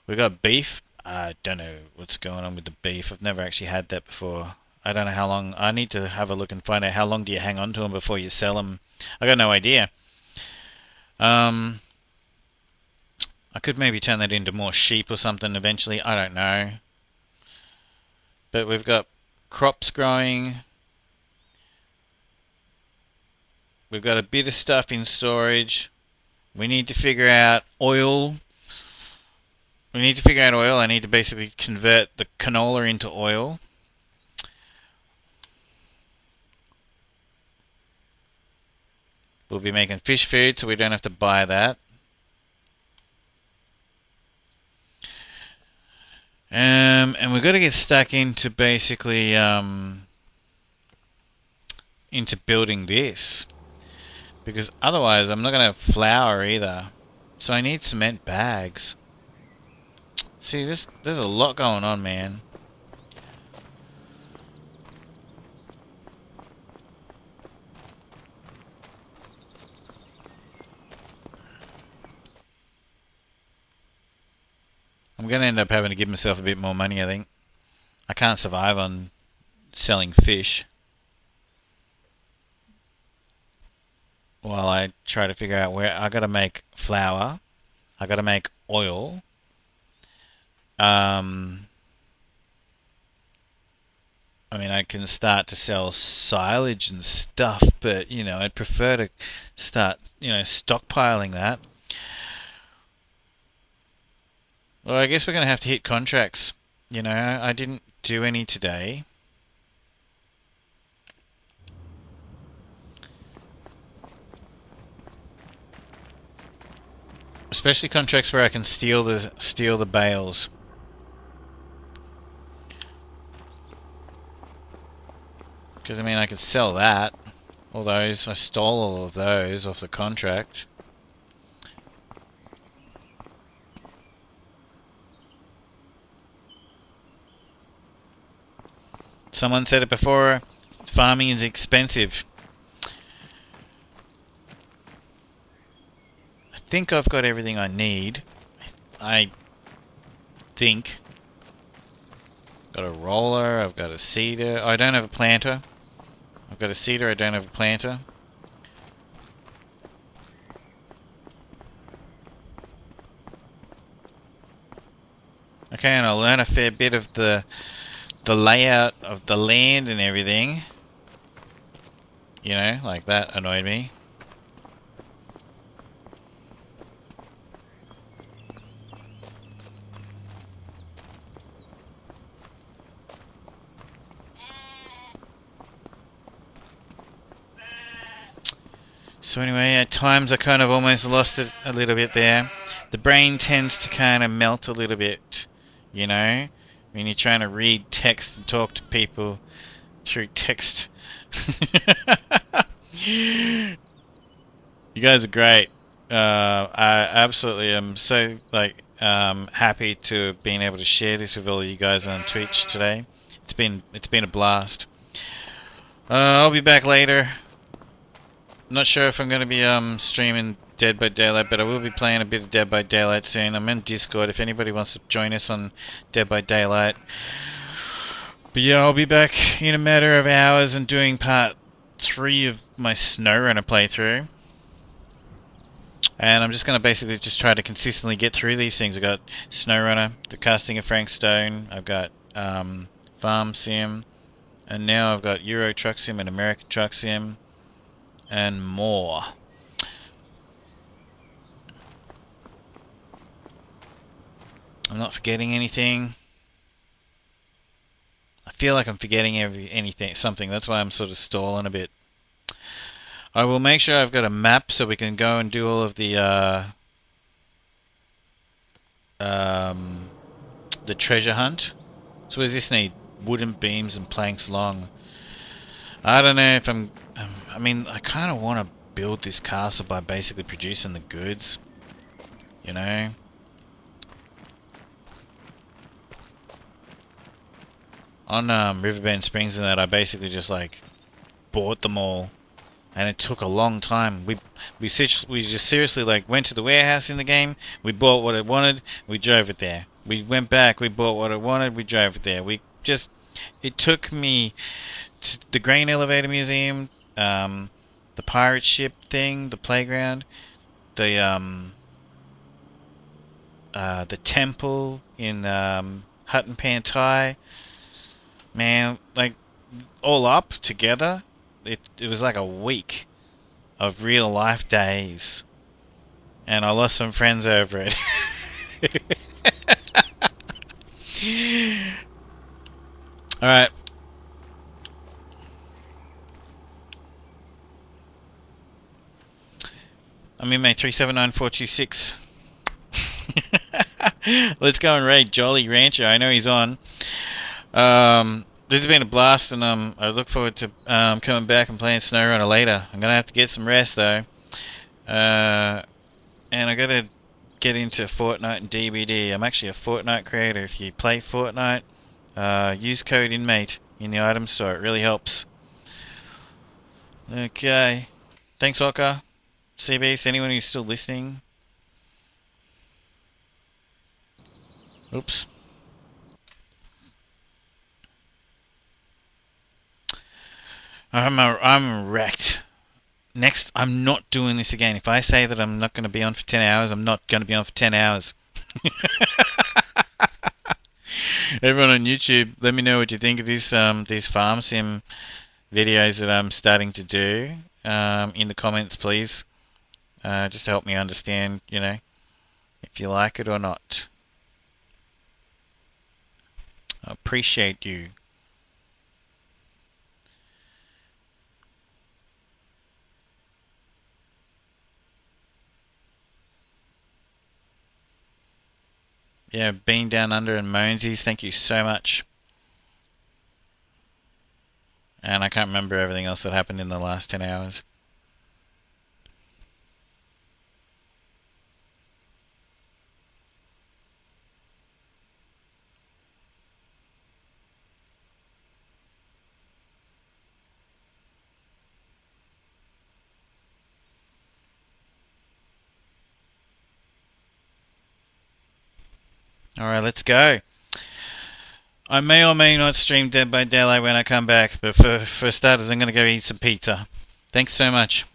S3: We got beef. I don't know what's going on with the beef. I've never actually had that before. I don't know how long. I need to have a look and find out how long do you hang on to them before you sell them. I got no idea. I could maybe turn that into more sheep or something eventually. I don't know. But we've got crops growing. We've got a bit of stuff in storage. We need to figure out oil. I need to basically convert the canola into oil. We'll be making fish food, so we don't have to buy that. And we've got to get stuck into basically into building this, because otherwise I'm not going to have flour either. So I need cement bags. See, there's a lot going on, man. I'm going to end up having to give myself a bit more money, I think. I can't survive on selling fish while I try to figure out where I got to make flour. I got to make oil. I mean, I can start to sell silage and stuff, but, you know, I'd prefer to start, you know, stockpiling that. Well, I guess we're going to have to hit contracts. You know, I didn't do any today. Especially contracts where I can steal the bales. Because, I mean, I could sell that. All those. I stole all of those off the contract. Someone said it before, farming is expensive. I think I've got everything I need. I think. Got a roller, I've got a seeder. I don't have a planter. I've got a seeder, I don't have a planter. Okay, and I'll learn a fair bit of the layout of the land and everything. You know, like that annoyed me. So anyway, at times I kind of almost lost it a little bit there. The brain tends to kind of melt a little bit, you know, when you're trying to read text and talk to people through text. You guys are great. I absolutely am so happy to have been able to share this with all of you guys on Twitch today. It's been a blast. I'll be back later. Not sure if I'm going to be streaming Dead by Daylight, but I will be playing a bit of Dead by Daylight soon. I'm in Discord if anybody wants to join us on Dead by Daylight. But yeah, I'll be back in a matter of hours and doing part 3 of my SnowRunner playthrough. And I'm just going to basically just try to consistently get through these things. I've got SnowRunner, the casting of Frank Stone, I've got Farm Sim, and now I've got Euro Truck Sim and American Truck Sim, and more. I'm not forgetting anything. I feel like I'm forgetting something. That's why I'm sort of stalling a bit. I will make sure I've got a map so we can go and do all of the treasure hunt. So what does this need? Wooden beams and planks long. I don't know if I mean, I kind of want to build this castle by basically producing the goods. You know? On Riverbend Springs and that, I basically just like bought them all, and it took a long time. We just seriously like went to the warehouse in the game. We bought what it wanted. We drove it there. We went back. We bought what it wanted. We drove it there. It took me to the Grain Elevator Museum, the pirate ship thing, the playground, the temple in Hut and Pantai. Man, like all up together, it was like a week. of real life days. And I lost some friends over it. Alright. I'm in my 379426. Let's go and raid Jolly Rancher. I know he's on. This has been a blast, and I look forward to coming back and playing SnowRunner later. I'm gonna have to get some rest though, and I gotta get into Fortnite and DBD. I'm actually a Fortnite creator. If you play Fortnite, use code inmate in the item store. It really helps. Okay, thanks, Oka. CBS, anyone who's still listening. Oops. I'm wrecked. Next, I'm not doing this again. If I say that I'm not going to be on for 10 hours, I'm not going to be on for 10 hours. Everyone on YouTube, let me know what you think of these farm sim videos that I'm starting to do in the comments, please. Just to help me understand, you know, if you like it or not. I appreciate you. Yeah, Bean Down Under and Moansies, thank you so much. And I can't remember everything else that happened in the last 10 hours. Alright, let's go. I may or may not stream Dead by Daylight when I come back, but for starters, I'm going to go eat some pizza. Thanks so much.